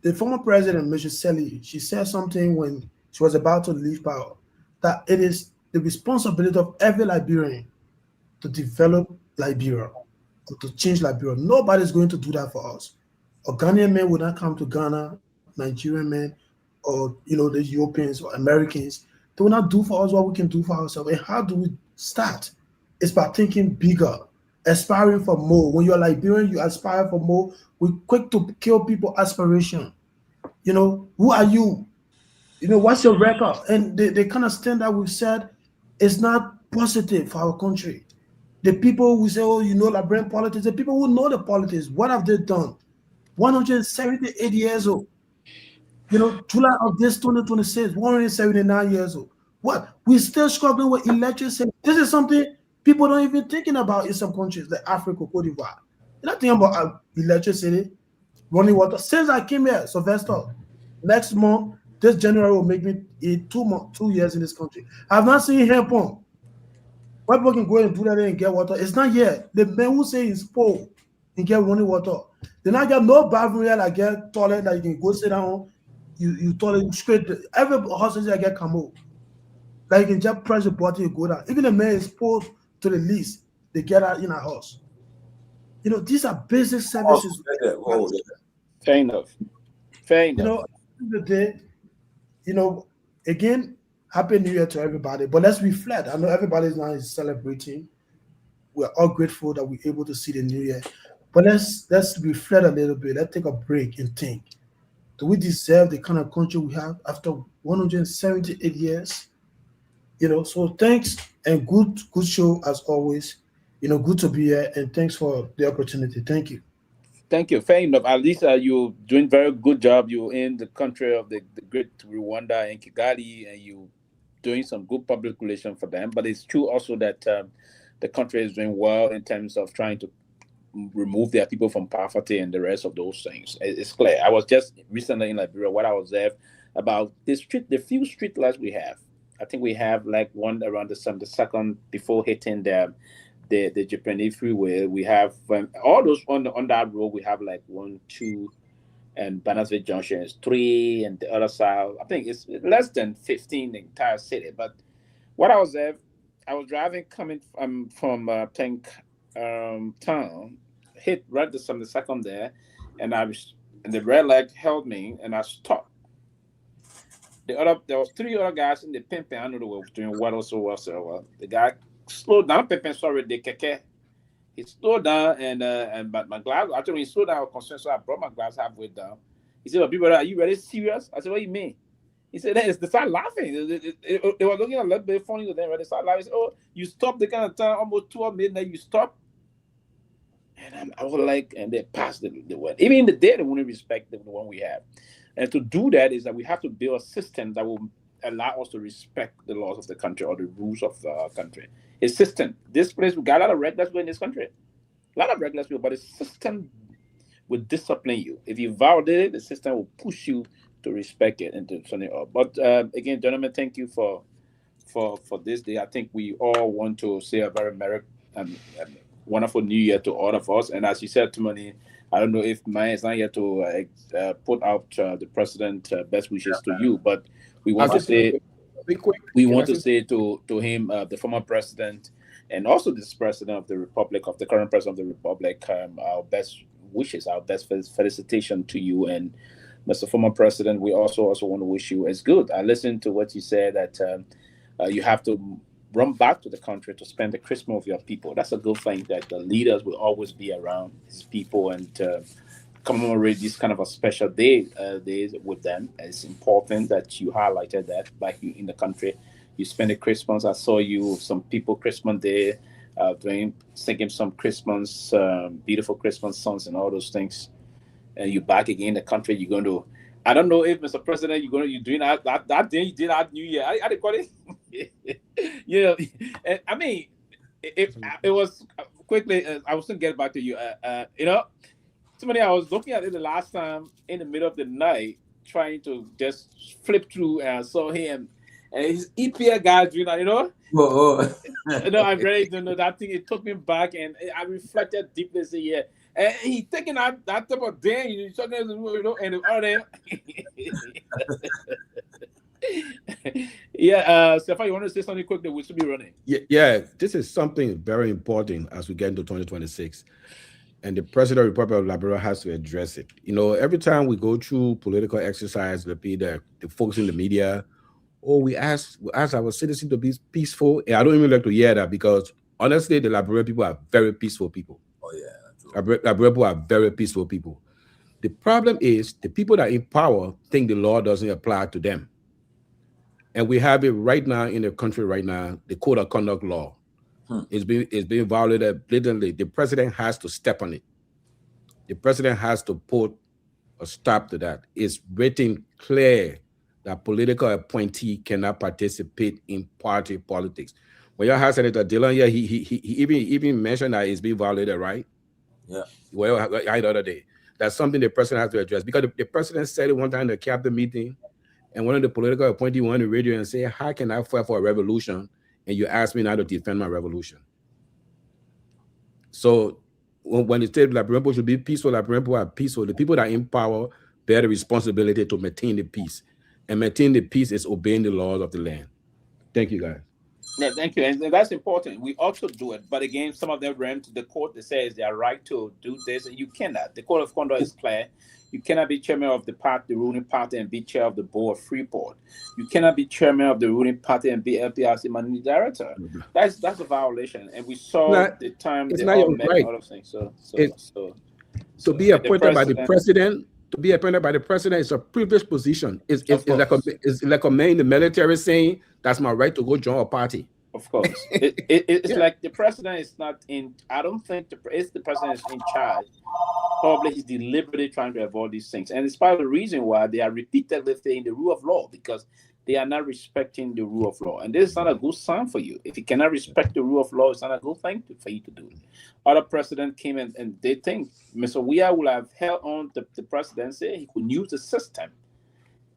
the former president, Mrs. Seleke, she said something when she was about to leave power, that it is the responsibility of every Liberian to develop Liberia, or to change Liberia. Nobody's going to do that for us. A Ghanaian man would not come to Ghana, Nigerian men, or the Europeans or Americans. They will not do for us what we can do for ourselves. And how do we start? It's by thinking bigger, aspiring for more. When you're Liberian, you aspire for more. We're quick to kill people aspiration. Who are you? What's your record? And the kind of stand that we've said is not positive for our country. The people who say, oh, Liberian politics, the people who know the politics, what have they done? 178 years old. July of this 2026, 179 years old. What? We're still struggling with electricity. This is something people don't even thinking about in some countries like Africa, Cote d'Ivoire. They're not thinking about electricity, running water. Since I came here, Sylvester, next month, this January will make me 2 years in this country. I've not seen hand pump. Why people can go and do that and get water? It's not yet. The men who say it's poor and get running water. They not get no bathroom here, like get toilet that you can go sit down. You toilet straight. Every hospital I get Kamara. Like you can just press the button and go down. Even the man is poor to the least, they get out in a house. These are basic services. Fair enough. Fair enough. At the end of the day, again, Happy New Year to everybody. But let's reflect. I know everybody now is celebrating. We're all grateful that we're able to see the new year. But let's reflect a little bit. Let's take a break and think. Do we deserve the kind of country we have after 178 years? So thanks, and good show as always. Good to be here, and thanks for the opportunity. Thank you. Thank you. Fair enough. At least you're doing very good job. You're in the country of the great Rwanda and Kigali, and you doing some good public relations for them. But it's true also that the country is doing well in terms of trying to remove their people from poverty and the rest of those things. It's clear. I was just recently in Liberia. What I was there about the few street lights we have. I think we have like one around the second before hitting the Japanese freeway. We have all those on that road. We have like 1, 2, and Bannersville Junction is 3, and the other side, I think it's less than 15 the entire city. But what I was there, I was driving coming from town, hit right the second there, and the red light held me, and I stopped. There was 3 other guys in the pimping. I know they were doing what also. The guy slowed down, pimping. Sorry, the keke. He slowed down, and but my glass. Actually, when he slowed down, I was concerned, so I brought my glass halfway down. He said, "Well, people, are you really serious?" I said, "What do you mean?" He said, "They started laughing. They were looking a little bit funny with them. They started laughing. Said, oh, you stopped the kind of time, almost 12 midnight. You stopped." And I was like, and they passed the word. Even in the day, they wouldn't respect the one we have. And to do that is that we have to build a system that will allow us to respect the laws of the country or the rules of the country. A system. This place, we got a lot of regulars in this country. A lot of regulars people, but the system will discipline you. If you violate it, the system will push you to respect it and to something else. But again, gentlemen, thank you for this day. I think we all want to say a very merry wonderful New Year to all of us. And as you said, Tomalin, I don't know if Myean is not here to put out the president best wishes to you, but we want to say to him, the former president, and also this president of the Republic, of the current president of the Republic, our best wishes, our best felicitation to you. And Mr. Former President, we also want to wish you as good. I listened to what you said that you have to run back to the country to spend the Christmas with your people. That's a good thing, that the leaders will always be around his people and commemorate this kind of a special days with them. It's important that you highlighted that back in the country. You spend the Christmas. I saw you, some people Christmas Day, singing some Christmas, beautiful Christmas songs and all those things. And you're back again in the country. You're going to, I don't know if, Mr. President, you're doing that day you did at New Year. I didn't call it. You know, and I mean, it was quickly. I was going to get back to you. You know, somebody I was looking at it the last time in the middle of the night, trying to just flip through, and I saw him and his EPA guys doing that. You know, you know, I'm ready to know that thing. It took me back, and I reflected deeply. Say, yeah. And he taking that type of day, you know, and all yeah, Stefan, you want to say something quickly? We should be running. Yeah, this is something very important as we get into 2026. And the President of the Republic of Liberia has to address it. You know, every time we go through political exercise, the folks in the media, we ask our citizens to be peaceful. And I don't even like to hear that, because honestly, the Liberian people are very peaceful people. Oh, yeah. Liberian people are very peaceful people. The problem is the people that are in power think the law doesn't apply to them. And we have it right now in the country right now, the Code of Conduct law. It's being violated blatantly. The president has to step on it. The president has to put a stop to that. It's written clear that political appointee cannot participate in party politics. When you have Senator Dillon here, he even mentioned that it's being violated, right? Yeah. Well, the other day. That's something the president has to address, because the president said it one time in the cabinet meeting, and one of the political appointees went on the radio and said, "How can I fight for a revolution, and you ask me now to defend my revolution?" So when the state Liberian people should be peaceful, Liberian people are peaceful. The people that are in power bear the responsibility to maintain the peace, and maintain the peace is obeying the laws of the land. Thank you, guys. Yeah, thank you. And that's important. We also do it. But again, some of them ran to the court that says they are right to do this, and you cannot. The Code of Conduct is clear. You cannot be chairman of the ruling party, and be chair of the board of Freeport. You cannot be chairman of the ruling party and be LPRC managing director. That's a violation. And we saw the time they all met all of things. To be appointed by the president. To be appointed by the president is a privileged position. It's like a man in the military saying, "That's my right to go join a party." Of course. It's like the president is not in, I don't think the president is in charge. Probably he's deliberately trying to avoid these things. And it's part of the reason why they are repeatedly saying the rule of law, because they are not respecting the rule of law. And this is not a good sign for you. If you cannot respect the rule of law, it's not a good thing for you to do. Other president came in and they think Mr. Weah would have held on the presidency. He could use the system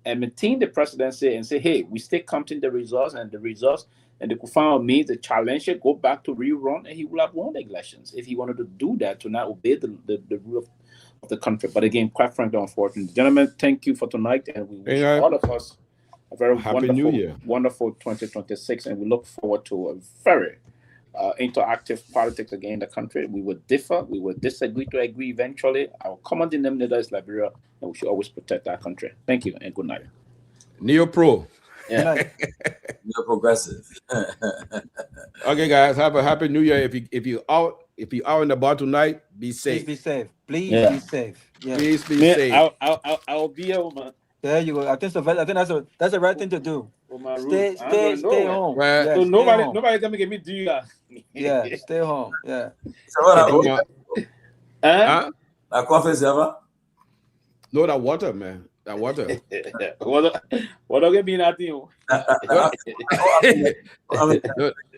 and maintain the presidency and say, hey, we still counting the results, and they could find means to challenge it, go back to rerun, and he would have won the elections if he wanted to do that, to not obey the rule the country. But again, quite frankly, unfortunate. Gentlemen, thank you for tonight, and we wish all of us a very Happy New Year. wonderful 2026, and we look forward to a very interactive politics again in the country. We will differ, we will disagree to agree eventually. Our common denominator is Liberia, and we should always protect our country. Thank you, and good night. Neo-pro. Yeah. Neo-progressive. Okay, guys, have a happy New Year. If you out in the bar tonight, be safe. Please be safe. Please be safe. Yeah. Please be safe. I'll be here with my. There you go. I think that's the right thing to do. Stay home. Well, Yeah, so stay nobody home. gonna get me do that. Yeah, stay home. Yeah. That coffee is ever? No, that water, man. That water. What do you mean that thing?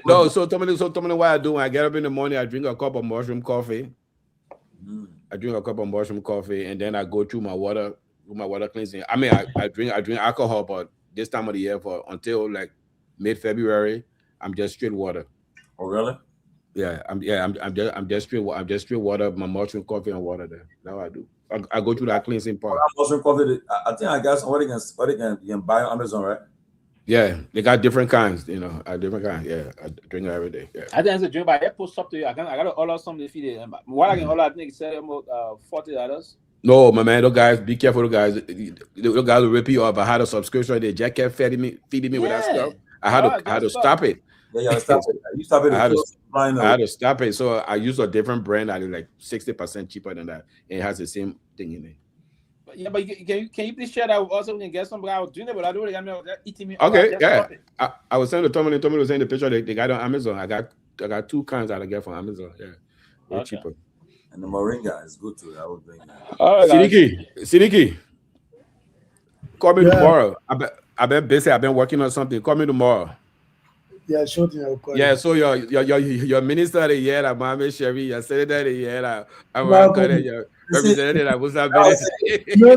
No, so tell me what I do when I get up in the morning. I drink a cup of mushroom coffee. I drink a cup of mushroom coffee, and then I go through my water cleansing. I mean, I drink alcohol, but this time of the year until like mid-February, I'm just straight water. Oh, really? Yeah, I'm just straight water, my mushroom coffee and water there. That's what I do. I go through that cleansing part. Mushroom coffee, I think I got some what you can buy on Amazon, right? Yeah, they got different kinds, different kinds. Yeah, I drink it every day. Yeah. I think it's a drink, but I post up to you. I gotta order something to feed it. What I can order, I think it's about $40. No, my man, those guys, be careful, those guys. Those guys will rip you off. I had a subscription. They just kept feeding me with that stuff. I had to stop it. Yeah, stop it. You stop it. I had to stop it. So I use a different brand that is like 60% cheaper than that. And it has the same thing in it. Yeah, but can you please share that also? We can get some. I was doing it, but I don't really got eating me. Okay, yeah. I was saying to Tomalin. Tomalin was saying the picture they got on Amazon. I got 2 kinds that I get from Amazon. Yeah, way cheaper. And the moringa is good too. I would bring that. Sidiki, call me tomorrow. I've been busy. I've been working on something. Call me tomorrow. Yeah, sure thing. I'll call you. So your minister of the year, Mohamed Sherry, your senator of the year, your representative at Mozambique. No.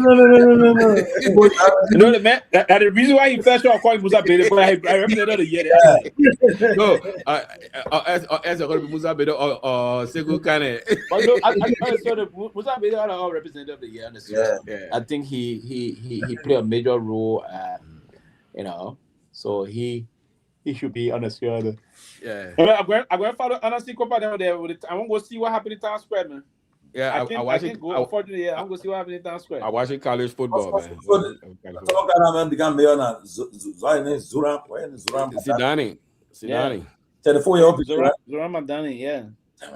You know the man. That the reason why he first started calling Mozambique, but I represented the year. No, as a Mozambique or Segu Kane. But no, I saw the Mozambique are all representative of the year. Yeah. I think he played a major role. So he should be on the square. Yeah. I'm going to follow honestly Copa down there. I want to go see what happened in Town Square, man. Yeah, I can go. Unfortunately, I'm going to see what happened in Town Square. I'm watching college football, man. Sidani. 34-year-old. Zoran Mandani, yeah.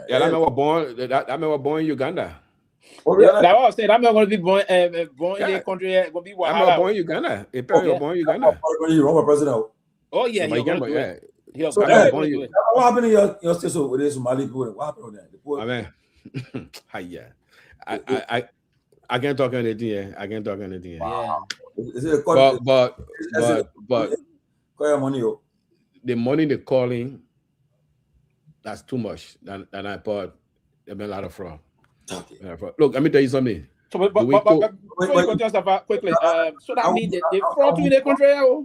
Yeah, that man was born in Uganda. Oh, yeah. That was saying, I'm not going to be born in the country. Going to be I'm born in Uganda. Born in Uganda. You run for president. Oh yeah, what happened in your state with the Somali people? What happened with that? I can't talk anything. Yeah, I can't talk anything. Yeah. Wow. Is it but the money they're calling, that's too much. Than I thought. There's been a lot of fraud. Okay. Look, let me tell you something. So, but quickly. So that means they fraud to the country.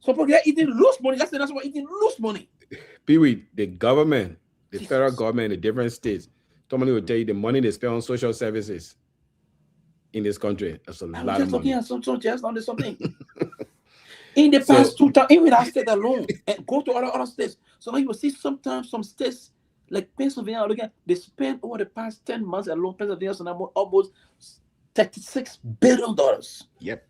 So they're eating loose money. That's what eating loose money. Pewee, the government, the federal government, the different states, Tomalin will tell you the money they spend on social services in this country. That's a lot of money. Looking at something. In the past 2 times, even that state alone, and go to other states. So now you will see sometimes some states like Pennsylvania, they spend over the past 10 months alone. Pennsylvania so now almost $36 billion. Yep.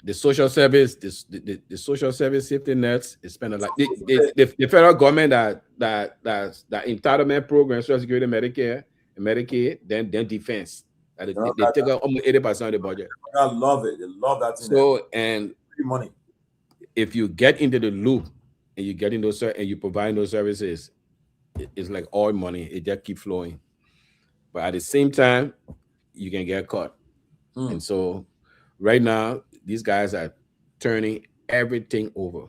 The social service, the social service safety nets is spending like the federal government that entitlement program, Social Security, Medicare, and Medicaid, then defense. They take out almost 80% of the budget. I love it. They love that. So and money. If you get into the loop and you get in those and you provide those services, it's like all money. It just keeps flowing. But at the same time, you can get caught. And so right now, these guys are turning everything over.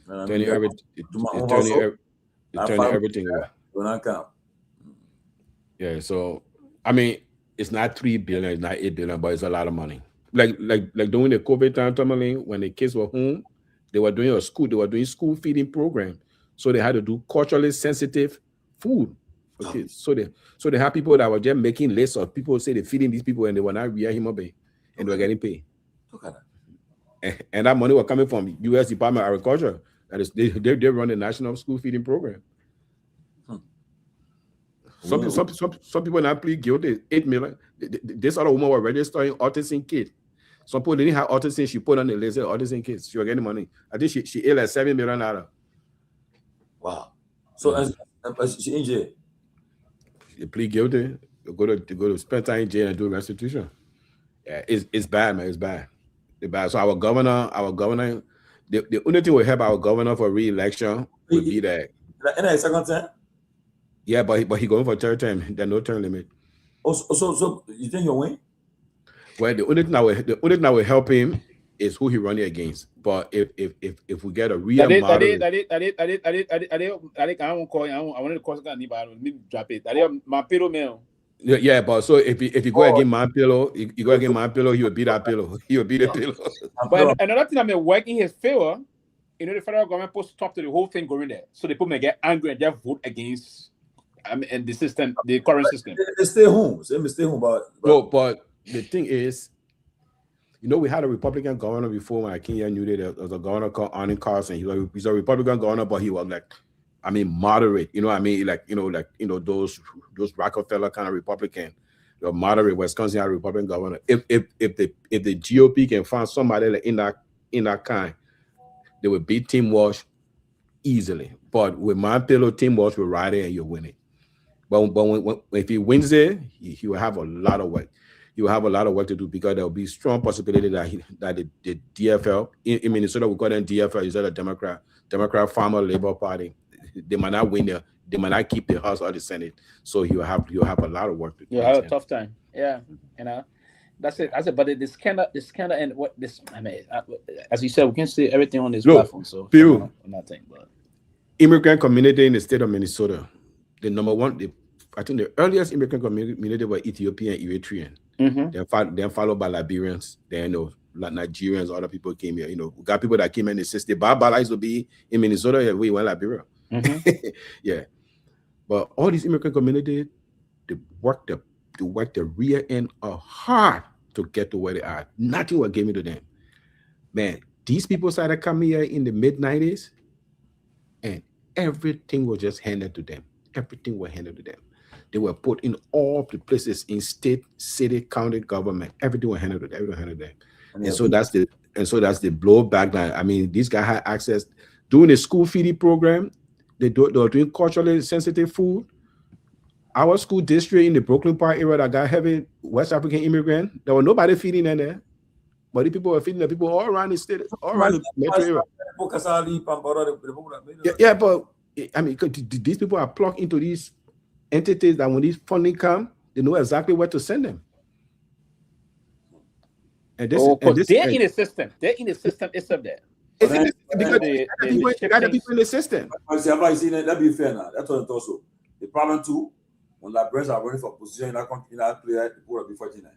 Turning everything over. Yeah, so I mean, it's not 3 billion, it's not 8 billion, but it's a lot of money. Like during the COVID time, Tomalin, when the kids were home, they were doing school feeding program. So they had to do culturally sensitive food. Okay, so they have people that were just making lists of people say they're feeding these people and they were not real human being and they were getting paid. Look at that. And that money was coming from U.S. Department of Agriculture. That is, they run the national school feeding program. Some people not plead guilty. 8 million. This other woman was registering autism kids. Some people didn't have autism. She put on the list of autism kids. She was getting money. I think she ate like $7 million. Wow. So she in jail. You plead guilty. You go to spend time in jail and do restitution. Yeah, it's bad, man. It's bad. It's bad. So our governor, the only thing will help our governor for re-election would be that. In a second time. Yeah, but he going for third term. There's no term limit. Oh, so you think he'll win? Well, the only thing that will help him is who he running against. But if we get a real moderate, I won't call you. I wanted to call anybody. Let me drop it. My pillow man. Yeah, but so if you go against my pillow, you go against my pillow, he will beat that pillow. He will beat the pillow. But another thing that may work in his favor, the federal government supposed to stop to the whole thing going there, so the people may get angry and just vote against. And the system, the current system. They stay home. They stay home. But the thing is, we had a Republican governor before when I came here. There was a governor called Arnie Carson. He's a Republican governor, but he was moderate. Those Rockefeller kind of Republican. The moderate Wisconsin had a Republican governor. If the GOP can find somebody in that kind, they would beat Tim Walsh easily. But with my pillow, Tim Walsh will ride it and you'll win it. But if he wins it, he will have a lot of work. He will have a lot of work to do because there will be strong possibility that the DFL in Minnesota, we call them DFL, is a Democrat Farmer Labor Party. They might not win there. They might not keep the House or the Senate. So he'll have a lot of work to do. You'll have a tough time. Yeah, that's it. But this kind of and what this. As you said, we can see everything on this platform. So nothing. But immigrant community in the state of Minnesota. The number one, I think the earliest immigrant community were Ethiopian and Eritrean. Mm-hmm. Then followed by Liberians. Then Nigerians, other people came here. We got people that came in the system. Baba used to be in Minnesota. We went Liberia. Mm-hmm. Yeah, but all these immigrant communities, they work the rear end hard to get to where they are. Nothing was given to them. Man, these people started coming here in the mid-90s, and everything was just handed to them. Everything was handed to them. They were put in all the places in state, city, county government. Everything was handed to them. Everything handed to them. And so that's the blowback. That these guys had access doing the school feeding program. They were doing culturally sensitive food. Our school district in the Brooklyn Park area that got heavy West African immigrant, there was nobody feeding them there. But the people were feeding the people all around the state, all around the metro area. Yeah, but these people are plugged into these entities that when these funding come, they know exactly where to send them. And they're in the system. They're in the system. It's up there. Because they got the people in the system. That be fair now. That's what it's also. The problem too, when Liberians are running for position in that country, in that player, people will be 49.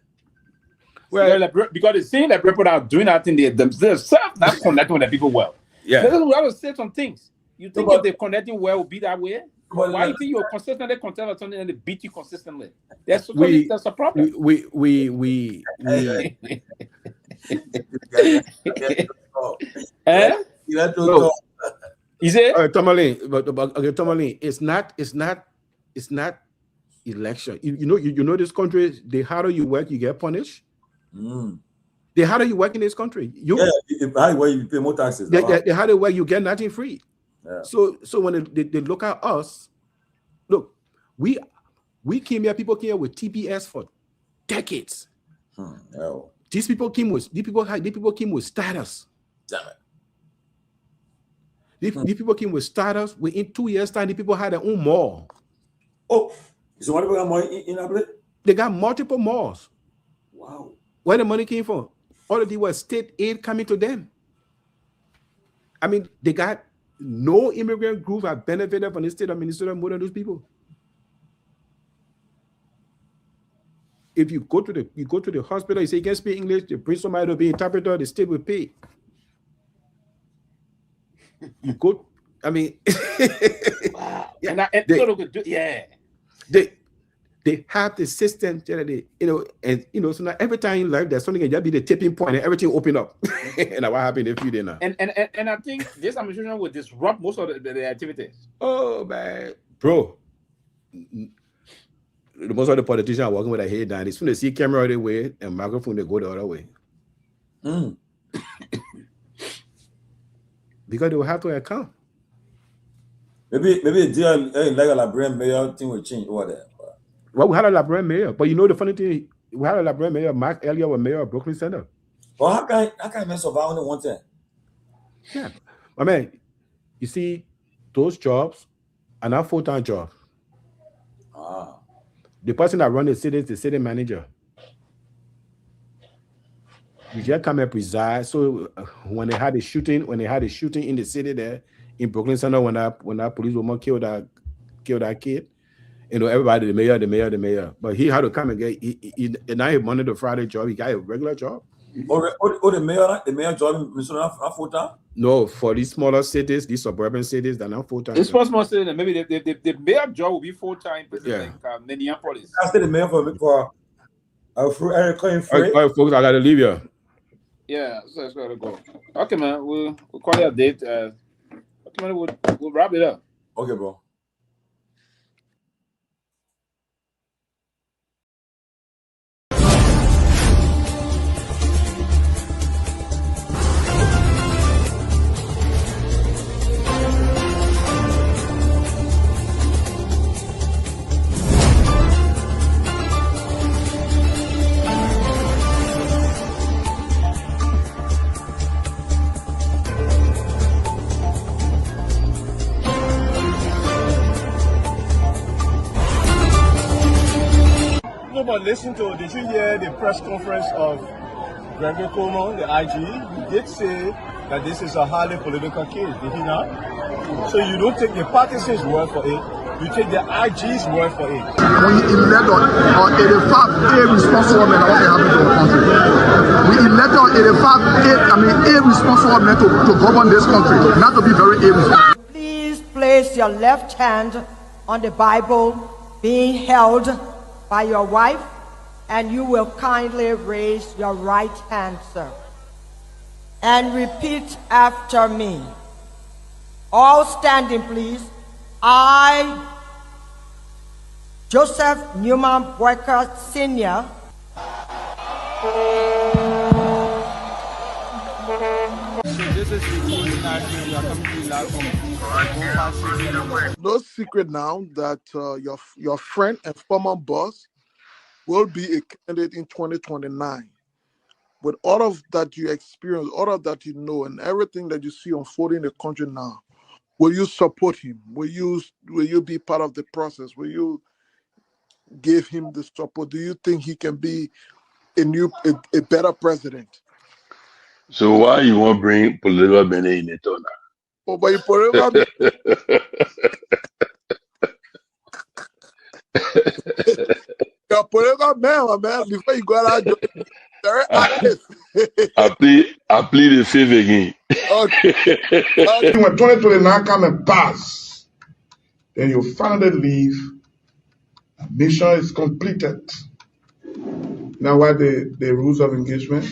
Well, because the same that people are doing that in themselves, that's connecting with the people well. Yeah. I will say some things. You think if they're connecting well will be that way? Why do you think you're consistently contesting something and they beat you consistently? That's a problem. We Is it? Tomalin, it's not election. You know this country, the harder you work, you get punished. The harder you work in this country, you pay more taxes. The harder you work, you get nothing free. Yeah. So when they look at us, look, we came here, people came here with TPS for decades. These people came with status. Damn it. These people came with status. Within 2 years' time, the people had their own mall. Oh, so what about money in Nagbe? They got multiple malls. Wow. Where the money came from? All of it was state aid coming to them. I mean, they got no immigrant group have benefited from the state of Minnesota more than those people. If you go to the hospital, you say you can't speak English, they bring somebody to be interpreter, the state will pay. You go I mean, yeah, they have the system, so now every time in life there's something, and that'll be the tipping point, and everything open up. And what happened in a few days now? And I think this administration will disrupt most of the activities. Oh man, bro. Most of the politicians are walking with their head down. As soon as they see camera the way and microphone, they go the other way. Because they will have to account. Maybe a deal like a Liberian mayor thing will change over there. Well, we had a Liberian mayor, but you know the funny thing, we had a Liberian mayor. Mark Elliott was mayor of Brooklyn Center. Well, how can I mess up only one thing? Yeah, I mean, you see, those jobs are not full-time jobs. The person that runs the city is the city manager. You just come and preside. So when they had a shooting in the city there in Brooklyn Center, when that police woman killed that kid, everybody, the mayor. But he had to come and get he not a Monday to Friday job. He got a regular job. The mayor job is not full time? No, for these smaller cities, these suburban cities, they're not full time. It's for small cities. Maybe the mayor job will be full time. Yeah. Like Minneapolis. I said the mayor for Eric free. All right, folks, I gotta leave you. Yeah, so it's gotta go. Okay, man. We'll call it a date. Okay, man. We'll wrap it up. Okay, bro. But did you hear the press conference of Seleke Kromah, the IG? He did say that this is a highly political case, did he not? So you don't take the partisans' word for it, you take the IG's word for it. We elect on 85 irresponsible men what happened to our country. We elect on 85 irresponsible men to govern this country, not to be very irresponsible. Please place your left hand on the Bible being held by your wife, and you will kindly raise your right hand, sir, and repeat after me. All standing, please. I, Joseph Newman Boyka Sr., No secret now that your friend and former boss will be a candidate in 2029. With all of that you experience, all of that you know, and everything that you see unfolding in the country now, will you support him? Will you be part of the process? Will you give him the support? Do you think he can be a better president? So why you want to bring political Benin in it or not? Oh, but you political you're political man, before you go out, very active. I plead the fifth again. Okay. When 2029 come and pass, then you finally leave. Mission is completed. Now what the rules of engagement?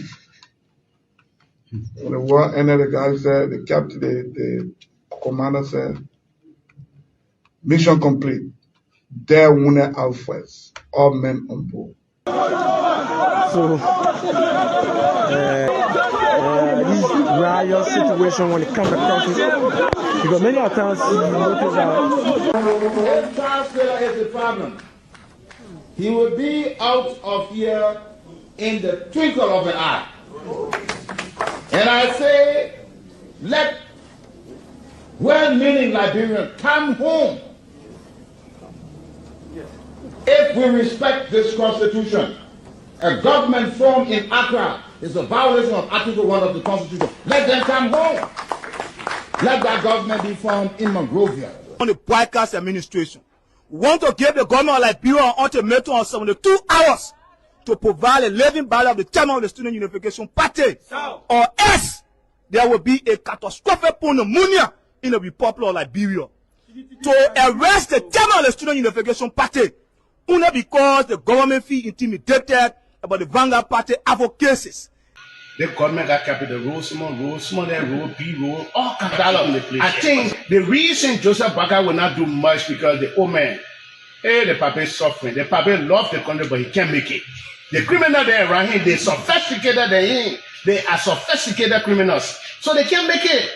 When the war ended, the guy said, the captain, the commander said, mission complete. There wounded out first. All men on board. So this riot situation when it comes across it, because many times you notice that If Charles Taylor is the problem, he will be out of here in the twinkle of an eye. And I say, let well-meaning Liberians come home. If we respect this constitution, a government formed in Accra is a violation of Article 1 of the Constitution. Let them come home. Let that government be formed in Monrovia. On the broadcast administration, we want to give the government like Pewee an ultimatum of 72 hours to provide a living ballot of the chairman of the Student Unification Party, or else there will be a catastrophic pneumonia in the Republic of Liberia to arrest the chairman of the Student Unification Party only because the government feel intimidated about the Vanguard Party advocacies. The government got capital road, small, that road, big road, all kind of the place. I think the reason Joseph Boakai will not do much because the old man, the papa is suffering. The papa loves the country, but he can't make it. The criminal there around him, they sophisticated than him. They are sophisticated criminals, so they can't make it.